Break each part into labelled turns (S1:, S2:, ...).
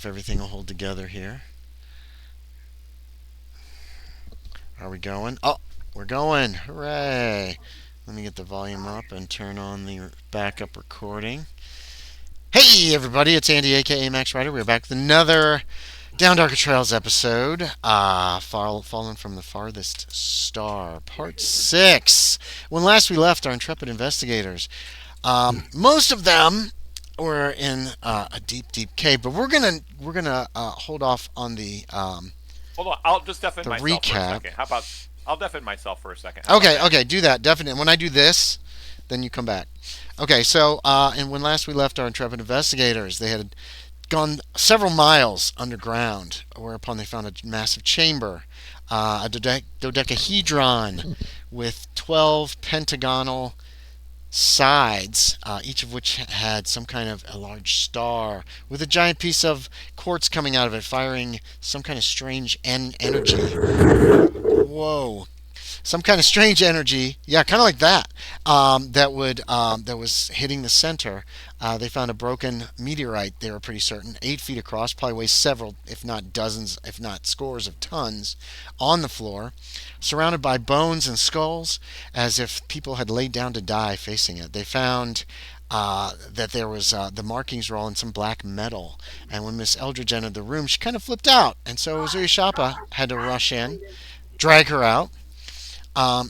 S1: if everything will hold together here. Are we going? Oh, we're going. Hooray. Let me get the volume up and turn on the backup recording. Hey, everybody. It's Andy, a.k.a. Max Rider. We're back with another Down Darker Trails episode. Fallen from the Farthest Star, Part 6. When last we left our intrepid investigators, most of them were in a deep, deep cave, but we're gonna hold off on the
S2: Hold on, I'll just defend
S1: the
S2: myself for a
S1: recap.
S2: second. How about I'll defend myself for a second? How about
S1: Okay,
S2: that?
S1: okay, do that definitely. When I do this, then you come back. Okay, so and when last we left our intrepid investigators, they had gone several miles underground, whereupon they found a massive chamber, a dodecahedron with 12 pentagonal sides, each of which had some kind of a large star with a giant piece of quartz coming out of it, firing some kind of strange energy. Whoa. Some kind of strange energy, yeah, kind of like that. That was hitting the center. They found a broken meteorite. They were pretty certain, 8 feet across, probably weighs several, if not dozens, if not scores of tons, on the floor, surrounded by bones and skulls, as if people had laid down to die facing it. They found that there was the markings were all in some black metal. And when Miss Eldridge entered the room, she kind of flipped out, and so Ozuye Shappa had to rush in, drag her out.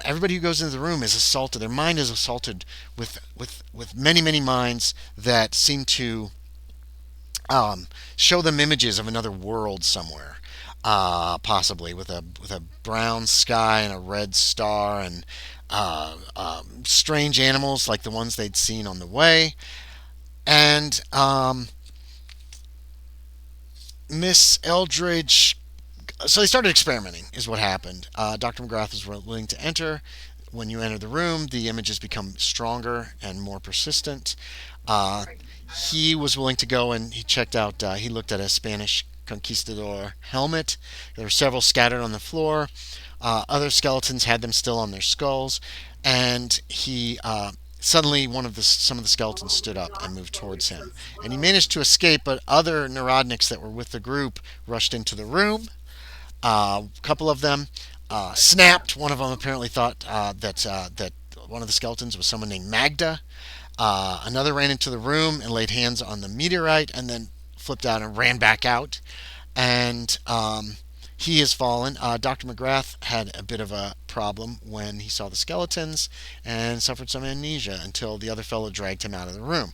S1: Everybody who goes into the room is assaulted. Their mind is assaulted with many, many minds that seem to show them images of another world somewhere, possibly with a brown sky and a red star and strange animals like the ones they'd seen on the way. And Miss Eldridge, so they started experimenting, is what happened. Dr. McGrath was willing to enter. When you enter the room, the images become stronger and more persistent. Uh, he was willing to go and he checked out, he looked at a Spanish conquistador helmet. There were several scattered on the floor. Other skeletons had them still on their skulls. And he suddenly some of the skeletons stood up and moved towards him. And he managed to escape, but other neurodniks that were with the group rushed into the room. A couple of them snapped. One of them apparently thought that one of the skeletons was someone named Magda. Another ran into the room and laid hands on the meteorite, and then flipped out and ran back out. And he has fallen. Dr. McGrath had a bit of a problem when he saw the skeletons and suffered some amnesia until the other fellow dragged him out of the room.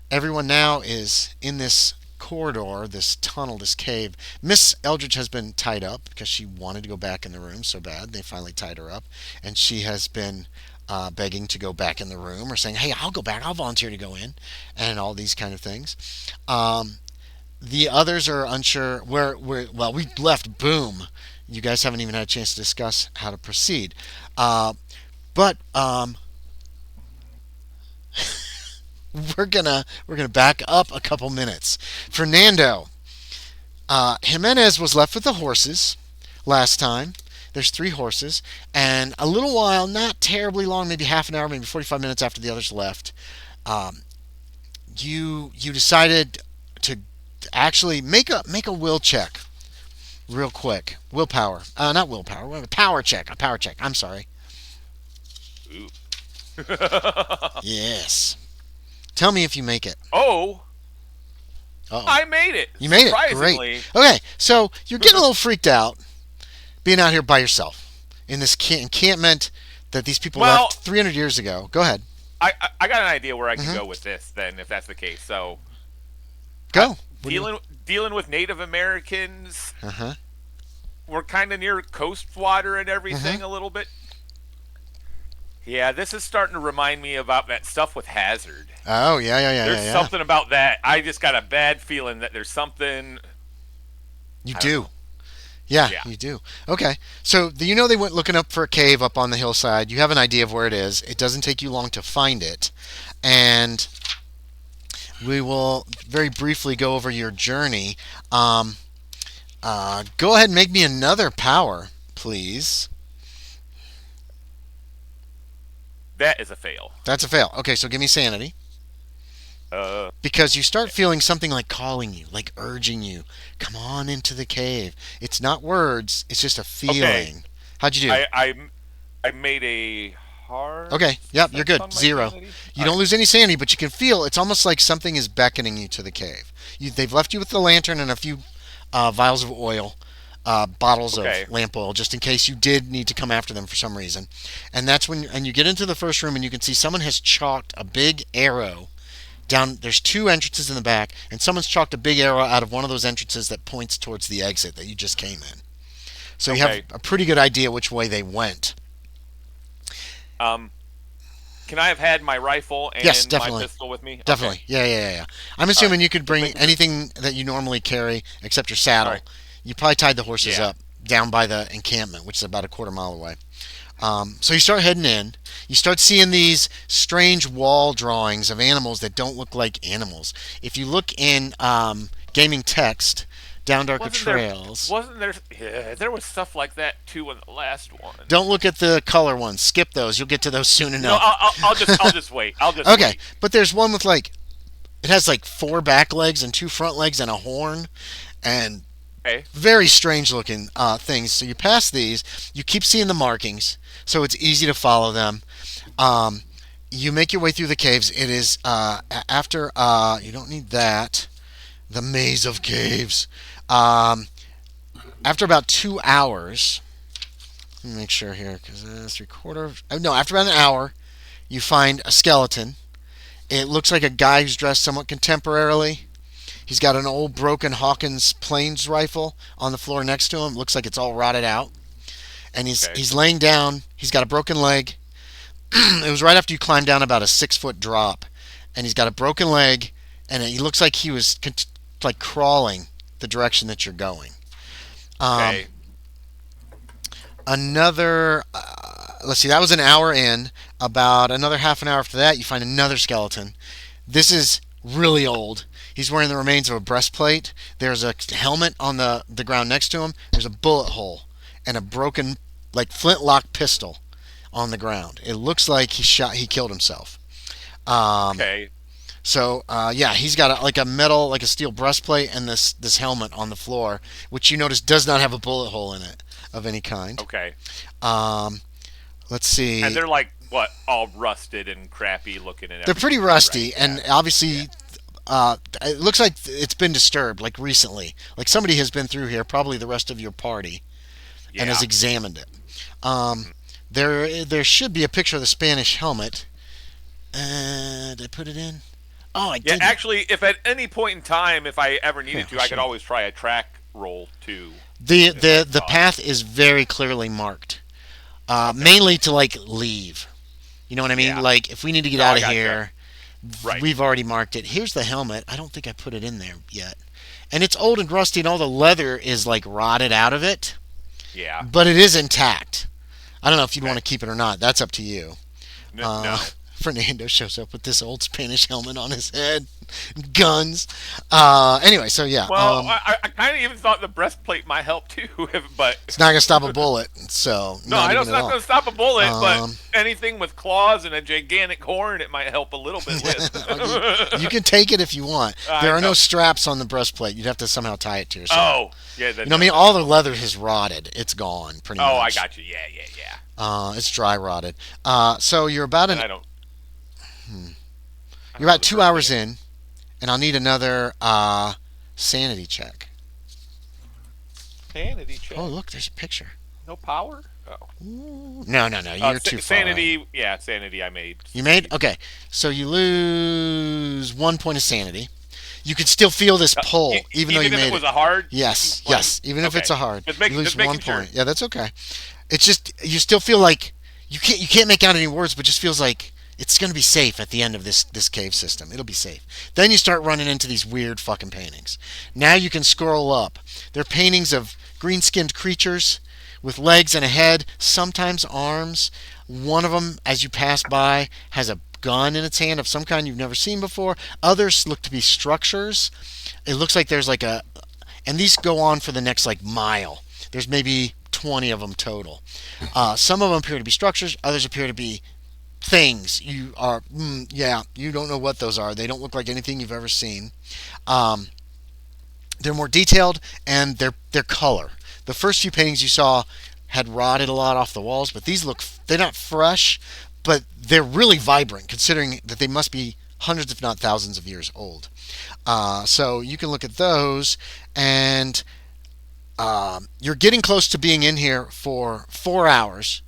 S1: Everyone now is in this corridor, this tunnel, this cave. Miss Eldridge has been tied up because she wanted to go back in the room so bad. They finally tied her up, and she has been begging to go back in the room or saying, "Hey, I'll go back. I'll volunteer to go in," and all these kind of things. The others are unsure. Well, we left. Boom. You guys haven't even had a chance to discuss how to proceed. But we're gonna back up a couple minutes. Fernando, Jimenez was left with the horses last time. There's 3 horses, and a little while, not terribly long, maybe half an hour, maybe 45 minutes after the others left, um, you decided to actually make a will check real quick. Willpower, not willpower, a power check. A power check. I'm sorry.
S2: Ooh.
S1: Yes. Tell me if you make it.
S2: Oh,
S1: Uh-oh.
S2: I made it.
S1: You made it. Great.
S2: Surprisingly.
S1: Okay, so you're getting a little freaked out being out here by yourself in this encampment that these people
S2: Well,
S1: left 300 years ago. Go ahead.
S2: I got an idea where I can
S1: Hmm.
S2: go with this. Then, if that's the case, so uh,
S1: Go. What do you?
S2: dealing with Native Americans,
S1: Uh huh.
S2: we're kind of near coast water and
S1: Hmm.
S2: everything a little bit. Yeah, this is starting to remind me about that stuff with Hazard.
S1: Oh yeah, yeah, yeah,
S2: There's
S1: yeah, yeah.
S2: something about that. I just got a bad feeling that there's something.
S1: You
S2: I don't
S1: do.
S2: know.
S1: Yeah,
S2: Yeah.
S1: you do. Okay. So you know they went looking up for a cave up on the hillside. You have an idea of where it is. It doesn't take you long to find it, and we will very briefly go over your journey. Um, go ahead and make me another power, please.
S2: That is a fail.
S1: That's a fail. Okay, so give me sanity.
S2: Uh,
S1: because you start feeling something like calling you, like urging you, come on into the cave. It's not words, it's just a
S2: okay.
S1: feeling. How'd you do?
S2: I I I made a hard
S1: Okay, yep, you're
S2: success
S1: good.
S2: on my
S1: Zero.
S2: sanity.
S1: You
S2: All
S1: don't
S2: right.
S1: lose any sanity, but you can feel it's almost like something is beckoning you to the cave. They've left you with the lantern and a few vials of oil, bottles of
S2: Okay.
S1: lamp oil, just in case you did need to come after them for some reason. And that's when, and you get into the first room and you can see someone has chalked a big arrow down. There's two entrances in the back, and someone's chalked a big arrow out of one of those entrances that points towards the exit that you just came in. So you have
S2: Okay.
S1: a pretty good idea which way they went.
S2: Um, can I have had my rifle
S1: Yes,
S2: and my
S1: definitely.
S2: pistol with me? Okay.
S1: Definitely. Yeah, yeah, yeah, yeah. I'm
S2: All right.
S1: assuming you could
S2: Just
S1: bring
S2: making sure.
S1: anything that you normally carry except your
S2: All
S1: saddle.
S2: right.
S1: You probably tied the horses
S2: Yeah.
S1: up down by the encampment, which is about a quarter mile away. So you start heading in. You start seeing these strange wall drawings of animals that don't look like animals. If you look in gaming text, Down Darker
S2: Wasn't there?
S1: Trails,
S2: Wasn't there? Yeah, there was stuff like that too in the last one.
S1: don't look at the color ones. Skip those. You'll get to those soon
S2: No,
S1: enough.
S2: I'll just wait. I'll just
S1: Okay,
S2: wait.
S1: but there's one with like it has like four back legs and two front legs and a horn and
S2: Okay.
S1: very strange looking things. So you pass these, you keep seeing the markings, so it's easy to follow them. Um, you make your way through the caves. It is after you don't need that. The maze of caves. Um, After about 2 hours, let me make sure here because it's 3/4. No, after about an hour, you find a skeleton. It looks like a guy who's dressed somewhat contemporarily. He's got an old broken Hawkins Plains rifle on the floor next to him. Looks like it's all rotted out. And
S2: Okay.
S1: he's laying down. He's got a broken leg. It was right after you climbed down about a 6 foot drop, and he's got a broken leg, and he looks like he was like crawling the direction that you're going. Um,
S2: Okay.
S1: Another, let's see, that was an hour in. About another half an hour after that, you find another skeleton. This is really old. He's wearing the remains of a breastplate. There's a helmet on the ground next to him. There's a bullet hole and a broken, like flintlock pistol on the ground. It looks like he killed himself. Um,
S2: Okay.
S1: yeah, he's got like a metal, like a steel breastplate and this helmet on the floor, which you notice does not have a bullet hole in it of any kind.
S2: Okay.
S1: Um, let's
S2: And
S1: see.
S2: they're like what? All rusted and crappy looking and
S1: They're pretty
S2: everything too, right?
S1: rusty,
S2: Yeah.
S1: and
S2: Yeah.
S1: obviously, it looks like it's been disturbed, like recently. Like somebody has been through here, probably the rest of your party, and has
S2: Yeah.
S1: examined it. Um,
S2: Mhm.
S1: there should be a picture of the Spanish helmet. Did I put it in? Oh, I
S2: Yeah.
S1: didn't.
S2: Actually, if at any point in time, if I ever
S1: Here,
S2: needed
S1: I'll
S2: to, I
S1: show
S2: could
S1: you.
S2: always try a track roll too,
S1: The
S2: if I
S1: the the
S2: thought.
S1: path is very clearly marked,
S2: Okay.
S1: mainly to like leave. You know what I mean?
S2: Yeah.
S1: Like if we need to get
S2: No,
S1: out
S2: I
S1: of
S2: gotcha.
S1: here,
S2: Right.
S1: we've already marked it. Here's the helmet. I don't think I put it in there yet. And it's old and rusty, and all the leather is like rotted out of it,
S2: Yeah.
S1: but it is intact. I don't know if you'd want
S2: Okay.
S1: to keep it or not. That's up to you. Uh,
S2: No.
S1: Fernando shows up with this old Spanish helmet on his head, guns. Anyway, so yeah,
S2: Well, I kind of even thought the breastplate might help too, but
S1: it's not gonna stop a bullet, so
S2: no,
S1: not
S2: I know
S1: even
S2: it's
S1: at
S2: not
S1: all.
S2: going to stop a bullet, but
S1: Um,
S2: anything with claws and a gigantic horn, it might help a little bit
S1: you
S2: with.
S1: can take it if you want.
S2: I
S1: There are no
S2: know.
S1: straps on the breastplate. You'd have to somehow tie it to yourself.
S2: Oh, yeah,
S1: You
S2: then
S1: know, what I
S2: no,
S1: mean,
S2: then
S1: all the
S2: no.
S1: leather has rotted. It's gone, pretty
S2: Oh, I
S1: much.
S2: got you. Yeah, yeah, yeah.
S1: It's dry rotted. So
S2: Then I
S1: you're
S2: don't know
S1: about
S2: the
S1: 2 hours
S2: first name.
S1: in, and I'll need another sanity check.
S2: Sanity
S1: Oh,
S2: check.
S1: look, there's a picture.
S2: No power. Oh,
S1: Ooh. No, no, no. You're too far ahead.
S2: sanity. Yeah, sanity. I made.
S1: You made?
S2: Succeed.
S1: Okay. So you lose 1 point of sanity. You can still feel this pull, even though you
S2: Even if it
S1: made
S2: was
S1: it.
S2: a hard
S1: Yes,
S2: one.
S1: yes. Even if it's
S2: Okay.
S1: a hard, you
S2: Just
S1: lose one
S2: making sure.
S1: point. Yeah, that's okay. It's just you still feel like you can't make out any words, but just feels like it's gonna be safe at the end of this cave system. It'll be safe. Then you start running into these weird fucking paintings. Now you can scroll up. They're paintings of green-skinned creatures with legs and a head, sometimes arms. One of them, as you pass by, has a gun in its hand of some kind you've never seen before. Others look to be structures. It looks like there's like a, and these go on for the next like mile. There's maybe 20 of them total. Some of them appear to be structures. Others appear to be things. Yeah, you don't know what those are. They don't look like anything you've ever seen. Um, they're more detailed, and their color. The first few paintings you saw had rotted a lot off the walls, but they're not fresh, but they're really vibrant considering that they must be hundreds, if not thousands, of years old. So you can look at those, and you're getting close to being in here for 4 hours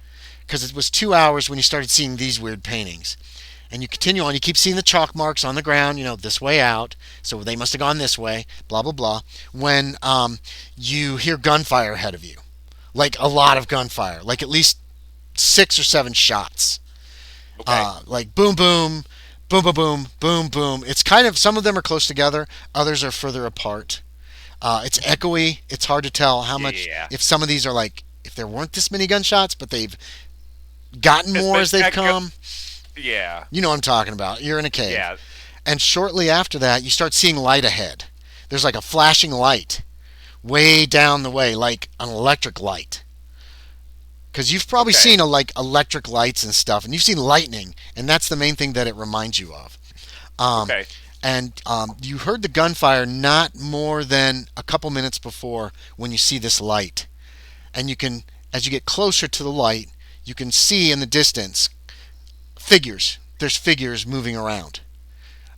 S1: because it was 2 hours when you started seeing these weird paintings. And you continue on. You keep seeing the chalk marks on the ground, this way out. So they must have gone this way, blah, blah, blah. When you hear gunfire ahead of you, like a lot of gunfire, like at least 6 or 7 shots.
S2: Okay.
S1: Like boom, boom, boom, boom, boom, boom, boom. It's kind of, some of them are close together, others are further apart. It's echoey. It's hard to tell how much,
S2: Yeah.
S1: if some of these are like, if there weren't this many gunshots, but they've gotten
S2: It's
S1: more
S2: been
S1: as they've come.
S2: Yeah.
S1: You know what I'm talking about. You're in a cave.
S2: Yeah.
S1: And shortly after that, you start seeing light ahead. There's like a flashing light way down the way, like an electric light. Because you've probably
S2: Okay.
S1: seen like electric lights and stuff, and you've seen lightning, and that's the main thing that it reminds you of. Um,
S2: Okay.
S1: and you heard the gunfire not more than a couple minutes before when you see this light. And you can, as you get closer to the light, you can see in the distance figures. There's figures moving around.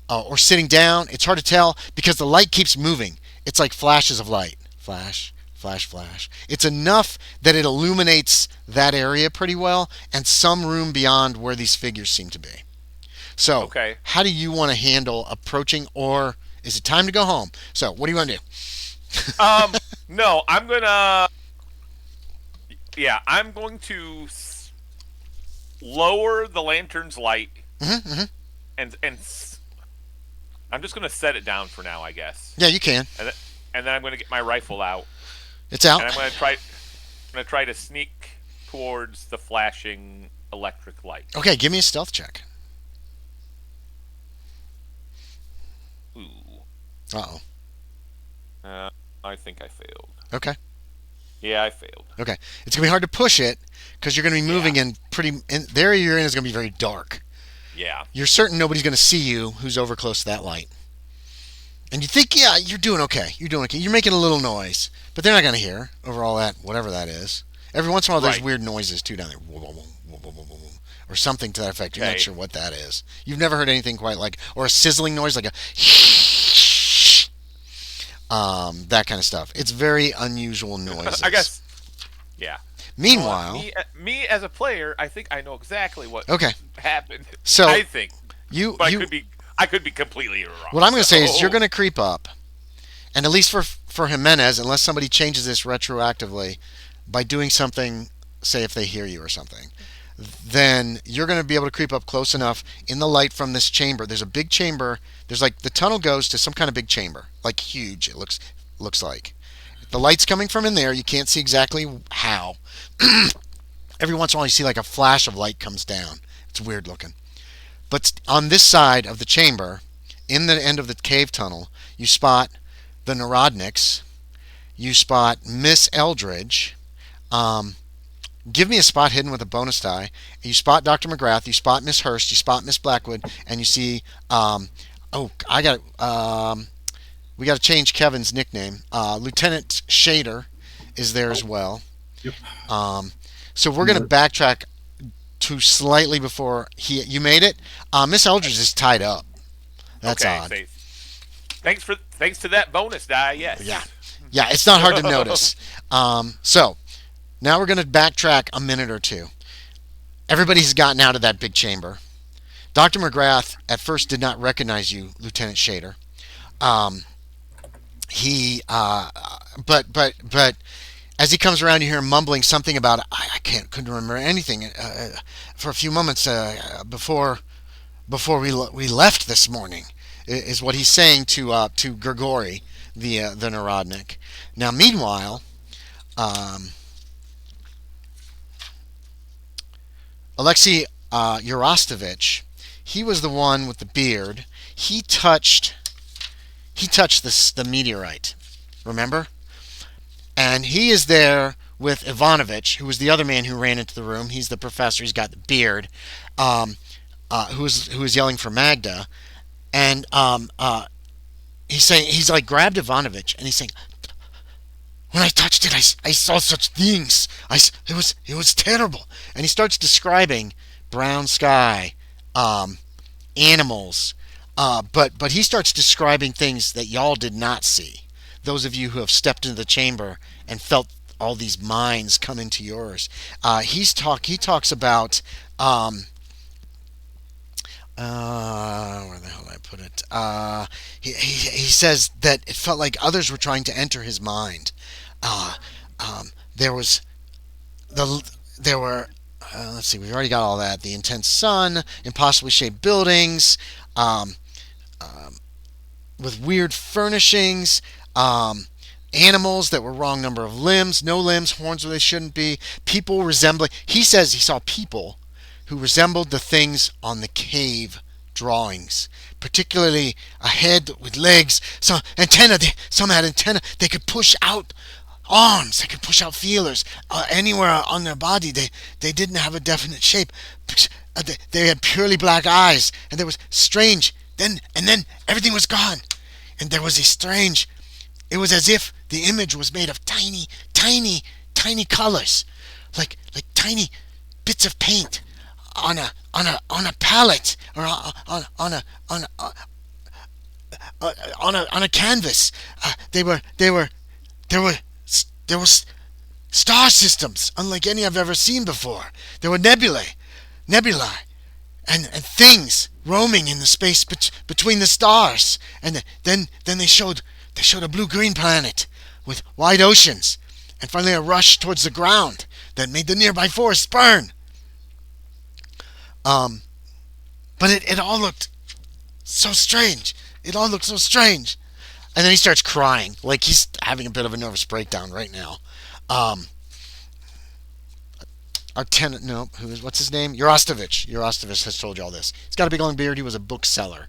S1: Or sitting down. It's hard to tell because the light keeps moving. It's like flashes of light. Flash, flash, flash. It's enough that it illuminates that area pretty well and some room beyond where these figures seem to be. So,
S2: Okay.
S1: how do you want to handle approaching, or is it time to go home? So, what do you want to
S2: Um. No, I'm gonna. Yeah, I'm going to lower the lantern's light
S1: do?
S2: and I'm just gonna set it down for now, I guess.
S1: Yeah, you can.
S2: And then I'm gonna get my rifle out
S1: It's out.
S2: and I'm gonna try to sneak towards the flashing electric light.
S1: Okay, give me a stealth check.
S2: Ooh.
S1: Uh oh.
S2: I think I failed.
S1: Okay.
S2: Yeah, I failed.
S1: Okay. It's gonna be hard to push it because you're gonna be moving
S2: Yeah.
S1: the area you're in is gonna be very dark.
S2: Yeah.
S1: You're certain nobody's gonna see you who's over close to that light. And you think, yeah, you're doing okay. You're doing okay. You're making a little noise, but they're not gonna hear over all that, whatever that is. Every once in a while, there's
S2: Right.
S1: weird noises too down there, or something to that effect. You're not
S2: Okay.
S1: sure what that is. You've never heard anything quite like, or a sizzling noise like a, that kind of stuff. It's very unusual noises.
S2: I guess. Yeah. You know what?
S1: Meanwhile,
S2: Me as a player, I think I know exactly what
S1: okay,
S2: happened.
S1: so
S2: I think,
S1: you
S2: but
S1: you
S2: I could be completely wrong.
S1: what I'm going to say is
S2: So-
S1: you're going to creep up, and at least for Jimenez, unless somebody changes this retroactively by doing something, say if they hear you or something, then you're going to be able to creep up close enough in the light from this chamber. There's a big chamber. There's like the tunnel goes to some kind of big chamber, like huge. It looks like the light's coming from in there. You can't see exactly how. Every once in a while, you see like a flash of light comes down. It's weird looking. But on this side of the chamber, in the end of the cave tunnel, you spot the Narodniks. You spot Miss Eldridge. Um, Give me a spot hidden with a bonus die. You spot Dr. McGrath. You spot Miss Hurst. You spot Miss Blackwood, and you see. I got. We got to change Kevin's nickname. Lieutenant Shaeder is there as well.
S3: Yep.
S1: So we're going to backtrack to slightly before you made it. Miss Eldridge is tied up. That's
S2: okay,
S1: odd.
S2: Thanks to that bonus die. Yes.
S1: Yeah, it's not hard to notice. So now we're going to backtrack a minute or two. Everybody's gotten out of that big chamber. Dr. McGrath at first did not recognize you, Lieutenant Shaeder. But as he comes around, you hear him mumbling something about couldn't remember anything for a few moments before we left this morning, is what he's saying to Grigori, the Narodnik. Now, meanwhile, Alexei Urostovich, he was the one with the beard. He touched the meteorite. Remember? And he is there with Ivanovich, who was the other man who ran into the room. He's the professor. He's got the beard, um, who was yelling for Magda, and he's like grabbed Ivanovich and he's saying, when I touched it, I saw such things. It was terrible. And he starts describing brown sky, um, animals, but he starts describing things that y'all did not see. Those of you who have stepped into the chamber and felt all these minds come into yours. He talks about where the hell did I put it? He says that it felt like others were trying to enter his mind. Uh, there was there were let's see, we've already got all that. The intense sun, impossibly shaped buildings, um, with weird furnishings, animals that were wrong number of limbs, no limbs, horns where they shouldn't be, people resembling. He says he saw people who resembled the things on the cave drawings, particularly a head with legs, some antenna. Some had antenna. They could push out arms. They could push out feelers anywhere on their body. They didn't have a definite shape. They had purely black eyes, and there was strange. Then everything was gone, and there was a strange. It was as if the image was made of tiny, tiny, tiny colors, like tiny bits of paint on a palette, or on a canvas. There were there were star systems unlike any I've ever seen before. There were nebulae, and things roaming in the space between the stars. And then they showed a blue-green planet with wide oceans, and finally a rush towards the ground that made the nearby forests burn. Um, but it all looked so strange. It all looked so strange. And then he starts crying, like he's having a bit of a nervous breakdown right now. Um, our tenant, no, what's his name? Eurostovich has told you all this. He's got a big long beard. He was a bookseller.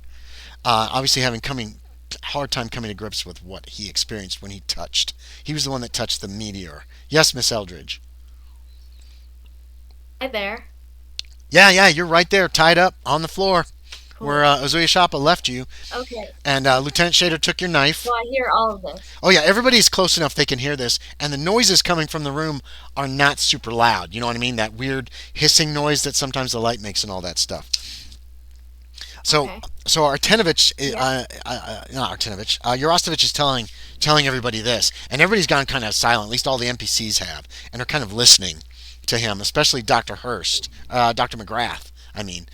S1: Obviously, having coming hard time coming to grips with what he experienced when he touched. He was the one that touched the meteor. Yes, Miss Eldridge.
S3: Hi there.
S1: Yeah, you're right there, tied up on the floor where
S3: Cool.
S1: Ozuye Shappa left you,
S3: Okay.
S1: and Lieutenant Shaeder took your knife.
S3: So I hear all of this.
S1: Oh yeah, everybody's close enough they can hear this, and the noises coming from the room are not super loud. You know what I mean? That weird hissing noise that sometimes the light makes and all that stuff. So,
S3: Okay.
S1: so Artenovich,
S3: Yeah.
S1: not Artenovich, Eurostovich is telling everybody this, and everybody's gone kind of silent. At least all the NPCs have, and are kind of listening to him, especially Dr. Hurst, Dr. McGrath. I mean,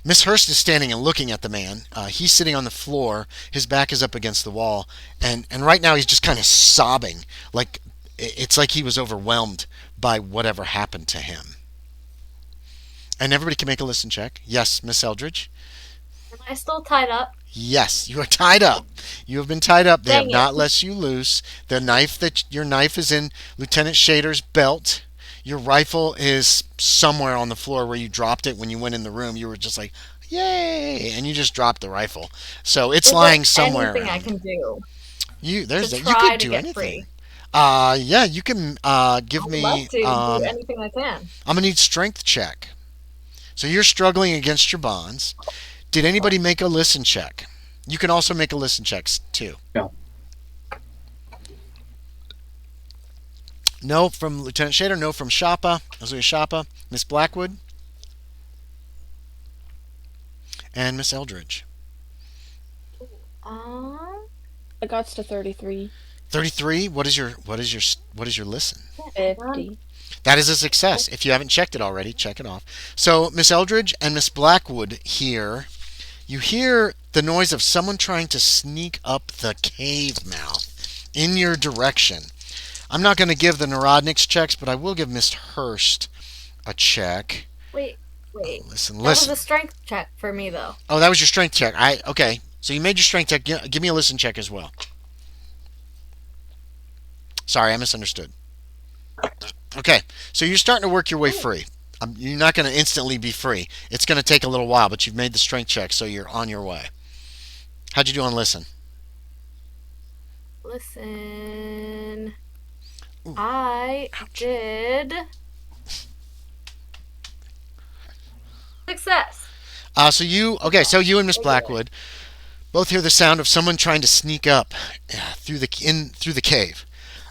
S1: Miss Hurst is standing and looking at the man. He's sitting on the floor. His back is up against the wall, and right now he's just kind of sobbing, like it's like he was overwhelmed by whatever happened to him. And everybody can make a listen check. Yes, Miss Eldridge.
S3: Am I still tied up?
S1: Yes, you are tied up. You have been tied up. They have
S3: Dang it.
S1: not let you loose. Your knife is in Lieutenant Shader's belt. Your rifle is somewhere on the floor where you dropped it when you went in the room. You were just like, "Yay!" and you just dropped the rifle. So it's
S3: Is there
S1: lying somewhere
S3: anything I
S1: around.
S3: can do to
S1: You could
S3: try to
S1: do
S3: get
S1: anything.
S3: free?
S1: Yeah, you can give
S3: I would love
S1: me.
S3: to do anything I can.
S1: I'm gonna need strength check. So you're struggling against your bonds. Did anybody make a listen check? You can also make a listen check too.
S4: No.
S1: No from Lieutenant Shaeder. No from Shappa. Ozuye Shappa. Miss Blackwood. And Miss Eldridge.
S3: Um,
S5: I got to 33.
S1: 33. What is your listen?
S3: yeah, hold on.
S5: 50.
S1: That is a success. If you haven't checked it already, check it off. So Miss Eldridge and Miss Blackwood here. You hear the noise of someone trying to sneak up the cave mouth in your direction. I'm not going to give the Narodniks checks, but I will give Miss Hurst a check.
S3: Wait, wait.
S1: Listen,
S3: That was
S1: listen.
S3: a strength check for me, though.
S1: Oh, that was your strength check. Okay. So you made your strength check. Give me a listen check as well. Sorry, I misunderstood. Okay. So you're starting to work your way free. You're not going to instantly be free. It's going to take a little while, but you've made the strength check, so you're on your way. How'd you do on listen?
S3: Listen. I
S1: Ouch.
S3: did success.
S1: So you and Miss Blackwood both hear the sound of someone trying to sneak up through the cave.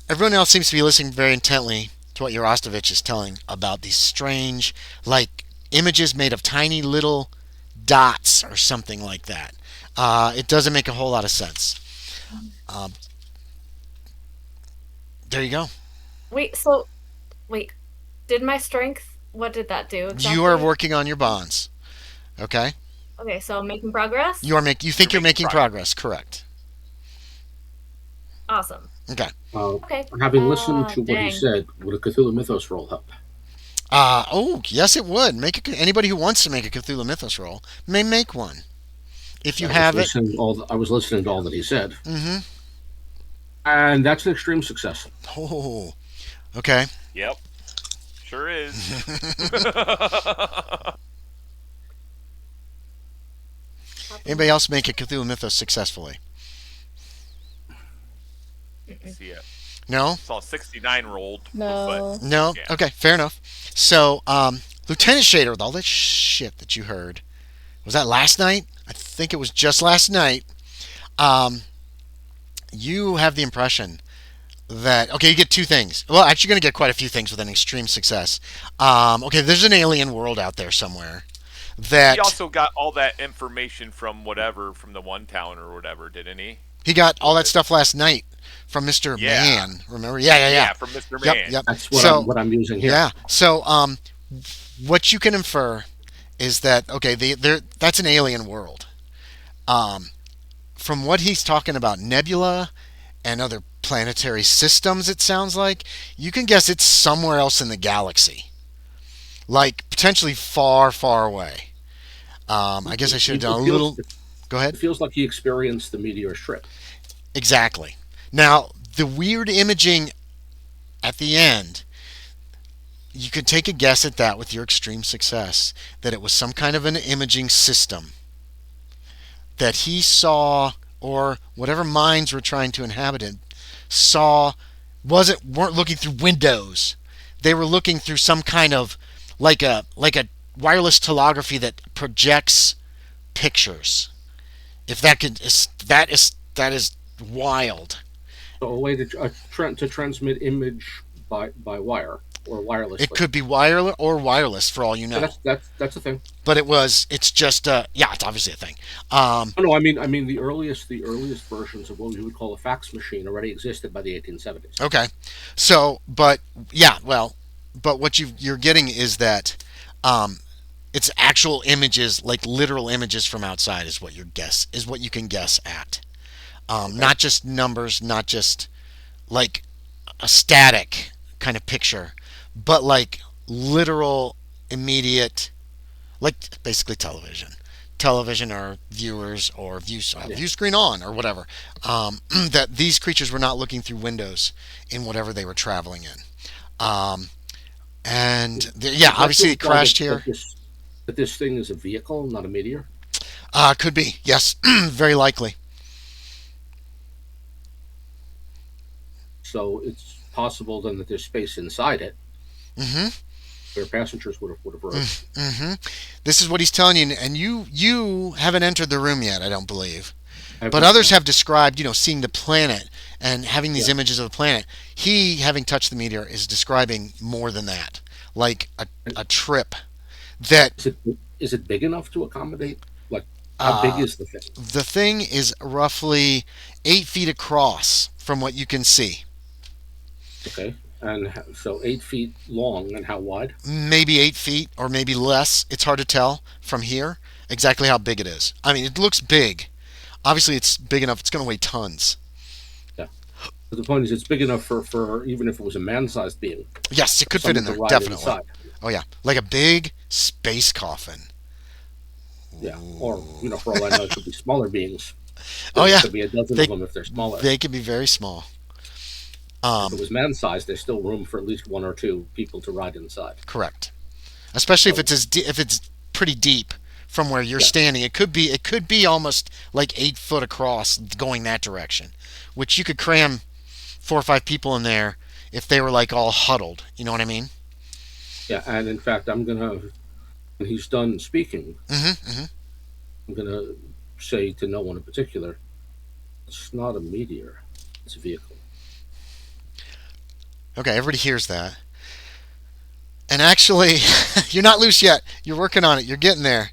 S1: Everyone else seems to be listening very intently to what Yarostovich is telling about these strange, like images made of tiny little dots or something like that. It doesn't make a whole lot of sense. Um, there you go.
S3: Wait, so wait, did my strength? What did that do
S1: You are
S3: exactly?
S1: working on your bonds. Okay.
S3: Okay, so making progress.
S1: You think you're making progress? Correct.
S3: Awesome.
S1: Okay.
S3: Okay.
S4: Having listened to what he
S3: Dang.
S4: said, would a Cthulhu Mythos roll help?
S1: Yes, it would. Anybody who wants to make a Cthulhu Mythos roll may make one if you have it.
S4: I was listening to all that he said,
S1: Mm-hmm.
S4: and that's an extreme success.
S1: Oh, okay.
S2: Yep. Sure is.
S1: Anybody else make a Cthulhu Mythos successfully?
S2: See it.
S1: No?
S2: Saw 69 rolled.
S5: No.
S1: No?
S2: Yeah.
S1: Okay, fair enough. So, Lieutenant Shaeder, with all that shit that you heard, was that last night? I think it was just last night. You have the impression that, okay, you get two things. Well, actually, you're going to get quite a few things with an extreme success. Okay, there's an alien world out there somewhere that
S2: He also got all that information from the one town or whatever, didn't he?
S1: he got all that stuff last night from Mr.
S2: Yeah.
S1: Man. Remember? Yeah.
S2: From Mr.
S1: Yep,
S2: Man.
S1: yep.
S4: That's what I'm using here.
S1: Yeah. So, what you can infer is that okay, that's an alien world. From what he's talking about, nebula and other planetary systems, it sounds like you can guess it's somewhere else in the galaxy, like potentially far, far away. I guess I should have done a little. Go ahead.
S4: It feels like he experienced the meteor's trip.
S1: Exactly. Now, the weird imaging at the end, you could take a guess at that with your extreme success, that it was some kind of an imaging system that he saw, or whatever minds were trying to inhabit it, saw, weren't looking through windows. They were looking through some kind of like a wireless telegraphy that projects pictures. If that could that is wild.
S4: So a way to transmit image by wire or wirelessly.
S1: It could be wireless or wireless for all you know.
S4: That's a thing.
S1: But it's just it's obviously a thing.
S4: Oh, no, I mean the earliest versions of what we would call a fax machine already existed by the 1870s.
S1: Okay. So, but yeah, but what you're getting is that it's actual images, like literal images from outside, is what you can guess at.
S4: Okay.
S1: Not just numbers, not just like a static kind of picture, but like literal, immediate, like basically television or viewers or view screen on or whatever. That these creatures were not looking through windows in whatever they were traveling in. Obviously it crashed here.
S4: That this thing is a vehicle, not a meteor.
S1: Could be, yes, very likely.
S4: So it's possible then that there's space inside it
S1: Mm-hmm.
S4: where passengers would have rode.
S1: Mm-hmm. This is what he's telling you, and you haven't entered the room yet, I don't believe. But others have described, seeing the planet and having these images of the planet. He, having touched the meteor, is describing more than that, like a trip. That
S4: Is it big enough to accommodate? Like, how big is the thing?
S1: the thing is roughly 8 feet across, from what you can see.
S4: Okay, and so 8 feet long, and how wide?
S1: Maybe 8 feet or maybe less. It's hard to tell from here exactly how big it is. I mean, it looks big. Obviously, it's big enough. It's going to weigh tons.
S4: Yeah. But the point is, it's big enough for even if it was a man-sized being.
S1: Yes, it could fit in there.
S4: Ride
S1: Definitely.
S4: inside.
S1: Oh yeah, like a big space coffin.
S4: Yeah, or for all I know, it could be smaller beings.
S1: Oh yeah,
S4: There could be a dozen of them if they're smaller.
S1: They could be very small.
S4: If it was man-sized, there's still room for at least one or two people to ride inside.
S1: Correct. Especially if it's pretty deep from where you're standing. It could be almost like 8 foot across going that direction, which you could cram 4 or 5 people in there if they were like all huddled. You know what I mean?
S4: Yeah, and in fact, I'm gonna when he's done speaking,
S1: Mm-hmm.
S4: I'm gonna say to no one in particular, it's not a meteor, it's a vehicle.
S1: Okay, everybody hears that. And actually, you're not loose yet. You're working on it. You're getting there.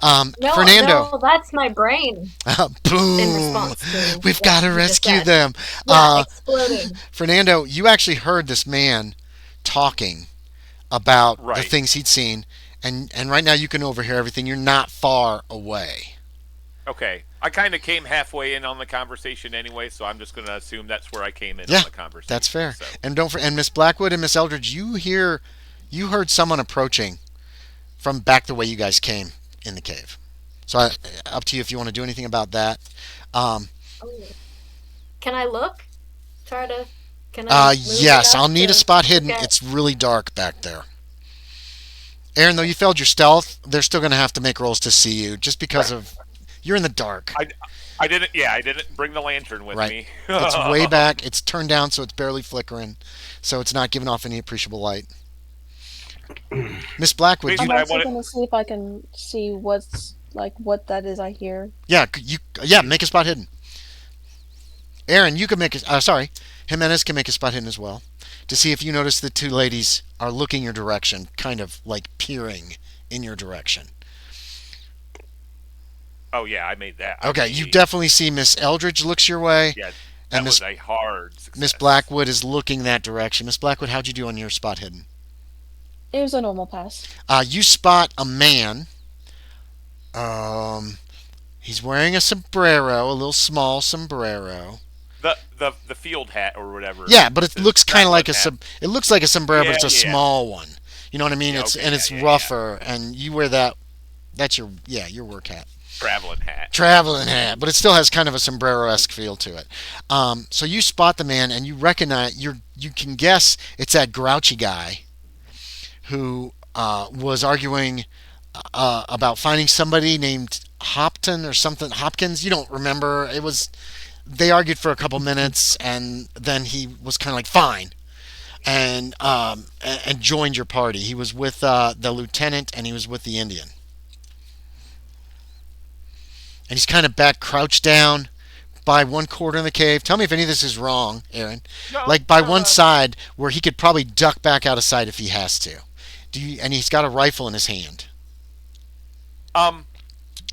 S3: No,
S1: Fernando.
S3: no, that's my brain in
S1: Boom.
S3: response to
S1: We've
S3: what
S1: got to
S3: you just
S1: rescue
S3: said.
S1: them.
S3: Yeah, exploding.
S1: Fernando, you actually heard this man talking about the
S2: Right.
S1: things he'd seen, and right now you can overhear everything. You're not far away.
S2: Okay. I kind of came halfway in on the conversation anyway, so I'm just going to assume that's where I came in
S1: Yeah,
S2: on the conversation.
S1: that's fair.
S2: So.
S1: And and Miss Blackwood and Miss Eldridge, you heard someone approaching from back the way you guys came in the cave. So up to you if you want to do anything about that. Um,
S3: Can I look? Try to. Can I? Move
S1: yes,
S3: enough
S1: I'll need
S3: to
S1: a spot hidden.
S3: look at-
S1: It's really dark back there. Aaron, though you failed your stealth, they're still going to have to make rolls to see you, just because of you're in the dark.
S2: I didn't. Yeah, I didn't bring the lantern with
S1: Right.
S2: me.
S1: It's way back. It's turned down, so it's barely flickering, so it's not giving off any appreciable light. Miss Blackwood,
S2: Basically,
S1: you,
S5: I'm
S2: I
S5: also
S2: wanna-
S5: gonna see if I can see what that is I hear.
S1: make a spot hidden. Aaron, you can make a. Sorry, Jimenez can make a spot hidden as well, to see if you notice the two ladies are looking your direction, kind of like peering in your direction.
S2: Oh yeah, I made that.
S1: Okay, you definitely see Miss Eldridge looks your way,
S2: Yeah,
S1: and
S2: that
S1: Miss
S2: was a hard success.
S1: Miss Blackwood is looking that direction. Miss Blackwood, how'd you do on your spot hidden?
S5: It was a normal pass.
S1: You spot a man. He's wearing a sombrero, a little small sombrero.
S2: The field hat or whatever.
S1: Yeah, but it
S2: It's
S1: looks kind of like a
S2: hat.
S1: it looks like a sombrero, but it's a
S2: Yeah.
S1: small one. You know what I mean?
S2: Yeah,
S1: It's
S2: okay,
S1: and it's
S2: yeah,
S1: rougher, and you wear that. That's your work hat,
S2: Traveling hat.
S1: traveling hat, but it still has kind of a sombrero-esque feel to it. So you spot the man, and you recognize you can guess it's that grouchy guy who was arguing about finding somebody named Hopton or something. Hopkins, you don't remember. It was they argued for a couple minutes, and then he was kind of like fine, and joined your party. He was with the lieutenant, and he was with the Indian, and he's kind of back, crouched down by one corner of the cave. Tell me if any of this is wrong, Aaron.
S2: No,
S1: Like by
S2: no,
S1: one
S2: no.
S1: side where he could probably duck back out of sight if he has to. And he's got a rifle in his hand.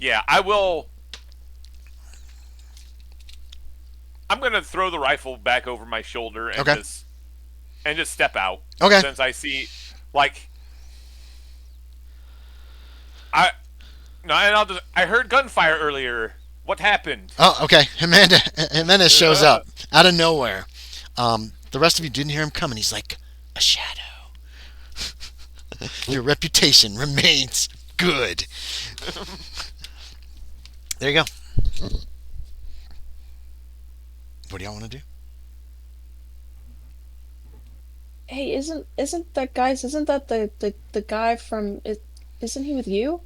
S2: Yeah, I will. I'm gonna throw the rifle back over my shoulder and
S1: Okay.
S2: just step out.
S1: Okay.
S2: Since I see, like, I no, and I heard gunfire earlier. What happened?
S1: Oh, okay. Jimenez shows up out of nowhere. The rest of you didn't hear him coming. He's like a shadow. Your reputation remains good. There you go. What do y'all want to do?
S5: Hey, isn't that the guy from isn't he with you?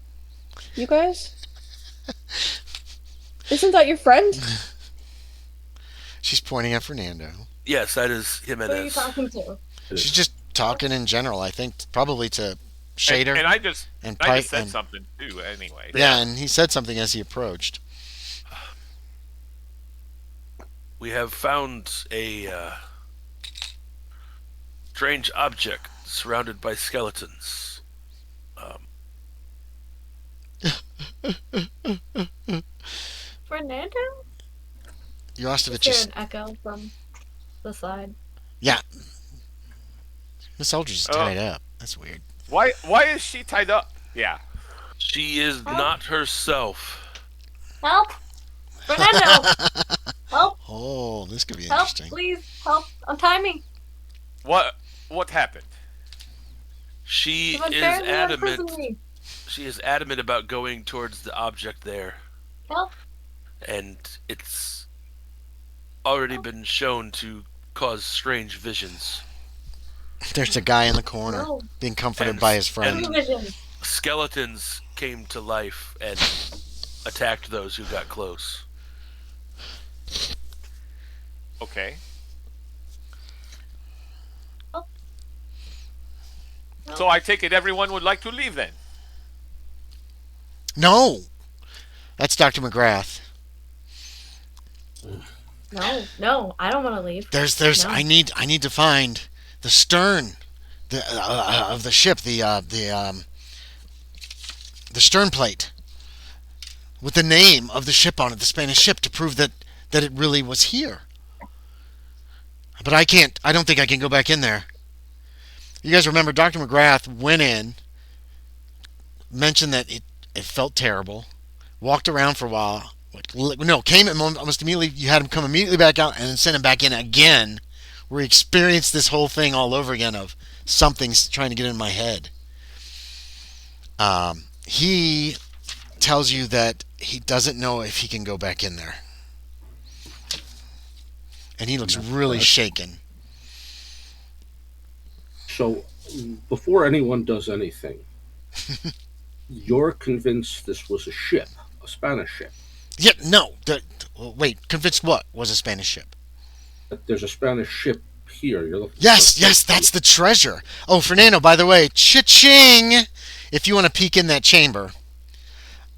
S5: You guys? Isn't that your friend?
S1: She's pointing at Fernando.
S6: Yes, that is
S3: Who are you
S6: Jimenez.
S3: talking to?
S1: She's just talking in general. I think probably to Shaeder
S2: And I just
S1: Pike
S2: said
S1: and
S2: something too. Anyway.
S1: yeah, and he said something as he approached.
S6: We have found a strange object surrounded by skeletons.
S3: Fernando?
S1: You must have
S3: Is there
S1: just
S3: an echo from the side?
S1: yeah. Miss Eldridge is tied up. That's weird.
S2: Why is she tied up? Yeah.
S6: She is not herself.
S3: Help! Fernando! Help!
S1: Oh, this could be
S3: Help!
S1: interesting.
S3: Please! Help! Untie me!
S2: What happened?
S6: She
S3: Someone
S6: is
S3: fairly imprisoned
S6: adamant.
S3: me!
S6: She is adamant about going towards the object there,
S3: Help!
S6: and it's already been shown to cause strange visions.
S1: There's a guy in the corner
S3: No.
S1: being comforted
S6: And-
S1: by his friend.
S3: True vision!
S6: Skeletons came to life and attacked those who got close.
S2: Okay. So I take it everyone would like to leave then.
S1: No, that's Dr. McGrath.
S3: No, I don't want to leave.
S1: There's.
S3: No.
S1: I need to find the stern, of the ship, the stern plate with the name of the ship on it, the Spanish ship, to prove that it really was here. But I can't. I don't think I can go back in there. You guys remember Dr. McGrath went in, mentioned that it felt terrible, walked around for a while. No, came at almost immediately. You had him come immediately back out and then send him back in again, where he experienced this whole thing all over again of something's trying to get in my head. He tells you that he doesn't know if he can go back in there. And he looks really shaken.
S4: So, before anyone does anything, you're convinced this was a ship, a Spanish ship.
S1: Yeah, no. Wait, convinced what was a Spanish ship?
S4: That there's a Spanish ship here. You're looking.
S1: Yes, that's the treasure. Oh, Fernando, by the way, cha-ching! If you want to peek in that chamber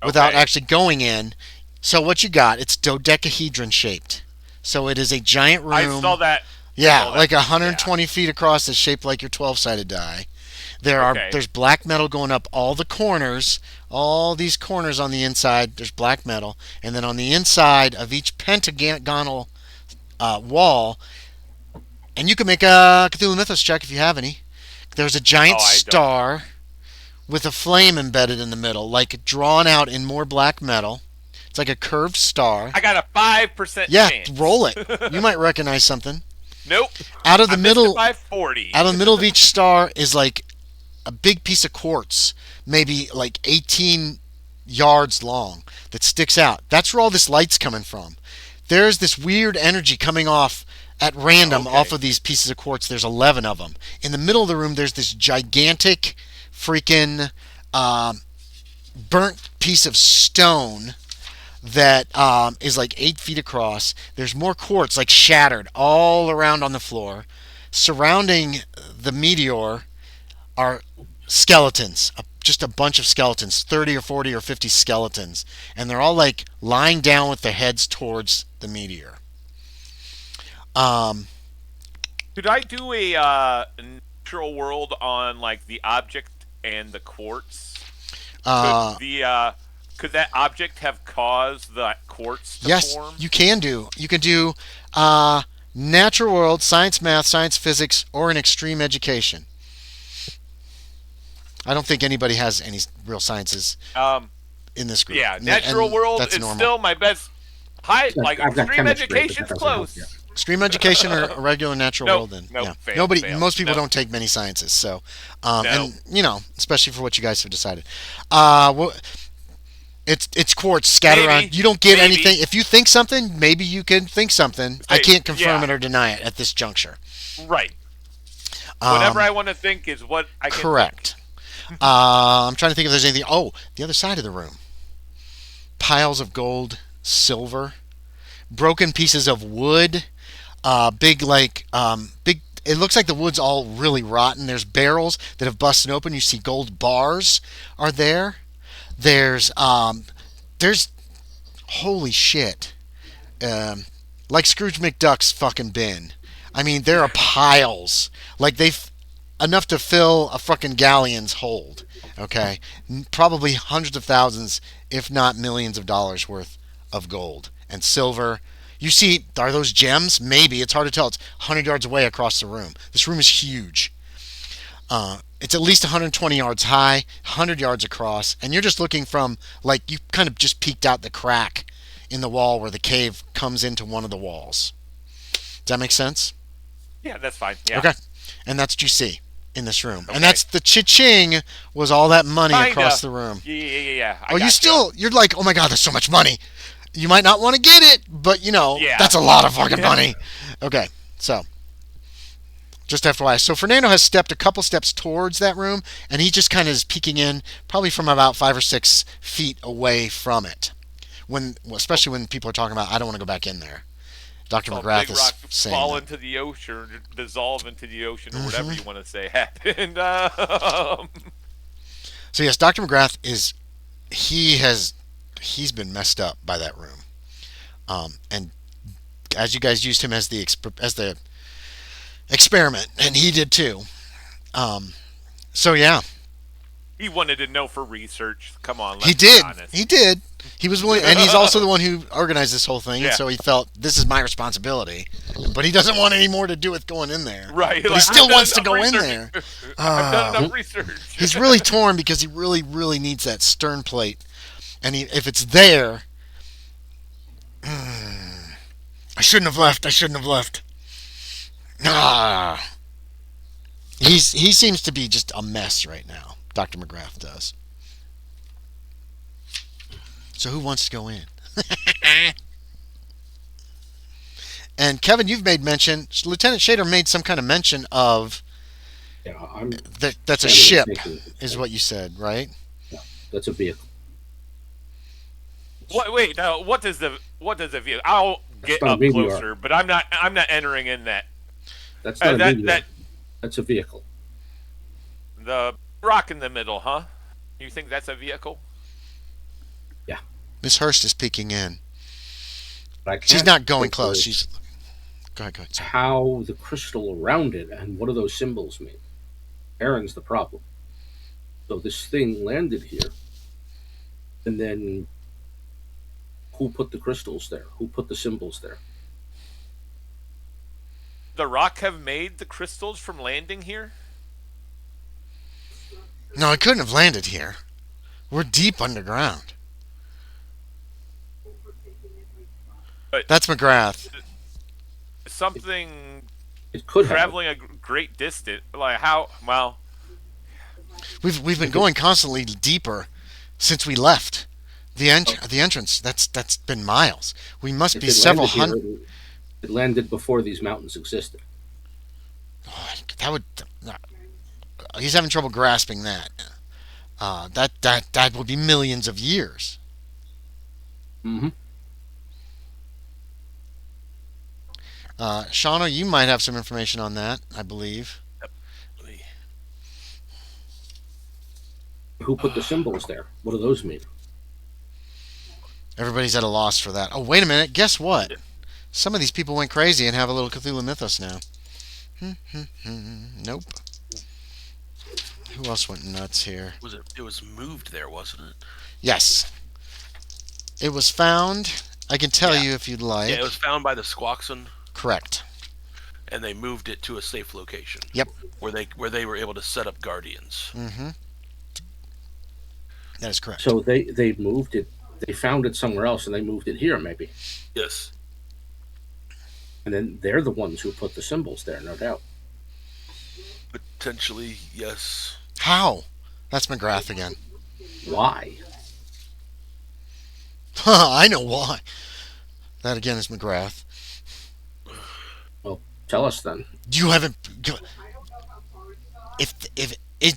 S1: without actually going in. So what you got, it's dodecahedron shaped. So it is a giant room.
S2: I saw that.
S1: Yeah, like 120 feet across. It's shaped like your 12-sided die. There's black metal going up all the corners. All these corners on the inside, there's black metal. And then on the inside of each pentagonal wall, and you can make a Cthulhu Mythos check if you have any. There's a giant star with a flame embedded in the middle, like drawn out in more black metal. It's like a curved star.
S2: I got a 5%
S1: Yeah,
S2: chance.
S1: roll it. You might recognize something.
S2: Nope.
S1: Out of the middle,
S2: by 40.
S1: out of the middle of each star is like a big piece of quartz, maybe like 18 yards long, that sticks out. That's where all this light's coming from. There's this weird energy coming off at random off of these pieces of quartz. There's 11 of them. In the middle of the room, there's this gigantic freaking burnt piece of stone that is like 8 feet across. There's more quartz, like shattered, all around on the floor. Surrounding the meteor are skeletons, just a bunch of skeletons, 30 or 40 or 50 skeletons. And they're all like lying down with their heads towards the meteor.
S2: Could I do a natural world on like the object and the quartz? Could that object have caused the quartz to form?
S1: Yes, you can do. You can do natural world, science, math, science, physics, or an extreme education. I don't think anybody has any real sciences in this group.
S2: Yeah, natural world is
S1: normal.
S2: Still my best. Like extreme education's close.
S1: Extreme education or a regular natural world, then
S2: fail.
S1: Most people don't take many sciences, so and especially for what you guys have decided. It's quartz scattered around. You don't get anything. If you think something, maybe you can think something. I can't confirm it or deny it at this juncture.
S2: Right. Whatever I want to think is what I can.
S1: Correct. I'm trying to think if there's anything. Oh, the other side of the room. Piles of gold, silver, broken pieces of wood, big. It looks like the wood's all really rotten. There's barrels that have busted open. You see gold bars are there. There's holy shit. Like Scrooge McDuck's fucking bin. I mean, there are piles. Like they've enough to fill a fucking galleon's hold. Okay, probably hundreds of thousands, if not millions of dollars worth of gold and silver. You see, are those gems? Maybe. It's hard to tell. It's 100 yards away across the room. This room is huge. It's at least 120 yards high, 100 yards across, and you're just looking from, like, you kind of just peeked out the crack in the wall where the cave comes into one of the walls. Does that make sense?
S2: Yeah, that's fine. Yeah.
S1: Okay. And that's what you see in this room. Okay. And that's the cha-ching was all that money across the room.
S2: Yeah.
S1: You're like, oh my God, there's so much money. You might not want to get it, but that's a lot of fucking money. Okay, so just FYI. So Fernando has stepped a couple steps towards that room, and he just kind of is peeking in, probably from about 5 or 6 feet away from it. Especially when people are talking about, I don't want to go back in there. Dr.
S2: Saw a
S1: McGrath
S2: big
S1: is
S2: rock
S1: saying
S2: fall
S1: that.
S2: into the ocean, or dissolve into the ocean, or whatever
S1: Mhm.
S2: you want to say happened.
S1: So yes, Dr. McGrath he's been messed up by that room. And as you guys used him as the experiment, and he did too. Um, so yeah,
S2: He wanted to know for research. Come on,
S1: he
S2: let's be
S1: did.
S2: honest.
S1: He did. He was willing, and he's also the one who organized this whole thing. And
S2: Yeah.
S1: so he felt this is my responsibility, but he doesn't want any more to do with going in there.
S2: Right.
S1: But he
S2: like,
S1: still
S2: I've done
S1: wants to
S2: enough
S1: go in
S2: research.
S1: there.
S2: I've done
S1: Uh,
S2: enough research.
S1: he's really torn because he really, really needs that stern plate, and if it's there, I shouldn't have left. I shouldn't have left. Ah. He seems to be just a mess right now. Dr. McGrath does. So who wants to go in? And Kevin, you've made mention. Lieutenant Shaeder made some kind of mention of
S4: Yeah, I'm.
S1: that's a
S4: standing
S1: ship,
S4: thinking,
S1: is what you said, right?
S4: That's a vehicle.
S2: What? Wait. No. What does the view? I'll get
S4: not a
S2: up
S4: meteor.
S2: closer, but I'm not entering in that.
S4: That's not a
S2: that
S4: meteor.
S2: that
S4: That's a vehicle.
S2: the rock in the middle, huh? You think that's a vehicle?
S1: Miss Hurst is peeking in.
S4: But I
S1: She's
S4: can't
S1: not going
S4: think
S1: close.
S4: of
S1: She's go ahead. Sorry.
S4: how the crystal around it and what do those symbols mean? Aaron's the problem. So this thing landed here, and then who put the crystals there? Who put the symbols there?
S2: The rock have made the crystals from landing here?
S1: No, it couldn't have landed here. We're deep underground. That's McGrath.
S2: Something
S4: It could have.
S2: traveling a great distance. Like how? Well,
S1: We've been going constantly deeper since we left the entrance. That's been miles. We must
S4: If
S1: be
S4: it
S1: several
S4: landed here,
S1: hundred.
S4: It landed before these mountains existed.
S1: That would. He's having trouble grasping that. That would be millions of years.
S4: Mm-hmm.
S1: Shauna, you might have some information on that. I believe.
S4: Who put the symbols there? What do those mean?
S1: Everybody's at a loss for that. Oh, wait a minute. Guess what? Some of these people went crazy and have a little Cthulhu mythos now. Nope. Who else went nuts here?
S6: It was moved there, wasn't it?
S1: Yes. It was found. I can tell
S6: Yeah.
S1: you if you'd like.
S6: Yeah, it was found by the Squaxon,
S1: Correct.
S6: and they moved it to a safe location.
S1: Yep.
S6: Where they were able to set up guardians.
S1: Mm-hmm. That is correct.
S4: So they moved it. They found it somewhere else, and they moved it here, maybe.
S6: Yes.
S4: And then they're the ones who put the symbols there, no doubt.
S6: Potentially, yes.
S1: How? That's McGrath again.
S4: Why?
S1: I know why. That again is McGrath.
S4: Well, tell us then.
S1: You haven't. If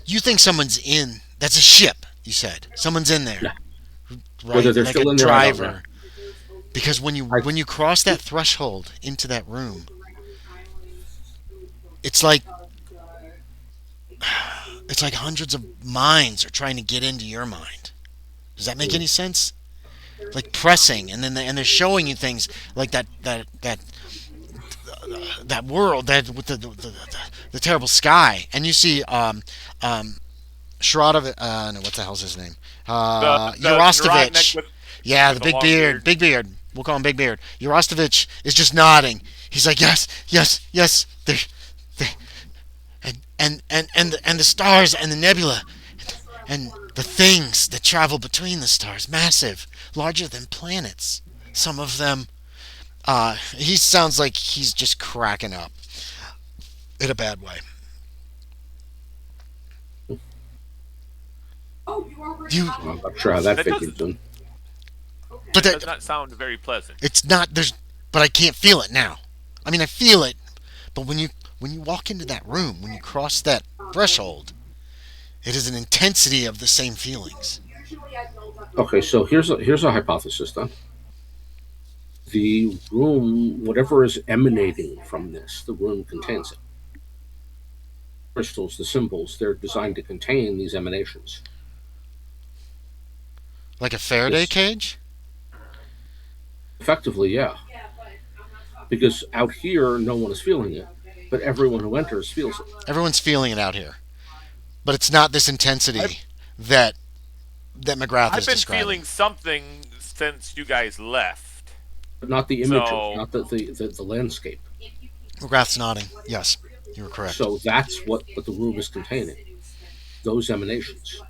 S1: you think someone's in, that's a ship. You said someone's in there.
S4: Yeah.
S1: Right?
S4: Whether they're
S1: like
S4: still
S1: a
S4: in there, I don't
S1: driver. Because when you cross that threshold into that room, it's like hundreds of minds are trying to get into your mind. Does that make any sense? Like pressing, and then they're showing you things like that world that with the terrible sky, and you see Shroud no, what the hell's his name?
S2: the
S1: Urostovich.
S2: with
S1: Yeah, the
S2: with
S1: big
S2: long
S1: beard. Big beard. We'll call him Big Beard. Urostovich is just nodding. He's like, yes, yes, yes. And the stars and the nebula and the things that travel between the stars, massive, larger than planets. Some of them. He sounds like he's just cracking up in a bad way.
S4: I'm not sure how that
S2: That
S4: figures in.
S1: But
S2: does not sound very pleasant.
S1: it's not. But I can't feel it now. I mean, I feel it, but when you walk into that room, when you cross that threshold, it is an intensity of the same feelings.
S4: Okay, so here's a hypothesis then. The room, whatever is emanating from this, the room contains it. Crystals, the symbols, they're designed to contain these emanations.
S1: Like a Faraday
S4: This,
S1: cage?
S4: effectively, yeah. Because out here, no one is feeling it, but everyone who enters feels it.
S1: Everyone's feeling it out here. But it's not this intensity that McGrath
S2: I've
S1: is
S2: been
S1: describing.
S2: feeling something since you guys left.
S4: But not the images,
S2: So-
S4: not the landscape.
S1: McGrath's nodding. Yes, you were correct.
S4: So that's what the room is containing. Those emanations.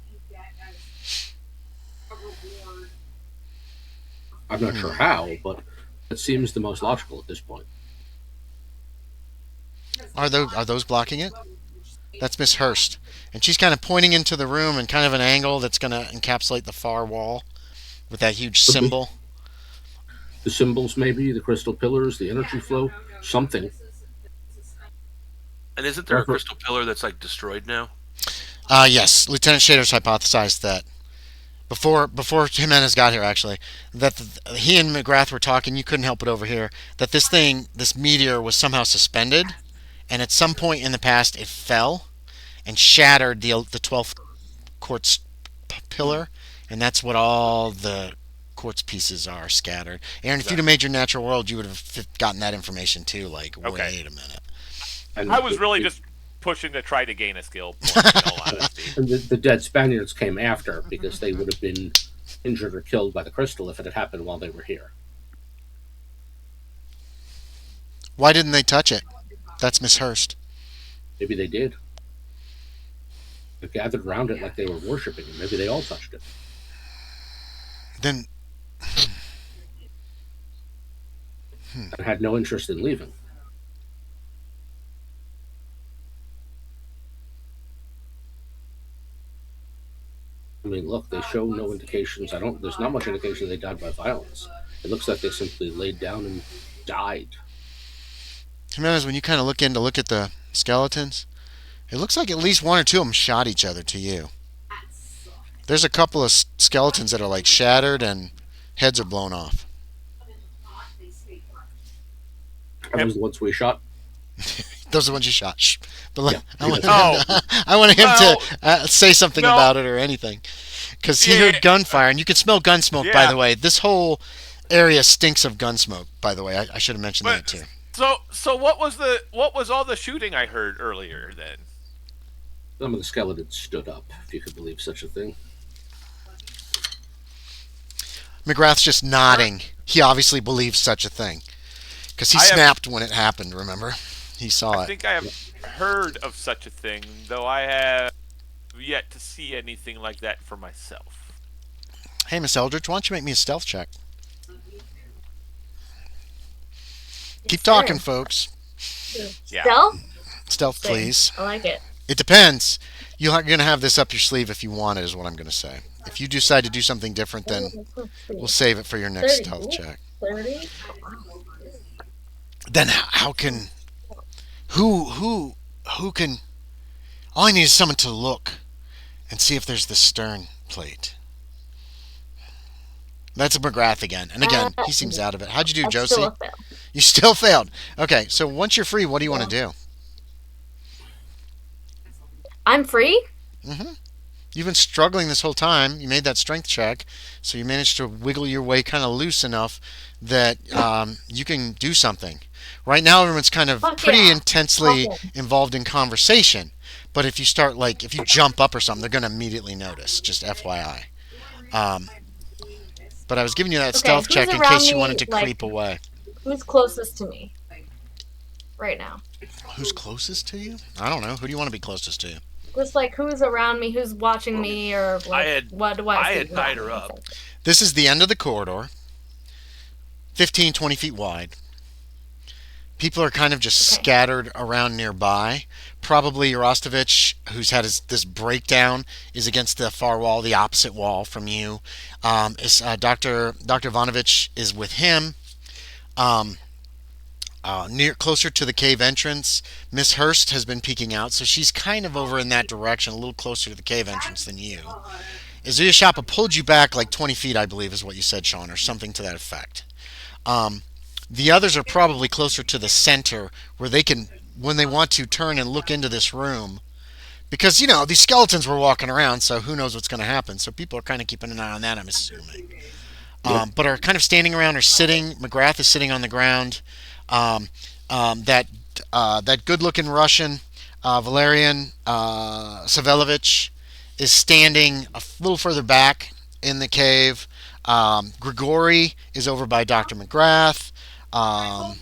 S4: I'm not sure how, but it seems the most logical at this point.
S1: Are those blocking it? That's Miss Hurst. And she's kind of pointing into the room in kind of an angle that's going to encapsulate the far wall with that huge symbol.
S4: The symbols, maybe, the crystal pillars, the energy flow, something.
S6: And isn't there a crystal pillar that's like destroyed now?
S1: Yes. Lieutenant Shaeder's hypothesized that before Jimenez got here, actually, that he and McGrath were talking. You couldn't help but overhear that this meteor was somehow suspended, and at some point in the past it fell and shattered the 12th quartz pillar, and that's what all the quartz pieces are scattered. Aaron, if you'd have made your natural world, you would have gotten that information too. Like,
S2: Okay.
S1: wait a minute.
S4: And
S2: I was really just pushing to try to gain a skill point, in all honesty.
S4: And the dead Spaniards came after because they would have been injured or killed by the crystal if it had happened while they were here.
S1: Why didn't they touch it? That's Miss Hurst.
S4: Maybe they did. They gathered around it like they were worshipping it. Maybe they all touched it.
S1: Then
S4: And had no interest in leaving. I mean, look, they show no indications. There's not much indication they died by violence. It looks like they simply laid down and died.
S1: Jimenez, when you kind of look at the skeletons, it looks like at least one or two of them shot each other to you. There's a couple of skeletons that are like shattered and heads are blown off.
S4: Are those the ones we shot?
S1: Those are the ones you shot. Shh. But
S4: Yeah.
S1: I wanted him
S2: Well,
S1: to say something
S2: no.
S1: about it or anything. Because he
S2: Yeah.
S1: heard gunfire, and you can smell gun smoke, by
S2: Yeah.
S1: the way. This whole area stinks of gun smoke, by the way. I should have mentioned that, too.
S2: So what was all the shooting I heard earlier then?
S4: Some of the skeletons stood up, if you could believe such a thing.
S1: McGrath's just nodding. He obviously believes such a thing. Because he
S2: I have-
S1: snapped when it happened, remember? He saw
S2: I
S1: it.
S2: think I have heard of such a thing, though I have yet to see anything like that for myself.
S1: Hey, Miss Eldridge, why don't you make me a stealth check? Keep talking, folks.
S2: Yeah.
S3: Stealth?
S1: Stealth,
S3: Thing.
S1: please.
S3: I like it.
S1: It depends. You're going to have this up your sleeve if you want it, is what I'm going to say. If you decide to do something different, then we'll save it for your next
S3: 30.
S1: stealth check.
S3: 30?
S1: Then how can... Who can... All I need is someone to look and see if there's the stern plate. That's a McGrath again. And again, he seems out of it. How'd you do,
S3: That's
S1: Josie?
S3: still a fail.
S1: You still failed. Okay, so once you're free, what do you want to do?
S3: I'm free?
S1: You've been struggling this whole time. You made that strength check, so you managed to wiggle your way kind of loose enough that you can do something. Right now, everyone's kind of
S3: Fuck
S1: pretty
S3: yeah.
S1: intensely
S3: Fuck yeah.
S1: involved in conversation. But if you start, like, if you jump up or something, they're going to immediately notice, just FYI. But I was giving you that
S3: Okay,
S1: stealth
S3: who's
S1: check in
S3: around
S1: case you
S3: me,
S1: wanted to
S3: like-
S1: creep away.
S3: Who's closest to me? Right now.
S1: Who's closest to you? I don't know. Who do you want to be closest to?
S3: Just like who's around me, who's watching me, or like what do I
S6: I
S3: see
S6: had tied her
S3: around me?
S6: up.
S1: This is the end of the corridor. 15, 20 feet wide. People are kind of just
S3: Okay.
S1: scattered around nearby. Probably Rostovich, who's had this breakdown, is against the far wall, the opposite wall from you. Dr. Ivanovich is with him. Closer to the cave entrance. Miss Hurst has been peeking out, so she's kind of over in that direction, a little closer to the cave entrance than you. Ozuye Shappa pulled you back like 20 feet, I believe is what you said, Sean, or something to that effect. Um, the others are probably closer to the center where they can, when they want to, turn and look into this room. Because, these skeletons were walking around, so who knows what's going to happen. So people are kind of keeping an eye on that, I'm assuming.
S4: Yep.
S1: But are kind of standing around or sitting. McGrath is sitting on the ground. Um, that that good-looking Russian, Valerian Savelovich, is standing a little further back in the cave. Grigori is over by Dr. McGrath. Um,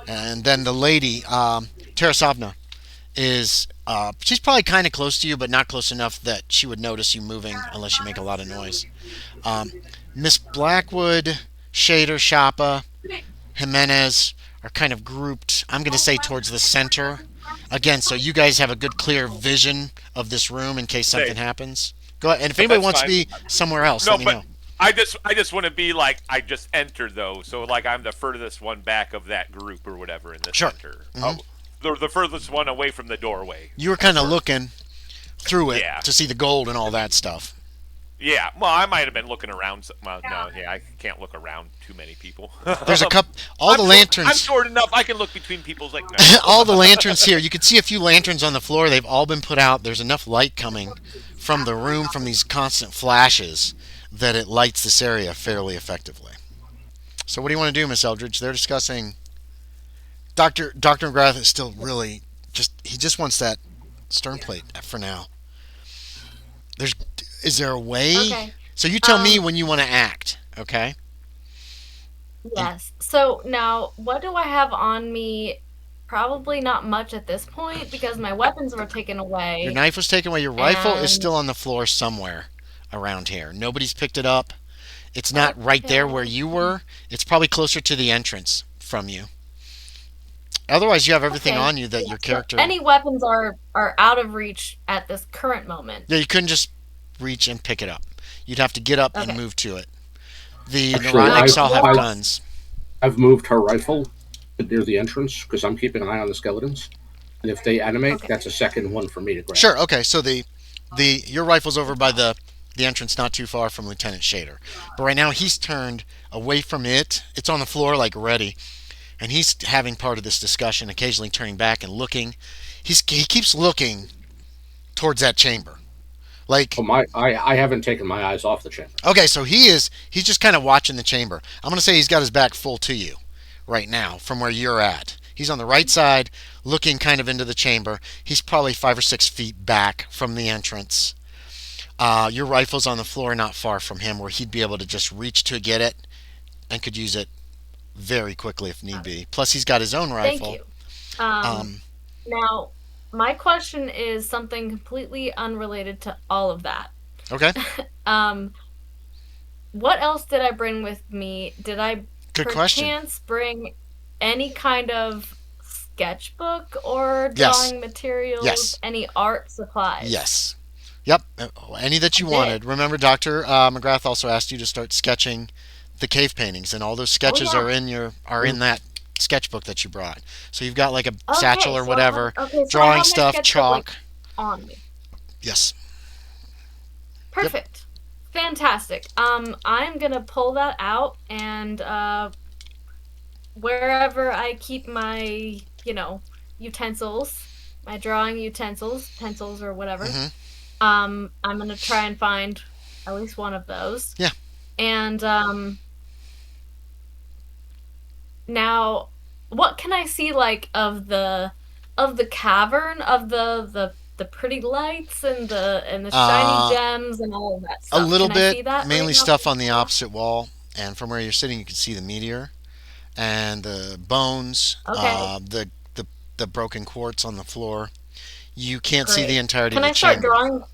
S1: and then the lady, Tarasovna, is she's probably kind of close to you, but not close enough that she would notice you moving unless you make a lot of noise. Um, Miss Blackwood, Shaeder, Shappa, Jimenez are kind of grouped, I'm going to say, towards the center. Again, so you guys have a good, clear vision of this room in case something happens. Go ahead. And if anybody
S2: That's
S1: wants to
S2: fine.
S1: be somewhere else,
S2: No,
S1: let me
S2: but
S1: know.
S2: I just want to be like I just entered though, so like I'm the furthest one back of that group or whatever in the
S1: Sure.
S2: center.
S1: Mhm.
S2: The furthest one away from the doorway.
S1: You were kind of looking through it
S2: Yeah.
S1: to see the gold and all that stuff.
S2: Yeah, well, I might have been looking around. Well, no, yeah, I can't look around too many people.
S1: There's a couple. All the
S2: I'm
S1: lanterns.
S2: short enough. I can look between people's like. No.
S1: All the lanterns here. You can see a few lanterns on the floor. They've all been put out. There's enough light coming from the room from these constant flashes that it lights this area fairly effectively. So what do you want to do, Miss Eldridge? They're discussing. Doctor McGrath is still really he just wants that stern plate for now. There's is there a way?
S3: Okay.
S1: So you tell me
S3: Um,
S1: when you want to act, okay?
S3: Yes. So now, what do I have on me? Probably not much at this point because my weapons were taken
S1: Your
S3: away.
S1: knife was taken away. Your rifle is
S3: And
S1: still on the floor somewhere around here. Nobody's picked it up. It's not right there where
S3: okay,
S1: you were. It's probably closer to the entrance from you. Otherwise, you have everything
S3: okay.
S1: on you that
S3: Yeah.
S1: your
S3: So
S1: character.
S3: any weapons are out of reach at this current moment.
S1: Yeah, you couldn't just reach and pick it up. You'd have to get up and
S3: Okay.
S1: move to it. The
S4: Actually,
S3: Now,
S1: neurotics all have
S3: what?
S1: guns.
S4: I've moved her rifle near the entrance because I'm keeping an eye on the skeletons. And if they animate,
S3: Okay.
S4: that's a second one for me to grab.
S1: Sure. Okay. So the your rifle's over by the entrance, not too far from Lieutenant Shaeder. But right now he's turned away from it. It's on the floor, like ready, and he's having part of this discussion, occasionally turning back and looking. He keeps looking towards that chamber. Like,
S4: Oh my! I haven't taken my eyes off the chamber.
S1: okay, so he's just kind of watching the chamber. I'm gonna say he's got his back full to you right now from where you're at. He's on the right side, looking kind of into the chamber. He's probably 5 or 6 feet back from the entrance. Your rifle's on the floor, not far from him, where he'd be able to just reach to get it and could use it very quickly if need be. Plus, he's got his own
S3: Thank
S1: rifle.
S3: you. Um,
S1: Um,
S3: Now, my question is something completely unrelated to all of that.
S1: okay,
S3: Um, what else did I bring with me? Did I
S1: good question.
S3: perchance bring any kind of sketchbook or
S1: Yes,
S3: drawing materials,
S1: yes,
S3: any art supplies?
S1: yes. Yep, any that
S3: I
S1: you
S3: did.
S1: wanted. Remember, Doctor McGrath also asked you to start sketching the cave paintings, and all those
S3: Oh
S1: sketches
S3: yeah.
S1: are in that sketchbook that you brought. So you've got like a satchel
S3: Okay,
S1: or
S3: so I have
S1: whatever,
S3: okay, so I
S1: drawing
S3: have my
S1: stuff,
S3: sketchbook like
S1: chalk.
S3: on me.
S1: Yes. Yep.
S3: Perfect. Fantastic. I'm gonna pull that out and wherever I keep my, utensils, my drawing utensils, pencils or whatever.
S1: Hmm.
S3: I'm gonna try and find at least one of those.
S1: Yeah.
S3: And now, what can I see like of the cavern of the pretty lights and the shiny
S1: Uh,
S3: gems and all of that
S1: a
S3: stuff?
S1: little
S3: Can I
S1: bit,
S3: see that right
S1: mainly
S3: now?
S1: stuff on the opposite wall, and from where you're sitting, you can see the meteor and the bones,
S3: Okay,
S1: the broken quartz on the floor. You can't see the
S3: great.
S1: entirety of
S3: Can
S1: the
S3: I start
S1: chamber.
S3: drawing?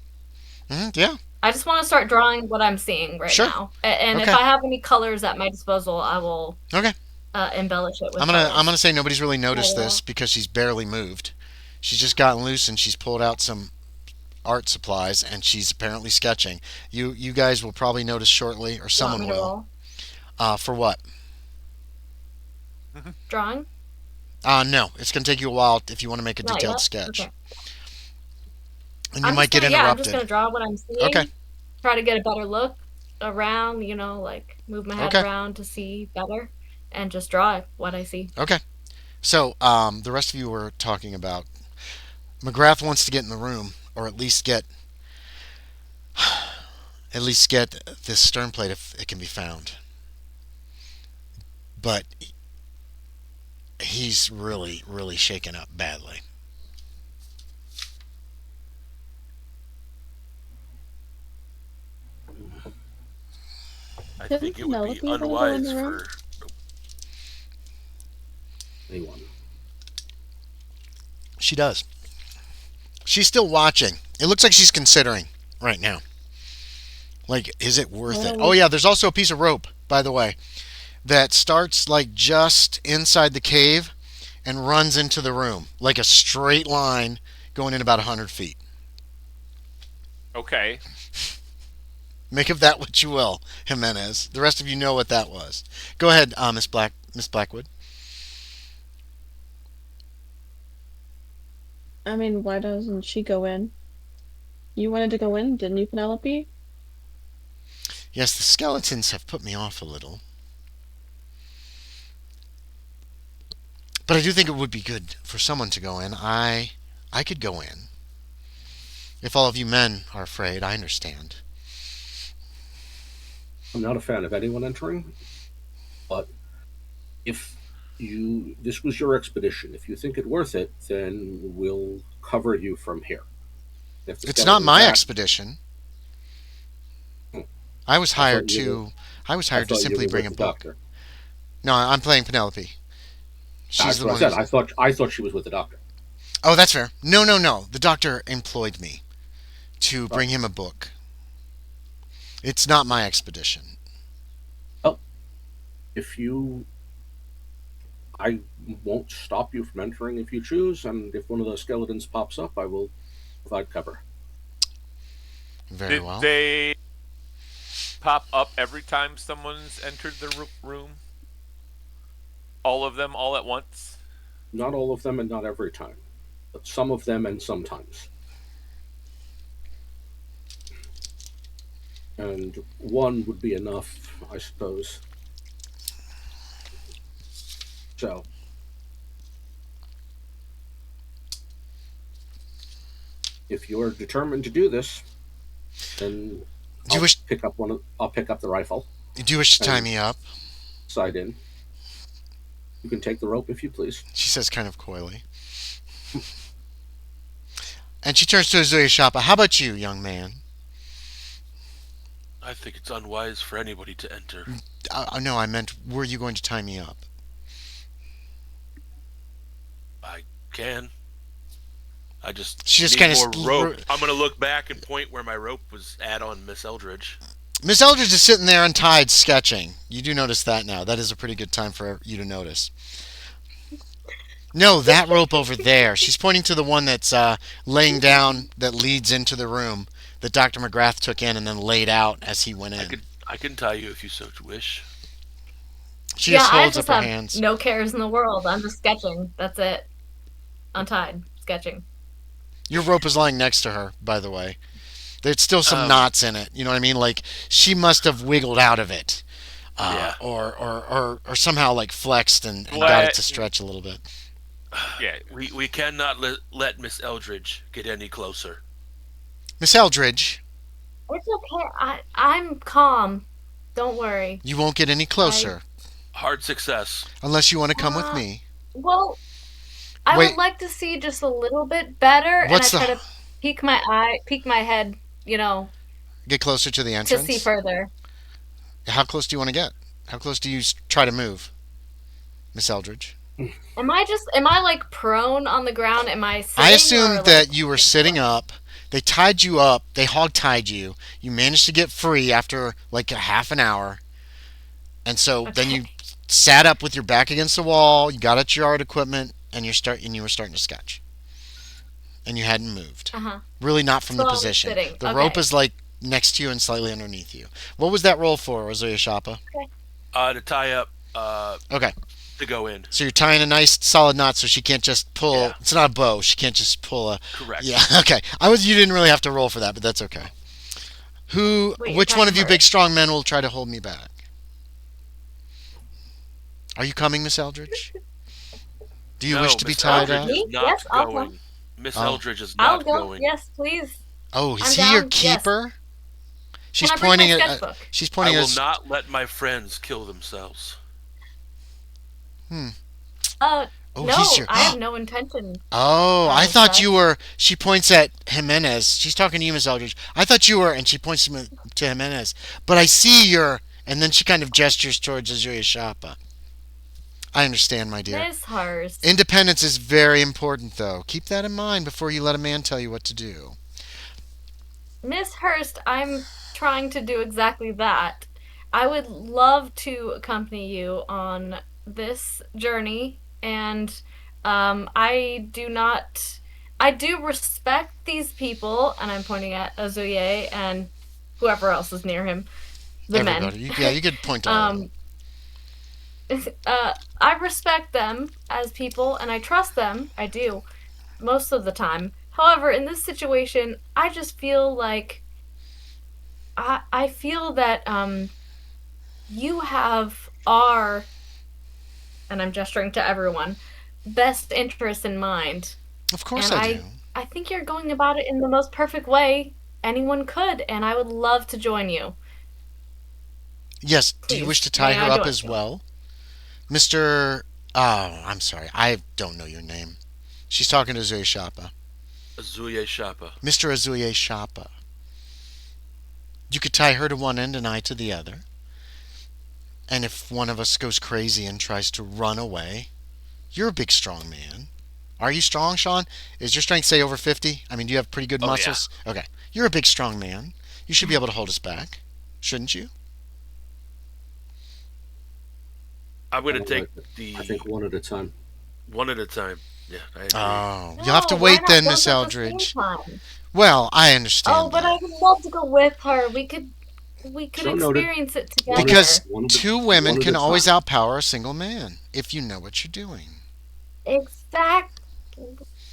S1: Yeah,
S3: I just want to start drawing what I'm seeing right
S1: sure.
S3: now. And if
S1: Okay,
S3: I have any colors at my disposal, I will
S1: okay.
S3: embellish it with
S1: I'm gonna
S3: colors
S1: say nobody's really
S3: right
S1: noticed
S3: away.
S1: this because she's barely moved. She's just gotten loose and she's pulled out some art supplies and she's apparently sketching. You guys will probably notice shortly, or
S3: You want
S1: someone
S3: me to
S1: will.
S3: roll?
S1: For what?
S3: Drawing?
S1: No, it's gonna take you a while if you want to make a
S3: Not
S1: detailed
S3: yet?
S1: sketch,
S3: Okay.
S1: and you might get
S3: I'm just
S1: interrupted.
S3: gonna draw what I'm
S1: Okay,
S3: seeing, try to get a better look around, like move my head
S1: okay.
S3: around to see better. and just draw what I see.
S1: Okay. So the rest of you were talking about McGrath wants to get in the room, or at least get this stern plate if it can be found. But he's really, really shaken up badly.
S6: I
S5: Didn't
S6: think it would be
S5: Penelope wanna go in
S6: unwise
S5: the room?
S6: for.
S4: Anyone?
S1: She does. She's still watching. It looks like she's considering right now. Like, is it worth it?
S5: Well-
S1: Oh yeah, there's also a piece of rope, by the way, that starts like just inside the cave and runs into the room like a straight line going in about 100 feet.
S2: Okay.
S1: Make of that what you will, Jimenez. The rest of you know what that was. Go ahead, Miss Blackwood.
S5: I mean, why doesn't she go in? You wanted to go in, didn't you, Penelope?
S1: Yes, the skeletons have put me off a little. But I do think it would be good for someone to go in. I could go in. If all of you men are afraid, I understand.
S4: I'm not a fan of anyone entering, but if this was your expedition, if you think it worth it, then we'll cover you from here. If the
S1: It's not
S4: skeleton's
S1: my
S4: back-
S1: expedition.
S4: Hmm.
S1: I was hired
S4: thought you
S1: to. I was
S4: I
S1: hired to
S4: thought you
S1: simply
S4: were
S1: bring a
S4: with the
S1: book.
S4: doctor.
S1: No, I'm playing Penelope. She's
S4: That's
S1: the
S4: what
S1: one.
S4: I said. I thought she was with the doctor.
S1: Oh, that's fair. No, no, no. The doctor employed me to bring him a book. It's not my expedition.
S4: If you, I won't stop you from entering if you choose, and if one of those skeletons pops up, I will provide cover.
S1: Very
S2: Did
S1: well.
S2: they pop up every time someone's entered the room? All of them, all at once?
S4: Not all of them, and not every time, but some of them, and sometimes. And one would be enough, I suppose. So, if you're determined to do this, then
S1: Do you wish?
S4: I'll pick up the rifle,
S1: Do you wish to tie me up?
S4: side in. You can take the rope if you please.
S1: She says, kind of coyly. And she turns to Ozuye Shappa. How about you, young man?
S6: I think it's unwise for anybody to enter.
S1: No, I meant, were you going to tie me up?
S6: I can. I just
S1: She just
S6: need
S1: kinda
S6: more rope. I'm gonna look back and point where my rope was at on Miss Eldridge.
S1: Miss Eldridge is sitting there untied, sketching. You do notice that now. That is a pretty good time for you to notice. No, that rope over there. She's pointing to the one that's laying down that leads into the room that Dr. McGrath took in and then laid out as he went in.
S6: I can tie you if you so wish.
S1: She
S3: yeah,
S1: just
S3: I
S1: holds
S3: just
S1: up her
S3: have
S1: hands.
S3: no cares in the world. I'm just sketching. That's it. Untied, sketching.
S1: Your rope is lying next to her, by the way. There's still some knots in it. You know what I mean? Like, she must have wiggled out of it.
S6: Yeah.
S1: Or somehow, like, flexed and got it to stretch a little bit.
S2: Yeah.
S6: We cannot let Miss Eldridge get any closer.
S1: Miss Eldridge,
S3: It's okay. I'm calm. Don't worry.
S1: you won't get any closer
S6: Hard success.
S1: unless you want to come with me.
S3: Well, I
S1: Wait.
S3: would like to see just a little bit better,
S1: What's
S3: and I
S1: the-
S3: try to peek my head,
S1: Get closer to the
S3: to
S1: entrance.
S3: see further.
S1: How close do you want to get? How close do you try to move, Miss Eldridge?
S3: Am I like prone on the ground? Am I sitting?
S1: I
S3: or,
S1: assumed
S3: like,
S1: that you were sitting up. They tied you up. They hog-tied you. You managed to get free after like a half an hour. And so then you sat up with your back against the wall. You got out your art equipment, and you were starting to sketch. And you hadn't moved.
S3: Uh-huh.
S1: Really not from
S3: So
S1: the
S3: I was
S1: position.
S3: sitting.
S1: The
S3: Okay.
S1: rope is like next to you and slightly underneath you. What was that roll for, Ozuye Shappa?
S6: To tie up.
S1: Okay.
S6: To go in.
S1: So you're tying a nice solid knot so she can't just pull.
S6: Yeah.
S1: It's not a bow. She can't just pull a.
S6: Correct.
S1: Yeah. Okay. You didn't really have to roll for that, but that's okay.
S3: Wait, you're
S1: Which one of
S3: tying
S1: you
S3: her.
S1: big strong men will try to hold me back? Are you coming, Miss Eldridge? Do you
S6: No,
S1: wish to be
S6: Miss
S1: tied
S6: Eldridge
S1: up?
S6: is
S3: Me?
S6: not
S3: Yes, I'll go.
S6: going. Miss
S1: Oh.
S6: Eldridge is
S3: I'll
S6: not
S3: go.
S6: going.
S3: Yes, please.
S1: Oh, is
S3: I'm
S1: he your
S3: down. Yes.
S1: keeper?
S3: Can
S1: She's
S3: I bring my
S1: pointing at.
S3: sketchbook?
S1: She's
S6: I
S1: pointing
S6: will
S1: at.
S6: not let my friends kill themselves.
S1: Hmm. Oh, he's
S3: No,
S1: your.
S3: I have no intention
S1: Oh, I
S3: of
S1: thought
S3: such.
S1: you were. She points at Jimenez. She's talking to you, Miss Eldridge. I thought you were, and she points to Jimenez. But I see your. And then she kind of gestures towards Ozuye Shappa. I understand, my dear.
S3: Miss Hurst.
S1: Independence is very important, though. Keep that in mind before you let a man tell you what to do.
S3: Miss Hurst, I'm trying to do exactly that. I would love to accompany you on this journey, and I do not. I do respect these people, and I'm pointing at Ozuye and whoever else is near him, the
S1: Everybody.
S3: men.
S1: Yeah, you could point to all of them.
S3: I respect them as people, and I trust them. I do, most of the time. However, in this situation, I just feel like I feel that you have our, and I'm gesturing to everyone, best interest in mind.
S1: Of course
S3: And
S1: I do.
S3: I think you're going about it in the most perfect way anyone could, and I would love to join you.
S1: Yes, do you
S3: Please,
S1: wish to tie
S3: may
S1: her
S3: I
S1: up
S3: join
S1: as
S3: you?
S1: well? Mr. Oh, I'm sorry. I don't know your name. She's talking to Ozuye Shappa.
S6: Ozuye Shappa.
S1: Mr. Ozuye Shappa. You could tie her to one end and I to the other. And if one of us goes crazy and tries to run away, you're a big, strong man. Are you strong, Sean? Is your strength, say, over 50? I mean, do you have pretty good
S6: Oh,
S1: muscles? Okay. You're a big, strong man. You should be able to hold us back. Shouldn't you?
S6: I'm going to
S4: I
S6: take
S4: like it.
S6: the
S4: I think one at a time.
S6: one at a time. Yeah, I agree.
S1: Oh,
S3: No,
S1: you'll have to
S3: why
S1: wait
S3: not
S1: then,
S3: both
S1: Miss
S3: at the same
S1: Eldridge.
S3: time?
S1: Well, I
S3: Oh,
S1: understand
S3: but I
S1: that.
S3: would love to go with her. We could
S4: So noted.
S3: experience it
S4: One
S3: together.
S1: Because
S4: One at a-
S1: two women
S4: one at
S1: can
S4: a
S1: always
S4: time.
S1: outpower a single man if you know what you're doing.
S3: Exactly.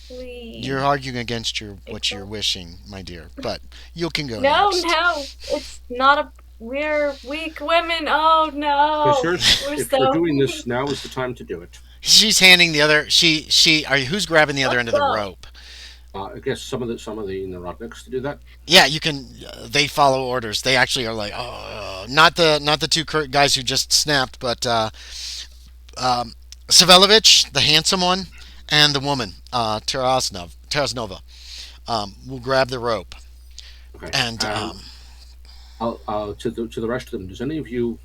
S1: You're arguing against what you're
S3: Exactly.
S1: wishing, my dear. But you can go
S3: No,
S1: next.
S3: no, it's not a. We're weak women. Oh
S4: Miss
S3: no,
S4: Hurst,
S3: we're
S4: if we're
S3: so
S4: doing this,
S3: weak.
S4: now is the time to do it.
S1: She's handing the other. She. Are you? Who's grabbing the other
S3: Let's
S1: end of the
S3: go.
S1: rope?
S4: I guess some of the neurotics to do that.
S1: Yeah, you can. They follow orders. They actually are like, oh, not the two guys who just snapped, but Savelovich, the handsome one, and the woman, Terasnova, will grab the rope.
S4: Okay.
S1: And
S4: To the rest of them, does any of you,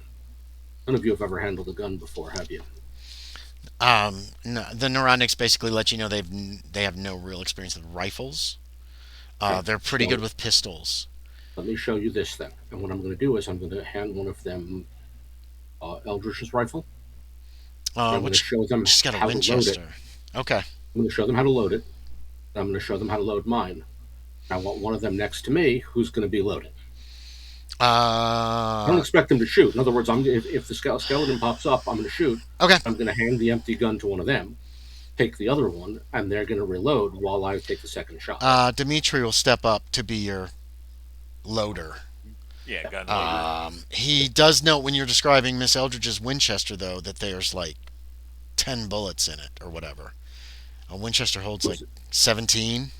S4: none of you have ever handled a gun before, have you?
S1: no, the neurotics basically let you know they have no real experience with rifles.
S4: Okay.
S1: They're pretty good
S4: So
S1: with pistols.
S4: let me show you this then. And what I'm going to do is I'm going to hand one of them Eldridge's rifle. I'm going to
S1: Which
S4: show them
S1: she's got a
S4: how to load it.
S1: Winchester. Okay.
S4: I'm going to show them how to load it. And I'm going to show them how to load mine. I want one of them next to me who's going to be loading. I don't expect them to shoot. In other words, if the skeleton pops up, I'm going to shoot.
S1: Okay.
S4: I'm going to hand the empty gun to one of them, take the other one, and they're going to reload while I take the second shot.
S1: Dimitri will step up to be your loader.
S2: Yeah, gun loader.
S1: He does note when you're describing Miss Eldridge's Winchester, though, that there's like 10 bullets in it or whatever. A Winchester holds like 17.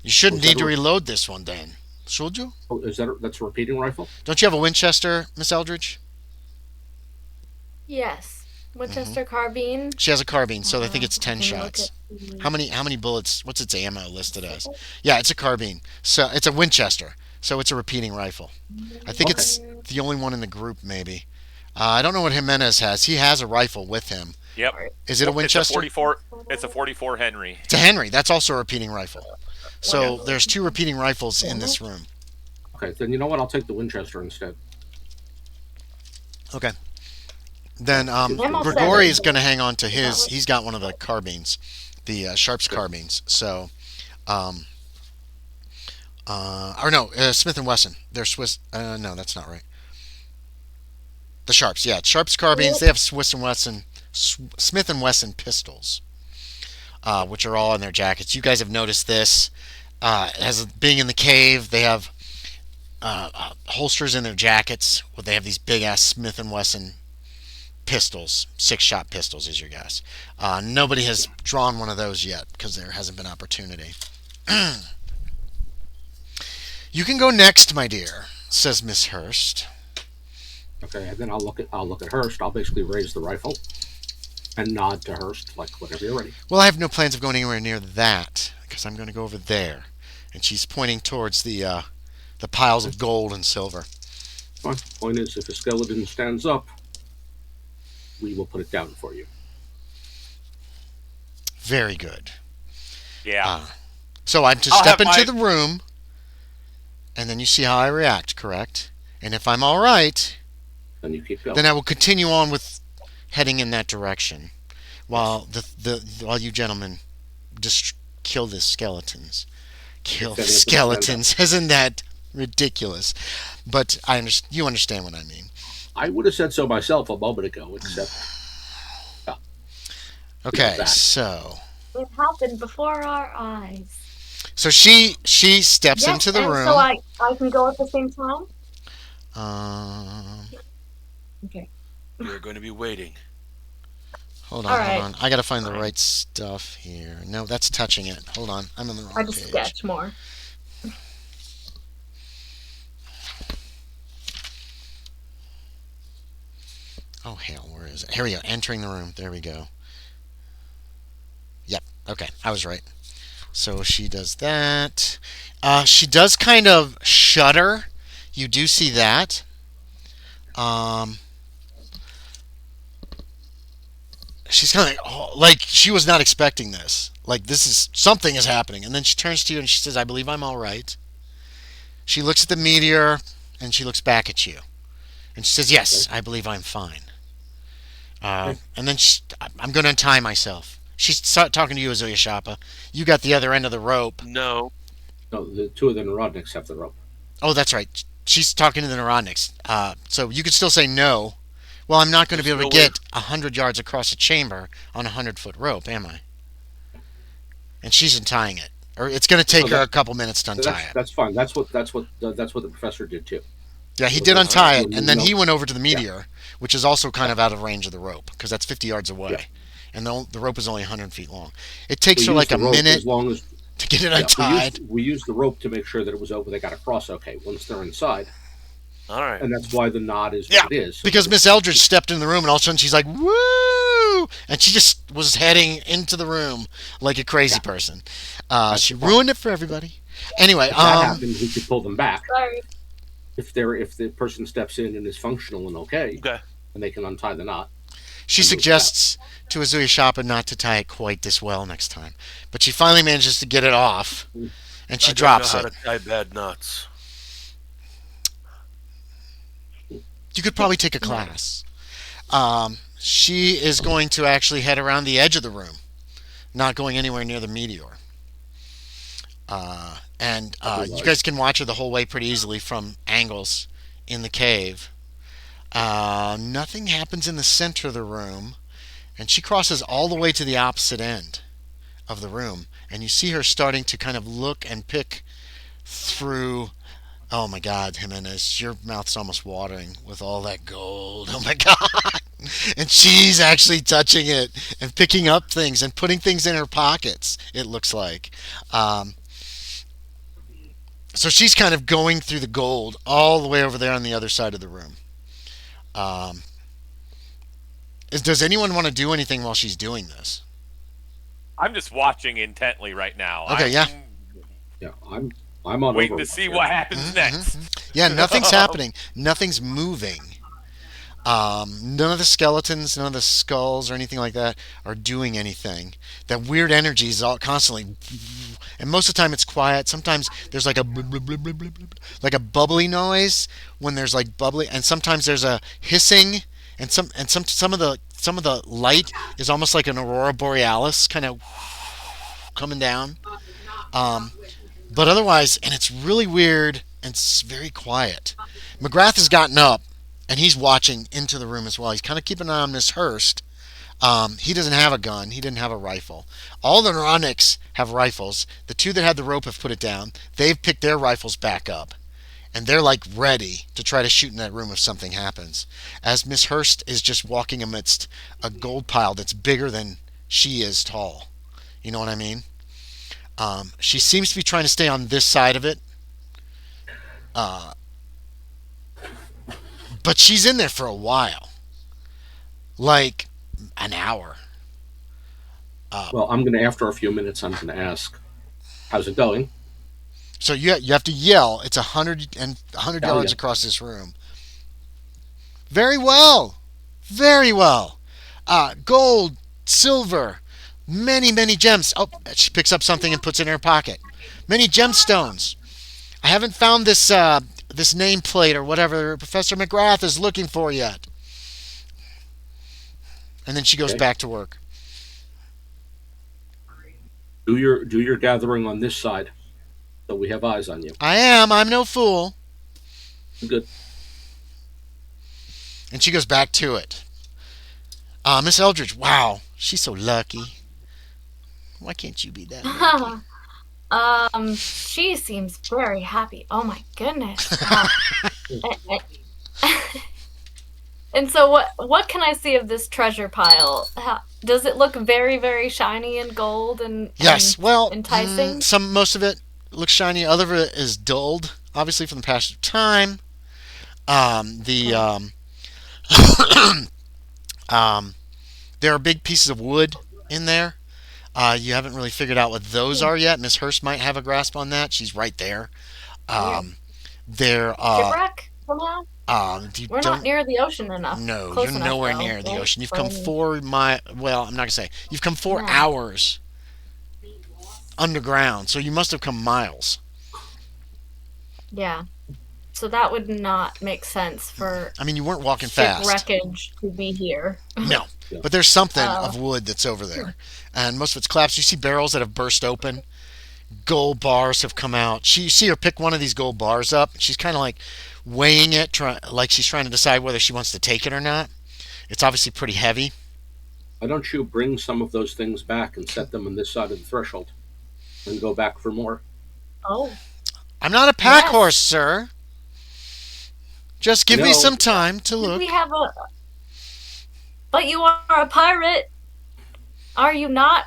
S1: You shouldn't need to reload this one then. Should you?
S4: Oh, that's a repeating rifle?
S1: Don't you have a Winchester, Miss Eldridge?
S3: Yes, Winchester carbine.
S1: She has a carbine, so I think it's
S3: I
S1: 10
S3: can look
S1: shots.
S3: at the-
S1: How many bullets? What's its ammo listed as? Yeah, it's a carbine. So it's a Winchester. So it's a repeating rifle. I think it's the only one in the group, maybe. I don't know what Jimenez has. He has a rifle with him.
S2: Yep.
S1: Is it a Winchester?
S2: It's a 44. It's a 44 Henry.
S1: It's a Henry. That's also a repeating rifle. So there's two repeating rifles in this room.
S4: Okay, then you know what? I'll take the Winchester instead.
S1: Okay. Then
S3: all set.
S1: Grigori is going to hang on to his. He's got one of the carbines, the Sharps carbines. So, or no, Smith and Wesson. They're Swiss. No, that's not right. The Sharps, yeah, Sharps carbines. They have Smith and Wesson pistols, which are all in their jackets. You guys have noticed this. As being in the cave, they have holsters in their jackets. Where they have these big ass Smith and Wesson pistols, 6-shot pistols is your guess. Nobody has drawn one of those yet because there hasn't been opportunity. You can go next, my dear, says Miss Hurst.
S4: Okay, and then I'll look at Hurst. I'll basically raise the rifle and nod to Hurst, like, whenever you're ready.
S1: Well, I have no plans of going anywhere near that because I'm going to go over there, and she's pointing towards the piles of gold and silver.
S4: Fine. Point is, if a skeleton stands up, we will put it down for you.
S1: Very good.
S2: Yeah.
S1: So I'm to
S2: I'll
S1: step
S2: have
S1: into the room, and then you see how I react, correct? And if I'm all right,
S4: Then you keep going.
S1: then I will continue on with heading in that direction, while while you gentlemen just kill the skeletons. Kill the skeletons. Isn't that ridiculous? But you understand what I mean.
S4: I would have said so myself a moment ago, except
S1: Okay,
S4: that.
S1: so
S3: It happened before our eyes.
S1: she steps
S3: Yes,
S1: into the
S3: and
S1: room.
S3: so I can go at the same time?
S1: Um,
S3: Okay.
S6: We're going to be waiting.
S1: hold
S3: All
S1: on,
S3: right.
S1: hold on. I gotta find the right stuff here. No, that's touching it. Hold on, I'm on the
S3: I
S1: wrong
S3: just
S1: page.
S3: sketch more.
S1: Oh hell, where is it? Here we go. Entering the room. There we go. Yep. Okay, I was right. So she does that. She does kind of shudder. You do see that. She's kind of like she was not expecting this. Like something is happening, and then she turns to you and she says, "I believe I'm all right." She looks at the meteor and she looks back at you, and she says, "Yes, I believe I'm fine." And then I'm going to untie myself. She's talking to you, Ozuye Shappa. You got the other end of the rope.
S6: No.
S4: No, the two of the Narodniks have the rope.
S1: Oh, that's right. She's talking to the Neuronix. So you could still say no. Well, I'm not going to be able to get 100 yards across a chamber on a 100-foot rope, am I? And she's untying it. Or it's going to take her a couple minutes to untie it.
S4: That's fine. That's what the professor did too.
S1: Yeah, he did untie it, and then he went over to the meteor, which is also kind of out of range of the rope, because that's 50 yards away.
S4: Yeah.
S1: And the rope is only 100 feet long. It takes her like a minute to get it untied.
S4: We used the rope to make sure that it was over. They got across okay once they're inside.
S6: All right.
S4: And that's why the nod is what it is. So
S1: because Miss Eldridge stepped in the room, and all of a sudden she's like, "Woo!" And she just was heading into the room like a crazy person. She ruined it for everybody. Anyway,
S4: if that happens, we could pull them back.
S3: Sorry.
S4: If the person steps in and is functional and okay, and they can untie the knot.
S1: She suggests to Ozuye Shappa not to tie it quite this well next time, but she finally manages to get it off, and she drops it.
S6: I don't know how to tie bad knots.
S1: You could probably take a class. She is going to actually head around the edge of the room, not going anywhere near the meteor. You guys can watch her the whole way pretty easily from angles in the cave. Nothing happens in the center of the room, and she crosses all the way to the opposite end of the room, and you see her starting to kind of look and pick through. Oh my God, Jimenez, your mouth's almost watering with all that gold. Oh my God. And she's actually touching it and picking up things and putting things in her pockets, it looks like. So she's kind of going through the gold all the way over there on the other side of the room. Does anyone want to do anything while she's doing this?
S2: I'm just watching intently right now.
S1: Okay, yeah.
S4: Yeah, I'm on
S2: waiting to see what happens next.
S1: Yeah, nothing's happening. Nothing's moving. None of the skeletons, none of the skulls or anything like that are doing anything. That weird energy is all constantly, and most of the time it's quiet. Sometimes there's like a like a bubbly noise when there's like bubbly, and sometimes there's a hissing, and some of the light is almost like an aurora borealis kind of coming down. But otherwise, and it's really weird and it's very quiet. McGrath has gotten up and he's watching into the room as well. He's kind of keeping an eye on Miss Hurst. He doesn't have a gun. He didn't have a rifle. All the Neuronix have rifles. The two that had the rope have put it down. They've picked their rifles back up. and they're like ready to try to shoot in that room if something happens. As Miss Hurst is just walking amidst a gold pile that's bigger than she is tall. You know what I mean? She seems to be trying to stay on this side of it, uh, but she's in there for a while, like an hour. Uh,
S4: Well, I'm going to, after a few minutes, I'm going to ask, how's it going?
S1: so you have to yell. It's 100
S4: Oh,
S1: yards
S4: yeah.
S1: across this room. Very well, very well. Gold, silver, many gems. Oh, she picks up something and puts it in her pocket. Many gemstones. I haven't found this nameplate or whatever Professor McGrath is looking for yet. And then she goes
S4: Okay.
S1: back to work.
S4: Do your gathering on this side, so we have eyes on you.
S1: I am. I'm no fool.
S4: Good.
S1: And she goes back to it. Miss Eldridge. Wow, she's so lucky. Why can't you be that lucky?
S3: She seems very happy. Oh my goodness. And so what can I see of this treasure pile? Does it look very, very shiny and gold
S1: Yes.
S3: and
S1: Well,
S3: enticing?
S1: most of it looks shiny. Other of it is dulled, obviously from the passage of time. The
S3: Okay.
S1: um, there are big pieces of wood in there. You haven't really figured out what those
S3: Hmm.
S1: are yet. Miss Hurst might have a grasp on that. She's right there.
S3: Weird.
S1: Um, there.
S3: Shipwreck somehow?
S1: You
S3: We're not
S1: don't.
S3: near the ocean enough.
S1: No, you're
S3: Close enough
S1: nowhere
S3: though,
S1: near the
S3: right?
S1: ocean. You've come
S3: From
S1: 4 miles. Well, I'm not gonna say. You've come four
S3: yeah.
S1: hours underground, so you must have come miles.
S3: Yeah. So that would not make sense for
S1: I mean, you weren't walking fast.
S3: shipwreckage to be here.
S1: No,
S4: Yeah.
S1: but there's something
S3: Oh.
S1: of wood that's over there, and most of it's collapsed. You see barrels that have burst open. Gold bars have come out. You see her pick one of these gold bars up. She's kind of like weighing it, like she's trying to decide whether she wants to take it or not. It's obviously pretty heavy.
S4: Why don't you bring some of those things back and set them on this side of the threshold, and go back for more?
S3: Oh,
S1: I'm not a pack horse,
S3: yes.
S1: sir. Just
S4: I
S1: give me
S4: know.
S1: some time to
S3: Did we
S1: look.
S3: have a But you are a pirate, are you not?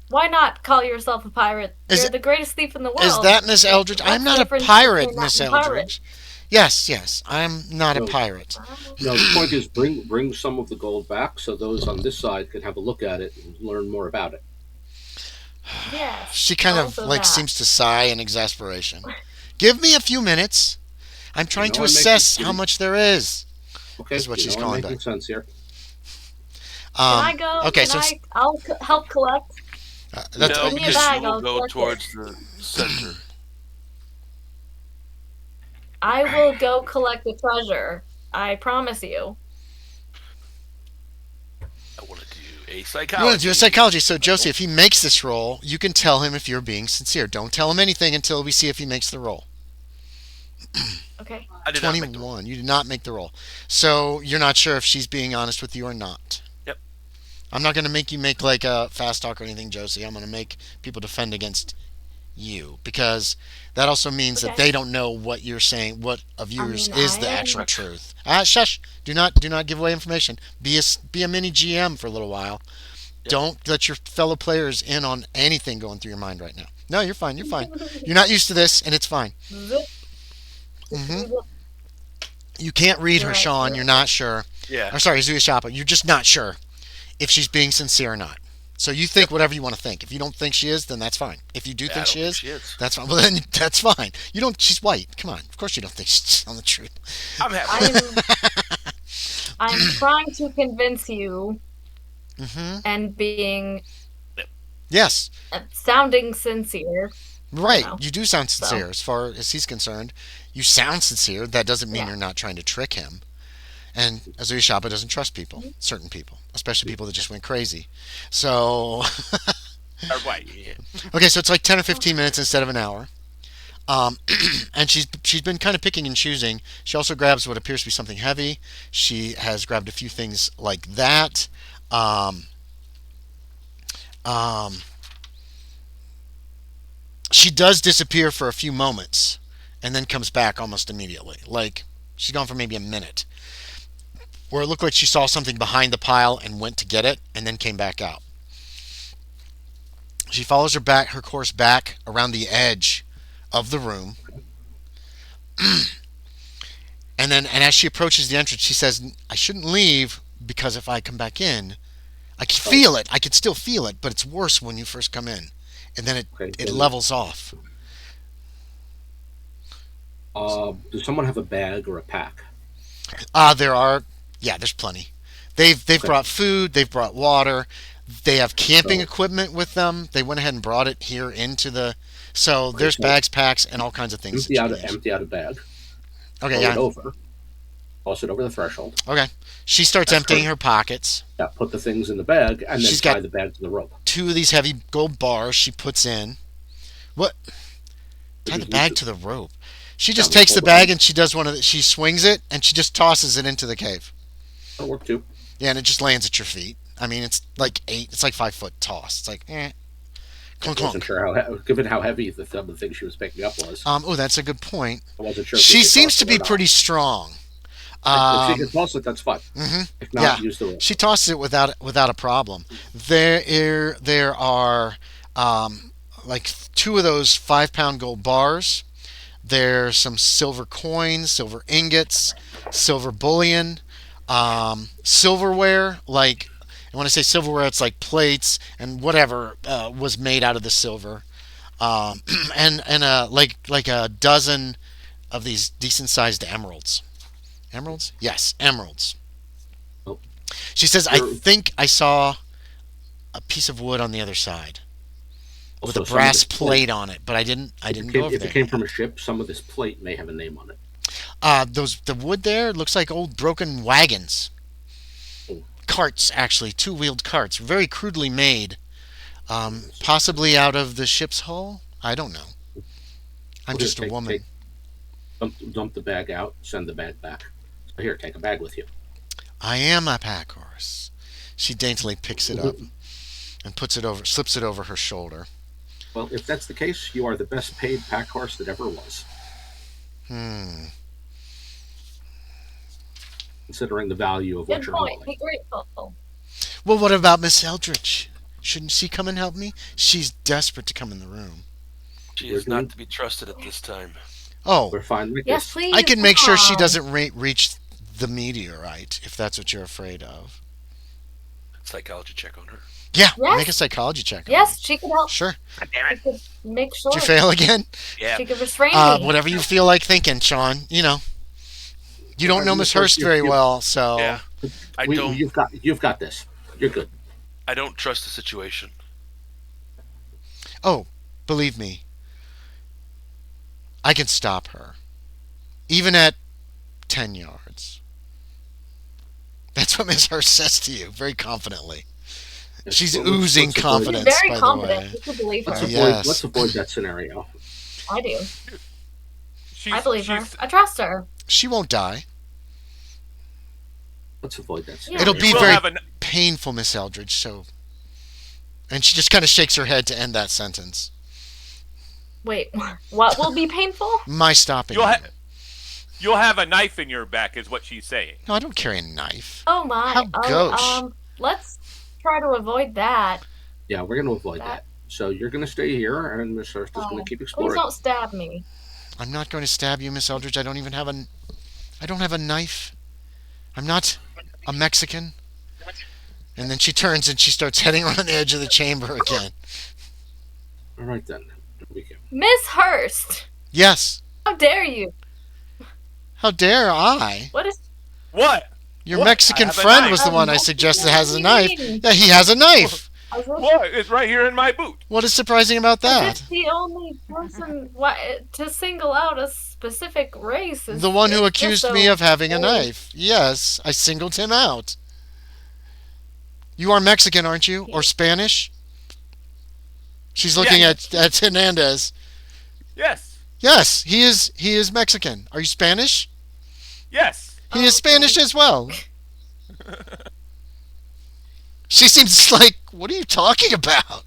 S3: Why not call yourself a pirate?
S1: Is
S3: You're the greatest thief in the
S1: is
S3: world.
S1: that Miss Eldridge? I'm
S3: What's the
S1: not a
S3: difference
S1: pirate,
S3: between that
S1: Miss
S3: and pirate?
S1: Eldridge. Yes, yes, I'm not a
S4: No,
S1: pirate.
S4: no. The point is, bring some of the gold back, so those on this side can have a look at it and learn more about it.
S3: Yes,
S1: She kind of
S3: also
S1: like
S3: that.
S1: seems to sigh in exasperation. Give me a few minutes. I'm
S4: You
S1: trying
S4: know
S1: to
S4: I'm making.
S1: assess how much there is.
S4: Okay.
S1: Is what
S4: You
S1: she's
S4: know I'm
S1: calling back.
S4: making sense here.
S3: Can I go?
S1: Okay,
S3: Can
S1: so
S3: I'll help collect.
S1: that's
S6: No,
S3: Give me a
S6: because you
S3: bag.
S6: will
S3: I'll
S6: go
S3: collect it.
S6: towards the center.
S3: I will go collect the treasure. I promise you.
S6: I want to do a
S1: you want to do a
S6: psychology.
S1: psychology. So Josie, if he makes this roll, you can tell him if you're being sincere. Don't tell him anything until we see if he makes the roll.
S3: Okay.
S6: I did not make the roll.
S1: 21. You did not make the roll. So you're not sure if she's being honest with you or not.
S6: Yep.
S1: I'm not going to make you make like a fast talk or anything, Josie. I'm going to make people defend against you because that also means that
S3: Okay.
S1: they don't know what you're saying, what of
S3: I
S1: yours
S3: mean,
S1: is
S3: I
S1: the
S3: am.
S1: actual truth. Shush! Do not give away information. Be a mini GM for a little while.
S6: Yep.
S1: Don't let your fellow players in on anything going through your mind right now. No, you're fine. You're fine. You're not used to this, and it's fine.
S3: Zip.
S1: hmm You can't read
S3: You're
S1: her,
S3: right.
S1: Sean.
S3: You're
S1: You're
S3: right.
S1: not sure.
S6: Yeah.
S1: Or sorry, Zuya Shappa. You're just not sure if she's being sincere or not. So you think whatever you want to think. If you don't think she is, then that's fine. If you do
S6: I
S1: think
S6: don't
S1: she
S6: think
S1: is,
S6: she is.
S1: that's fine. Well, then that's fine. You don't. She's white. Come on. Of course you don't think she's telling the truth.
S6: I'm happy.
S3: I'm trying to convince you
S1: hmm
S3: and being
S1: Yes.
S3: sounding sincere.
S1: Right.
S3: know,
S1: You do sound
S3: so.
S1: sincere as far as he's concerned. You sound sincere. That doesn't mean
S3: Yeah.
S1: you're not trying to trick him. And Azuya Shapa doesn't trust people, certain people, especially people that just went crazy. So,
S6: Or white. Yeah.
S1: okay, so it's like 10 or 15 minutes instead of an hour. Um, and she's been kind of picking and choosing. She also grabs what appears to be something heavy. She has grabbed a few things like that. Um, um, she does disappear for a few moments and then comes back almost immediately. Like, she's gone for maybe a minute. Where it looked like she saw something behind the pile and went to get it, and then came back out. She follows her course back around the edge of the room. And as she approaches the entrance, she says, I shouldn't leave because if I come back in, I can feel it. I can still feel it, but it's worse when you first come in. And then it levels off.
S4: Does someone have a bag or a pack?
S1: There's plenty. They've brought food, they've brought water, they have camping equipment with them. They went ahead and brought it here into the. So there's bags, packs, and all kinds of things.
S4: Empty out a bag.
S1: Okay,
S4: Toss it over the threshold.
S1: Okay. She starts emptying her pockets.
S4: Yeah, put the things in the bag, and then tie the bag to the rope.
S1: 2 of these heavy gold bars she puts in. What? Tie the bag to the rope. She just takes the bag and she does she swings it and she just tosses it into the cave.
S4: That'll work too.
S1: Yeah, and it just lands at your feet. I mean, it's like 5 foot toss. It's like, clunk,
S4: I wasn't sure given how heavy the thing she was picking up was.
S1: That's a good point.
S4: I wasn't sure.
S1: She seems to be pretty strong.
S4: If she can toss it, that's fine.
S1: Mm-hmm.
S4: If not, use the rope.
S1: She tosses it without a problem. There are like 2 of those 5-pound gold bars. There's some silver coins, silver ingots, silver bullion, silverware. Like, and when I say silverware, it's like plates and whatever was made out of the silver, and like a dozen of these decent-sized emeralds. Emeralds? Yes, emeralds.
S4: Oh.
S1: She says, I think I saw a piece of wood on the other side with a brass plate on it, but I didn't go over there.
S4: If it came from a ship, some of this plate may have a name on it.
S1: The wood there looks like old broken wagons.
S4: Oh.
S1: Carts, actually, 2-wheeled carts, very crudely made, possibly out of the ship's hull. I don't know. I'm just a woman.
S4: Dump the bag out, send the bag back. So here, take a bag with you.
S1: I am a pack horse. She daintily picks it up and slips it over her shoulder.
S4: Well, if that's the case, you are the best paid pack horse that ever was. Considering the value of what you're hauling.
S3: Be grateful.
S1: Well, what about Miss Eldridge? Shouldn't she come and help me? She's desperate to come in the room.
S6: She is not to be trusted at this time.
S1: Oh,
S4: we're fine with
S3: yes,
S4: this.
S3: please.
S1: I can make sure she doesn't reach the meteorite, if that's what you're afraid of.
S6: Psychology check on her.
S1: Yeah,
S3: Yes.
S1: make a psychology check.
S3: Yes, she could help.
S1: Sure.
S6: God damn
S3: She could make sure.
S1: Did you fail again?
S6: Yeah.
S3: She could restrain me.
S1: Whatever you feel like thinking, Sean. You know. You don't know Miss Hurst very well, so.
S6: Yeah.
S4: You've got this. You're good.
S6: I don't trust the situation.
S1: Oh, believe me. I can stop her. Even at 10 yards. That's what Miss Hurst says to you, very confidently. She's oozing confidence,
S3: She's very
S1: by
S3: confident.
S1: the way.
S3: You could believe her.
S4: Let's avoid that scenario.
S3: I do. I believe her. I trust her.
S1: She won't die.
S4: Let's avoid that scenario.
S1: It'll be very painful, Miss Eldridge, so... And she just kind of shakes her head to end that sentence.
S3: Wait, what will be painful?
S1: My stopping.
S2: You'll have a knife in your back, is what she's saying.
S1: No, I don't carry a knife.
S3: Oh my.
S1: How gauche.
S3: Let's try to avoid that.
S4: Yeah, we're going to avoid that. So you're going to stay here, and Miss Hurst is going to keep exploring.
S3: Please don't stab me.
S1: I'm not going to stab you, Miss Eldridge. I don't have a knife. I'm not a Mexican. And then she turns and she starts heading around the edge of the chamber again.
S4: All right, then. Here we go.
S3: Miss Hurst!
S1: Yes.
S3: How dare you?
S1: How dare I?
S2: What?
S1: Your Mexican friend was the one I suggested has a knife. Yeah, he has a knife.
S2: What? It's right here in my boot.
S1: What is surprising about that?
S3: As if the only person to single out a specific race is
S1: the one who accused me of having a
S3: old.
S1: knife. Yes, I singled him out. You are Mexican, aren't you? Or Spanish? She's looking at Hernandez.
S2: Yes.
S1: Yes, he is Mexican. Are you Spanish?
S2: Yes.
S1: He is Spanish as well. She seems like, what are you talking about?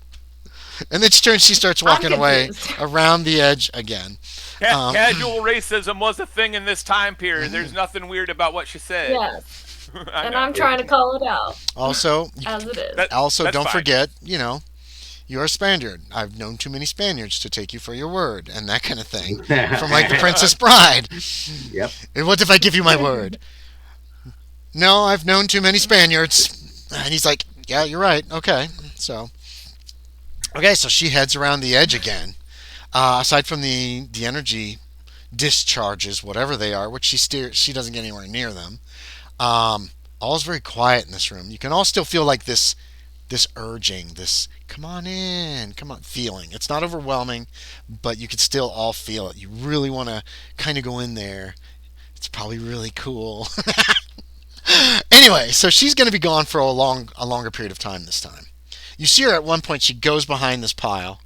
S1: And then she starts
S3: I'm
S1: walking away
S3: confused.
S1: around the edge again.
S2: Casual racism was a thing in this time period. There's nothing weird about what she said.
S3: Yes.
S2: I
S3: And
S2: know.
S3: I'm trying to call it out
S1: Also,
S3: as it is.
S1: also
S2: That's
S1: don't
S2: fine.
S1: forget, you're a Spaniard. I've known too many Spaniards to take you for your word, and that kind of thing. From like the Princess Bride.
S4: Yep.
S1: And what if I give you my word? No, I've known too many Spaniards. And he's like, yeah, you're right. Okay. So she heads around the edge again. Aside from the energy discharges, whatever they are, which she doesn't get anywhere near them. All is very quiet in this room. You can all still feel like this urging, this come on in, come on feeling. It's not overwhelming, but you can still all feel it. You really want to kind of go in there. It's probably really cool. Anyway, so she's going to be gone for a longer period of time this time. You see her at one point. She goes behind this pile.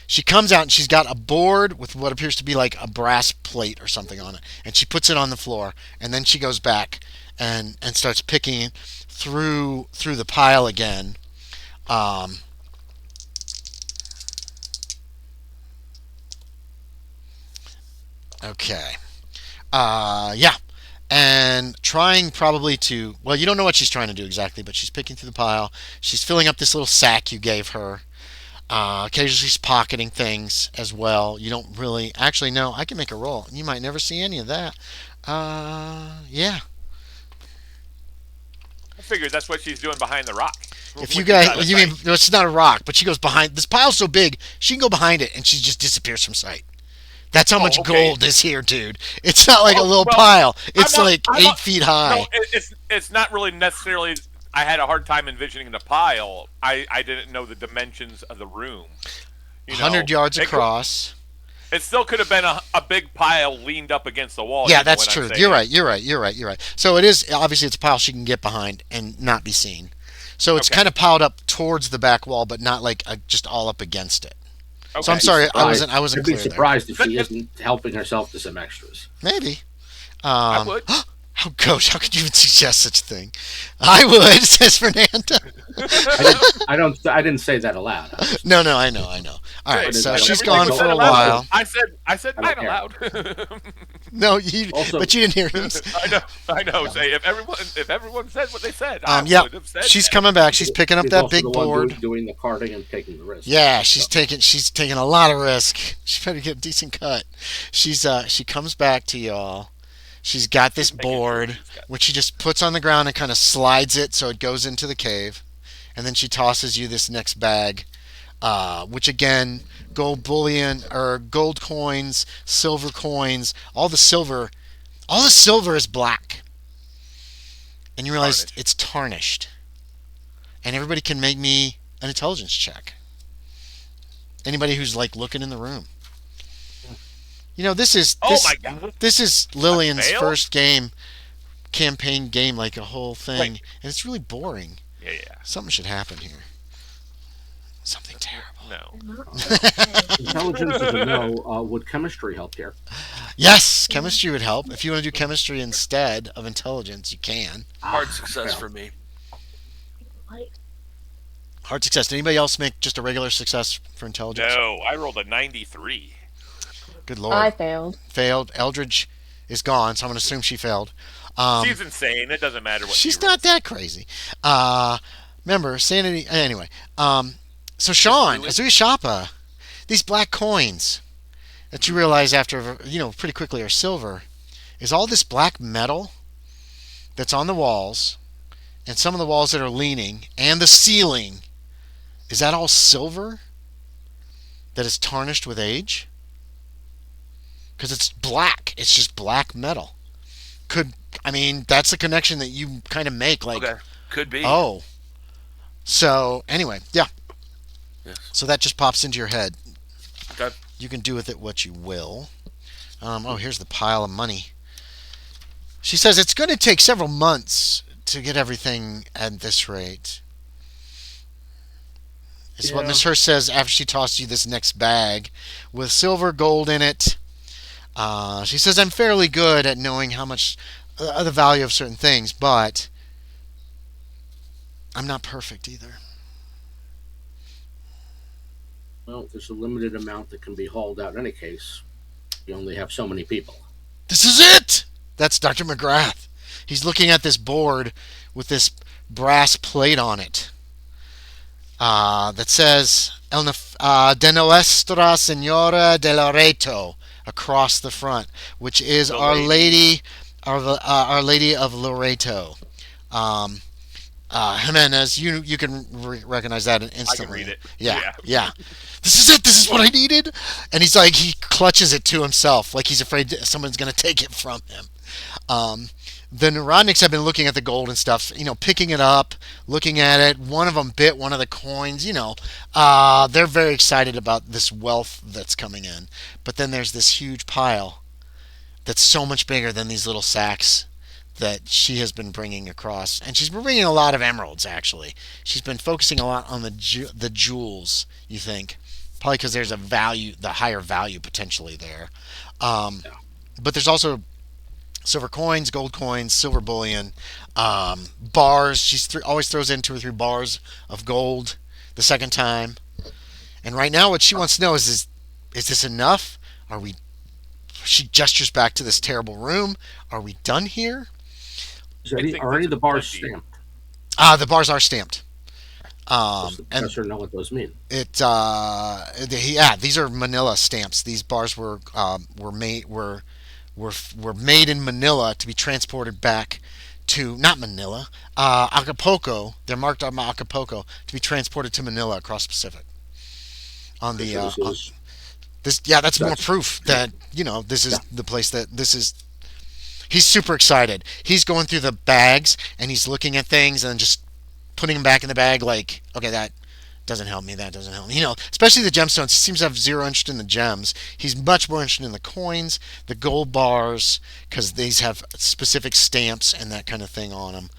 S1: She comes out and she's got a board with what appears to be like a brass plate or something on it, and she puts it on the floor. And then she goes back and starts picking through the pile again. Okay. Yeah. And trying probably to, well, you don't know what she's trying to do exactly, but she's picking through the pile. She's filling up this little sack you gave her. Occasionally she's pocketing things as well. You don't really, actually, no, I can make a roll. You might never see any of that. Yeah.
S2: I figured that's what she's doing behind the rock.
S1: If you guys, you mean, no, it's not a rock, but she goes behind, this pile's so big, she can go behind it and she just disappears from sight. That's how much gold is here, dude. It's not like a little pile. It's like 8 feet high.
S2: No, it's not really necessarily. I had a hard time envisioning the pile. I didn't know the dimensions of the room.
S1: 100 yards across.
S2: It still could have been a big pile leaned up against the wall.
S1: Yeah, that's true. You're right. So it is, obviously it's a pile she can get behind and not be seen. So it's kind of piled up towards the back wall, but not like just all up against it. Okay. So I'm sorry, I wasn't
S4: I'd
S1: clear
S4: be surprised
S1: there.
S4: if she isn't helping herself to some extras.
S1: Maybe.
S2: I would.
S1: Oh, Ghost, how could you even suggest such a thing? I would, says Fernando.
S4: I didn't say that aloud.
S1: No, I know. All right, so she's gone for a
S2: while. I said not aloud.
S1: No, but you didn't hear him.
S2: I know. Say if everyone says what they said,
S1: yeah, she's coming back. She's picking up that big board,
S4: doing the carting and taking the risk.
S1: Yeah, she's taking a lot of risk. She better get a decent cut. She comes back to y'all. She's got this board, which she just puts on the ground and kind of slides it so it goes into the cave. And then she tosses you this next bag, which again, gold bullion or gold coins, silver coins, all the silver is black. And you realize it's tarnished. And everybody can make me an intelligence check. Anybody who's like looking in the room. This is Lillian's first campaign game, like a whole thing, and it's really boring.
S2: Yeah.
S1: Something should happen here. Something terrible.
S2: No.
S4: Intelligence is a no. Would chemistry help here?
S1: Yes, chemistry would help. If you want to do chemistry instead of intelligence, you can.
S6: Hard success for me.
S1: Hard success. Did anybody else make just a regular success for intelligence?
S2: No, I rolled a 93.
S1: Good Lord.
S5: I failed.
S1: Failed. Eldridge is gone, so I'm going to assume she failed.
S2: She's insane. It doesn't matter what
S1: she's not that crazy. Remember, sanity. Anyway. So Sean, Ozuye Shappa, these black coins that you realize after, pretty quickly are silver, is all this black metal that's on the walls, and some of the walls that are leaning, and the ceiling. Is that all silver that is tarnished with age? Because it's black. It's just black metal. That's the connection that you kind of make. Like,
S6: okay. Could be.
S1: Oh. So, anyway, yeah.
S6: Yes.
S1: So that just pops into your head.
S6: Okay.
S1: You can do with it what you will. Here's the pile of money. She says it's going to take several months to get everything at this rate. It's what Miss Hurst says after she tosses you this next bag with silver, gold in it. She says, I'm fairly good at knowing how much the value of certain things, but I'm not perfect either.
S4: Well, there's a limited amount that can be hauled out in any case. You only have so many people.
S1: This is it! That's Dr. McGrath. He's looking at this board with this brass plate on it that says De Nuestra Senora de Loreto across the front, which is
S2: The
S1: Our
S2: lady.
S1: Lady, Our Lady of Loreto. Um, Jimenez, you can recognize that instantly.
S2: read it.
S1: Yeah,
S2: Yeah.
S1: yeah. This is it. This is what I needed. And he's like, he clutches it to himself, like he's afraid someone's gonna take it from him. Um, the neurotics have been looking at the gold and stuff, picking it up, looking at it. One of them bit one of the coins. They're very excited about this wealth that's coming in. But then there's this huge pile that's so much bigger than these little sacks that she has been bringing across, and she's been bringing a lot of emeralds. Actually, she's been focusing a lot on the jewels. You think probably because there's the higher value potentially there, um,
S4: Yeah.
S1: but there's also silver coins, gold coins, silver bullion, bars. She always throws in 2 or 3 bars of gold the second time, and right now what she wants to know is this enough? Are we? She gestures back to this terrible room. Are we done here?
S2: I think
S4: Are any
S2: that's
S4: of the bars
S2: plenty.
S4: stamped?
S1: The bars are stamped.
S4: Does the
S1: And
S4: professor know what those mean?
S1: yeah, these are Manila stamps. These bars were made in Manila to be transported back to not Manila, Acapulco. They're marked on Acapulco to be transported to Manila across the Pacific. On
S4: Okay,
S1: the
S4: so this is
S1: this, yeah, that's more
S4: that's
S1: proof that this is
S4: yeah.
S1: the place that this is. He's super excited. He's going through the bags and he's looking at things and just putting them back in the bag. Like, okay, that doesn't help me. That doesn't help me. Especially the gemstones. He seems to have zero interest in the gems. He's much more interested in the coins, the gold bars, because these have specific stamps and that kind of thing on them.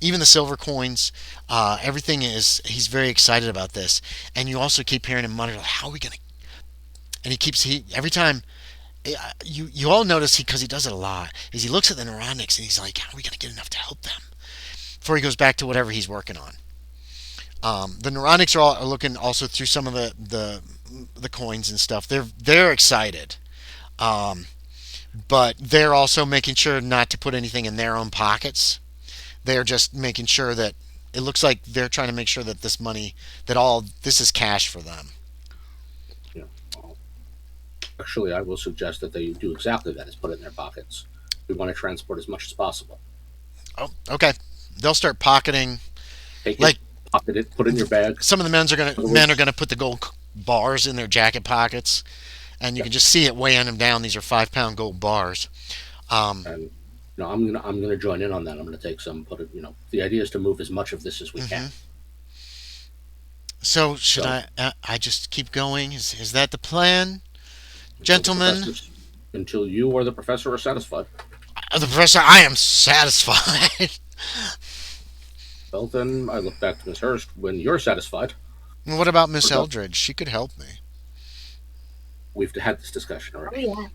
S1: Even the silver coins, everything is. He's very excited about this. And you also keep hearing him mutter, like, "How are we gonna?" And he every time. You all notice because he does it a lot. Is he looks at the neuronics and he's like, "How are we gonna get enough to help them?" Before he goes back to whatever he's working on. The neuronics are looking also through some of the coins and stuff. They're excited, um, but they're also making sure not to put anything in their own pockets. They're just making sure that it looks like they're trying to make sure that this money, that all this is cash for them.
S4: Yeah. Well, actually, I will suggest that they do exactly that: is put it in their pockets. We want to transport as much as possible.
S1: Oh, okay. They'll start pocketing.
S4: Take it,
S1: Like
S4: pocket it, put it in your bag.
S1: some of the
S4: In other
S1: men are
S4: words,
S1: gonna put the gold bars in their jacket pockets, and you
S4: yeah.
S1: can just see it weighing them down. These are 5 pound gold bars. Um,
S4: And I'm gonna join in on that. I'm gonna take some, put it. The idea is to move as much of this as we can.
S1: mhm. So should
S4: So
S1: I just keep going? Is that the plan,
S4: until the
S1: gentlemen?
S4: professor, until you or the professor are satisfied,
S1: The professor, I am satisfied.
S4: well then I look back to Miss Hurst when you're satisfied.
S1: What about Miss
S4: We're done.
S1: Eldridge? She could help me.
S4: We've had this discussion
S3: Oh
S4: already
S3: yeah.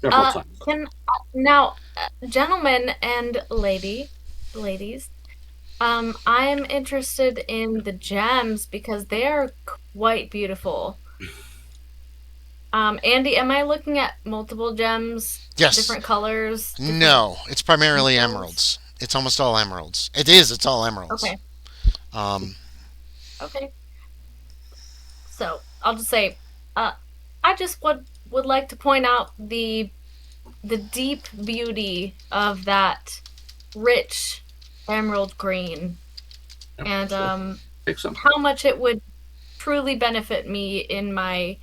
S4: several times.
S3: Can now, gentlemen and ladies, I'm interested in the gems because they are quite beautiful. Andy, am I looking at multiple gems,
S1: Yes.
S3: different colors, different
S1: No, it's primarily
S3: details?
S1: emeralds. It's almost all emeralds. It is. It's all emeralds.
S3: Okay,
S1: Um,
S3: okay. So I'll just say, uh, I just would like to point out the deep beauty of that rich emerald green,
S4: Yeah,
S3: and
S4: so take some.
S3: how much it would truly benefit me in my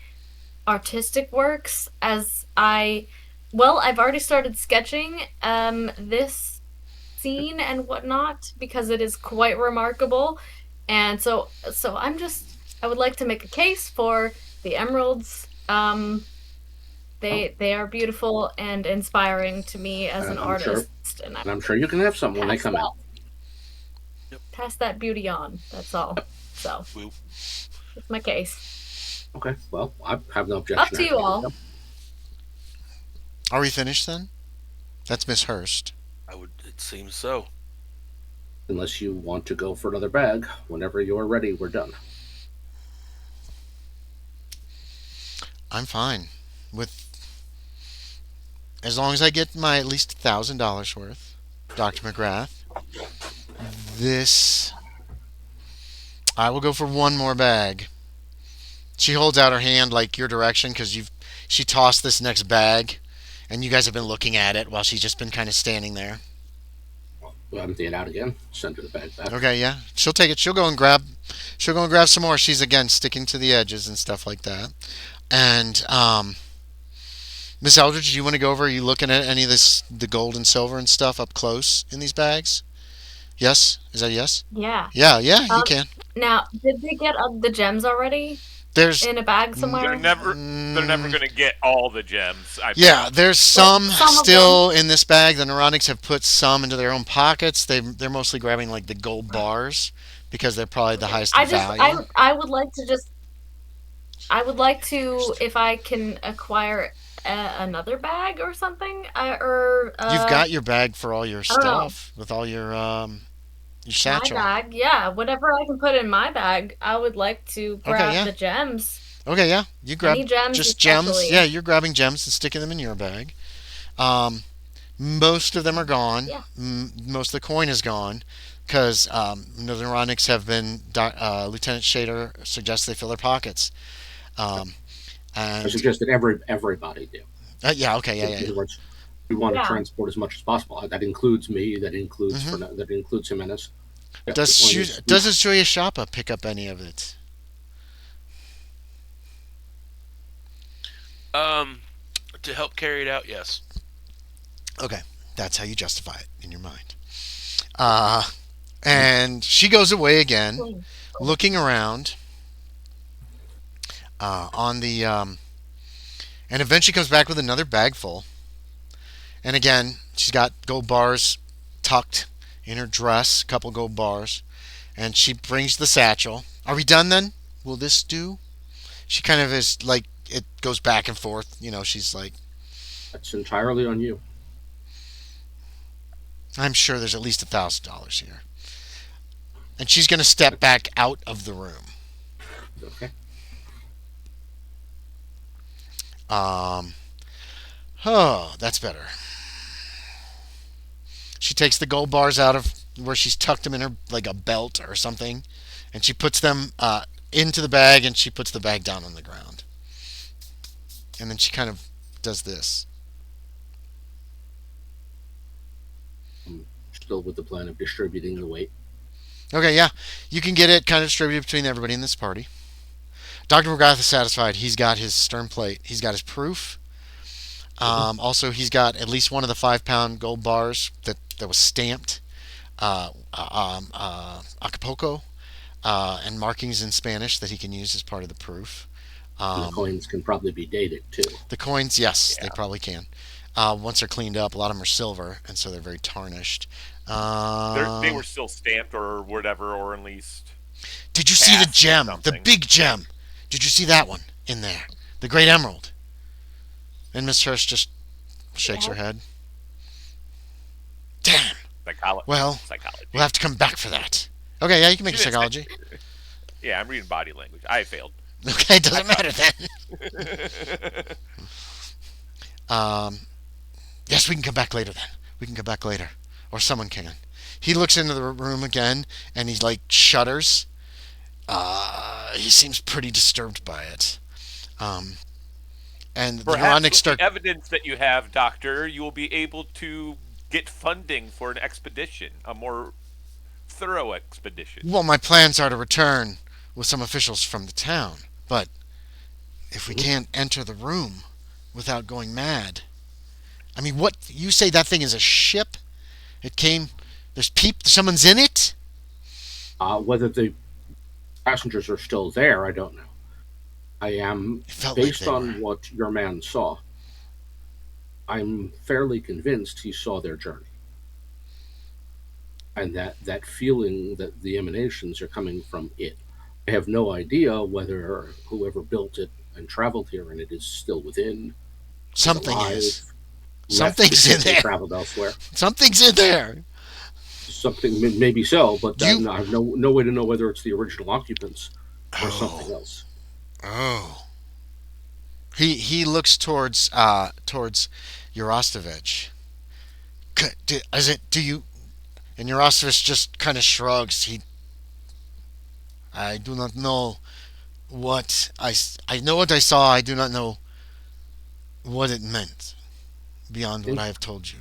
S3: artistic works as I've already started sketching this scene and whatnot because it is quite remarkable. And so I would like to make a case for the emeralds.
S4: Oh,
S3: They are beautiful and inspiring to me as an
S4: and I'm sure,
S3: artist, and I
S4: and I'm sure you can have some when they
S3: pass
S4: come in.
S3: that
S6: Yep.
S3: pass that beauty on. That's all. So
S6: We,
S3: that's my case.
S4: Okay. Well, I have no
S3: Up
S4: objection
S3: to you
S4: after
S3: all.
S4: you.
S1: are we finished then? That's Miss Hurst.
S6: I would. It seems so.
S4: Unless you want to go for another bag. Whenever you're ready, we're done.
S1: I'm fine with as long as I get my at least $1,000 worth, Doctor McGrath. This I will go for one more bag. She holds out her hand like your direction because you've. She tossed this next bag, and you guys have been looking at it while she's just been kind of standing there.
S4: We'll empty it out again. Send her the bag back.
S1: Okay, yeah, she'll take it. She'll go and grab. She'll go and grab some more. She's again sticking to the edges and stuff like that. And Miss Eldridge, do you want to go over? Are you looking at any of this, the gold and silver and stuff up close in these bags? Yes, is that a yes?
S3: Yeah.
S1: Yeah, you
S3: Um,
S1: can.
S3: Now, did they get the gems already
S1: There's
S3: in a bag
S2: They're
S3: somewhere?
S2: never going to get all the gems.
S1: yeah, there's some
S3: Some of
S1: still in this bag. The neurotics have put some into their own pockets. They're mostly grabbing like the gold bars because they're probably the highest
S3: I
S1: in
S3: just,
S1: value.
S3: I would like to just, I would like to, if I can acquire another bag or something, or
S1: You've got your bag for all your
S3: I don't know,
S1: stuff with all your
S3: my
S1: satchel.
S3: bag. Yeah, whatever I can put in my bag, I would like to
S1: Okay,
S3: grab
S1: yeah.
S3: the gems.
S1: Okay, yeah. You grab
S3: Any gems,
S1: just gems. Yeah,
S3: especially.
S1: you're grabbing gems and sticking them in your bag. Um, Most of them are gone.
S3: Yeah.
S1: Most of the coin is gone because the neuronics have been. Lieutenant Shaeder suggests they fill their pockets. Um,
S4: I
S1: and
S4: suggest that everybody do.
S1: yeah, okay,
S4: In
S1: yeah.
S4: other words, we want to
S3: Yeah.
S4: transport as much as possible. That includes me. That includes
S1: hmm
S4: That includes Jimenez. Yeah, the
S1: Does
S4: point is,
S1: does Ozuye Shappa pick up any of it?
S6: Um, to help carry it out, yes.
S1: Okay, that's how you justify it in your mind. Uh, and she goes away again,
S3: Cool.
S1: looking around on the, and eventually comes back with another bag full. And again, she's got gold bars tucked in her dress, a couple gold bars, and she brings the satchel. Are we done then? Will this do? She kind of is like it goes back and forth. She's like,
S4: that's entirely on you.
S1: I'm sure there's at least $1,000 here, and she's going to step back out of the room.
S4: Okay.
S1: Um, oh, that's better. She takes the gold bars out of where she's tucked them in her like a belt or something, and she puts them into the bag, and she puts the bag down on the ground, and then she kind of does this.
S4: I'm still with the plan of distributing the weight.
S1: Okay, yeah, you can get it kind of distributed between everybody in this party. Dr. McGrath is satisfied. He's got his stern plate. He's got his proof. Also, he's got at least one of the 5-pound gold bars that was stamped Acapulco and markings in Spanish that he can use as part of the proof.
S4: And the
S1: Um,
S4: coins can probably be dated too.
S1: the coins, yes, they
S2: Yeah.
S1: probably can. Once they're cleaned up, a lot of them are silver, and so they're very tarnished.
S2: They were still stamped or whatever, or at least
S1: Did you see the
S2: cast or
S1: gem? The
S2: something.
S1: big gem? Did you see that one in there? The great emerald? And Miss Hurst just shakes her
S3: Yeah.
S1: head. Damn. Well,
S2: Psychology.
S1: we'll have to come back for that. Okay, yeah, you can make a
S2: She didn't
S1: psychology.
S2: Yeah, I'm reading body language. I failed.
S1: Okay, it doesn't matter then. Um, yes, we can come back later then. We can come back later. Or someone can. He looks into the room again and he like shudders. He seems pretty disturbed by it. Um, and the
S2: Perhaps
S1: neuronics
S2: with the
S1: start.
S2: evidence that you have, Doctor, you will be able to get funding for an expedition, a more thorough expedition.
S1: Well, my plans are to return with some officials from the town. But if we can't enter the room without going mad. I mean, what? You say that thing is a ship? It came. Someone's in it?
S4: Whether the passengers are still there, I don't know. I am,
S1: It felt like
S4: based
S1: they
S4: on
S1: were.
S4: what your man saw, I'm fairly convinced he saw their journey. And that feeling that the emanations are coming from it. I have no idea whether whoever built it and traveled here and it is still within, is
S1: Something
S4: alive,
S1: is.
S4: left
S1: Something's in
S4: because they
S1: there.
S4: traveled elsewhere.
S1: Something's in there.
S4: Something maybe so, but
S1: You.
S4: I have no way to know whether it's the original occupants or something
S1: Oh.
S4: else.
S1: Oh. He looks towards Eurostovich. Is it? Do you? And Eurostovich just kind of shrugs. I do not know what I know what I saw. I do not know what it meant beyond what
S4: think
S1: I have told you.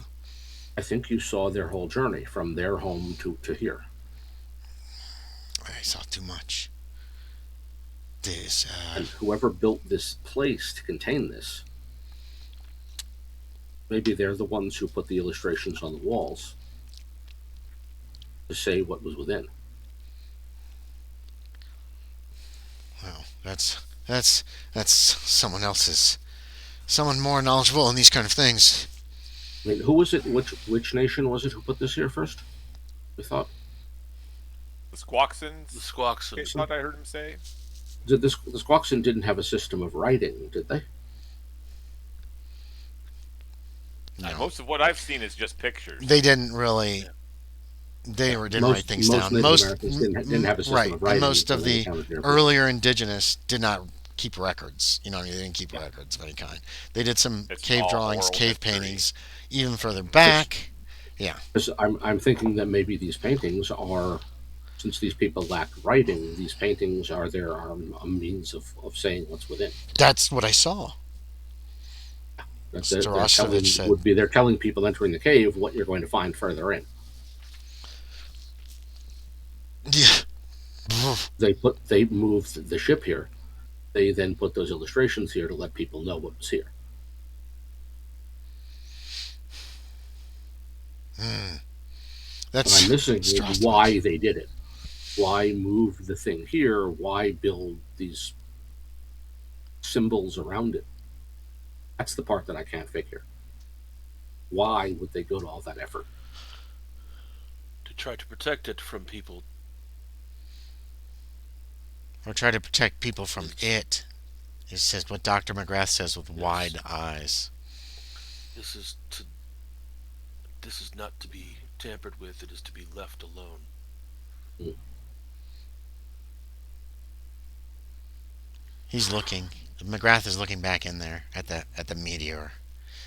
S4: I think you saw their whole journey from their home to here.
S1: I saw too much. This.
S4: And whoever built this place to contain this, maybe they're the ones who put the illustrations on the walls to say what was within.
S1: Well, that's someone more knowledgeable in these kind of things.
S4: I mean, who was it? Which nation was it who put this here first? We thought
S2: The Squawksons.
S6: The
S2: I
S6: Squawksons.
S2: thought I heard him say.
S4: the Squawkson didn't have a system of writing, did they?
S1: No,
S2: Most of what I've seen is just pictures.
S1: they didn't really. Didn't write things down.
S4: Native
S1: Most
S4: Americans didn't have a system
S1: right,
S4: of writing.
S1: and most of
S4: when they
S1: the
S4: encountered their
S1: earlier indigenous did not keep records. You know, they didn't keep records of any kind. They did some
S2: It's
S1: cave
S2: all
S1: drawings,
S2: oral
S1: cave
S2: history.
S1: paintings, even further back. Yeah,
S4: Because I'm thinking that maybe these paintings are, since these people lack writing, these paintings are a means of saying what's within.
S1: that's what I saw.
S4: That
S1: Mr.
S4: they're
S1: Rostovich said.
S4: they're telling people entering the cave what you're going to find further in.
S1: Yeah.
S4: They moved the ship here. They then put those illustrations here to let people know what was here.
S1: Mm.
S4: What
S1: That's
S4: I'm missing is
S1: Strastovich.
S4: why they did it. Why move the thing here? Why build these symbols around it? That's the part that I can't figure. Why would they go to all that effort?
S6: To try to protect it from people.
S1: Or try to protect people from it. It says what Dr. McGrath says with wide eyes.
S6: This is not to be tampered with. It is to be left alone.
S1: He's looking. McGrath is looking back in there at the meteor.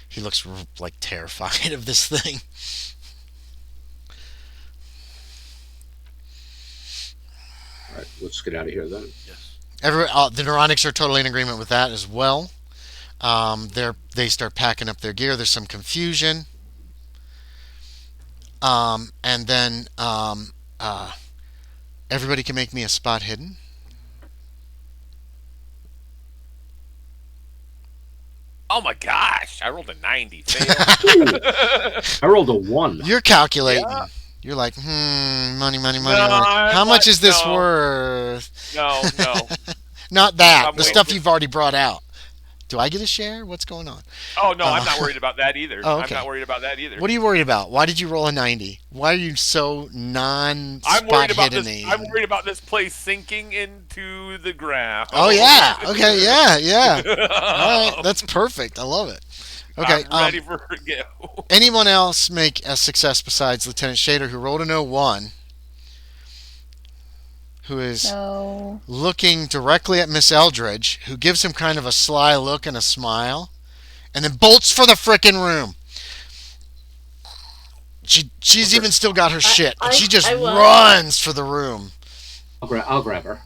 S1: He looks like terrified of this thing.
S4: All right, let's get out of here then.
S6: Yes.
S1: The Neuronics are totally in agreement with that as well. They start packing up their gear. There's some confusion. And then everybody can make me a spot hidden.
S2: Oh my gosh! I rolled a 90. Fail.
S4: I rolled a 1.
S1: You're calculating.
S2: Yeah.
S1: You're like, money.
S2: No,
S1: How much is this
S2: no.
S1: worth?
S2: No.
S1: Not that.
S2: I'm
S1: The
S2: waiting
S1: stuff
S2: for-
S1: you've already brought out. Do I get a share? What's going on?
S2: Oh no, I'm not worried about that either.
S1: Oh, okay.
S2: I'm not worried about that either.
S1: What are you worried about? Why did you roll a 90? Why are you so non-spot
S2: I'm worried about
S1: hidden?
S2: this. I'm worried about this place sinking into the ground.
S1: Oh yeah. Okay. Yeah. All right. That's perfect. I love it. Okay.
S2: I'm ready for a go.
S1: Anyone else make a success besides Lieutenant Shaeder, who rolled a 01, who is
S5: No.
S1: looking directly at Miss Eldridge, who gives him kind of a sly look and a smile, and then bolts for the frickin' room. She's even still got her shit, and she just
S3: I will.
S1: runs for the room.
S4: I'll grab her.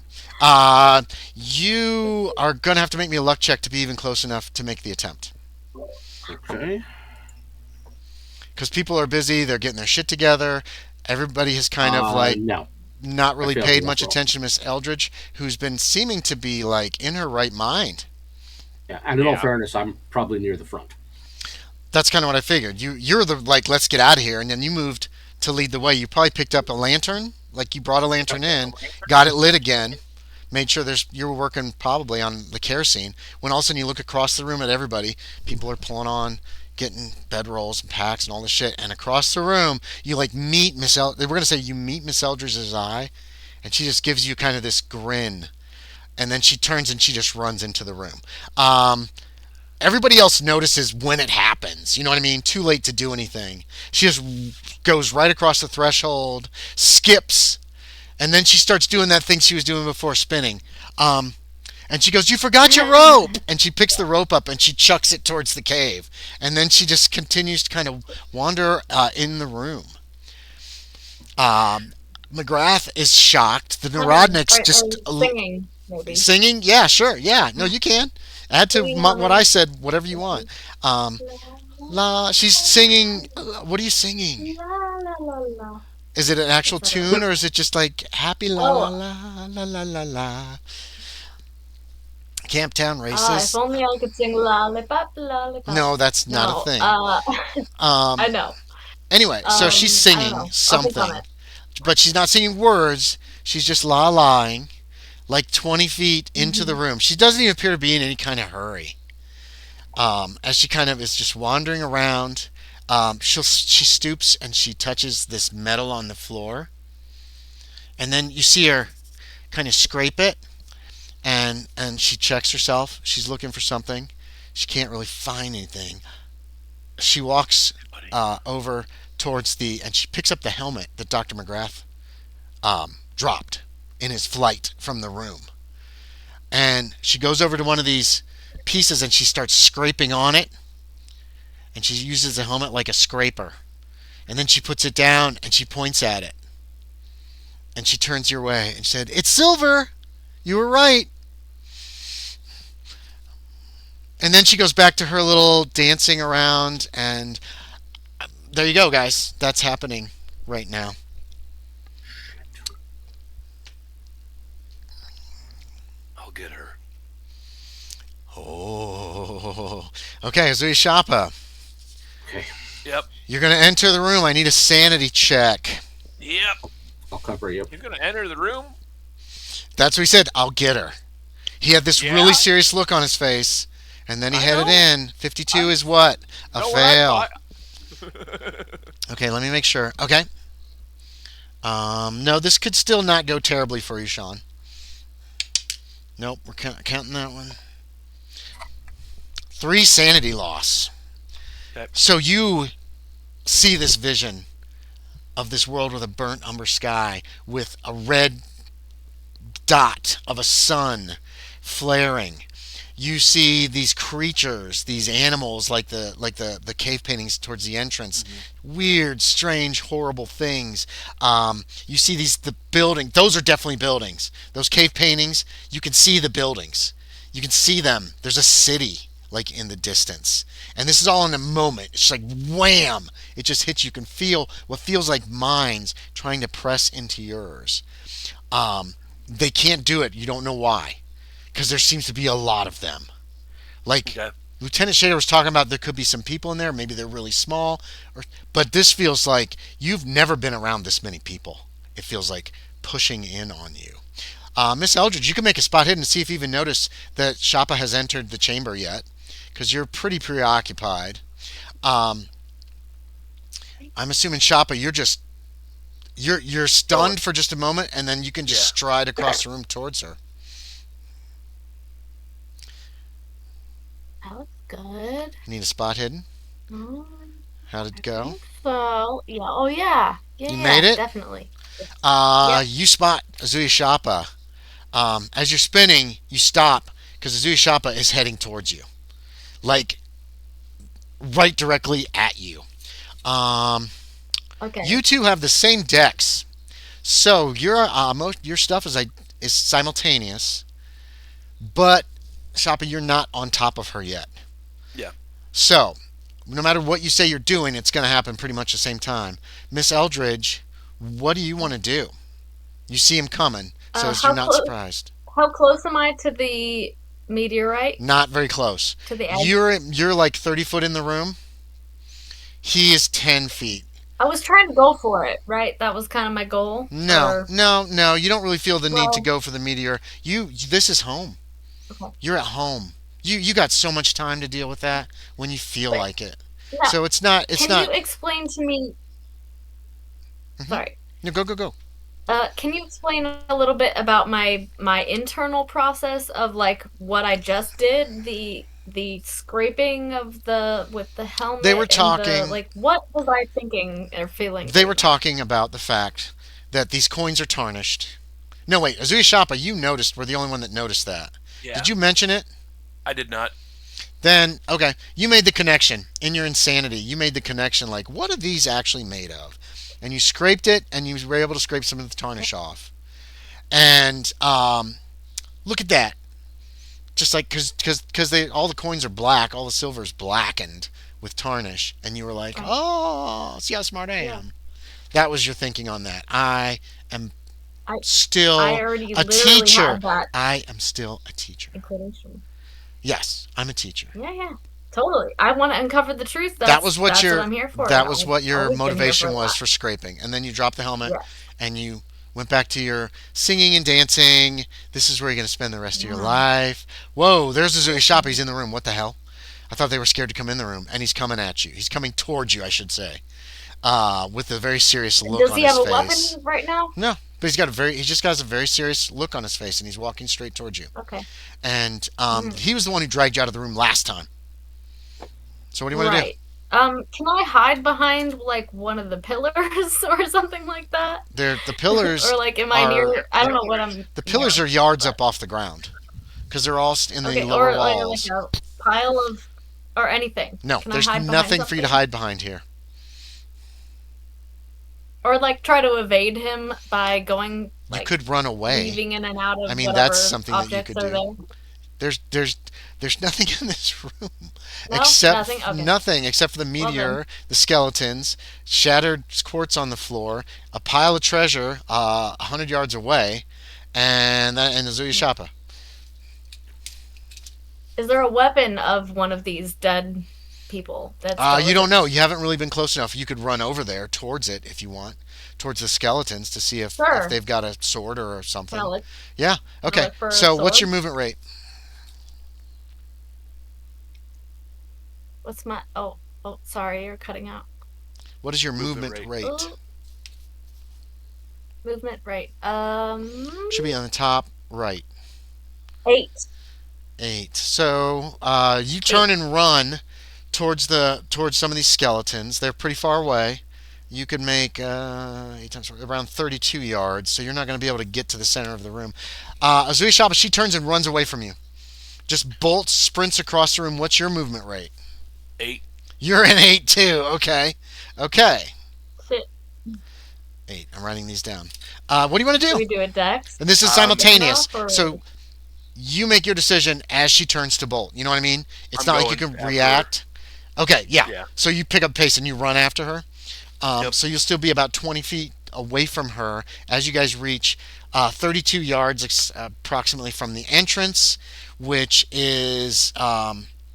S1: You are gonna have to make me a luck check to be even close enough to make the attempt.
S4: Okay.
S1: Because people are busy, they're getting their shit together. Everybody has kind of like
S4: No.
S1: not really
S4: I failed
S1: paid
S4: the
S1: much
S4: roll.
S1: attention to Miss Eldridge, who's been seeming to be like in her right mind.
S4: Yeah, and in all
S2: Yeah.
S4: fairness, I'm probably near the front.
S1: That's kind of what I figured. You're the like let's get out of here, and then you moved to lead the way. You probably picked up a lantern, like you brought a lantern in, got it lit again, made sure you were working probably on the kerosene. When all of a sudden you look across the room at everybody, people are pulling on, getting bedrolls and packs and all this shit, and across the room you like meet Miss We're gonna say you meet Miss Eldridge's eye, and she just gives you kind of this grin, and then she turns and she just runs into the room. Everybody else notices when it happens. You know what I mean? Too late to do anything. She just goes right across the threshold, skips, and then she starts doing that thing she was doing before, spinning. And she goes, "You forgot your rope!" And she picks the rope up and she chucks it towards the cave. And then she just continues to kind of wander in the room. McGrath is shocked. The Neurodniks just
S3: singing, maybe.
S1: singing. Yeah, sure. Yeah, no, you can add to what I said. Whatever you want. La. She's singing. What are you singing?
S3: La la la la.
S1: Is it an actual
S3: That's what I
S1: tune or is it just like happy la la
S3: Oh,
S1: la la la la la? Camptown
S3: if
S1: racist.
S3: only I could sing lollipop, lollipop.
S1: No, that's not a
S3: No,
S1: thing.
S3: I
S1: Um.
S3: know.
S1: Anyway, so she's
S3: I don't
S1: singing
S3: know. I'll think on
S1: something,
S3: it.
S1: but she's not singing words. She's just la laing, like 20 feet into the
S3: Hmm.
S1: room. She doesn't even appear to be in any kind of hurry. As she kind of is just wandering around, she stoops and she touches this metal on the floor, and then you see her kind of scrape it, and she checks herself. She's looking for something. She can't really find anything. She walks over towards and she picks up the helmet that Dr. McGrath dropped in his flight from the room. And she goes over to one of these pieces and she starts scraping on it. And she uses the helmet like a scraper. And then she puts it down and she points at it. And she turns your way and said, "It's silver! You were right." And then she goes back to her little dancing around. And there you go, guys. That's happening right now.
S6: I'll get her.
S1: Oh. Okay, Ozuye Shappa.
S4: Okay,
S6: Yep.
S1: You're going to enter the room. I need a sanity check.
S6: Yep.
S4: I'll cover you.
S2: You're gonna enter the room?
S1: That's what he said. I'll get her. He had this really
S2: Yeah.
S1: serious look on his face, and then he
S2: I
S1: headed
S2: know.
S1: in. 52 is what? A
S2: Know what
S1: fail.
S2: I thought?
S1: Okay, let me make sure. Okay. No, this could still not go terribly for you, Sean. Nope, we're counting that one. 3 sanity loss.
S6: Okay.
S1: So you see this vision of this world with a burnt umber sky with a red dot of a sun flaring. You see these creatures, these animals, like the cave paintings towards the entrance. Weird, strange, horrible things. You see the building. Those are definitely buildings. Those cave paintings. You can see the buildings. You can see them. There's a city like in the distance, and this is all in a moment. It's like wham! It just hits you. You can feel what feels like minds trying to press into yours. They can't do it. You don't know why, because there seems to be a lot of them. Like
S6: Okay.
S1: Lieutenant Shaeder was talking about, there could be some people in there. Maybe they're really small, but this feels like you've never been around this many people. It feels like pushing in on you. Miss Eldridge, you can make a spot hidden to see if you even notice that Shappa has entered the chamber yet, because you're pretty preoccupied. Um, I'm assuming Shappa, you're stunned for just a moment, and then you can just
S6: Yeah.
S1: stride across the room towards her.
S3: That was good.
S1: You need a spot hidden. How did it
S3: I
S1: go?
S3: think so. Yeah. Oh yeah. Yeah.
S1: You
S3: Yeah.
S1: made it.
S3: Definitely. Yep.
S1: You spot Ozuye Shappa. As you're spinning, you stop because Ozuye Shappa is heading towards you, like right directly at you. Um,
S3: Okay.
S1: you two have the same decks, so your stuff is simultaneous, but Shappa, you're not on top of her yet.
S6: Yeah.
S1: So, no matter what you say you're doing, it's going to happen pretty much the same time. Miss Eldridge, what do you want to do? You see him coming, so you're
S3: How
S1: not
S3: close?
S1: surprised.
S3: How close am I to the meteorite?
S1: Not very close.
S3: To the edge?
S1: You're like 30 foot in the room. He is 10 feet.
S3: I was trying to go for it, right? That was kind of my goal.
S1: No,
S3: Or,
S1: no, no. You don't really feel the need to
S3: well,
S1: go for the meteor. This is home.
S3: okay.
S1: You're at home. You got so much time to deal with that when you feel
S3: But
S1: like it.
S3: yeah.
S1: So it's not.
S3: Can you explain to me?
S1: Mhm.
S3: Sorry.
S1: No, go.
S3: Can you explain a little bit about my internal process of like what I just did? The scraping of the with the
S1: They were
S3: helmet and the
S1: talking.
S3: like. What was I thinking or feeling
S1: They
S3: doing
S1: were
S3: that?
S1: talking about the fact that these coins are tarnished. No, wait, Azuya Shappa, you noticed. We're the only one that noticed that.
S6: Yeah.
S1: Did you mention it?
S6: I did not.
S1: Then, okay, you made the connection in your insanity. You made the connection like, what are these actually made of? And you scraped it, and you were able to scrape some of the tarnish off. And look at that. Just like, because they all the coins are black, all the silver is blackened with tarnish. And you were like,
S3: Oh,
S1: oh, see how smart I
S3: yeah.
S1: am. That was your thinking on that. I am
S3: I I
S1: still
S3: already
S1: a
S3: literally
S1: teacher.
S3: had that
S1: I am still a teacher.
S3: inclination.
S1: Yes, I'm a teacher.
S3: Yeah, yeah. Totally. I want to uncover the truth.
S1: That was what
S3: That's what
S1: your
S3: I'm here for.
S1: that was
S3: I've
S1: what your
S3: always been here
S1: motivation
S3: for
S1: was
S3: that.
S1: for scraping. And then you dropped the helmet
S3: Yes.
S1: and you went back to your singing and dancing. This is where you're going to spend the rest of your
S3: Yeah.
S1: life. Whoa, there's Ozuye Shappa. He's in the room. What the hell? I thought they were scared to come in the room, and he's coming at you. He's coming towards you, I should say, with a very serious look
S3: Does
S1: on
S3: he
S1: his
S3: have a
S1: face.
S3: weapon right now?
S1: No, but he just got a very serious look on his face, and he's walking straight towards you.
S3: Okay.
S1: And
S3: Mm.
S1: he was the one who dragged you out of the room last time. So what do you want to do?
S3: Right. Can I hide behind like one of the pillars or something like that?
S1: The pillars
S3: Or like am I
S1: are
S3: near I don't know what I'm
S1: the pillars
S3: near,
S1: are yards
S3: but
S1: up off the ground because they're all in the
S3: okay,
S1: lower
S3: or like
S1: walls.
S3: a pile of or anything.
S1: No,
S3: Can I
S1: there's
S3: hide behind
S1: nothing for you to
S3: something?
S1: hide behind here.
S3: Or like try to evade him by going
S1: You
S3: like
S1: could run away.
S3: weaving in and out
S1: I
S3: of
S1: mean, that's
S3: whatever
S1: something that you
S3: objects
S1: could
S3: are
S1: do.
S3: there.
S1: There's there's there's nothing in this room
S3: No? Nothing? Okay.
S1: nothing except for the
S3: Well then.
S1: meteor, the skeletons, shattered quartz on the floor, a pile of treasure 100 yards away, and the Zuya Shappa.
S3: Is there a weapon of one of these dead people that's
S1: You don't know.
S3: skeletons?
S1: You haven't really been close enough. You could run over there towards it if you want, towards the skeletons to see if
S3: Sure.
S1: they've got a sword or
S3: Can I
S1: something.
S3: look
S1: Yeah.
S3: can I
S1: Okay.
S3: look for a
S1: So what's your
S3: sword?
S1: movement rate?
S3: What's my sorry, you're cutting out.
S1: What is your
S6: Movement
S1: movement
S6: rate.
S1: rate?
S3: Ooh, movement rate.
S1: Should be on the top right.
S3: 8.
S1: 8. So you turn
S3: 8.
S1: and run towards some of these skeletons. They're pretty far away. You could make 8 times 4, around 32 yards. So you're not going to be able to get to the center of the room. Azuya Shaba, she turns and runs away from you. Just bolts, sprints across the room. What's your movement rate?
S6: 8.
S1: You're an 8 too. Okay. Okay.
S3: Shit.
S1: 8. I'm writing these down. What do you want to
S3: Should
S1: do?
S3: we do a dex
S1: And this is simultaneous.
S3: standoff or
S1: So you make your decision as she turns to bolt. You know what I mean? It's
S6: I'm
S1: not like you
S6: going
S1: can
S6: after her.
S1: react. Okay, yeah.
S6: Yeah.
S1: So you pick up pace and you run after her.
S6: Yep.
S1: So you'll still be about 20 feet away from her as you guys reach 32 yards approximately from the entrance, which is.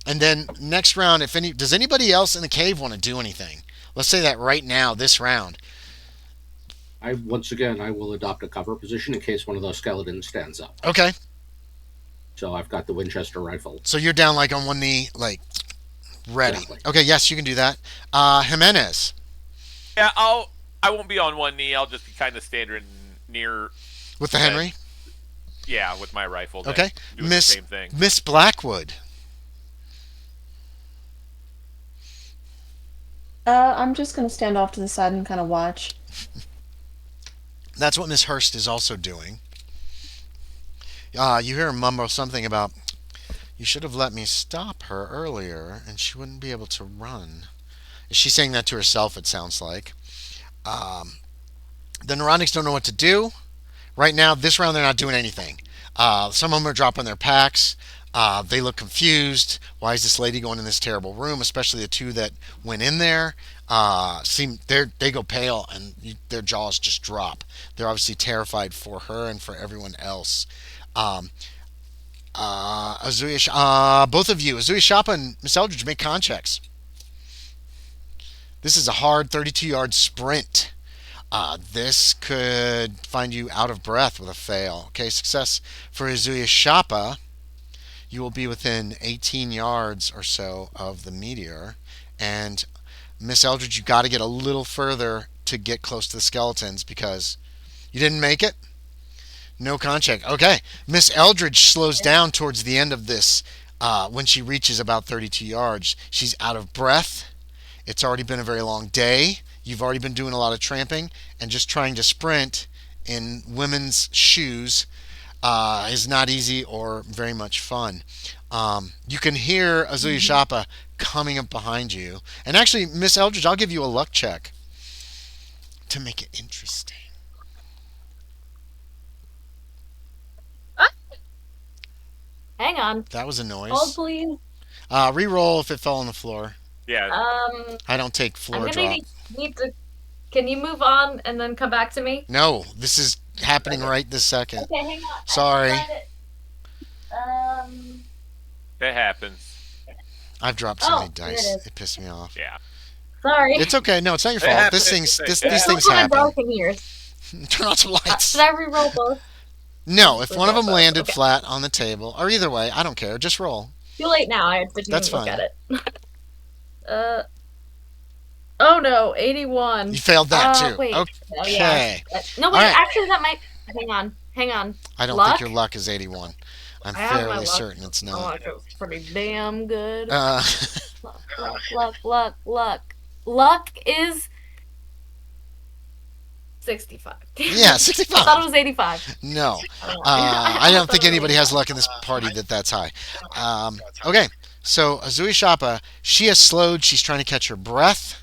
S1: And then next round, if any, does anybody else in the cave want to do anything? Let's say that right now, this round.
S4: I will adopt a cover position in case one of those skeletons stands up.
S1: Okay.
S4: So I've got the Winchester rifle.
S1: So you're down like on one knee, like ready.
S4: Exactly.
S1: Okay, yes, you can do that. Jimenez
S2: Yeah, I won't be on one knee. I'll just be kind of standing near.
S1: with the Henry.
S2: Yeah, with my rifle. Then,
S1: Okay,
S2: doing
S1: Miss
S2: the same thing.
S1: Miss Blackwood.
S5: I'm just gonna stand off to the side and kind of watch.
S1: That's what Miss Hurst is also doing. You hear her mumble something about, you should have let me stop her earlier and she wouldn't be able to run. She's saying that to herself, it sounds like. Um, the neurotics don't know what to do. Right now, this round, they're not doing anything. Some of them are dropping their packs. They look confused. Why is this lady going in this terrible room? Especially the two that went in there. They go pale and their jaws just drop. They're obviously terrified for her and for everyone else. Um, both of you, Azuya Shappa and Miss Eldridge, make con checks. This is a hard 32-yard sprint. This could find you out of breath with a fail. Okay, success for Azuya Shappa. You will be within 18 yards or so of the meteor. And Miss Eldridge, you got to get a little further to get close to the skeletons because you didn't make it. No con check. Okay, Miss Eldridge slows down towards the end of this when she reaches about 32 yards. She's out of breath. It's already been a very long day. You've already been doing a lot of tramping and just trying to sprint in women's shoes. is not easy or very much fun. You can hear Ozuye Shappa coming up behind you. And actually, Miss Eldridge, I'll give you a luck check to make it interesting.
S3: Hang on.
S1: That was a
S3: Hold,
S1: noise.
S3: please.
S1: Reroll if it fell on the floor.
S2: Yeah.
S1: I don't take
S3: I'm
S1: floor
S3: gonna
S1: drop.
S3: need to. Can you move on and then come back to me?
S1: No, this is happening right this second.
S3: Okay, hang on.
S1: Sorry.
S2: It happens.
S1: I've dropped so many
S3: there
S1: dice.
S3: it is.
S1: It pissed me off.
S2: Yeah.
S3: Sorry.
S1: It's okay. No, it's not your
S2: It
S1: fault.
S2: happens.
S1: These
S2: It's
S1: things
S3: It's
S1: happen.
S3: dark in here.
S1: Turn on some lights.
S3: Should I re-roll both?
S1: No, if one of them
S3: both,
S1: landed
S3: okay.
S1: flat on the table, or either way, I don't care. Just roll.
S3: Too late now. I didn't
S1: That's
S3: even look
S1: fine.
S3: at it. Oh no, 81.
S1: You failed that too.
S3: Wait.
S1: Okay.
S3: Oh, yeah. No, wait.
S1: All right.
S3: Actually, that might. Hang on.
S1: I don't
S3: Luck?
S1: think your luck is 81. I'm
S3: I have my
S1: fairly
S3: luck.
S1: certain it's
S3: My
S1: not.
S3: luck is pretty damn good.
S1: Uh,
S3: Luck is 65.
S1: yeah,
S3: I
S1: 65.
S3: thought it was 85.
S1: No.
S3: I don't know.
S1: I don't think
S3: thought it was
S1: anybody has luck in this party that's high. Okay, so Ozuye Shappa, she has slowed. She's trying to catch her breath.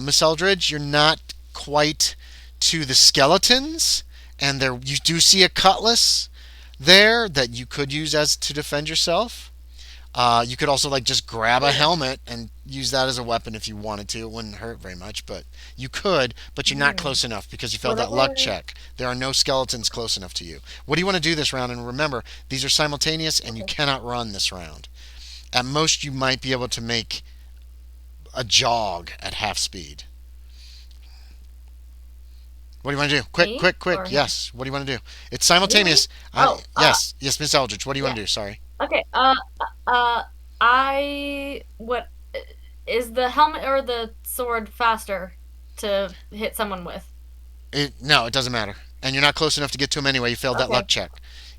S1: Miss Eldridge, you're not quite to the skeletons, and there you do see a cutlass there that you could use as to defend yourself. You could also like just grab a helmet and use that as a weapon if you wanted to. It wouldn't hurt very much, but you could. But you're not close enough because you failed that luck check. There are no skeletons close enough to you. What do you want to do this round? And remember, these are simultaneous, and you cannot run this round. At most, you might be able to make a jog at half speed. What do you want to do? Quick,
S3: Me?
S1: quick, quick.
S3: Or him?
S1: Yes. What do you want to do? It's simultaneous.
S3: Oh,
S1: yes, yes, Miss Eldridge. What do you want to do? Sorry.
S3: Okay. What is the helmet or the sword faster to hit someone with?
S1: No, it doesn't matter. And you're not close enough to get to him anyway. You failed that
S3: Okay.
S1: luck check.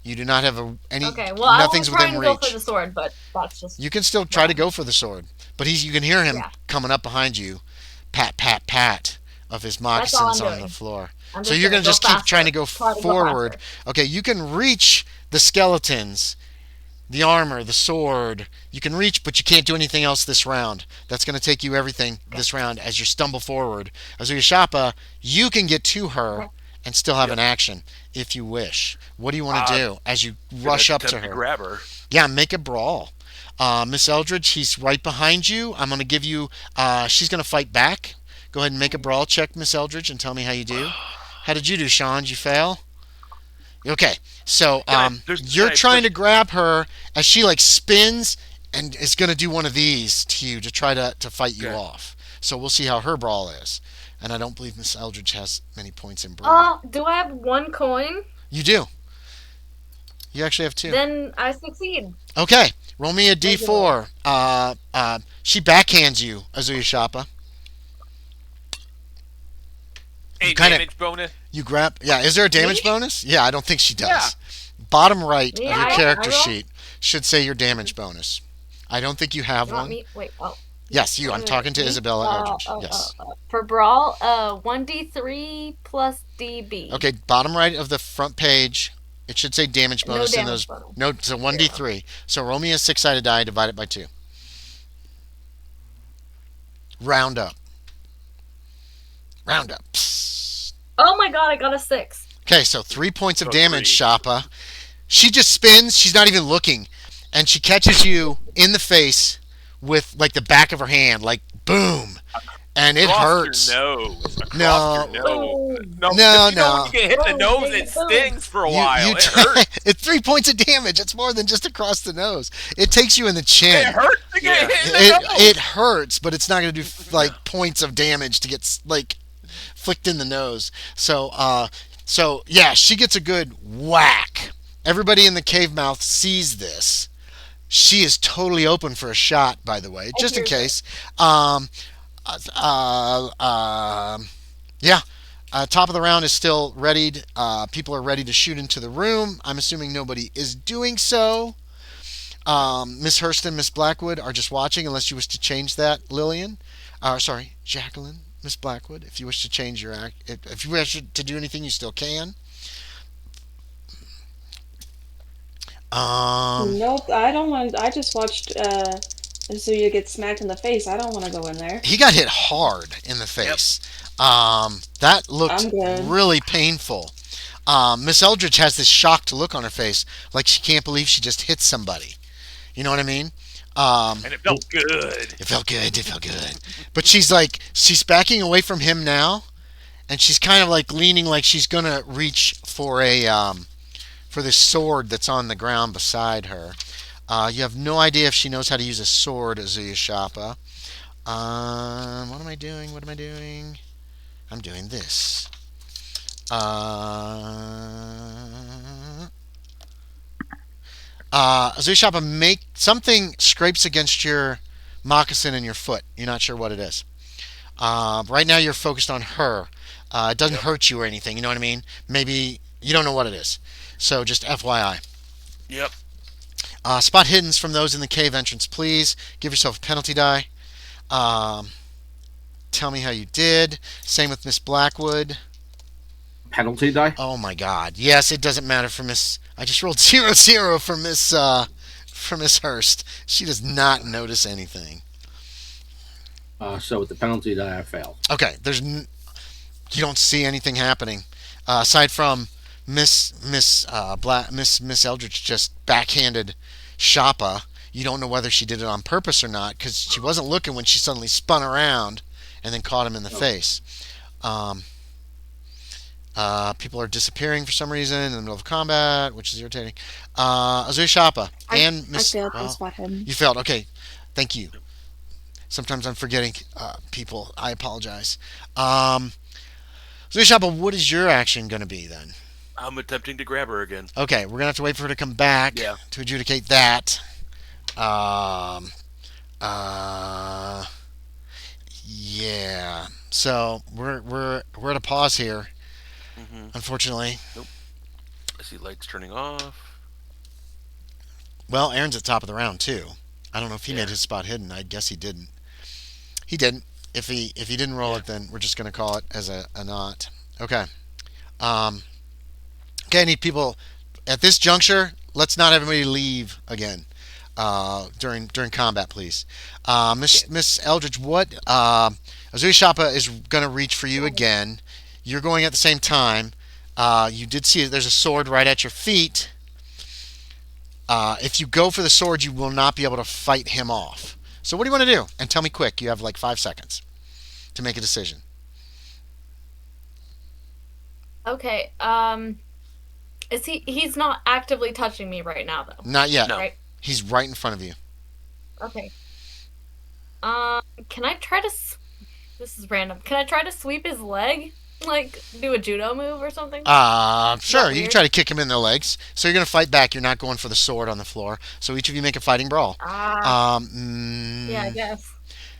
S1: You do not have any.
S3: Okay. Well, I was
S1: nothing's
S3: trying
S1: within
S3: to
S1: reach.
S3: go for the sword, but that's just.
S1: You can still try to go for the sword, but you can hear him
S3: Yeah.
S1: coming up behind you, pat, pat, pat of his
S3: all I'm
S1: moccasins on
S3: doing.
S1: the floor.
S3: I'm
S1: So you're
S3: gonna
S1: gonna just keep
S3: faster.
S1: trying to go
S3: Try to go
S1: forward.
S3: faster.
S1: Okay, you can reach the skeletons, the armor, the sword. You can reach, but you can't do anything else this round. That's going to take you everything this round as you stumble forward. Ozuye Shappa, you can get to her and still have an action if you wish. What do you want to do as you rush up to
S6: Attempt
S1: her?
S6: grab her.
S1: Yeah, make a brawl. Miss Eldridge, he's right behind you. I'm going to give you. She's going to fight back. Go ahead and make a brawl check, Miss Eldridge, and tell me how you do. How did you do, Sean? Did you fail? Okay, so you're trying to grab her as she like spins and is going to do one of these to you to try to fight you off. So we'll see how her brawl is. And I don't believe Miss Eldridge has many points in brawl.
S3: Do I have one coin?
S1: You do. You actually have two.
S3: Then I succeed.
S1: Okay, roll me a d4. She backhands you, Ozuye Shappa.
S2: A
S1: kinda-
S2: damage bonus.
S1: You grab. Yeah, is there a damage
S3: Me?
S1: bonus? Yeah, I don't think she does.
S2: Yeah.
S1: Bottom right
S3: Yeah,
S1: of your
S3: I
S1: character
S3: roll.
S1: sheet should say your damage bonus. I don't think you have
S3: You want
S1: one.
S3: me? Wait. Oh.
S1: Yes, you. I'm talking to
S3: Me?
S1: Isabella Eldridge. Yes.
S3: For brawl, 1d3 plus DB.
S1: Okay, bottom right of the front page, it should say damage
S3: No
S1: bonus in
S3: damage
S1: those.
S3: bonus.
S1: No, it's a 1d3. So roll me a six-sided die, divide it by 2. Round up. Round up. Psst.
S3: Oh my god, I got a 6.
S1: Okay, so 3 points of
S2: So
S1: damage,
S2: 3.
S1: Shappa. She just spins. She's not even looking, and she catches you in the face with like the back of her hand, like boom, and it
S2: Across
S1: hurts.
S2: Your nose. Across
S1: No.
S2: Your nose.
S1: No,
S2: you know
S1: no.
S2: when you get hit in the
S3: Oh,
S2: nose,
S3: baby,
S2: it
S3: boom.
S2: stings for a while. It
S1: You
S2: hurts.
S1: it's 3 points of damage. It's more than just across the nose. It takes you in the chin.
S2: It hurts to get hit in the
S1: It,
S2: nose.
S1: it hurts, but it's not going to do like points of damage to get like flicked in the nose. So yeah, she gets a good whack. Everybody in the cave mouth sees this. She is totally open for a shot, by the way, just in
S3: hear
S1: case. Yeah. Top of the round is still readied. People are ready to shoot into the room. I'm assuming nobody is doing so. Miss Hurst and Miss Blackwood are just watching, unless you wish to change that, Lillian. Sorry, Jacqueline, Miss Blackwood. If you wish to change your act, if you wish to do anything, you still can. Um,
S5: Nope, I don't want. I just watched Ozuye get smacked in the face. I don't want to go in there.
S1: he got hit hard in the
S6: Yep.
S1: face. That looked
S5: I'm good.
S1: really painful. Miss Eldridge has this shocked look on her face, like she can't believe she just hit somebody. You know what I mean?
S2: And it felt good.
S1: It felt good. It felt good. But she's backing away from him now, and she's kind of like leaning, like she's gonna reach for for this sword that's on the ground beside her. You have no idea if she knows how to use a sword, Azuya Shappa. What am I doing? What am I doing? I'm doing this. Azuya Shappa, make something scrapes against your moccasin in your foot. You're not sure what it is. Right now, you're focused on her. It doesn't
S6: Yep.
S1: hurt you or anything. You know what I mean? Maybe you don't know what it is. So just FYI.
S6: Yep.
S1: Spot hiddens from those in the cave entrance, please. Give yourself a penalty die. Um, tell me how you did. Same with Miss Blackwood.
S4: Penalty die?
S1: Oh my God! Yes, it doesn't matter for Miss. I just rolled 0-0 for Miss Hurst. She does not notice anything.
S4: So with the penalty die, I failed.
S1: Okay, you don't see anything happening aside from Miss Eldridge just backhanded Shappa. You don't know whether she did it on purpose or not because she wasn't looking when she suddenly spun around and then caught him in the face. Um, People are disappearing for some reason in the middle of combat, which is irritating. Azuya Shappa and
S5: I
S1: Miss.
S5: failed on
S1: Well,
S5: spot hidden.
S1: you failed. Okay, thank you. Sometimes I'm forgetting people. I apologize. Azuya Shappa, what is your action going to be then?
S6: I'm attempting to grab her again.
S1: Okay, we're gonna have to wait for her to come back
S6: Yeah.
S1: to adjudicate that. Um, uh, yeah. So we're at a pause here,
S6: Hmm.
S1: unfortunately.
S6: I see lights turning off.
S1: Well, Aaron's at the top of the round too. I don't know if he
S6: Yeah.
S1: made his spot hidden. I guess he didn't. He didn't. If he didn't roll
S6: Yeah.
S1: it, then we're just gonna call it as a not. Okay. Um, okay. I need people at this juncture. Let's not have anybody leave again. During combat, please. Miss Eldridge, what Azuya Shappa is going to reach for you again. You're going at the same time. You did see there's a sword right at your feet. If you go for the sword, you will not be able to fight him off. So what do you want to do? And tell me quick. You have like 5 seconds to make a decision.
S3: Okay. He's not actively touching me right now though.
S1: Not yet.
S6: No.
S3: Right.
S1: He's right in front of you.
S3: Okay. Can I try to? This is random. Can I try to sweep his leg? Like do a judo move or something?
S1: Sure. You can
S3: weird?
S1: try to kick him in the legs. So you're going to fight back. You're not going for the sword on the floor. So each of you make a fighting brawl.
S3: Yeah, I guess.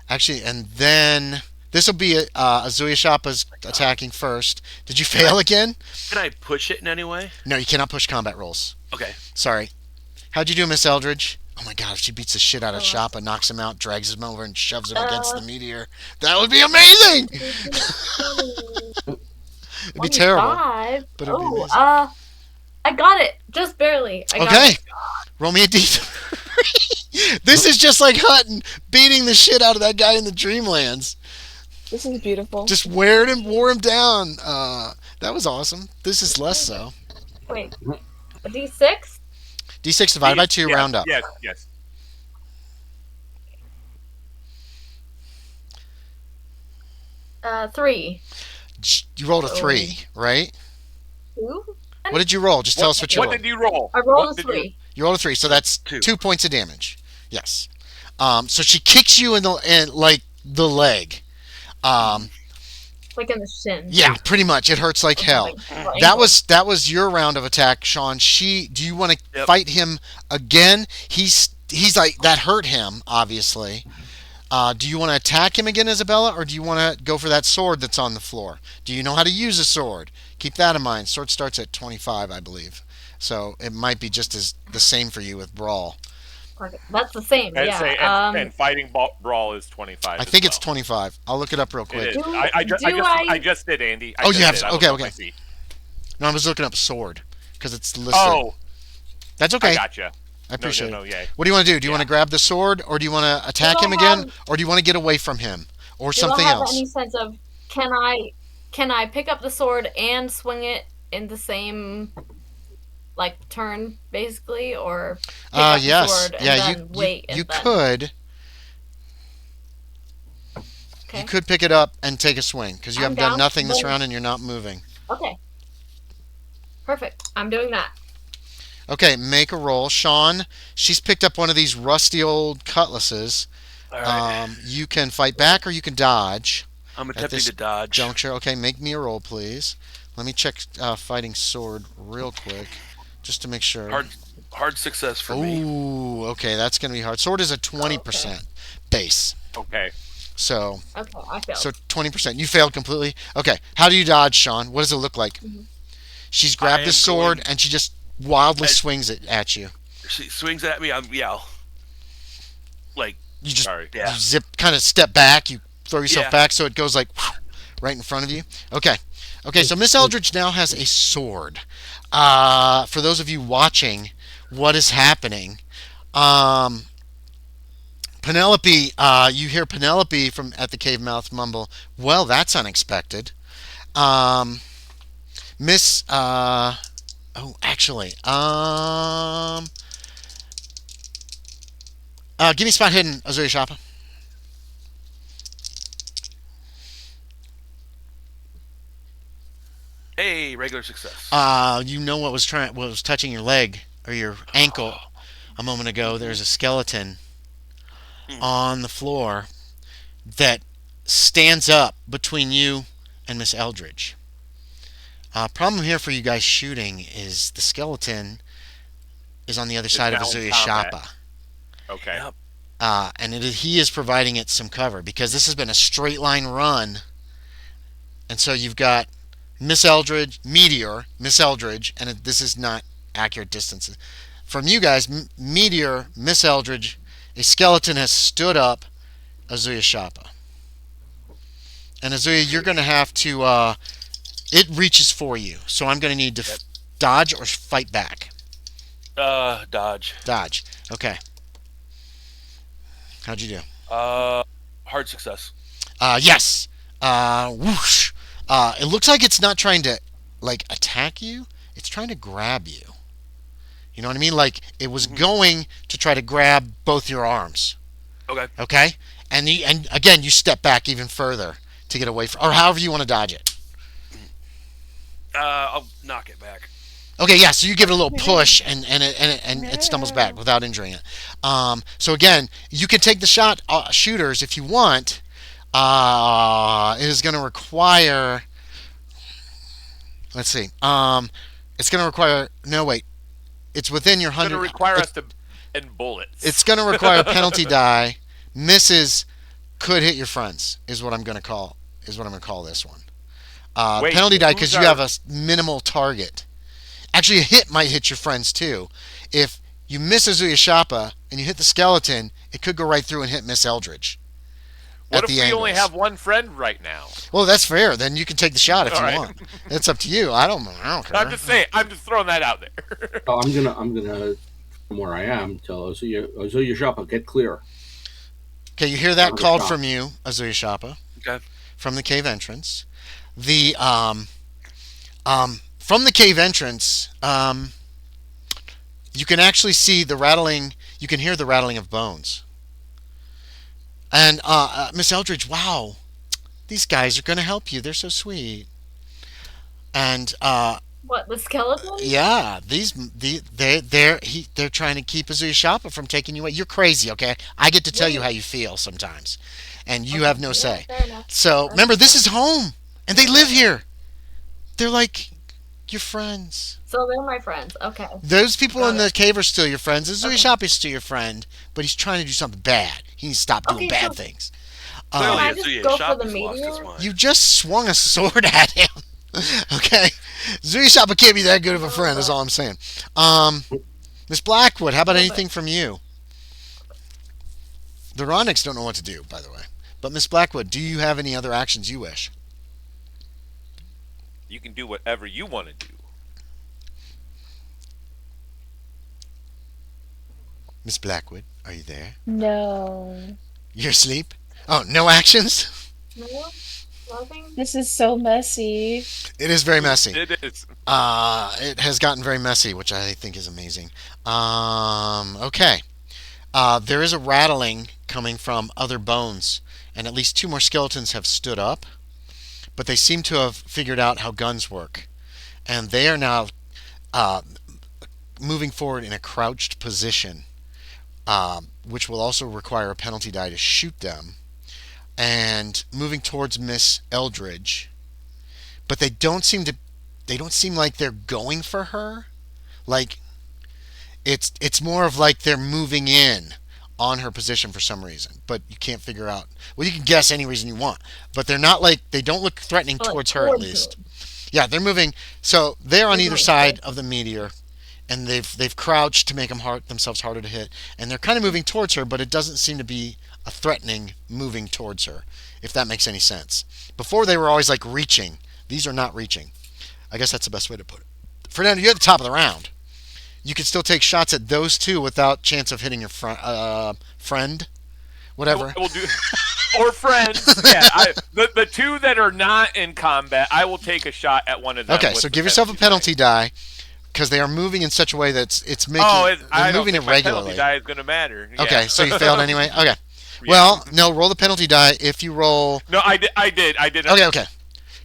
S1: Actually, and then this will be Azuya Shappa's attacking first. Did you fail again?
S6: Can I push it in any way?
S1: No, you cannot push combat rolls.
S6: Okay.
S1: Sorry. How'd you do, Miss Eldridge? Oh my God! If she beats the shit out of
S3: Oh.
S1: Shappa, knocks him out, drags him over, and shoves him against the meteor, that would be amazing. It'd be terrible.
S3: 25.
S1: but it'd be
S3: Oh,
S1: amazing.
S3: I got it. Just barely. I got
S1: Okay.
S3: it.
S1: Roll me a d3. This is just like Hutton beating the shit out of that guy in the Dreamlands.
S5: This is beautiful.
S1: Just wore him down. That was awesome. This is less so.
S3: Wait. A D6?
S1: D6 divided by 2,
S2: Yes,
S1: round up.
S2: Yes.
S3: Three.
S1: You rolled a 3, right?
S3: Two?
S1: What did you roll? Just tell us what you
S2: What
S1: rolled.
S2: did you roll?
S3: I rolled
S2: What
S3: a
S2: did
S3: three.
S1: You rolled a 3, so that's
S6: Two.
S1: 2 points of damage. Yes. So she kicks you in like the leg.
S3: Like in the shin.
S1: Yeah, pretty much. It hurts like hell.
S3: Like,
S1: That was your round of attack, Sean. Do you want to
S6: Yep.
S1: fight him again? He's like that hurt him, obviously. Do you want to attack him again, Isabella, or do you want to go for that sword that's on the floor? Do you know how to use a sword? Keep that in mind. Sword starts at 25, I believe. So it might be just as the same for you with brawl.
S3: Okay, that's the same.
S2: And,
S3: Yeah.
S2: and fighting brawl is 25.
S1: I think it's 25. I'll look it up real
S2: It
S1: quick.
S2: is.
S3: Do-
S2: I just did, Andy.
S1: Oh, you have-
S2: I
S1: okay,
S2: looked
S1: okay.
S2: up my feet.
S1: No, I was looking up sword because it's listed.
S2: Oh,
S1: That's
S2: I
S1: okay.
S2: gotcha.
S1: I appreciate
S2: No,
S1: it.
S2: yeah.
S1: What do you want to do? Do you want
S2: Yeah.
S1: to grab the sword, or do you want to
S3: Do
S1: attack him
S3: I
S1: again,
S3: have
S1: or do you want to get away from him, or
S3: do I
S1: something
S3: have
S1: else?
S3: any sense of can I pick up the sword and swing it in the same like turn basically, or pick up the
S1: Yes.
S3: sword and
S1: Yeah,
S3: then wait
S1: you
S3: and then
S1: could. You
S3: okay.
S1: could pick it up and take a swing because you
S3: I'm
S1: haven't done
S3: down.
S1: nothing this
S3: Then
S1: round and you're not moving.
S3: okay. Perfect. I'm doing that.
S1: Okay, make a roll. Sean, she's picked up one of these rusty old cutlasses.
S6: All right.
S1: You can fight back or you can dodge
S6: I'm
S1: at
S6: attempting
S1: this
S6: to dodge.
S1: juncture. Okay, make me a roll, please. Let me check fighting sword real quick just to make sure.
S6: Hard success for me.
S1: Ooh, okay, that's going to be hard. Sword is a 20% base.
S2: Okay.
S1: So,
S3: Okay, I failed.
S1: so 20%. You failed completely. Okay, how do you dodge, Sean? What does it look like?
S3: Mhm.
S1: She's grabbed
S6: I
S1: the
S6: am
S1: sword
S6: going-
S1: and she just wildly
S6: I-
S1: swings it at you.
S6: She swings at me. Like,
S1: You just
S2: Sorry.
S6: yeah.
S1: you zip, kind of step back. You throw yourself
S6: Yeah.
S1: back so it goes like right in front of you. Okay, okay. So Miss Eldridge now has a sword. For those of you watching, what is happening? Penelope, you hear Penelope from at the cave mouth mumble. Well, that's unexpected. Miss, oh, actually, give me spot hidden, Ozuye Shappa.
S6: Hey, regular success.
S1: You know what was touching your leg or your ankle a moment ago. There's a skeleton on the floor that stands up between you and Miss Eldridge. Problem here for you guys shooting is the skeleton is on the other side of
S2: now in
S1: Ozuye
S2: combat.
S1: Shappa.
S2: Okay.
S6: Yep.
S1: And he is providing it some cover because this has been a straight line run. And so you've got Miss Eldridge, Meteor, Miss Eldridge, and this is not accurate distances. From you guys, Meteor, Miss Eldridge, a skeleton has stood up Ozuye Shappa. And Ozuye, you're going to have to, it reaches for you. So I'm going to need to dodge or fight back.
S6: Dodge.
S1: Dodge. Okay. How'd you do?
S6: Hard success.
S1: Yes. Whoosh. It looks like it's not trying to like attack you. It's trying to grab you. You know what I mean? Like it was going to try to grab both your arms.
S6: Okay.
S1: Okay. And again, you step back even further to get away from, or however you want to dodge it.
S6: I'll knock it back.
S1: Okay, yeah. So you give it a little push, and it stumbles back without injuring it. So again, you can take the shooters if you want. It is going to require. Let's see. It's going to require. No, wait. It's within your
S2: It's going to
S1: 100.
S2: require us to end bullets.
S1: It's going to require a penalty die. Misses could hit your friends. Is what I'm going to call. Is what I'm going to call this one.
S2: Wait,
S1: Penalty die
S2: who's
S1: because you
S2: our-
S1: have a minimal target. Actually, a hit might hit your friends too. If you miss Ozuye Shappa and you hit the skeleton, it could go right through and hit Miss Eldridge.
S2: What
S1: at
S2: if
S1: the
S2: we only
S1: angles.
S2: have one friend right now?
S1: Well, that's fair. Then you can take the shot if
S2: All
S1: you
S2: right.
S1: want. It's up to you. I don't care.
S2: I'm just saying. I'm just throwing that out there.
S4: So I'm gonna, from where I am, tell Ozuye Shappa, get clear.
S1: Okay, you hear that
S4: Sound
S1: called
S4: shot.
S1: from you, Ozuye Shappa,
S6: Okay.
S1: from the cave entrance. The from the cave entrance, you can actually see the rattling. You can hear the rattling of bones. And Miss Eldridge, wow, these guys are going to help you. They're so sweet. And
S3: What, the skeleton?
S1: yeah, they're trying to keep Ozuye Shappa from taking you away. You're crazy, okay? I get to tell you how you feel sometimes, and you have no say.
S3: Fair enough.
S1: So remember, this is home, and they live here. They're like your friends.
S3: So they're my friends. Okay.
S1: Those people
S3: Got
S1: in the
S3: it.
S1: cave are still your friends. Ozuye
S3: Okay.
S1: Shappa is still your friend, but he's trying to do something bad. He needs to stop doing
S3: Okay,
S1: bad
S3: so-
S1: things.
S6: Clearly,
S3: I just
S6: Ozuye
S3: go for
S6: Shappa's
S3: the
S6: lost his
S3: meteor?
S6: mind.
S1: You just swung a sword at him. Okay, Ozuye Shappa can't be that good of a friend. Is all I'm saying. Miss Blackwood, how about anything from you? The Ronics don't know what to do, by the way. But Miss Blackwood, do you have any other actions you wish?
S2: You can do whatever you want to do.
S1: Miss Blackwood, are you there?
S5: No.
S1: You're asleep? Oh, no actions?
S3: No, nothing.
S5: This is so messy.
S1: It is very messy.
S2: It is.
S1: It has gotten very messy, which I think is amazing. Okay. There is a rattling coming from other bones, and at least two more skeletons have stood up, but they seem to have figured out how guns work. And they are now uh, moving forward in a crouched position, which will also require a penalty die to shoot them, and moving towards Miss Eldridge. But they don't seem like they're going for her. Like it's more of like they're moving in on her position for some reason, but you can't figure out. Well, you can guess any reason you want, but they're not like they don't look threatening
S3: Like
S1: towards her at
S3: towards
S1: least.
S3: him.
S1: Yeah, they're moving. So they're on
S3: They're
S1: either
S3: doing
S1: side
S3: it.
S1: of the meteor, and they've crouched to make themselves harder to hit, and they're kind of moving towards her, but it doesn't seem to be a threatening moving towards her, if that makes any sense. Before they were always like reaching. These are not reaching. I guess that's the best way to put it. Fernando, you're at the top of the round. You can still take shots at those two without chance of hitting your friend, whatever.
S2: I will do. Or friends. Yeah. The two that are not in combat, I will take a shot at one of them.
S1: Okay,
S2: with
S1: so
S2: the
S1: give yourself a penalty
S2: die.
S1: die because they are moving in such a way that it's making
S2: Oh,
S1: they're
S2: I don't
S1: moving
S2: think my penalty
S1: irregularly.
S2: die is going to matter. Yeah.
S1: Okay, so you failed anyway. Okay.
S2: Yeah.
S1: Well, no, roll the penalty die. If you roll,
S2: No, I did.
S1: okay.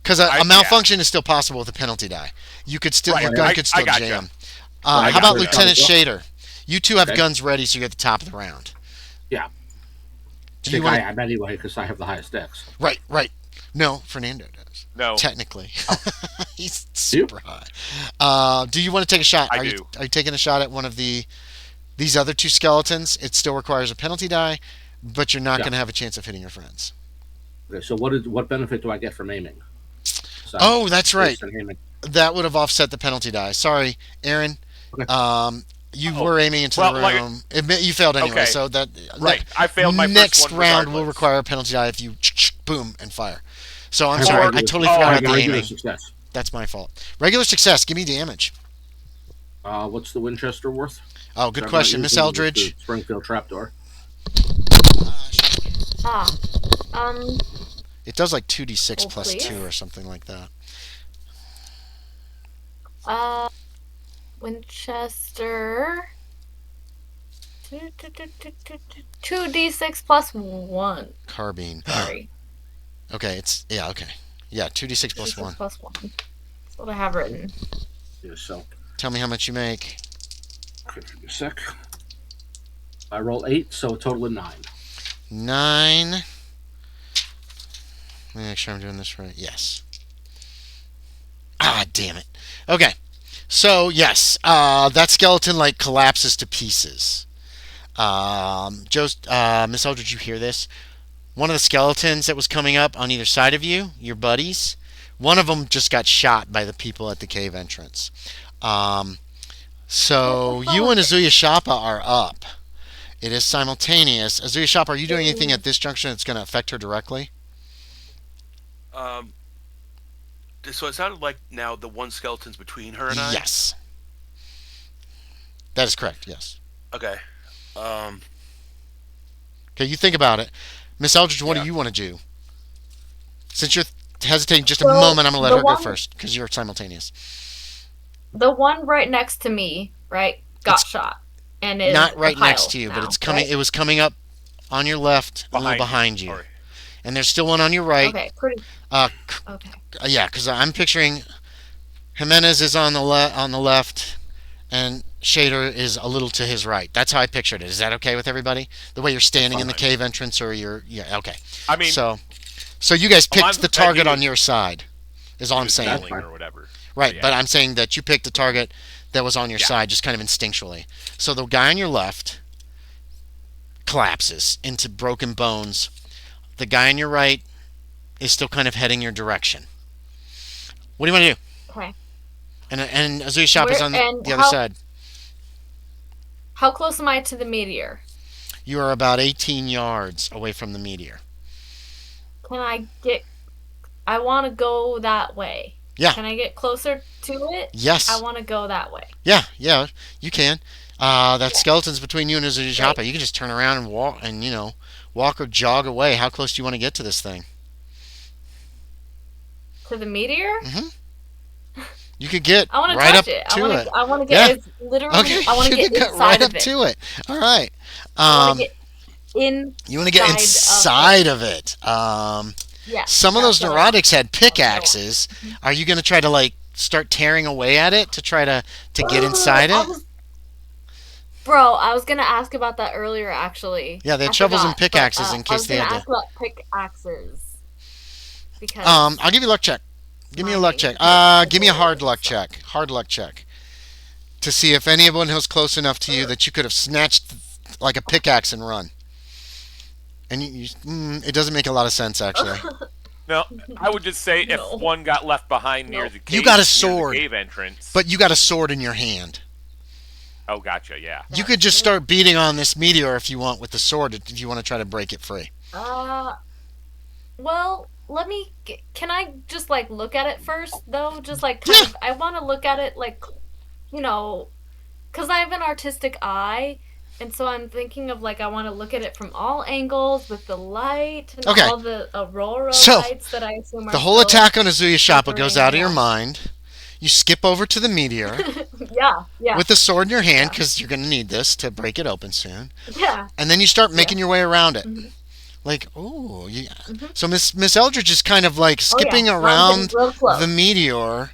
S1: Because a
S2: Yeah.
S1: malfunction is still possible with a penalty die. You could still
S2: Right,
S1: your gun
S2: I
S1: could still
S2: gotcha.
S1: jam.
S4: I
S1: How about
S4: got it.
S1: Lieutenant Shaeder? You two have
S4: Okay.
S1: guns ready, so you're at the top of the round.
S4: Yeah.
S1: Do
S4: I
S1: you
S4: think
S1: want
S4: I am anyway because I have the highest dex.
S1: Right, right. No, Fernando does.
S2: No.
S1: Technically,
S4: Oh.
S1: he's
S4: Do you?
S1: super high. Do you want to take a shot?
S2: I
S1: are
S2: do.
S1: You, are you taking a shot at one of these other two skeletons? It still requires a penalty die, but you're not
S4: Yeah.
S1: going to have a chance of hitting your friends.
S4: Okay, so what benefit do I get from aiming? So,
S1: Oh, that's right.
S4: aiming.
S1: That would have offset the penalty die. Sorry, Aaron.
S4: Okay.
S1: You
S2: Oh.
S1: were aiming into
S2: Well,
S1: the
S2: like-
S1: room. You failed anyway,
S2: Okay.
S1: so that
S2: Right. I failed my
S1: next
S2: first one
S1: round will
S2: regardless.
S1: require a penalty die if you boom and fire. So I'm
S4: I
S1: sorry,
S4: have
S1: I totally
S2: oh,
S1: forgot
S2: I
S1: about the
S4: regular
S1: aiming.
S4: success.
S1: That's my fault. Regular success. Give me damage.
S4: What's the Winchester worth?
S1: Oh, good
S4: So I'm
S1: question,
S4: not
S1: Miss
S4: using
S1: Eldridge.
S4: the Springfield trapdoor.
S3: Ah. Um.
S1: It does like 2d6
S3: Oh,
S1: plus
S3: please.
S1: 2 or something like that.
S3: Winchester. 2d6 plus 1.
S1: Carbine.
S3: Sorry.
S1: Okay, okay. Yeah, 2d6 plus 1.
S3: 2d6 plus 1. That's what I have written.
S4: Yeah, so
S1: Tell me how much you make.
S4: okay, give me a sec. I roll 8, so a total of 9.
S1: 9. Let me make sure I'm doing this right. Yes. Ah, damn it. Okay. So, yes, that skeleton, like, collapses to pieces. Miss Eldridge, you hear this? One of the skeletons that was coming up on either side of you, your buddies, one of them just got shot by the people at the cave entrance. So you and Ozuye Shappa are up. It is simultaneous. Ozuye Shappa, are you doing anything at this junction that's going to affect her directly?
S6: So it sounded like now the one skeleton's between her and I.
S1: Yes. That is correct, yes.
S6: Okay.
S1: Okay, you think about it. Miss Eldridge, what
S6: Yeah.
S1: do you want to do? Since you're hesitating just a
S3: Well,
S1: moment, I'm going to let
S3: the
S1: her go
S3: one-
S1: first because you're simultaneous.
S3: The one right next to me, right, got
S1: It's
S3: shot. And is
S1: Not
S3: a
S1: right
S3: pile
S1: next to you, but
S3: now,
S1: it's coming.
S3: right?
S1: It was coming up on your left, a little behind you,
S2: Sorry.
S1: and there's still one on your right.
S3: Okay, pretty.
S1: Uh,
S3: Okay.
S1: Yeah, because I'm picturing Jimenez is on the left, and Shaeder is a little to his right. That's how I pictured it. Is that okay with everybody? The way you're standing in the
S6: fine.
S1: cave entrance, or okay.
S2: I mean,
S1: So you guys picked
S2: Alonzo
S1: the
S2: said
S1: target
S2: he
S1: on
S2: was-
S1: your side. Is all I'm
S2: was
S1: saying.
S4: That's
S2: healing
S4: fine.
S2: or whatever.
S1: Right,
S2: Yeah.
S1: but I'm saying that you picked the target that was on your
S2: Yeah.
S1: side, just kind of instinctually. So the guy on your left collapses into broken bones. The guy on your right is still kind of heading your direction. What do you want to do?
S3: Okay.
S1: And Ozuye Shappa is
S3: Where-
S1: on
S3: and
S1: the other
S3: how-
S1: side.
S3: How close am I to the meteor?
S1: You are about 18 yards away from the meteor.
S3: Can I get? I want to go that way.
S1: Yeah.
S3: Can I get closer to it?
S1: Yes.
S3: I want to go that way.
S1: Yeah, you can. That skeleton's between you and Ozuye Shappa. You can just turn around and walk, and walk or jog away. How close do you want to get to this thing?
S3: To the meteor?
S1: Mm-hmm. You could get
S3: I want to
S1: right
S3: touch
S1: up
S3: it.
S1: to it.
S3: I want to get
S1: Yeah.
S3: it's literally.
S1: Okay,
S3: I want to
S1: you
S3: get
S1: can get
S3: inside
S1: right
S3: of
S1: up
S3: it.
S1: to it. All right.
S3: I want to get in.
S1: You want to get inside of it.
S3: Yeah.
S1: Some of those
S3: that's what
S1: neurotics had
S3: I
S1: pickaxes. Are you going to try to like start tearing away at it to try to get inside it?
S3: Bro, I was gonna ask about that earlier. Actually,
S1: Yeah, they had
S3: I
S1: shovels and
S3: forgot,
S1: pickaxes
S3: but,
S1: in case they
S3: I was
S1: had
S3: gonna
S1: to.
S3: ask about pickaxes because
S1: I'll give you a luck check. Give me a luck check. Give me a hard luck check. Hard luck check. To see if anyone was close enough to you that you could have snatched like a pickaxe and run. And it doesn't make a lot of sense actually.
S2: No, I would just say
S3: No.
S2: if one got left behind near the cave,
S1: You got a
S2: near the
S1: sword.
S2: cave entrance.
S1: But you got a sword in your hand.
S2: Oh, gotcha. Yeah.
S1: You could just start beating on this meteor if you want with the sword if you want to try to break it free.
S3: well, let me. Can I just like look at it first though? Just like kind of, I want to look at it like, because I have an artistic eye. And so I'm thinking of like I want to look at it from all angles with the light and all the aurora lights that I assume are
S1: the whole
S3: still
S1: attack on Ozuye Shappa goes out of your
S3: yeah.
S1: mind. You skip over to the meteor
S3: Yeah.
S1: with the sword in your hand because you're going to need this to break it open soon.
S3: Yeah.
S1: And then you start making your way around it.
S3: Mhm.
S1: Like, oh, yeah. So Miss Eldridge is kind of like skipping
S3: Well, I'm
S1: around
S3: getting real close.
S1: the meteor,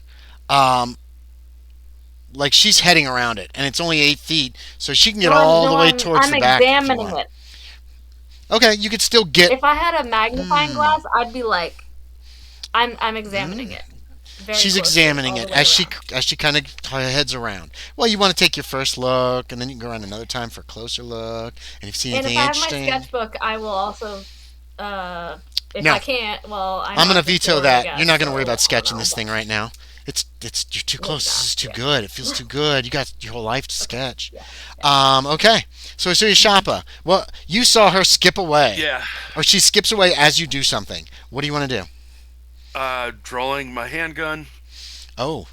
S1: like she's heading around it, and it's only 8 feet, so she can get all the way towards the back.
S3: I'm examining it.
S1: Okay, you could still get.
S3: If I had a magnifying glass, I'd be like, I'm examining it. Very
S1: She's
S3: closely,
S1: examining
S3: all
S1: it
S3: the way
S1: as
S3: around.
S1: she kind of heads around. Well, you want to take your first look, and then you can go around another time for a closer look, and if you see
S3: And
S1: anything
S3: if I have my
S1: interesting.
S3: sketchbook, I will also. If
S1: No.
S3: I can't, well,
S1: I'm gonna veto that. You're not gonna worry about
S3: sketching
S1: sketching this thing right now. It's you're too close. This is too good. It feels too good. You got your whole life to sketch. Okay. So Ozuye Shappa, well, you saw her skip away.
S6: Yeah.
S1: Or she skips away as you do something. What do you want to do?
S6: Drawing my handgun,
S1: Oh,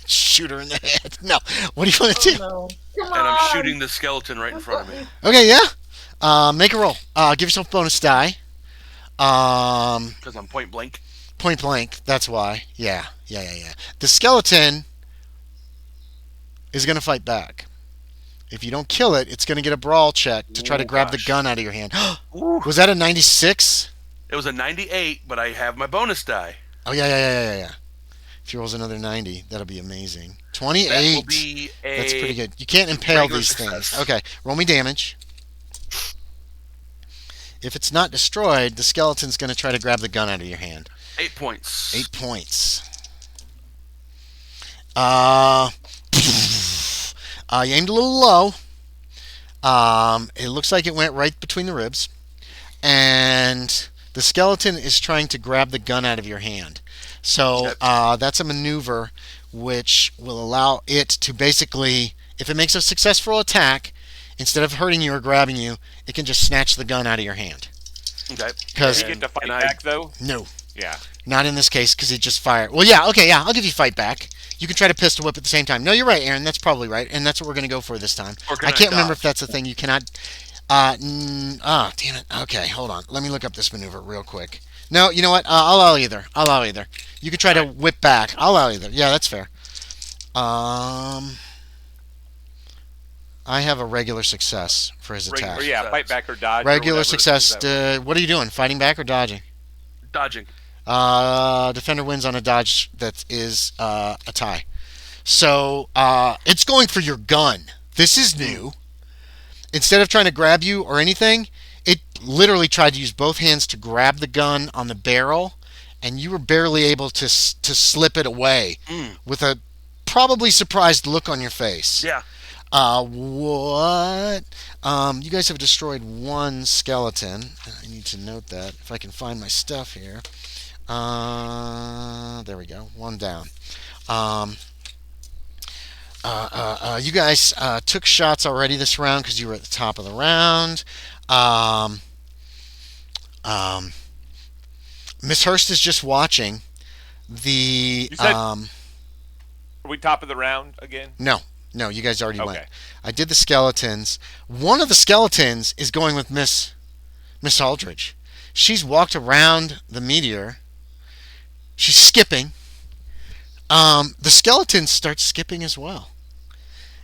S1: shoot her in the head. No. What do you want to do?
S3: No. Come
S6: and I'm
S3: on.
S6: shooting the skeleton right in front of me.
S1: Okay, yeah. Make a roll. Give yourself bonus die.
S6: Because I'm point blank.
S1: Point blank. That's why. Yeah. The skeleton is going to fight back. If you don't kill it, it's going to get a brawl check to try to grab the gun out of your hand.
S6: Ooh.
S1: Was that a 96?
S6: It was a 98, but I have my bonus die.
S1: Oh, yeah. If he rolls another 90, that'll be amazing. 28.
S6: That will be a
S1: That's pretty good. You can't impale
S6: regular
S1: these
S6: success.
S1: things. Okay, roll me damage. If it's not destroyed, the skeleton's going to try to grab the gun out of your hand.
S6: 8 points.
S1: 8 points. You aimed a little low. It looks like it went right between the ribs. And the skeleton is trying to grab the gun out of your hand. So that's a maneuver which will allow it to basically, if it makes a successful attack, instead of hurting you or grabbing you, it can just snatch the gun out of your hand.
S6: Okay.
S1: Because
S2: You get to fight back though.
S1: no,
S2: Yeah.
S1: not in this case because he just fired. Well, yeah, okay, yeah, I'll give you fight back. You can try to pistol whip at the same time. No, you're right, Aaron. That's probably right, and that's what we're going to go for this time.
S6: Or can
S1: I can't remember
S6: dodge?
S1: if that's a thing. You cannot. Damn it. Okay, hold on. Let me look up this maneuver real quick. No, you know what? I'll allow either. You can try to whip back. I'll allow either. Yeah, that's fair. I have a regular success for his attack.
S2: Or yeah, fight back or dodge. or
S1: Regular
S2: whatever.
S1: success.
S2: Is that-
S1: What are you doing? Fighting back or dodging?
S6: Dodging.
S1: Defender wins on a dodge that is a tie. So it's going for your gun. This is new. Instead of trying to grab you or anything, it literally tried to use both hands to grab the gun on the barrel, and you were barely able to slip it away with a probably surprised look on your face.
S6: Yeah.
S1: What? You guys have destroyed one skeleton. I need to note that if I can find my stuff here. There we go. One down. You guys took shots already this round because you were at the top of the round. Miss Hurst is just watching. The
S2: You said- Are we top of the round again?
S1: no, No, you guys already went.
S2: Okay.
S1: I did the skeletons. One of the skeletons is going with Miss Aldridge. She's walked around the meteor. She's skipping. The skeleton starts skipping as well,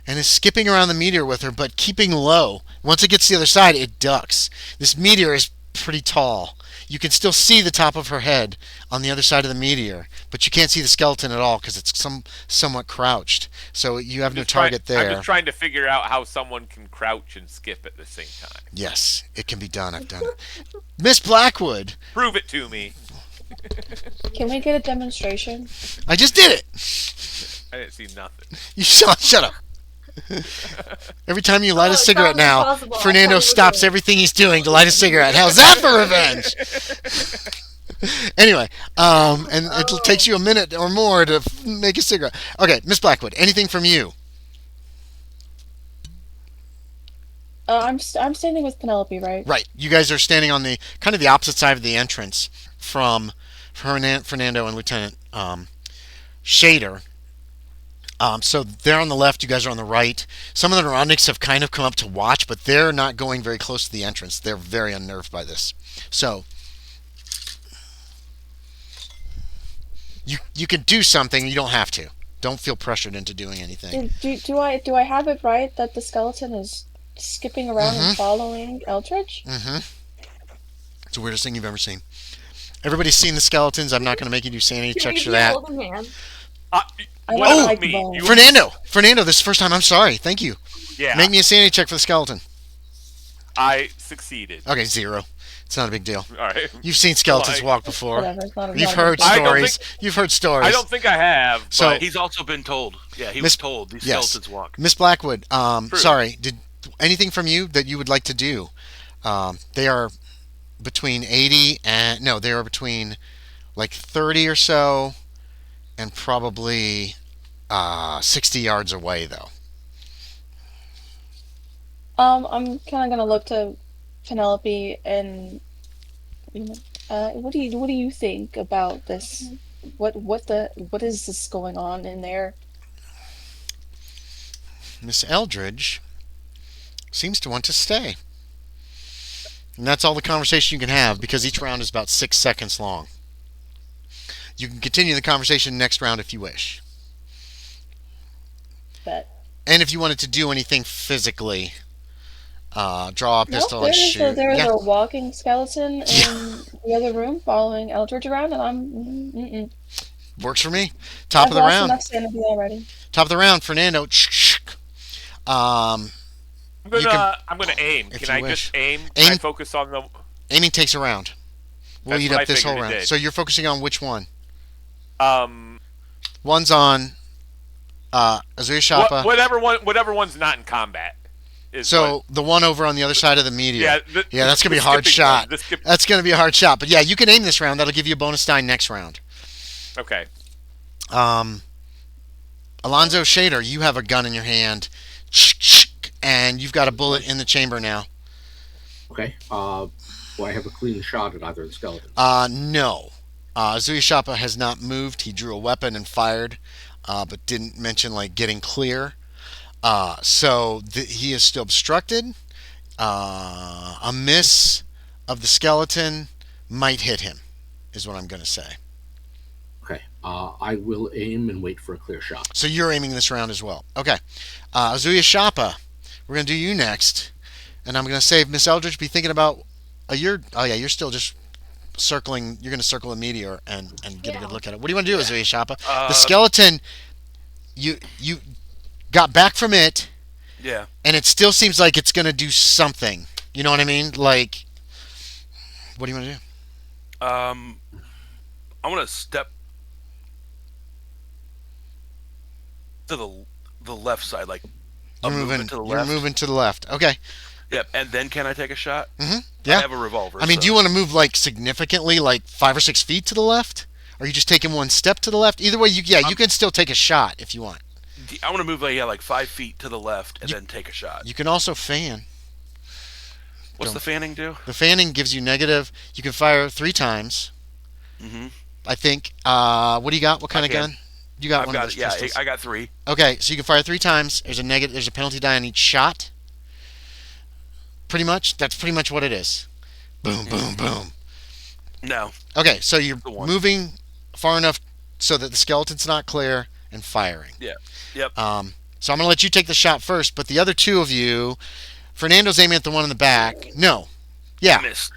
S1: and is skipping around the meteor with her, but keeping low. Once it gets to the other side, it ducks. This meteor is pretty tall. You can still see the top of her head on the other side of the meteor, but you can't see the skeleton at all because it's somewhat crouched. So you have no target there.
S2: I'm just trying to figure out how someone can crouch and skip at the same time.
S1: Yes, it can be done. I've done it. Miss Blackwood,
S2: Prove it to me.
S5: Can we get a demonstration?
S1: I just did it.
S2: I didn't see nothing.
S1: You shut up. Every time you light a
S3: it
S1: cigarette
S3: sounds
S1: now,
S3: impossible. I
S1: Fernando
S3: thought you were
S1: stops
S3: doing it.
S1: everything he's doing to light a cigarette. How's that for revenge? Anyway, and it takes you a minute or more to make a cigarette. Okay, Miss Blackwood, anything from you?
S5: I'm standing with Penelope, right?
S1: Right, you guys are standing on the kind of the opposite side of the entrance from Fernando and Lieutenant Shaeder. So they're on the left, you guys are on the right. Some of the Neurotics have kind of come up to watch, but they're not going very close to the entrance. They're very unnerved by this. So you can do something, you don't have to. Don't feel pressured into doing anything.
S5: Do I have it right that the skeleton is skipping around and following Eldridge?
S1: Mm-hmm. It's the weirdest thing you've ever seen. Everybody's seen the skeletons. I'm not going to make you do sanity
S3: Can we
S1: checks
S3: give
S1: for
S3: you a
S1: that.
S3: holding hand?
S5: I
S2: What
S5: don't
S2: about
S5: like
S2: me?
S5: bones.
S1: Fernando, this is the first time. I'm sorry. Thank you.
S2: Yeah.
S1: Make me a sanity check for the skeleton.
S2: I succeeded.
S1: Okay, 0. It's not a big deal.
S2: All right.
S1: You've seen skeletons
S2: Like-
S1: walk before.
S5: Whatever. It's not a
S1: You've
S5: not a
S1: heard
S5: big deal.
S2: I don't
S1: stories.
S2: think-
S1: You've heard stories.
S2: I don't think I have.
S1: So-
S2: But
S6: He's also been told. Yeah, he
S1: Miss-
S6: was told these
S1: yes.
S6: skeletons walk.
S1: Miss Blackwood,
S2: True.
S1: sorry, did anything from you that you would like to do? They are between 80 and no, they are between like 30 or so, and probably 60 yards away though.
S5: I'm kind of gonna look to Penelope and what do you think about this? What is this going on in there?
S1: Miss Eldridge seems to want to stay. And that's all the conversation you can have because each round is about 6 seconds long. You can continue the conversation next round if you wish.
S5: But
S1: And if you wanted to do anything physically, draw a pistol
S5: no,
S1: and shoot.
S5: there's
S1: Yeah.
S5: a walking skeleton in the other room following Eldridge around, and I'm
S1: Works for me. Top of
S5: I've
S1: the
S5: lost
S1: round.
S5: enough sanity already.
S1: Top of the round, Fernando.
S2: I'm
S1: You can-
S2: gonna aim.
S1: if
S2: Can
S1: you
S2: I
S1: wish.
S2: just aim? Can I
S1: Aim-
S2: focus on the?
S1: Aiming takes a round. We'll
S2: That's
S1: eat
S2: what
S1: up
S2: I
S1: this whole
S2: figured it
S1: round.
S2: did.
S1: So you're focusing on which one?
S2: Um,
S1: One's on Ozuye Shappa.
S2: whatever one's not in combat. Is
S1: So the one over on the other side of the meteor.
S2: Yeah,
S1: That's gonna be a
S2: the
S1: hard
S2: skipping
S1: shot.
S2: one, the skip-
S1: That's gonna be a hard shot. But yeah, you can aim this round. That'll give you a bonus die next round.
S2: Okay.
S1: Alonzo, Shaeder, you have a gun in your hand, and you've got a bullet in the chamber now.
S4: Okay. Do I have a clean shot at either of the skeletons?
S1: No. Ozuye Shappa has not moved. He drew a weapon and fired, but didn't mention like getting clear. So he is still obstructed. A miss of the skeleton might hit him, is what I'm going to say.
S4: Okay. I will aim and wait for a clear shot.
S1: So you're aiming this round as well. Okay. Ozuye Shappa, we're going to do you next. And I'm going to say, Miss Eldridge, be thinking about you're still just circling. You're going to circle a meteor and get a good look at it. What do you want to do, Ozuye Shappa? The skeleton, you got back from it,
S6: Yeah.
S1: and it still seems like it's going to do something. You know what I mean? Like, what do you want to do?
S6: I want to step to the left side, like a
S1: You're
S6: movement to the
S1: You're
S6: left.
S1: moving to the left. Okay.
S6: Yep. And then can I take a shot?
S1: Yeah.
S6: I have a revolver.
S1: I mean,
S6: so-
S1: do you want to move like significantly, like 5 or 6 feet to the left? Or are you just taking one step to the left? Either way, you can still take a shot if you want.
S6: I want to move like 5 feet to the left and then take a shot.
S1: You can also fan.
S6: What's the fanning do?
S1: The fanning gives you negative. You can fire 3 times.
S6: Mm-hmm.
S1: I think. What do you got? What kind of
S6: can.
S1: gun? You got
S6: I've
S1: one
S6: got
S1: of those
S6: it. Yeah,
S1: pistols.
S6: I got 3.
S1: Okay, so you can fire 3 times. There's a negative. There's a penalty die on each shot. Pretty much. That's pretty much what it is. Boom, boom, boom.
S6: No,
S1: Okay, so you're
S6: the one.
S1: moving far enough so that the skeleton's not clear and firing.
S6: Yeah. Yep.
S1: So I'm going to let you take the shot first, but the other two of you, Fernando's aiming at the one in the back. No. Yeah,
S6: Missed.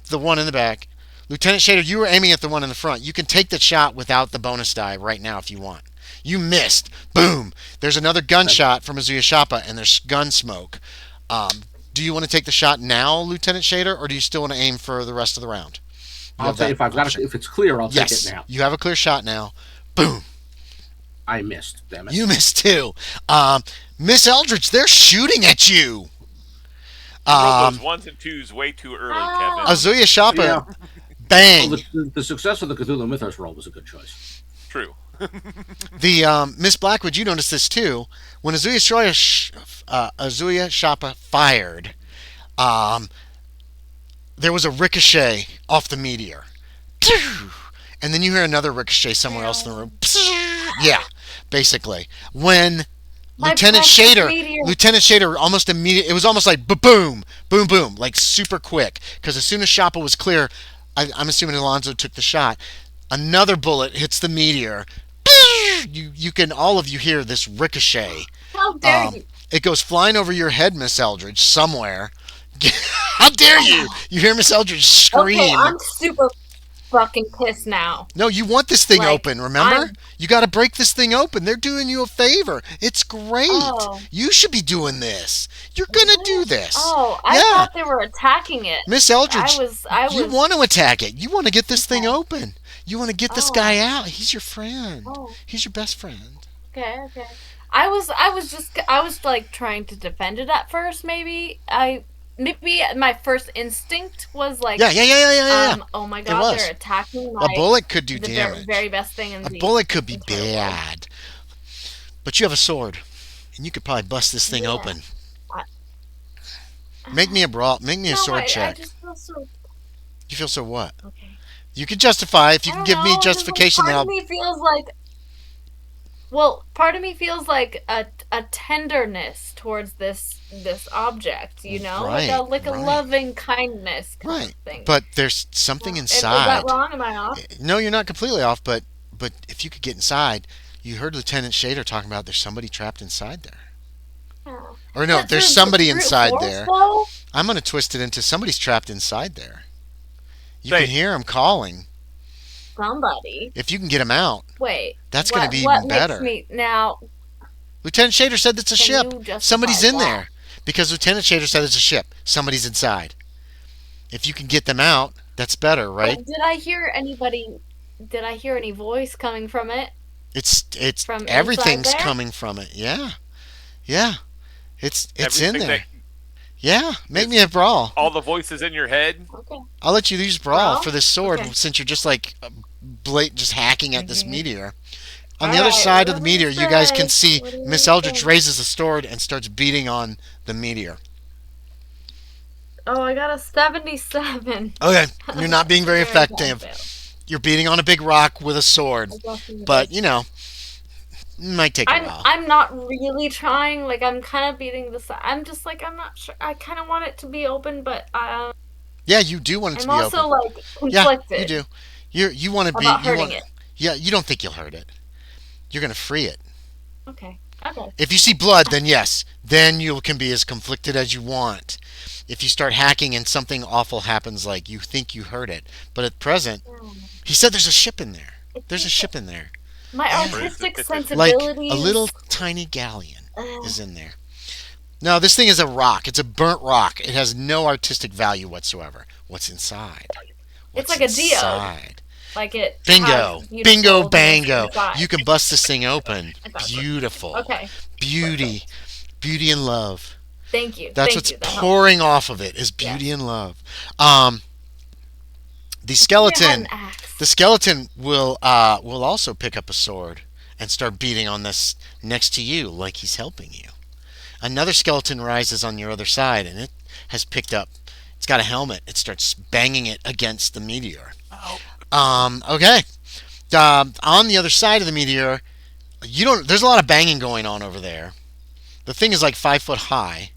S1: the one in the back. Lieutenant Shaeder, you were aiming at the one in the front. You can take the shot without the bonus die right now if you want. You missed. Boom. There's another gunshot from Ozuye Shappa, and there's gun smoke. Do you want to take the shot now, Lieutenant Shaeder, or do you still want to aim for the rest of the round? You
S4: I'll
S1: have
S4: say
S1: that
S4: if I've got
S1: option.
S4: it, if it's clear, I'll take
S1: Yes,
S4: it now.
S1: you have a clear shot now. Boom.
S4: I missed. Damn it.
S1: You missed too. Miss Eldridge, they're shooting at you.
S2: You rolled those 1s and 2s way too early, Kevin.
S1: Ozuye Shappa,
S4: Yeah.
S1: bang.
S4: Well, the success of the Cthulhu Mythos roll was a good choice.
S2: True.
S1: The Miss Blackwood, you noticed this too. When Ozuye Shappa fired, there was a ricochet off the meteor, and then you hear another ricochet somewhere else in the room. Yeah, basically when
S3: My
S1: Lieutenant
S3: precious
S1: Shaeder,
S3: meteor.
S1: Lieutenant Shaeder, almost immediate. It was almost like boom, boom, boom, like super quick. Because as soon as Shappa was clear, I'm assuming Alonzo took the shot. Another bullet hits the meteor. You can all of you hear this ricochet.
S3: How dare you?
S1: It goes flying over your head, Miss Eldridge, somewhere. How dare you? You hear Miss Eldridge scream.
S3: Okay, I'm super fucking pissed now.
S1: No, you want this thing
S3: Like,
S1: open, remember?
S3: I'm-
S1: You got to break this thing open. They're doing you a favor. It's great.
S3: Oh.
S1: You should be doing this. You're going to do this.
S3: Oh, I
S1: Yeah.
S3: thought they were attacking it.
S1: Miss Eldridge,
S3: I
S1: you
S3: was.
S1: want to attack it. You want to get this thing
S3: Okay.
S1: open. You want to get this
S3: Oh.
S1: guy out. He's your friend.
S3: Oh.
S1: He's your best friend.
S3: Okay. I was like trying to defend it at first. Maybe my first instinct was like,
S1: Yeah.
S3: oh my
S1: It
S3: god,
S1: was.
S3: they're attacking
S1: A bullet could do
S3: the very,
S1: damage.
S3: very best thing in
S1: A
S3: the
S1: bullet could be
S3: entire world.
S1: bad. But you have a sword. And you could probably bust this thing
S3: Yeah.
S1: open. Make me a sword
S3: I
S1: check.
S3: just feel so
S1: You feel so what?
S3: okay.
S1: You can justify. If you
S3: I
S1: can
S3: don't
S1: give me
S3: know, just, like,
S1: justification, then
S3: part
S1: I'll.
S3: of me feels like. Well, part of me feels like a tenderness towards this object, you know, like a
S1: Right.
S3: loving kindness kind
S1: Right.
S3: of thing.
S1: But there's something
S3: Is
S1: inside.
S3: that wrong? Am I off?
S1: No, you're not completely off. But if you could get inside, you heard Lieutenant Shaeder talking about there's somebody trapped inside there.
S3: Oh.
S1: Or no,
S3: But
S1: there's
S3: through
S1: somebody
S3: brute
S1: inside
S3: force,
S1: there.
S3: though?
S1: I'm gonna twist it into somebody's trapped inside there. You
S2: Say-
S1: can hear him calling.
S3: Somebody.
S1: If you can get him out,
S3: Wait.
S1: that's going to be
S3: what
S1: even better.
S3: Makes me now?
S1: Lieutenant Shaeder said it's a
S3: Can
S1: ship.
S3: you justify
S1: Somebody's in
S3: that?
S1: there. Because Lieutenant Shaeder said it's a ship. Somebody's inside. If you can get them out, that's better, right?
S3: Did I hear anybody? Did I hear any voice coming from it?
S1: It's
S3: From inside
S1: everything's
S3: there?
S1: coming from it. Yeah. It's in
S2: Everything
S1: there.
S2: that-
S1: Yeah. Make me a brawl.
S2: all the voices in your head.
S3: Okay.
S1: I'll let you use brawl
S3: Brawl?
S1: for this sword
S3: Okay.
S1: since you're just like just hacking at this
S3: Mhm.
S1: meteor. On the
S3: All
S1: other
S3: right,
S1: side of the
S3: what do you
S1: meteor, you guys can
S3: say?
S1: see
S3: What do you
S1: Miss Eldridge
S3: think?
S1: raises the sword and starts beating on the meteor.
S3: Oh, I got a 77.
S1: Okay, you're not being very effective.
S3: bad fail.
S1: You're beating on a big rock with a sword,
S3: I definitely
S1: but
S3: did.
S1: you know, it might take a while.
S3: I'm not really trying. Like I'm kind of beating the side. I'm just like I'm not sure. I kind of want it to be open, but
S1: Yeah, you do want it to
S3: I'm
S1: be
S3: also
S1: open.
S3: like
S1: Yeah,
S3: conflicted
S1: you do. You want to be.
S3: about
S1: You
S3: hurting
S1: want.
S3: it.
S1: Yeah, you don't think you'll hurt it. You're gonna free it.
S3: Okay.
S1: If you see blood, then yes, then you can be as conflicted as you want. If you start hacking and something awful happens, like you think you hurt it, but at present, he said there's a ship in there. There's a ship in there,
S3: My
S1: Yeah.
S3: artistic
S2: Like
S1: like
S3: sensibilities.
S1: a little tiny galleon
S3: Ugh.
S1: is in there. No, this thing is a rock. It's a burnt rock. It has no artistic value whatsoever. What's inside?
S3: It's
S1: What's
S3: like a geode.
S1: inside?
S3: Like it.
S1: Bingo,
S3: has beautiful
S1: bingo,
S3: things
S1: bango.
S3: inside.
S1: You can bust this thing open.
S3: I got it.
S1: Beautiful.
S3: Okay.
S1: Beauty, beauty and love.
S3: Thank you.
S1: That's
S3: Thank
S1: what's
S3: you. That helps.
S1: pouring off of it is beauty and love. The
S3: I had
S1: skeleton,
S3: an axe.
S1: the skeleton will also pick up a sword and start beating on this next to you like he's helping you. Another skeleton rises on your other side and it has picked up. It's got a helmet. It starts banging it against the meteor. Okay. On the other side of the meteor, You don't. There's a lot of banging going on over there. The thing is like 5 foot high.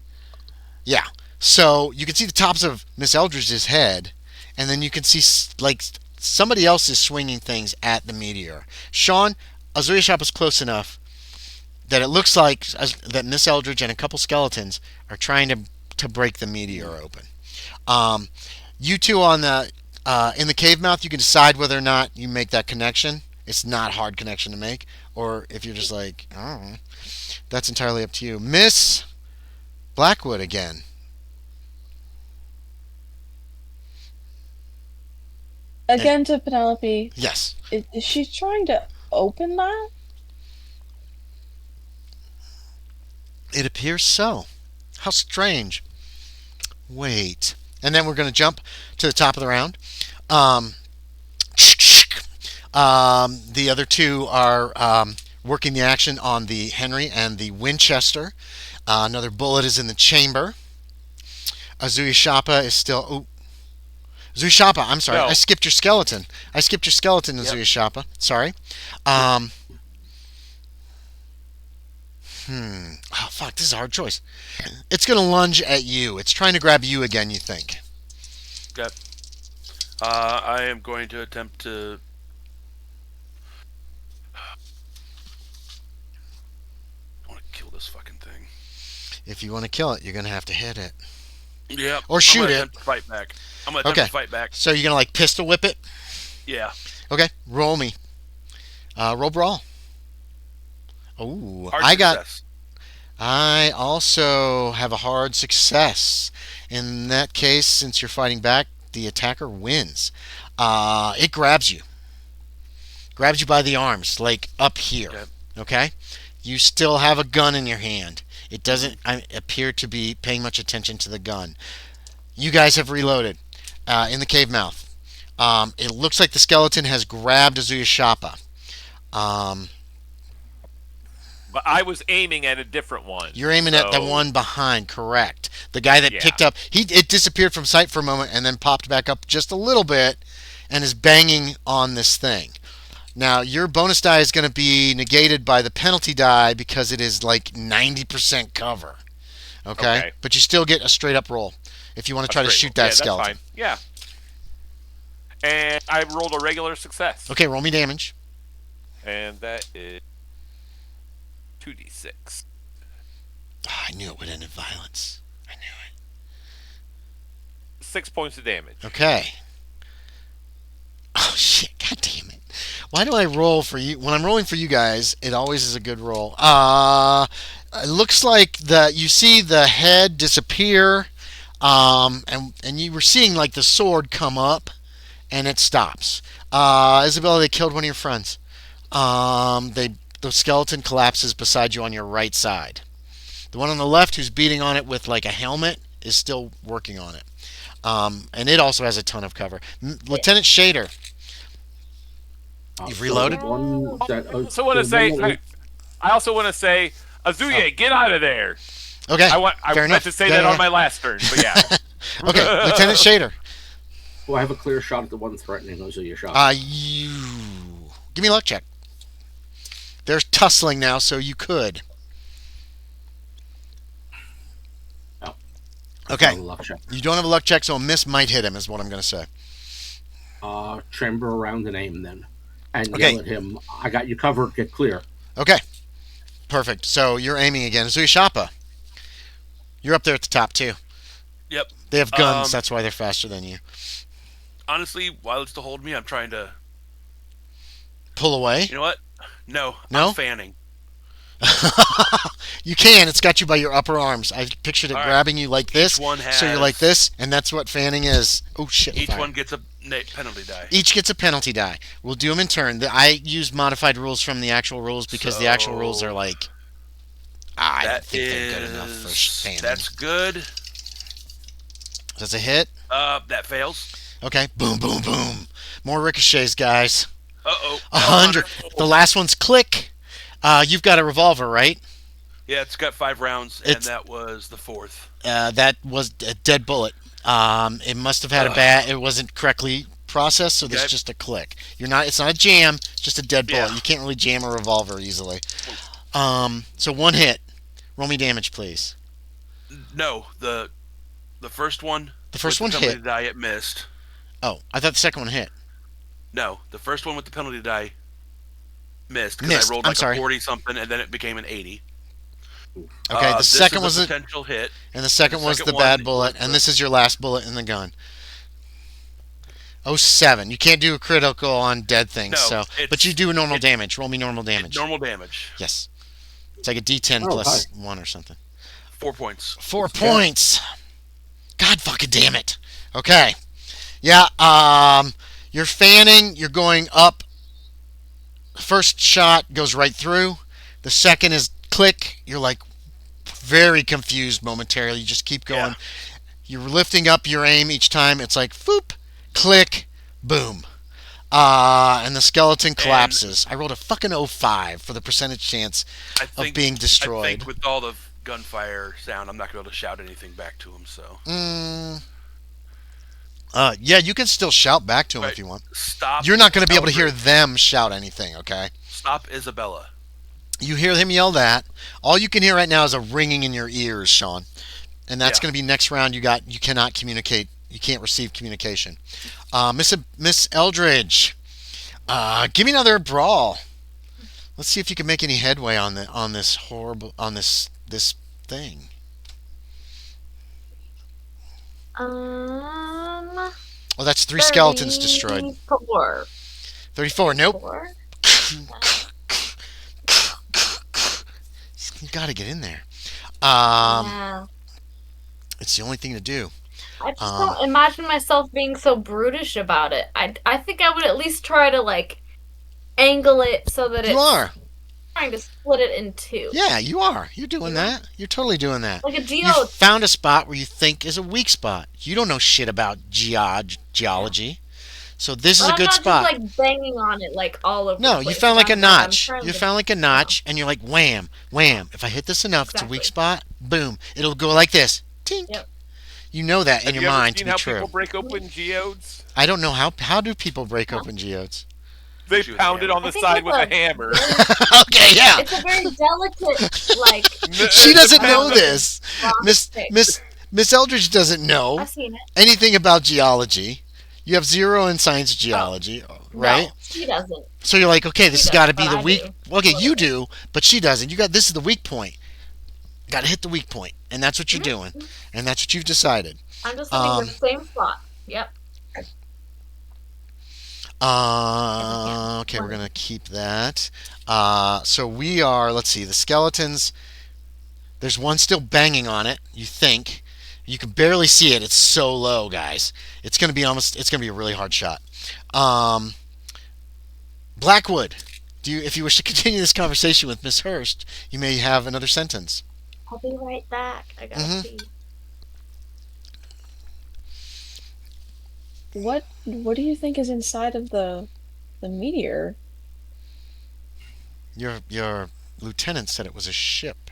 S1: Yeah. So you can see the tops of Miss Eldridge's head, and then you can see like somebody else is swinging things at the meteor. Sean, Ozuye Shop is close enough that it looks like that Miss Eldridge and a couple skeletons are trying to break the meteor open. Um, you two on the in the cave mouth, you can decide whether or not you make that connection. It's not a hard connection to make, or if you're just like, I don't know, that's entirely up to you. Miss Blackwood again.
S5: Again to Penelope.
S1: Yes.
S5: Is she trying to open that?
S1: It appears so. How strange. Wait. And then we're going to jump to the top of the round. The other two are working the action on the Henry and the Winchester. Another bullet is in the chamber. Ozuye Shappa is still. Oh, Ozuye Shappa, I'm sorry.
S2: No.
S1: I skipped your skeleton. Ozuye Shappa. Sorry. Um, Oh, fuck. This is a hard choice. It's going to lunge at you. It's trying to grab you again, you think.
S6: Okay. I am going to attempt to. I want to kill this fucking thing.
S1: If you want to kill it, you're going to have to hit it.
S6: Yep.
S1: Or shoot
S6: I'm gonna
S1: it.
S6: attempt to fight back. I'm going to attempt to fight back.
S1: So you're going to like pistol whip it?
S6: Yeah.
S1: Okay. Roll me. Roll brawl. Oh,
S6: Hard success.
S1: I also have a hard success. In that case, since you're fighting back, the attacker wins. It grabs you. Grabs you by the arms, like up here. Okay? You still have a gun in your hand. It doesn't appear to be paying much attention to the gun. You guys have reloaded in the cave mouth. It looks like the skeleton has grabbed Ozuye Shappa.
S2: But I was aiming at a different one.
S1: You're aiming at the one behind, correct? The guy that picked up. It disappeared from sight for a moment and then popped back up just a little bit and is banging on this thing. Now, your bonus die is going to be negated by the penalty die because it is like 90% cover. Okay? But you still get a straight up roll if you want to try to shoot that skeleton.
S2: That's fine. Yeah. And I rolled a regular success.
S1: Okay, roll me damage.
S2: And that is 2d6.
S1: Oh, I knew it would end in violence. I knew it.
S2: 6 points of damage.
S1: Okay. Oh, shit. God damn it. Why do I roll for you? When I'm rolling for you guys, it always is a good roll. It looks like you see the head disappear, and you were seeing like the sword come up, and it stops. Isabella, they killed one of your friends. The skeleton collapses beside you on your right side. The one on the left, who's beating on it with like a helmet, is still working on it. And it also has a ton of cover. Lieutenant Shaeder, you've reloaded.
S2: I also want to say, Ozuye, get out of there.
S1: Okay,
S2: I meant to say that on my last turn, but yeah.
S1: Okay, Lieutenant Shaeder.
S4: Well, I have a clear shot at the one threatening Ozuye Shappa.
S1: Give me a luck check. There's tussling now, so you could.
S4: No.
S1: Okay.
S4: Luck check.
S1: You don't have a luck check, so a miss might hit him, is what I'm going to say.
S4: Chamber around and aim then. And yell at him, I got you covered, get clear.
S1: Okay. Perfect. So you're aiming again. Ozuye Shappa, you're up there at the top, too.
S6: Yep.
S1: They have guns, that's why they're faster than you.
S6: Honestly, while it's to hold me, I'm trying to...
S1: Pull away?
S6: You know what? No? I'm fanning.
S1: You can. It's got you by your upper arms. I pictured it grabbing you like this. So you're like this, and that's what fanning is. Oh, shit.
S6: Each one gets a penalty die.
S1: Each gets a penalty die. We'll do them in turn. I used modified rules from the actual rules because the actual rules are like... I don't think they're good enough for fanning.
S6: That's good.
S1: That's a hit?
S6: That fails.
S1: Okay. Boom, boom, boom. More ricochets, guys.
S6: Uh-oh.
S1: 100. The last one's click. You've got a revolver, right?
S6: Yeah, it's got 5 rounds, and that was the 4th.
S1: That was a dead bullet. It must have had it wasn't correctly process, so there's
S6: Okay.
S1: just a click. It's not a jam, it's just a dead bullet.
S6: Yeah.
S1: You can't really jam a revolver easily. So one hit. Roll me damage, please.
S6: No, the first one.
S1: The first
S6: with
S1: one
S6: the penalty
S1: hit.
S6: die, it missed.
S1: Oh, I thought the second one hit.
S6: No, the first one with the penalty die missed because
S1: Missed.
S6: I rolled
S1: I'm
S6: like
S1: sorry.
S6: a 40 something, and then it became an 80.
S1: Okay, the second
S6: was
S1: was
S6: a potential hit,
S1: and the second was the
S6: one
S1: bad bullet,
S6: was
S1: and
S6: the-
S1: this is your last bullet in the gun. 07. You can't do a critical on dead things,
S6: No,
S1: but you do normal damage. Roll me normal damage.
S6: normal damage.
S1: Yes. It's like a D10
S4: Oh,
S1: plus
S4: hi.
S1: 1 or something.
S6: 4 points.
S1: 4 points. God fucking damn it. Okay. Yeah, you're fanning, you're going up. First shot goes right through. The second is click. You're like very confused momentarily. You just keep going.
S6: Yeah.
S1: You're lifting up your aim each time. It's like foop, click, boom. And the skeleton collapses. I rolled a fucking 05 for the percentage chance
S6: I
S1: of
S6: think
S1: being
S6: I
S1: destroyed.
S6: think with all the gunfire sound, I'm not going to be able to shout anything back to him. So
S1: Yeah, you can still shout back to him
S6: Right.
S1: if you want.
S6: stop.
S1: You're not going to be able to hear
S6: Eldridge.
S1: them shout anything, okay?
S6: Stop Isabella.
S1: You hear him yell that. All you can hear right now is a ringing in your ears, Sean. And that's
S6: Yeah.
S1: going to be next round. You cannot communicate. You can't receive communication. Miss Eldridge, give me another brawl. Let's see if you can make any headway on this thing. Oh, that's 3 skeletons destroyed.
S3: 34.
S1: 34. Nope.
S3: 4?
S1: You got to get in there.
S3: Yeah.
S1: It's the only thing to do.
S3: I just don't imagine myself being so brutish about it. I think I would at least try to like angle it so that
S1: You
S3: it's
S1: are.
S3: trying to split it in two.
S1: Yeah, you are. You're doing that. You're totally doing that.
S3: Like a
S1: You
S3: geode.
S1: found a spot where you think is a weak spot. You don't know shit about geology. So this is a
S3: I'm
S1: good
S3: not
S1: spot.
S3: just like banging on it like all over.
S1: No,
S3: the
S1: you
S3: place.
S1: found like a
S3: I'm
S1: notch.
S3: trying
S1: You
S3: to-
S1: found like a notch, and you're like, wham, wham. If I hit this enough, it's a weak
S3: Exactly.
S1: spot. Boom. It'll go like this. Tink.
S3: Yep.
S1: You know that in
S2: Have
S1: your
S2: you ever
S1: mind to
S2: seen
S1: be
S2: how
S1: true.
S2: people break open geodes?
S1: I don't know how do people break open geodes?
S2: They
S6: Shoot a
S2: pound it
S6: hammer.
S2: on the
S3: I think
S2: side
S3: it's
S2: with
S3: a-
S2: a hammer.
S1: Okay, yeah.
S3: It's a very delicate like.
S1: She doesn't know
S3: Pound.
S1: this.
S3: rock
S1: Miss
S3: stick.
S1: Miss Eldridge doesn't know
S3: I've seen it.
S1: anything about geology. You have 0 in science geology, right?
S3: No, she doesn't.
S1: So you're like, okay, this
S3: She
S1: has got to
S3: does,
S1: be
S3: but
S1: the
S3: I
S1: weak.
S3: do.
S1: Okay,
S3: A
S1: you
S3: little
S1: do, but she doesn't. This is the weak point. Got to hit the weak point, and that's what you're
S3: Mm-hmm.
S1: doing, and that's what you've decided.
S3: I'm just looking for the same spot. Yep.
S1: Okay, we're gonna keep that. So we are. Let's see, the skeletons. There's one still banging on it. You think you can barely see it. It's so low, guys. It's gonna be a really hard shot. Blackwood. If you wish to continue this conversation with Miss Hurst, you may have another sentence.
S3: I'll be right back. I gotta
S1: Mhm.
S3: see.
S5: What do you think is inside of the meteor?
S1: Your lieutenant said it was a ship.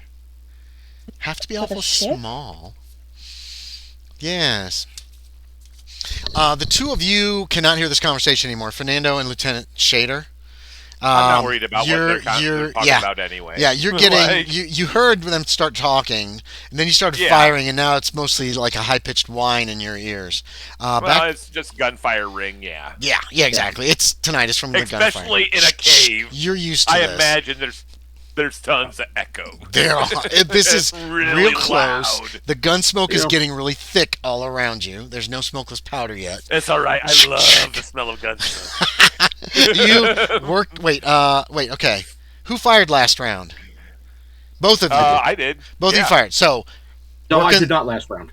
S1: Have to be
S5: But a
S1: awful
S5: ship?
S1: small. Yes. The two of you cannot hear this conversation anymore. Fernando and Lieutenant Shaeder.
S2: I'm not worried about what
S1: you're
S2: they're talking
S1: yeah.
S2: about anyway.
S1: Yeah, you're getting
S2: Like,
S1: you heard them start talking, and then you started
S2: Yeah.
S1: firing, and now it's mostly like a high pitched whine in your ears.
S2: well, it's just gunfire ring, yeah.
S1: Yeah, exactly. It's tinnitus from the gunfire.
S2: Especially in a cave.
S1: You're used to
S2: I
S1: this.
S2: imagine there's tons of echo.
S1: There are. This is
S2: It's really
S1: real close.
S2: loud.
S1: The gun smoke is
S4: Yeah.
S1: getting really thick all around you. There's no smokeless powder yet.
S2: It's all right. I love the smell of gunsmoke.
S1: You worked. Wait. Okay. Who fired last round? Both of you. did.
S2: I did.
S1: Both of you
S2: Yeah.
S1: fired. So.
S4: No, I
S1: working-
S4: did not last round.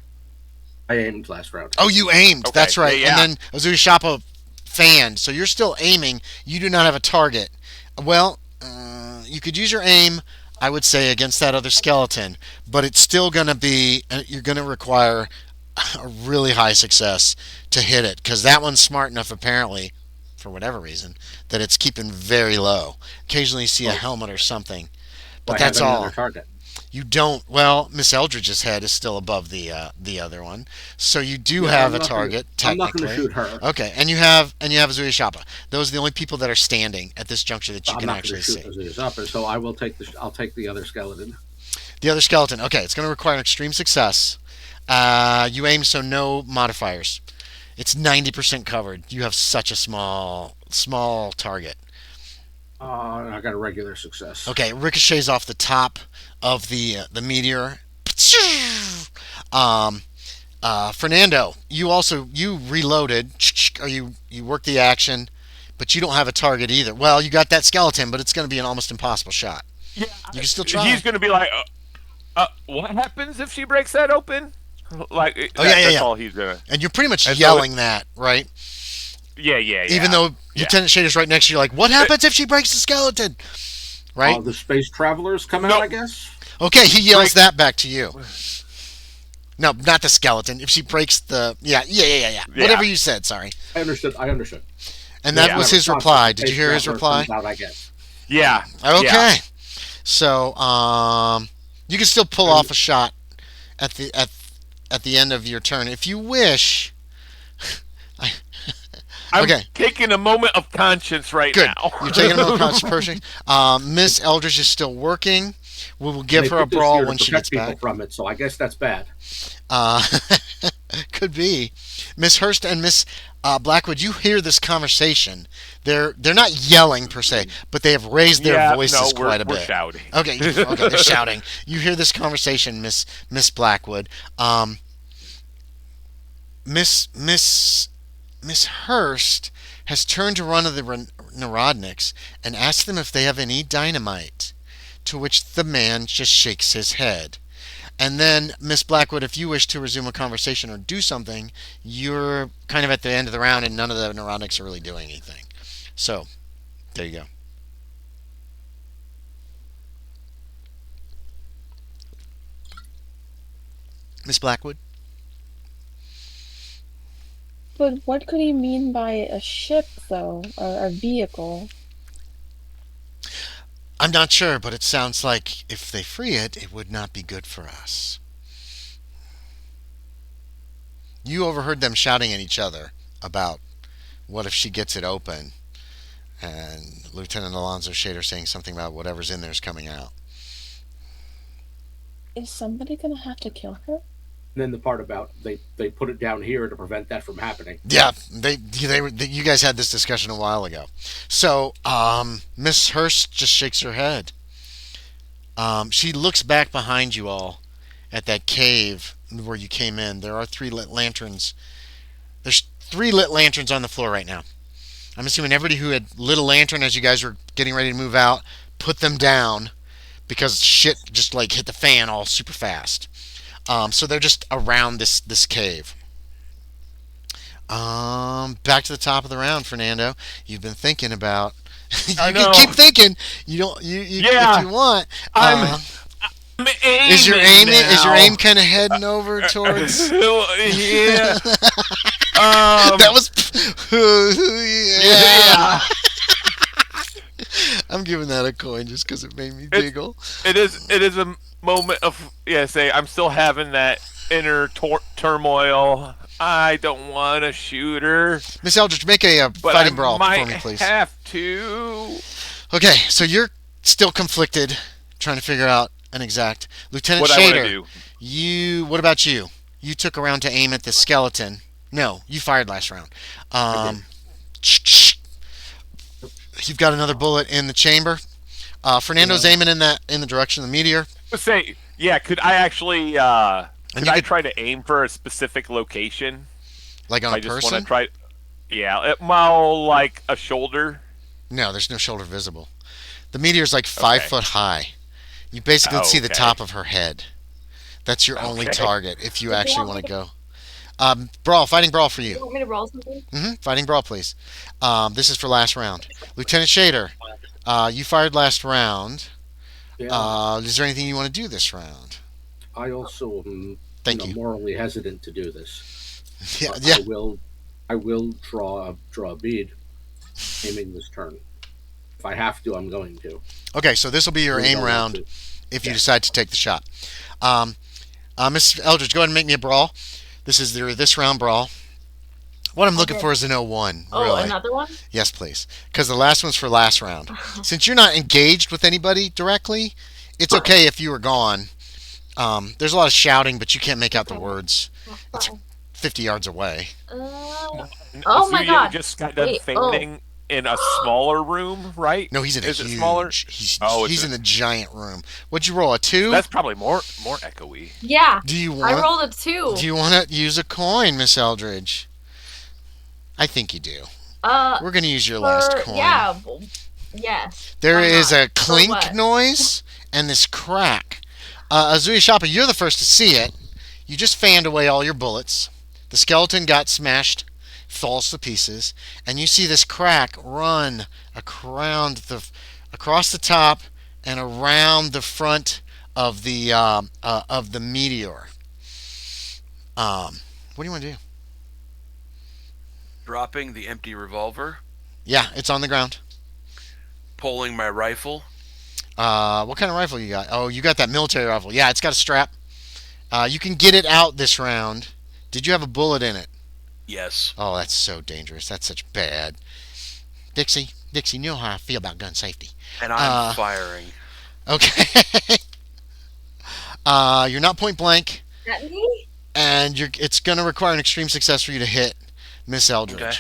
S4: I aimed last round.
S1: Oh, you aimed.
S2: Okay,
S1: That's right.
S2: yeah.
S1: And then Ozuye Shappa fanned. So you're still aiming. You do not have a target. Well, you could use your aim, I would say, against that other skeleton, but it's still going to be. You're going to require a really high success to hit it, because that one's smart enough, apparently, for whatever reason, that it's keeping very low. Occasionally, you see a helmet or something, but
S4: I
S1: that's
S4: have
S1: all.
S4: another target.
S1: You don't. Well, Miss Eldridge's head is still above the other one, so you do
S4: Yeah, but
S1: have a target
S4: I'm not gonna
S1: technically.
S4: shoot her.
S1: Okay, and you have Azuya Shappa. Those are the only people that are standing at this juncture that you
S4: I'm
S1: can
S4: not gonna
S1: actually
S4: shoot
S1: see.
S4: Ozuye's up, so I will take the. I'll take the other skeleton.
S1: The other skeleton. Okay, it's going to require an extreme success. You aim so no modifiers. It's 90% covered. You have such a small target.
S4: I got a regular success.
S1: Okay, it ricochets off the top of the meteor. Um, Fernando, you reloaded, or you work the action, but you don't have a target either. Well, you got that skeleton, but it's going to be an almost impossible shot.
S2: Yeah,
S1: You can still try.
S2: he's gonna be like, what happens if she breaks that open? Like,
S1: Oh yeah, yeah,
S2: that's
S1: yeah.
S2: all he's gonna.
S1: And you're pretty much
S2: And so
S1: yelling that, right?
S2: Yeah.
S1: Even though
S2: Yeah.
S1: Lieutenant Shader's right next to you, like, what happens if she breaks the skeleton? Right?
S4: The space travelers come
S2: No.
S4: out, I guess.
S1: Okay, he yells
S2: Break-
S1: that back to you. No, not the skeleton. If she breaks the yeah.
S2: Yeah.
S1: Whatever you said, sorry.
S4: I understood.
S1: And that
S2: Yeah.
S1: was his reply. Did you hear his reply?
S4: Out, I guess.
S2: Yeah.
S1: Okay.
S2: Yeah.
S1: So, you can still pull off a shot at the end of your turn if you wish.
S2: I'm
S1: Okay.
S2: taking a moment of conscience right
S1: Good.
S2: now.
S1: You're taking a moment of concentration. Miss Eldridge is still working. We will give
S4: They
S1: her a
S4: put this
S1: brawl
S4: here to
S1: when she
S4: protect
S1: gets
S4: people
S1: back.
S4: from it, so I guess that's bad.
S1: Uh, could be. Miss Hurst and Miss Blackwood, you hear this conversation. They're not yelling per se, but they have raised their voices quite a bit.
S2: We're shouting.
S1: Okay, they're shouting. You hear this conversation, Miss Blackwood. Miss Hurst has turned to one of the Narodniks and asked them if they have any dynamite, to which the man just shakes his head. And then, Miss Blackwood, if you wish to resume a conversation or do something, you're kind of at the end of the round and none of the Narodniks are really doing anything. So, there you go. Miss Blackwood?
S5: But what could he mean by a ship, though, or a vehicle?
S1: I'm not sure, but it sounds like if they free it, it would not be good for us. You overheard them shouting at each other about what if she gets it open, and Lieutenant Alonzo Shaeder saying something about whatever's in there is coming out.
S5: Is somebody gonna have to kill her?
S4: And then the part about they put it down here to prevent that from happening.
S1: Yeah, you guys had this discussion a while ago. So, Miss Hurst just shakes her head. She looks back behind you all at that cave where you came in. There are 3 lit lanterns. There's 3 lit lanterns on the floor right now. I'm assuming everybody who had lit a lantern as you guys were getting ready to move out put them down because shit just like hit the fan all super fast. So they're just around this cave. Back to the top of the round, Fernando. You've been thinking about. You
S2: I
S1: can
S2: know.
S1: keep thinking. You don't.
S2: Yeah.
S1: If you want.
S2: I'm aiming
S1: Is your
S2: now.
S1: aim kind of heading over towards?
S2: Yeah.
S1: That was.
S2: Yeah.
S1: I'm giving that a coin just because it made me giggle.
S2: It is a moment of say I'm still having that inner turmoil. I don't want to shoot her,
S1: Miss Eldridge, make a
S2: but
S1: fighting
S2: I
S1: brawl
S2: might
S1: for me, please.
S2: have to.
S1: Okay, so you're still conflicted, trying to figure out an exact. Lieutenant
S2: What I want to
S1: Shaeder,
S2: do.
S1: what about you? You took a round to aim at the skeleton. No, you fired last round. You've got another bullet in the chamber. Fernando's aiming in the direction of the meteor.
S2: Say, yeah. Could I actually? Could
S1: you
S2: I
S1: could-
S2: try to aim for a specific location?
S1: Like on
S2: I
S1: a
S2: just
S1: person?
S2: want to try. Yeah, well, like a shoulder.
S1: No, there's no shoulder visible. The meteor's like 5
S2: Okay.
S1: foot high. You basically see the
S2: okay.
S1: top of her head. That's your only
S2: Okay.
S1: target if you
S3: Do you
S1: actually
S3: want
S1: want
S3: me
S1: to go. Fighting brawl for
S3: You
S1: you.
S3: want me to roll something?
S1: Fighting brawl, please. This is for last round. Lieutenant Shaeder, you fired last round.
S4: Yeah.
S1: Is there anything you want to do this round?
S4: I also am
S1: Thank you.
S4: morally hesitant to do this.
S1: Yeah,
S4: But
S1: yeah.
S4: I will draw a bead, aiming this turn. If I have to, I'm going to.
S1: Okay, so this will be your
S4: Really
S1: aim
S4: don't want
S1: round.
S4: to.
S1: if you decide to take the shot. Miss Eldridge, go ahead and make me a brawl. This is this round brawl. What I'm looking
S3: Okay.
S1: for is an 01.
S3: Oh,
S1: Really.
S3: another one?
S1: Yes, please. Because the last one's for last round. Since you're not engaged with anybody directly, it's okay if you were gone. There's a lot of shouting, but you can't make out the
S3: Okay.
S1: words. It's 50 yards away.
S3: Oh
S2: So
S3: my
S2: you
S3: god.
S2: just got done
S3: Wait,
S2: fainting in a smaller room, right?
S1: No, he's in a
S2: Is
S1: huge.
S2: it smaller?
S1: He's
S2: it's
S1: in the giant room. What'd you roll? A 2?
S2: That's probably more echoey.
S3: Yeah.
S1: Do you
S3: I
S1: want?
S3: rolled a 2.
S1: Do you want to use a coin, Miss Eldridge? I think you do. We're gonna use your last coin.
S3: Yeah. Yes.
S1: There
S3: Why
S1: is
S3: not?
S1: a clink
S3: what?
S1: noise and this crack. Ozuye, Shappa, you're the first to see it. You just fanned away all your bullets. The skeleton got smashed, falls to pieces, and you see this crack run across the top and around the front of the meteor. What do you want to do?
S6: Dropping the empty revolver,
S1: Yeah, it's on the ground.
S6: pulling my rifle.
S1: What kind of rifle you got? Oh, you got that military rifle. Yeah, it's got a strap. You can get it out this round. Did you have a bullet in it?
S6: Yes.
S1: Oh, that's so dangerous. That's such bad. Dixie, you know how I feel about gun safety.
S6: And I'm firing.
S1: Okay. You're not point blank,
S3: That me?
S1: and it's going to require an extreme success for you to hit Miss Eldridge.
S6: Okay.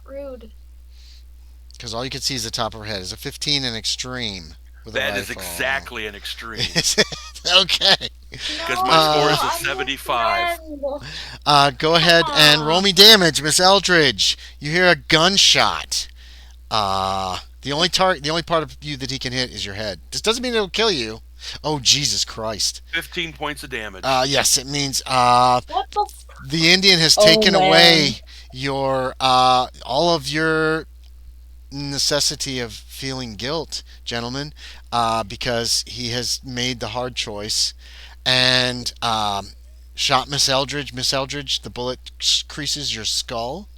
S3: Rude.
S1: Because all you can see is the top of her head. Is a 15 an extreme with a
S6: That is
S1: rifle.
S6: exactly an extreme.
S1: Okay.
S6: Because my score is a
S3: I'm
S6: 75.
S3: your friend.
S1: Go ahead and roll me damage, Miss Eldridge. You hear a gunshot. The only part of you that he can hit is your head. This doesn't mean it'll kill you. Oh, Jesus Christ.
S6: 15 points of damage.
S1: Yes, it means
S3: What the
S1: the Indian has
S5: Oh,
S1: taken
S5: man.
S1: away your all of your necessity of feeling guilt, gentlemen, because he has made the hard choice and shot Miss Eldridge. Miss Eldridge, the bullet creases your skull.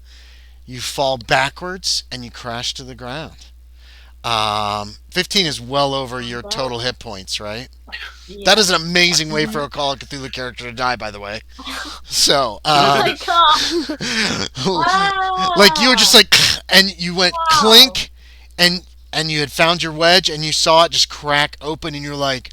S1: You fall backwards and you crash to the ground. 15 is well over your total hit points, right?
S3: Yeah.
S1: That is an amazing way for a Call of Cthulhu character to die, by the way. So,
S3: Oh my god. Wow.
S1: like you were just like, and you went
S3: Wow.
S1: clink, and you had found your wedge, and you saw it just crack open, and you're like,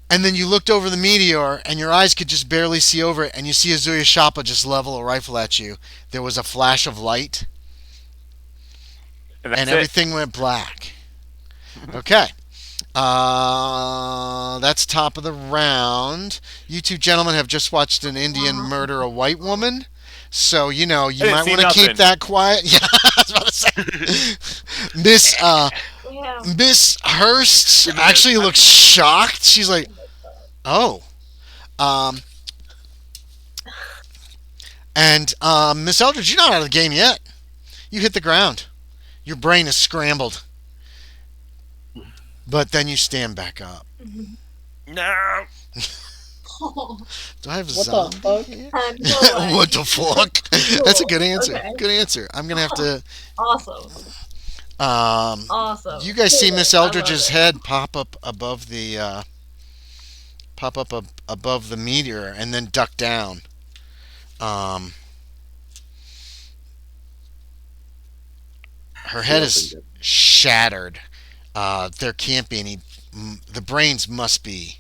S1: and then you looked over the meteor, and your eyes could just barely see over it, and you see Ozuye Shappa just level a rifle at you. There was a flash of light,
S2: And that's
S1: and
S2: it.
S1: everything went black. Okay. That's top of the round. You two gentlemen have just watched an Indian murder a white woman. So, you know, you
S2: didn't
S1: might
S2: see
S1: want to keep
S2: nothing.
S1: that quiet. Yeah, I was about to say.
S3: Yeah.
S1: Miss Hurst
S6: Jimenez,
S1: actually looks shocked. She's like, oh. And Miss Eldridge, you're not out of the game yet. You hit the ground. Your brain is scrambled. But then you stand back up.
S6: No.
S1: Do I have a
S5: What
S1: zombie
S5: the fuck?
S1: here?
S3: No way.
S1: What the fuck? That's a good answer.
S3: Okay.
S1: Good answer. I'm gonna have to.
S3: Awesome. Awesome.
S1: You guys see Miss
S3: I love
S1: Eldridge's
S3: it.
S1: head pop up above the above the meteor and then duck down. Her head is shattered. There can't be any. The brains must be.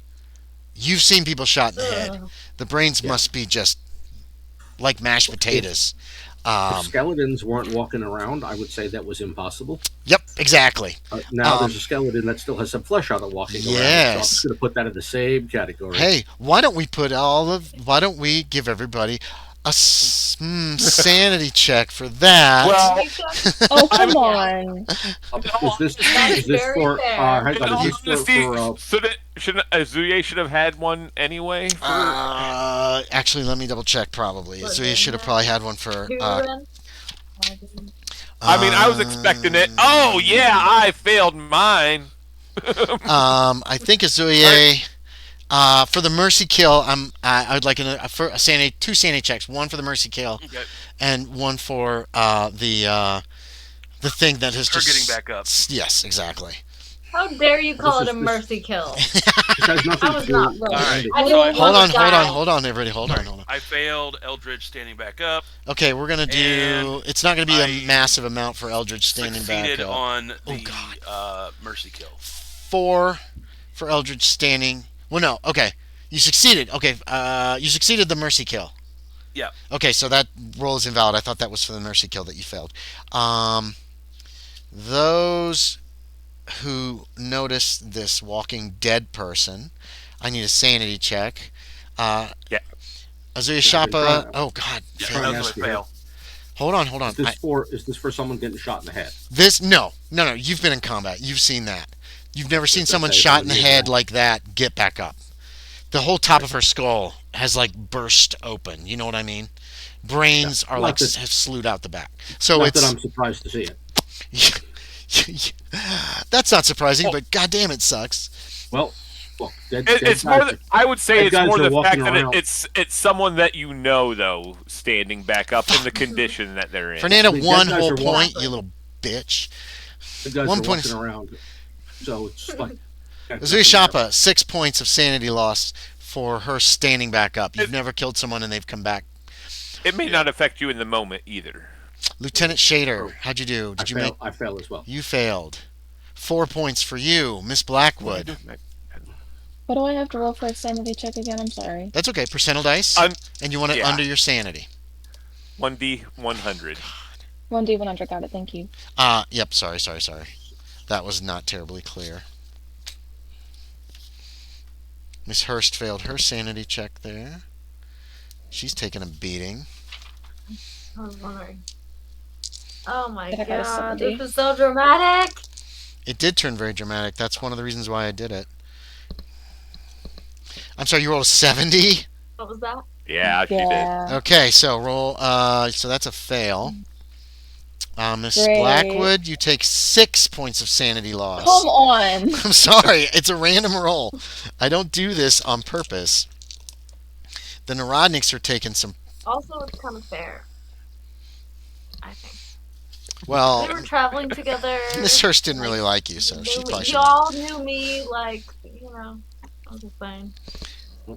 S1: You've seen people shot in the head.
S3: Ugh.
S1: The brains must be just like mashed potatoes.
S4: If skeletons weren't walking around, I would say that was impossible.
S1: Yep, exactly.
S4: Now there's a skeleton that still has some flesh on it walking around. So I'm
S1: Yes.
S4: just going to put that in the same category.
S1: Hey, why don't we give everybody a sanity check for that?
S2: Well,
S5: Oh, come on.
S4: Is this
S3: That is
S4: is this
S3: very
S4: for
S3: fair.
S4: hang on, is this for
S2: Azuye should have had one anyway.
S1: Actually, let me double check. Probably, so you should have probably had one for.
S3: Two then?
S2: I mean, I was expecting it. Oh yeah, I failed mine.
S1: I think Ozuye. For the mercy kill, I would like two sanity checks. One for the mercy kill,
S6: Okay.
S1: and one for the thing that has
S6: Her
S1: just
S6: getting back up.
S1: Yes, exactly.
S3: How dare you call it
S4: This
S3: a
S4: is-
S3: mercy kill?
S4: This has nothing
S3: I was
S4: to
S3: not
S4: do.
S3: ready.
S6: Alright,
S3: I
S6: so
S3: didn't
S6: I-
S3: want
S1: Hold
S3: to
S1: on,
S3: die.
S1: hold on, everybody, hold on.
S6: I failed Eldridge standing back up.
S1: Okay, we're gonna do.
S6: And
S1: It's not gonna be a
S6: I
S1: massive amount for Eldridge standing back
S6: Succeeded
S1: up.
S6: on
S1: Oh,
S6: the
S1: God.
S6: mercy kill.
S1: 4 for Eldridge standing. Well, no. Okay, you succeeded. Okay, you succeeded the mercy kill.
S6: Yeah.
S1: Okay, so that roll is invalid. I thought that was for the mercy kill that you failed. Those who notice this walking dead person, I need a sanity check.
S2: Yeah.
S1: Ozuye,
S4: Yeah,
S1: Shappa. Oh God.
S6: Yeah,
S4: Try
S6: that
S4: and
S6: was
S4: ask
S6: a
S4: you.
S6: fail.
S1: Hold on.
S4: Is this for someone getting shot in the head?
S1: This no. You've been in combat. You've seen that. You've never seen
S4: Yes,
S1: someone
S4: okay,
S1: shot in the
S4: so
S1: head
S4: yeah.
S1: like that get back up. The whole top of her skull has like burst open. You know what I mean? Brains are
S4: Not
S1: like
S4: that-
S1: have slewed out the back. So
S4: Not
S1: it's
S4: that I'm surprised to see it.
S1: that's not surprising, but goddamn, it sucks.
S4: Well, look,
S2: It's more. I would say
S4: dead
S2: it's
S4: guys
S2: more
S4: are
S2: the fact
S4: walking
S2: that
S4: around.
S2: it's someone that you know though standing back up in the condition that they're in.
S1: Fernando,
S4: I mean,
S1: one
S4: dead guys
S1: whole
S4: are
S1: point,
S3: walking.
S1: you little bitch.
S4: the guys
S1: 1
S4: are
S1: point
S4: walking
S1: is-
S4: around, so it's like.
S1: Ozuye Shappa, 6 points of sanity loss for her standing back up. You've
S2: It-
S1: never killed someone and they've come back.
S2: It may not affect you in the moment either.
S1: Lieutenant Shaeder, how'd you do? Did you make?
S4: I fail as well.
S1: You failed. 4 points for you, Miss Blackwood.
S5: What do I have to roll for a sanity check again? I'm sorry.
S1: That's okay. Percentile dice, and you want it
S2: yeah.
S1: under your sanity.
S2: 1d100.
S5: 1d100, got it, thank you.
S1: Yep. Sorry. That was not terribly clear. Miss Hurst failed her sanity check there. She's taking a beating.
S3: I was wondering. Oh my
S5: I got a
S3: god,
S5: 70.
S3: this is so dramatic.
S1: It did turn very dramatic. That's one of the reasons why I did it. I'm sorry, you rolled a 70?
S3: What was that?
S2: Yeah, she did.
S5: Yeah.
S1: Okay, so roll, so that's a fail. Miss
S5: Great.
S1: Blackwood, you take 6 points of sanity loss.
S5: Come on!
S1: I'm sorry, it's a random roll. I don't do this on purpose. The Narodniks are taking some,
S3: Also, it's kind of fair. I think.
S1: well,
S3: We were traveling together.
S1: Miss Hurst didn't really like you, so she
S3: Knew me-
S1: probably should.
S3: Y'all knew me, like, you know. I'm just saying.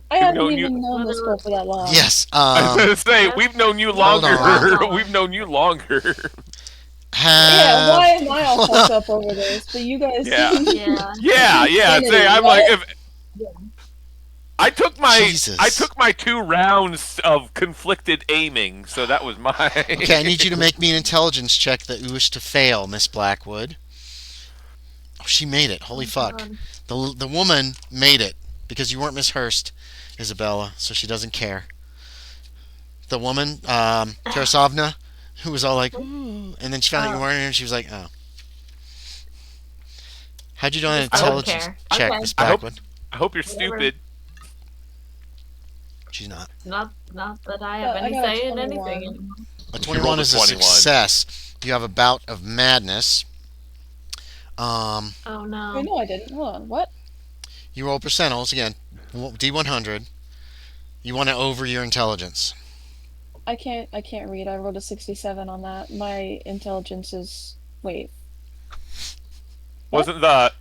S5: I hadn't
S2: known
S5: even
S2: you-
S5: known this girl for that long.
S1: Yes,
S2: I was gonna say we've known you
S1: Hold
S2: longer.
S3: on.
S2: We've known you longer.
S5: Yeah, why am I all fucked up over this? But you guys...
S2: Yeah.
S3: Yeah.
S2: Yeah. Say I'm
S5: What?
S2: like if I took my
S1: Jesus.
S2: 2 rounds of conflicted aiming, so that was my.
S1: Okay, I need you to make me an intelligence check that you wish to fail, Miss Blackwood. Oh, she made it. Holy fuck. The woman made it because you weren't Miss Hurst, Isabella, so she doesn't care. The woman, Tarasovna, who was all like, ooh, and then she found out you weren't here, and she was like, oh. How'd you do on an
S3: I don't
S1: intelligence
S3: care.
S1: check,
S3: Okay.
S1: Miss
S2: I hope-
S1: Blackwood?
S2: I hope you're
S3: Whatever.
S2: stupid.
S1: She's not.
S3: Not that I have
S5: I
S3: any
S5: got a
S3: say in
S5: 21.
S3: anything anymore.
S1: A 21
S2: a
S1: is a
S2: 21.
S1: success. You have a bout of madness.
S3: Oh
S5: Wait,
S3: no.
S5: no, I didn't. Hold on, what?
S1: You roll percentiles, again, D100. You want to over your intelligence.
S5: I can't read. I rolled a 67 on that. My intelligence is... Wait.
S2: Wasn't the?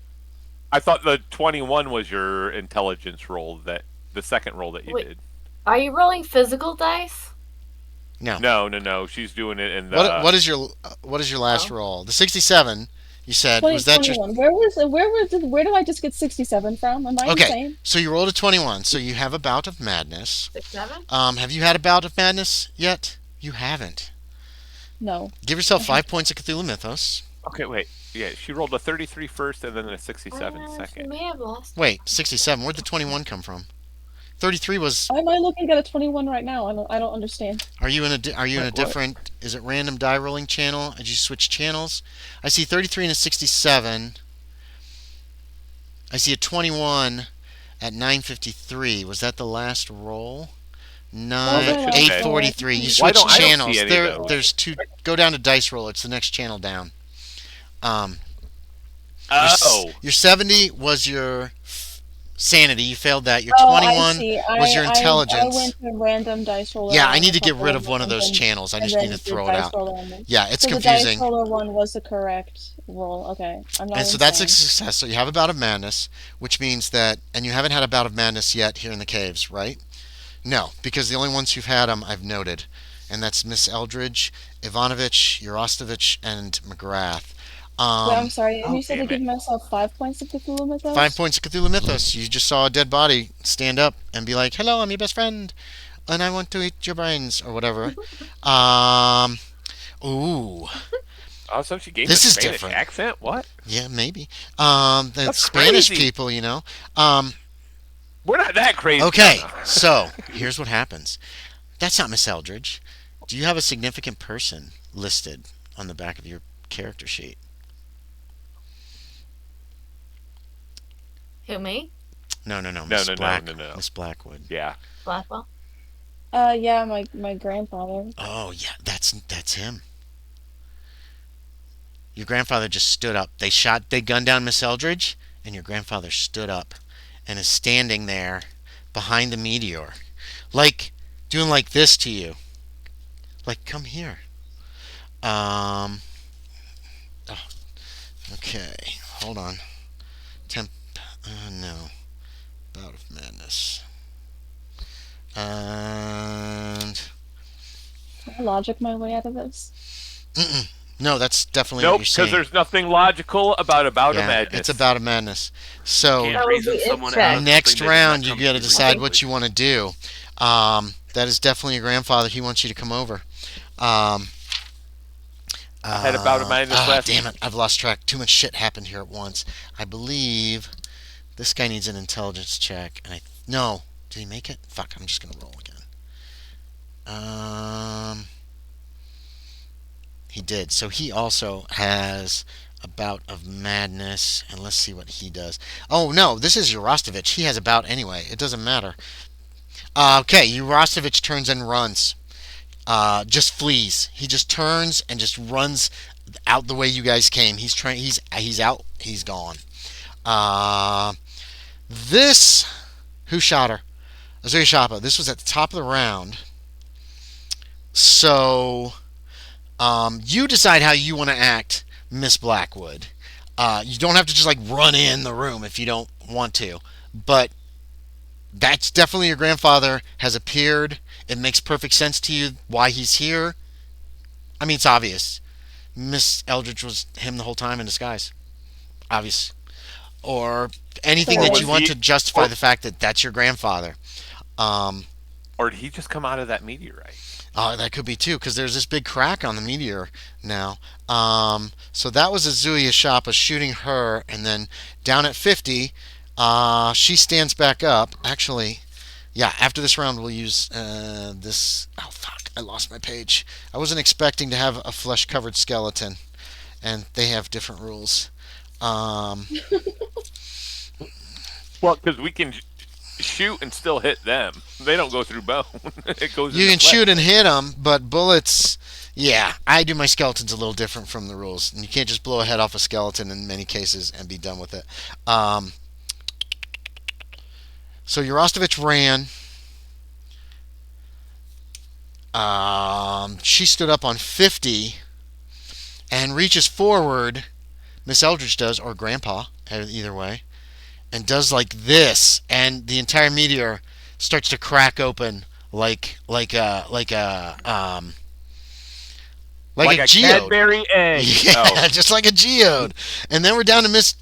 S2: I thought the 21 was your intelligence roll, that the second roll that you
S3: Wait.
S2: did.
S3: Are you rolling physical dice?
S1: No.
S2: No. She's doing it in the.
S1: What is your last
S3: Oh.
S1: roll? The 67 you said
S5: 20,
S1: was that your
S5: 21. Where did I just get 67 from? Am I
S1: Okay.
S5: insane?
S1: So you rolled a 21. So you have a bout of madness.
S3: 6, 7?
S1: Have you had a bout of madness yet? You haven't.
S5: No.
S1: Give yourself 5 points of Cthulhu Mythos.
S2: Okay, wait. Yeah, she rolled a 33 first and then a 67
S3: She
S2: second.
S3: may have lost.
S1: Wait, 67. Where'd the 21 come from? 33 was.
S5: Why am I looking at a 21 right now? I don't understand.
S1: Are you in a
S4: What?
S1: different? Is it random die rolling channel? Did you switch channels? I see 33 and a 67. I see a 21 at 9:53. Was that the last roll?
S5: That was my last
S1: 8:43. You
S2: Why
S1: switch
S2: don't- I don't see
S1: channels.
S2: any of those.
S1: There's two. Go down to dice roller. It's the next channel down.
S2: Oh,
S1: Your 70 was your sanity. You failed that. Your
S5: Oh, I
S1: 21
S5: see.
S1: was your
S5: I
S1: intelligence.
S5: went to random dice roller
S1: Yeah, I
S5: on
S1: need
S5: a
S1: to get
S5: couple
S1: rid
S5: of
S1: of one of
S5: rounds,
S1: those channels. I
S5: and
S1: just need
S5: then
S1: to
S5: the
S1: throw it
S5: dice
S1: out.
S5: roller on me.
S1: Yeah, it's
S5: So the dice
S1: confusing.
S5: roller one was the correct roll. Okay, I'm not
S1: And so that's a
S5: insane.
S1: success. So you have a bout of madness, which means that, and you haven't had a bout of madness yet here in the caves, right? No, because the only ones who've had them I've noted, and that's Miss Eldridge, Ivanovich, Urostovich, and McGrath.
S5: Wait, I'm
S1: Um,
S5: sorry.
S2: Oh,
S5: You said to
S2: damn
S5: give
S2: it.
S5: myself 5 points of Cthulhu
S1: five
S5: Mythos?
S1: points of Cthulhu Mythos. You just saw a dead body stand up and be like, "Hello, I'm your best friend, and I want to eat your brains," or whatever. Um, ooh,
S2: Oh, so she gave a
S1: this is
S2: Spanish
S1: different.
S2: accent? What?
S1: Yeah, maybe. The
S2: That's
S1: Spanish
S2: crazy.
S1: people, you know. Um,
S2: We're not that crazy. No,
S1: okay,
S2: no.
S1: so here's what happens. That's not Miss Eldridge. Do you have a significant person listed on the back of your character sheet?
S3: Who, me?
S1: No,
S2: No, no, no, no, no.
S1: Miss Blackwood.
S2: Yeah.
S3: Blackwell?
S5: Yeah, my grandfather.
S1: Oh yeah, that's him. Your grandfather just stood up. They gunned down Miss Eldridge, and your grandfather stood up and is standing there behind the meteor, like doing like this to you, like come here. Um. Oh, okay, hold on. Temp. No. Bout of madness. And
S5: Can I logic my way out of this?
S1: mm-mm. No, that's definitely what
S2: Nope,
S1: you're
S2: because
S1: seeing.
S2: there's nothing logical about a bout of
S1: Yeah, it's a
S2: madness.
S1: bout of madness.
S6: You
S1: So
S6: can't
S3: That was
S6: reason
S3: the it
S6: someone
S3: check.
S6: out of
S1: next
S6: something that did not
S1: round, you
S6: come
S1: got to
S6: to you
S1: decide what
S6: logically.
S1: you want to do. That is definitely your grandfather. He wants you to come over. Um,
S2: I had a bout of madness last.
S1: damn it! I've lost track. Too much shit happened here at once. I believe this guy needs an intelligence check. And no, did he make it? Fuck! I'm just gonna roll again. He did. So he also has a bout of madness, and let's see what he does. Oh no, this is Urostovich. He has a bout anyway. It doesn't matter. Okay, Urostovich turns and runs. Just flees. He just turns and just runs out the way you guys came. He's trying. He's out. He's gone. Uh, this who shot her? Ozuye Shappa. This was at the top of the round. So you decide how you want to act, Miss Blackwood. You don't have to just like run in the room if you don't want to, but that's definitely your grandfather has appeared. It makes perfect sense to you why he's here. I mean, it's obvious. Miss Eldridge was him the whole time in disguise. Obvious. Or anything
S5: So
S2: Or
S1: that
S2: was
S1: you
S5: like,
S1: want
S2: he?
S1: to justify
S2: Or
S1: the fact that that's your grandfather. Um,
S2: or did he just come out of that meteorite?
S1: that could be too, because there's this big crack on the meteor now. So that was Azuya Shappa shooting her, and then down at 50, she stands back up. Actually, yeah, after this round, we'll use this. Oh, fuck, I lost my page. I wasn't expecting to have a flesh covered skeleton, and they have different rules. Um,
S2: Well, because we can shoot and still hit them. They don't go through bone. It goes.
S1: you
S2: into
S1: can
S2: flesh.
S1: shoot and hit them, but bullets. Yeah, I do my skeletons a little different from the rules, and you can't just blow a head off a skeleton in many cases and be done with it. Um, so Urostovich ran. She stood up on 50 and reaches forward. Miss Eldridge does, or Grandpa, either way, and does like this, and the entire meteor starts to crack open like
S2: Like
S1: a
S2: a
S1: geode.
S2: Cadbury egg.
S1: Yeah,
S2: Oh,
S1: just like a geode. And then we're down to Miss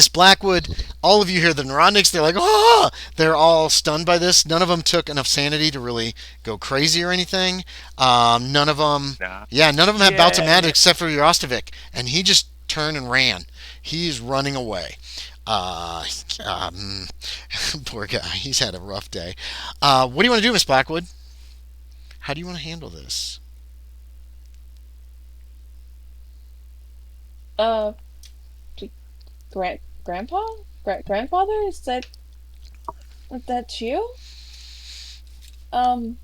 S1: Blackwood. All of you hear the neurotics. They're like, oh! They're all stunned by this. None of them took enough sanity to really go crazy or anything. None of them,
S2: nah.
S1: yeah, none of them had bouts of
S2: Yeah.
S1: magic except for Urostovic, and he just turned and ran. He's running away. Uh, um, Poor guy. He's had a rough day. What do you want to do, Miss Blackwood? How do you want to handle this?
S5: uh, grandpa, grandfather, is that you? Um,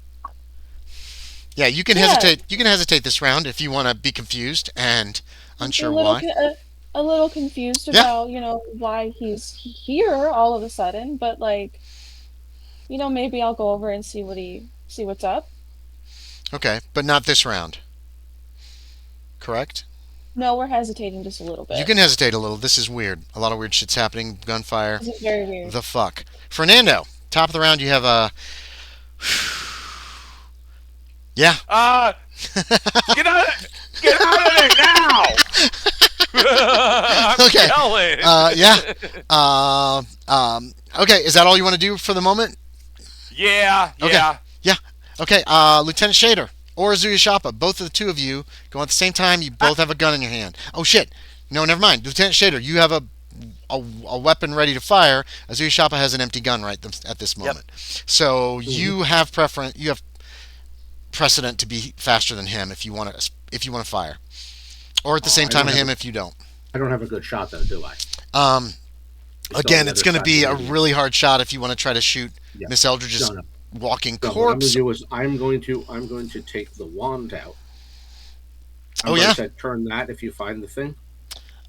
S1: Yeah, you can
S5: yeah,
S1: hesitate. You can hesitate this round if you want to be confused and
S5: a
S1: unsure
S5: little,
S1: why.
S5: a little confused
S1: Yeah.
S5: about, why he's here all of a sudden, but like, maybe I'll go over and see what's up.
S1: Okay, but not this round. Correct?
S5: No, we're hesitating just a little
S1: You
S5: bit.
S1: can hesitate a little. This is weird. A lot of weird shit's happening. Gunfire.
S5: This is very weird.
S1: The fuck. Fernando, top of the round, you have a. Yeah.
S2: Get out! Get out of there now! I'm
S1: Okay.
S2: yelling.
S1: Yeah. Okay, is that all you want to do for the moment?
S2: Yeah.
S1: Okay.
S2: Yeah.
S1: Yeah. Okay, Lieutenant Shaeder or Ozuye Shappa, both of the two of you go at the same time. You both have a gun in your hand. Oh, shit. No, never mind. Lieutenant Shaeder, you have a weapon ready to fire. Ozuye Shappa has an empty gun at this moment. So you have preference. You have precedent to be faster than him if you want to fire, or at the same time as him if you don't.
S4: I don't have a good shot though, do I?
S1: Um,
S4: It's on
S1: Again,
S4: the
S1: it's
S4: other
S1: going to
S4: side
S1: be
S4: of
S1: a
S4: the room.
S1: really hard shot if you want to try to shoot
S4: Yeah.
S1: Miss Eldridge's
S4: No.
S1: walking
S4: No, what I'm going to
S1: corpse.
S4: do is I'm going to take the wand out. I'm
S1: Oh,
S4: going
S1: yeah?
S4: to turn that if you find the thing.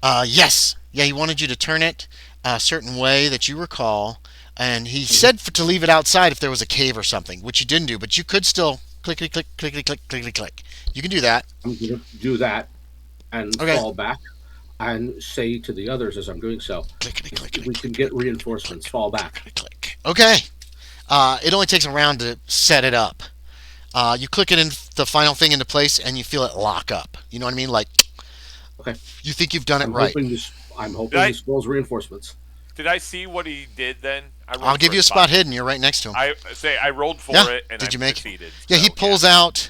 S1: Yes. Yeah, he wanted you to turn it a certain way that you recall, and he said to leave it outside if there was a cave or something, which you didn't do, but you could still clickety click, clickety click, clickety click. You can do that.
S4: I'm going to do that and
S1: Okay.
S4: fall back and say to the others as I'm doing so,
S1: Clickety clickety
S4: we can get reinforcements, fall back.
S1: click. Okay. It only takes a round to set it up. You click it in the final thing into place, and you feel it lock up. You know what I mean? Like,
S4: Okay.
S1: you think you've done it
S4: I'm
S1: right.
S4: hoping this spells reinforcements.
S2: Did I see what he did then? I rolled
S1: I'll give
S2: for
S1: you a spot hidden. You're right next to him.
S2: I rolled for
S1: Yeah.
S2: it and
S1: Did
S2: I
S1: you make it?
S2: succeeded.
S1: Yeah, he
S2: so,
S1: pulls out.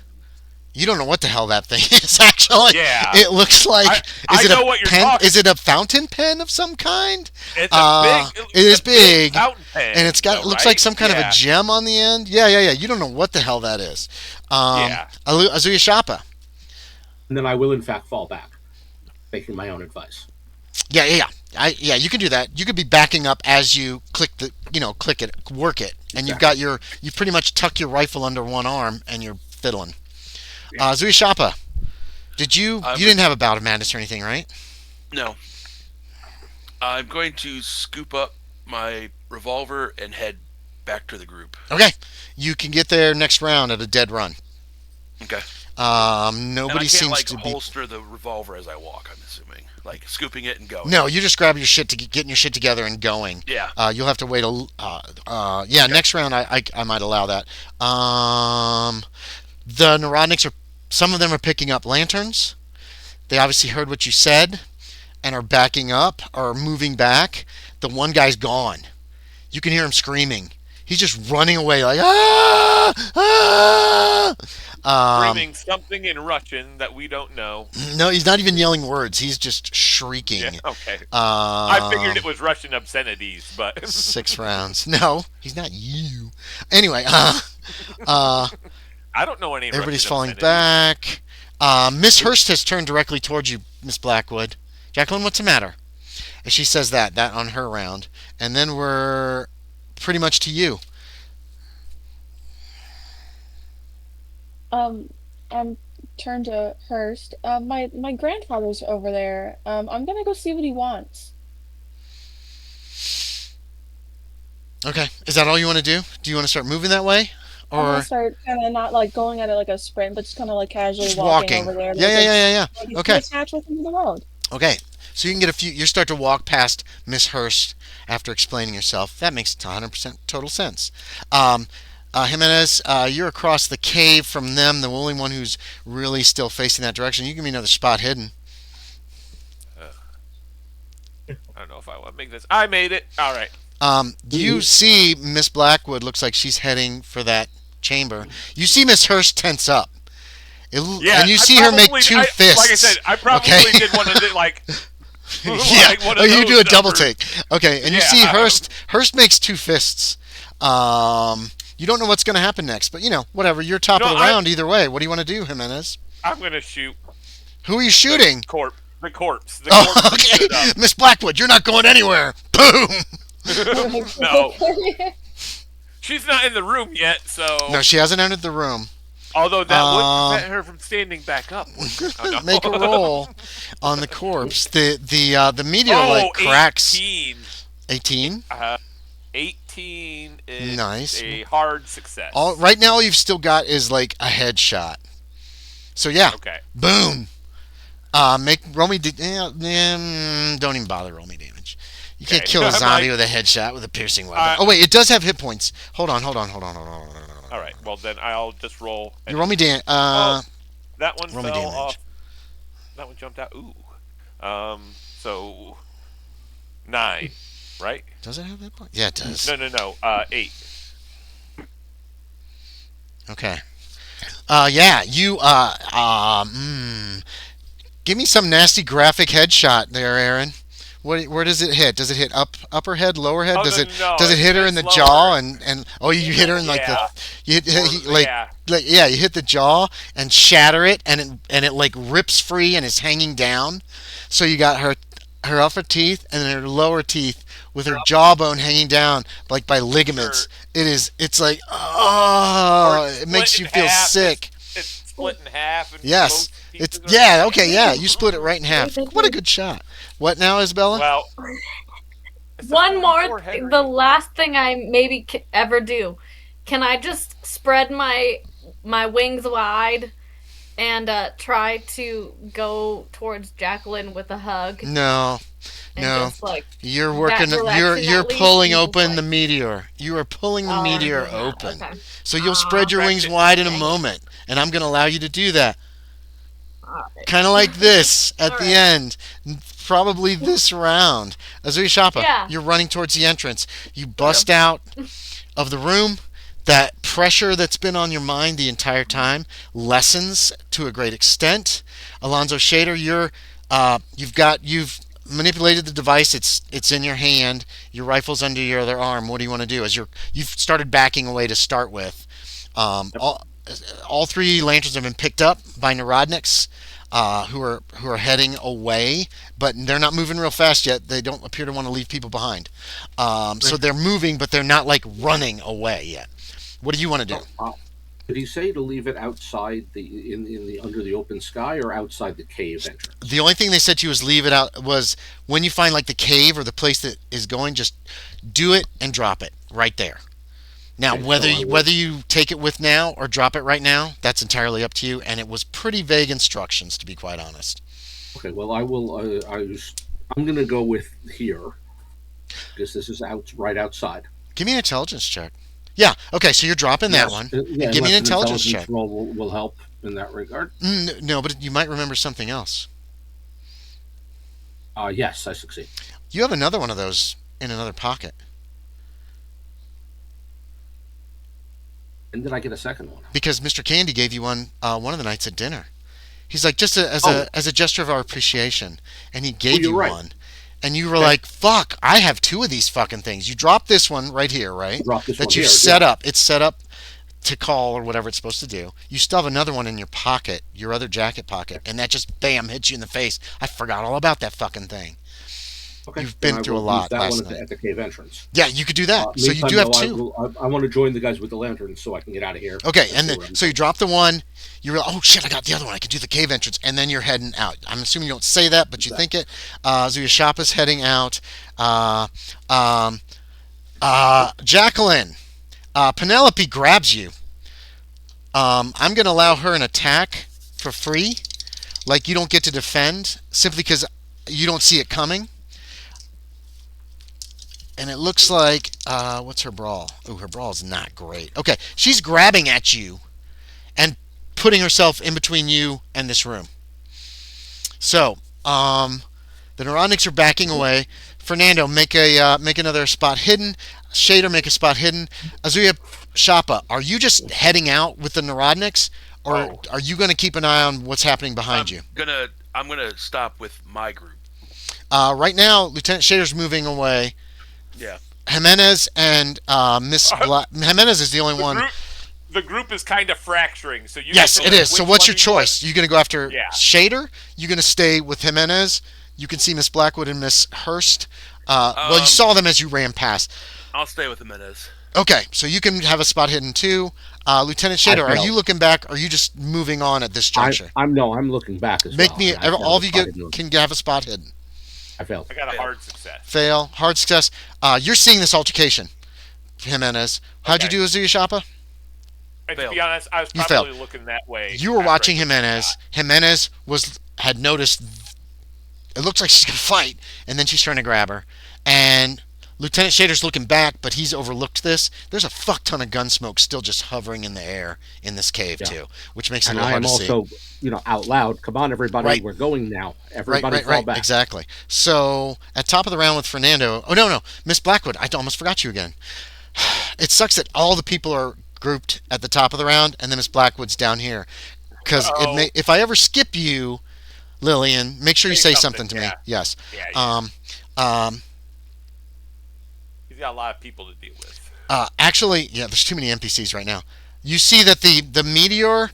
S1: You don't know what the hell that thing is. Actually,
S2: Yeah.
S1: it looks like.
S2: I
S1: Is it
S2: know
S1: a
S2: what you're
S1: pen?
S2: talking-
S1: Is it a fountain pen of some kind?
S2: It's a big.
S1: It is big,
S2: fountain pen,
S1: and it's got. It
S2: though,
S1: looks
S2: right?
S1: like some kind of a
S2: Yeah.
S1: gem on the end. Yeah. You don't know what the hell that is.
S2: Yeah.
S1: Ozuye Shappa.
S4: And then I will in fact fall back, taking my own advice.
S1: Yeah. You can do that. You could be backing up as you click it, work it, and you pretty much tuck your rifle under one arm and you're fiddling. Ozuye Shappa, you didn't have a bout of madness or anything, right?
S6: No. I'm going to scoop up my revolver and head back to the group.
S1: Okay. You can get there next round at a dead run.
S6: Okay.
S1: Nobody
S6: and I can't,
S1: seems to be.
S6: holster the revolver as I walk, I'm assuming. Like, scooping it and going.
S1: No, you just grab your shit getting your shit together and going.
S6: Yeah.
S1: You'll have to wait next round I might allow that. The neurotics some of them are picking up lanterns. They obviously heard what you said and are backing up or moving back. The one guy's gone. You can hear him screaming. He's just running away like
S2: Screaming something in Russian that we don't know.
S1: No, he's not even yelling words. He's just shrieking.
S2: Yeah, okay. I figured it was Russian obscenities, but
S1: 6 rounds. No, he's not you. Anyway,
S2: I don't know any.
S1: everybody's
S2: Russian
S1: falling
S2: obscenities.
S1: back. Miss Hurst has turned directly towards you, Miss Blackwood. Jacqueline, what's the matter? And she says that on her round, and then we're pretty much to you.
S5: I'm turned to Hurst. My grandfather's over there. I'm gonna go see what he wants.
S1: Okay, is that all you want to do? Do you want to start moving that way,
S5: I'm gonna
S1: or
S5: start kind of not like going at it like a sprint, but just kind of like casually
S1: just
S5: walking
S1: walking?
S5: over there.
S1: Yeah.
S5: Like it's
S1: Okay.
S5: just natural thing in the road.
S1: Okay, so you can get a few. You start to walk past Miss Hurst after explaining yourself. That makes 100% total sense. Jimenez, you're across the cave from them, the only one who's really still facing that direction. You give me another spot hidden.
S2: I don't know if I want to make this. I made it. All right.
S1: You see Miss Blackwood looks like she's heading for that chamber. You see Miss Hurst tense up.
S2: Yeah,
S1: and you see her make two fists.
S2: Like I said, I probably
S1: okay?
S2: did one of the like.
S1: Yeah.
S2: like one of
S1: You
S2: those
S1: do a double
S2: numbers.
S1: take. Okay, and you
S2: Yeah.
S1: see Hurst makes two fists. You don't know what's going to happen next, but whatever. You're top of the round either way. What do you want to do, Jimenez?
S2: I'm gonna shoot
S1: Who are you shooting?
S2: the corpse. The corpse
S1: Oh,
S2: that
S1: okay.
S2: stood up.
S1: Miss Blackwood, you're not going anywhere. Boom.
S2: No, she's not in the room yet, so
S1: No, she hasn't entered the room.
S2: Although that would
S1: Um,
S2: prevent her from standing back up. Oh, no.
S1: Make a roll on the corpse. The meteor
S2: Oh,
S1: cracks.
S2: 18.
S1: 18.
S2: 18 is
S1: Nice.
S2: a hard success.
S1: Right now, all you've still got is like a headshot. So yeah,
S2: Okay.
S1: boom. Roll me. Don't even bother roll me damage. You can't
S2: Okay.
S1: kill a
S2: I'm
S1: zombie
S2: like-
S1: with a headshot with a piercing weapon. Oh wait, it does have hit points. Hold on.
S2: All right. Well, then I'll just roll.
S1: You roll me damage.
S2: That one
S1: roll me
S2: fell
S1: damage.
S2: off. That one jumped out. Ooh. So 9, right?
S1: Does it have hit points? Yeah, it does.
S2: No. 8.
S1: Okay. Yeah. You. Give me some nasty graphic headshot there, Aaron. Where does it hit? Does it hit upper head, lower head?
S2: Oh,
S1: does
S2: no,
S1: it
S2: no,
S1: does it hit her in the
S2: it's
S1: jaw
S2: lower.
S1: and you hit her in like
S2: Yeah.
S1: you hit,
S2: Yeah.
S1: you hit the jaw and shatter it and it like rips free and is hanging down. So you got her upper teeth and then her lower teeth with her jawbone hanging down like by ligaments. It's like
S2: Or
S1: it makes
S2: split
S1: you
S2: in
S1: feel
S2: half.
S1: sick.
S2: It's split in half. And
S1: Yes.
S2: both
S1: It's
S2: pieces are-
S1: yeah, okay, yeah. You split it right in half. What a good shot. What now, Isabella?
S2: Well.
S3: One more.
S2: Forehead,
S3: The
S2: right?
S3: last thing I maybe ever do. Can I just spread my wings wide and try to go towards Jacqueline with a hug?
S1: No.
S3: And
S1: No.
S3: just like
S1: You're working
S3: direction
S1: you're
S3: at least,
S1: pulling
S3: and
S1: open
S3: just,
S1: the meteor. You are pulling the
S3: oh, I'm
S1: meteor
S3: doing that.
S1: open.
S3: Okay.
S1: So you'll spread your wings
S2: Practice.
S1: wide in a
S3: Dang it.
S1: moment, and I'm going to allow you to do that.
S3: Alright.
S1: Kind of like this at the
S3: Alright.
S1: end. Probably this round. Ozuye Shappa,
S3: Yeah.
S1: you're running towards the entrance. You bust out of the room. That pressure that's been on your mind the entire time lessens to a great extent. Alonzo Shaeder, you've manipulated the device. It's in your hand. Your rifle's under your other arm. What do you want to do? You've started backing away to start with. All 3 lanterns have been picked up by Narodniks, who are heading away, but they're not moving real fast yet. They don't appear to want to leave people behind. So they're moving, but they're not like running away yet. What do you want to do?
S4: Did he say to leave it outside in the under the open sky or outside the cave entrance?
S1: The only thing they said to you was leave it out. Was when you find like the cave or the place that is going, just do it and drop it right there. Now,
S4: Okay,
S1: whether
S4: so I will-
S1: whether you take it with now or drop it right now, that's entirely up to you. And it was pretty vague instructions, to be quite honest.
S4: Okay, well, I will. I'm going to go with here because this is right outside.
S1: Give me an intelligence check. Yeah. Okay. So you're dropping that
S4: Yes,
S1: one.
S4: yeah,
S1: Give me an
S4: unless
S1: intelligence check.
S4: roll will help in that regard.
S1: No, but you might remember something else.
S4: Yes, I succeed.
S1: You have another one of those in another pocket
S4: And did I get a second one?
S1: because Mr. Candy gave you one of the nights at dinner. He's like just
S4: Oh.
S1: as a gesture of our appreciation, and he gave
S4: you're
S1: you
S4: right.
S1: one. And you were
S4: Okay.
S1: like, "Fuck! I have 2 of these fucking things." You dropped this one right here, right?
S4: Drop this
S1: That
S4: one
S1: you've
S4: here,
S1: set
S4: yeah.
S1: up. It's set up to call or whatever it's supposed to do. You still have another one in your pocket, your other jacket pocket, and that just bam hits you in the face. I forgot all about that fucking thing.
S4: Okay,
S1: You've
S4: then
S1: been
S4: I
S1: through a
S4: will
S1: lot
S4: use that
S1: last
S4: one
S1: night.
S4: at the cave entrance.
S1: Yeah, you could do that. So you
S4: Meantime,
S1: do have
S4: though,
S1: 2.
S4: I want to join the guys with the lanterns so I can get out of here.
S1: Okay,
S4: Let's
S1: and
S4: see
S1: then
S4: where I'm
S1: so you drop the one. You realize, oh shit, I got the other one. I can do the cave entrance, and then you're heading out. I'm assuming you don't say that, but you think it. Ozuye Shappa's heading out. Jacqueline, Penelope grabs you. I'm gonna allow her an attack for free. Like you don't get to defend simply because you don't see it coming. And it looks like what's her brawl? Oh, her brawl is not great. Okay, she's grabbing at you and putting herself in between you and this room. So, the Neuronics are backing away. Fernando, make another spot hidden. Shaeder, make a spot hidden. Ozuye Shappa, are you just heading out with the Neuronics, or are you going to keep an eye on what's happening behind you?
S6: I'm gonna stop with my group.
S1: Right now, Lieutenant Shader's moving away.
S6: Yeah.
S1: Jimenez and Miss Jimenez is the only one.
S2: The group is kind of fracturing, so you.
S1: Yes,
S2: get to
S1: it
S2: like
S1: is. So
S2: which
S1: what's
S2: one
S1: your
S2: you want.
S1: choice? You going to go after
S2: Yeah.
S1: Shaeder? You going to stay with Jimenez? You can see Miss Blackwood and Miss Hurst. Well, you saw them as you ran past.
S6: I'll stay with Jimenez.
S1: Okay, so you can have a spot hidden too. Lieutenant
S4: I
S1: Shaeder, are you
S4: failed.
S1: looking back? Or are you just moving on at this juncture?
S4: I'm looking back as
S1: Make
S4: well.
S1: me
S4: I have to
S1: all
S4: have a
S1: of you
S4: spot hidden.
S1: can have a spot hidden.
S4: I failed.
S2: I got a
S6: Fail.
S2: hard success.
S1: Fail, hard success. You're seeing this altercation, Jimenez. How'd you
S2: Okay.
S1: do, Ozuye Shappa?
S2: And to
S6: Failed.
S2: be honest, I was
S1: You
S2: probably
S1: failed.
S2: looking that way.
S1: You were
S2: after I
S1: watching
S2: took the
S1: Jimenez.
S2: shot.
S1: Jimenez had noticed. It looks like she's gonna fight, and then she's trying to grab her, and Lieutenant Shader's looking back, but he's overlooked this. There's a fuck ton of gun smoke still just hovering in the air in this cave
S4: Yeah.
S1: too, which makes it a
S4: And
S1: little
S4: I
S1: hard
S4: am
S1: to see.
S4: also, out loud. Come on, everybody,
S1: Right.
S4: we're going now.
S1: Right,
S4: Everybody
S1: right,
S4: fall
S1: right.
S4: back.
S1: Exactly. So at top of the round with Fernando. Oh no, Miss Blackwood. I almost forgot you again. It sucks that all the people are grouped at the top of the round, and then Miss Blackwood's down here. Because
S2: Uh-oh.
S1: if I ever skip you, Lillian, make sure you say
S2: Say
S1: something
S2: something,
S1: to me.
S2: yeah.
S1: Yes.
S2: Yeah, yeah.
S1: Um,
S2: He's got a lot of people to deal with.
S1: actually, yeah, there's too many NPCs right now. You see that the meteor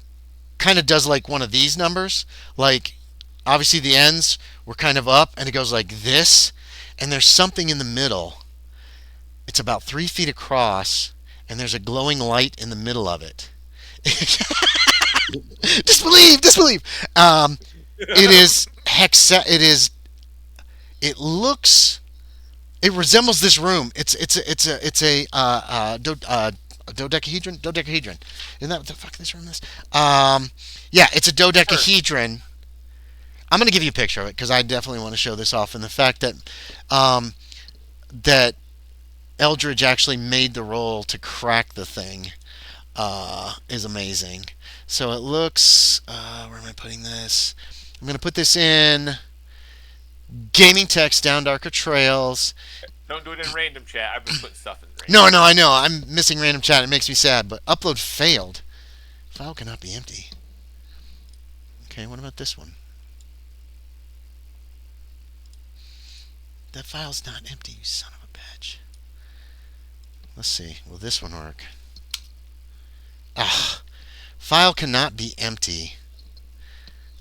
S1: kind of does like one of these numbers. Like, obviously the ends were kind of up, and it goes like this, and there's something in the middle. It's about 3 feet across, and there's a glowing light in the middle of it. Disbelieve. It is hexa. It looks. It resembles this room. It's a dodecahedron. Dodecahedron. Isn't that what the fuck this room is? Yeah, it's a dodecahedron. I'm gonna give you a picture of it because I definitely want to show this off, and the fact that that Eldridge actually made the roll to crack the thing is amazing. So it looks. Where am I putting this? I'm gonna put this in gaming text down darker trails.
S2: Don't do it in random chat. I've been putting stuff in random.
S1: No, I know. I'm missing random chat. It makes me sad. But upload failed. File cannot be empty. Okay, what about this one? That file's not empty, you son of a bitch. Let's see. Will this one work? Ah, file cannot be empty.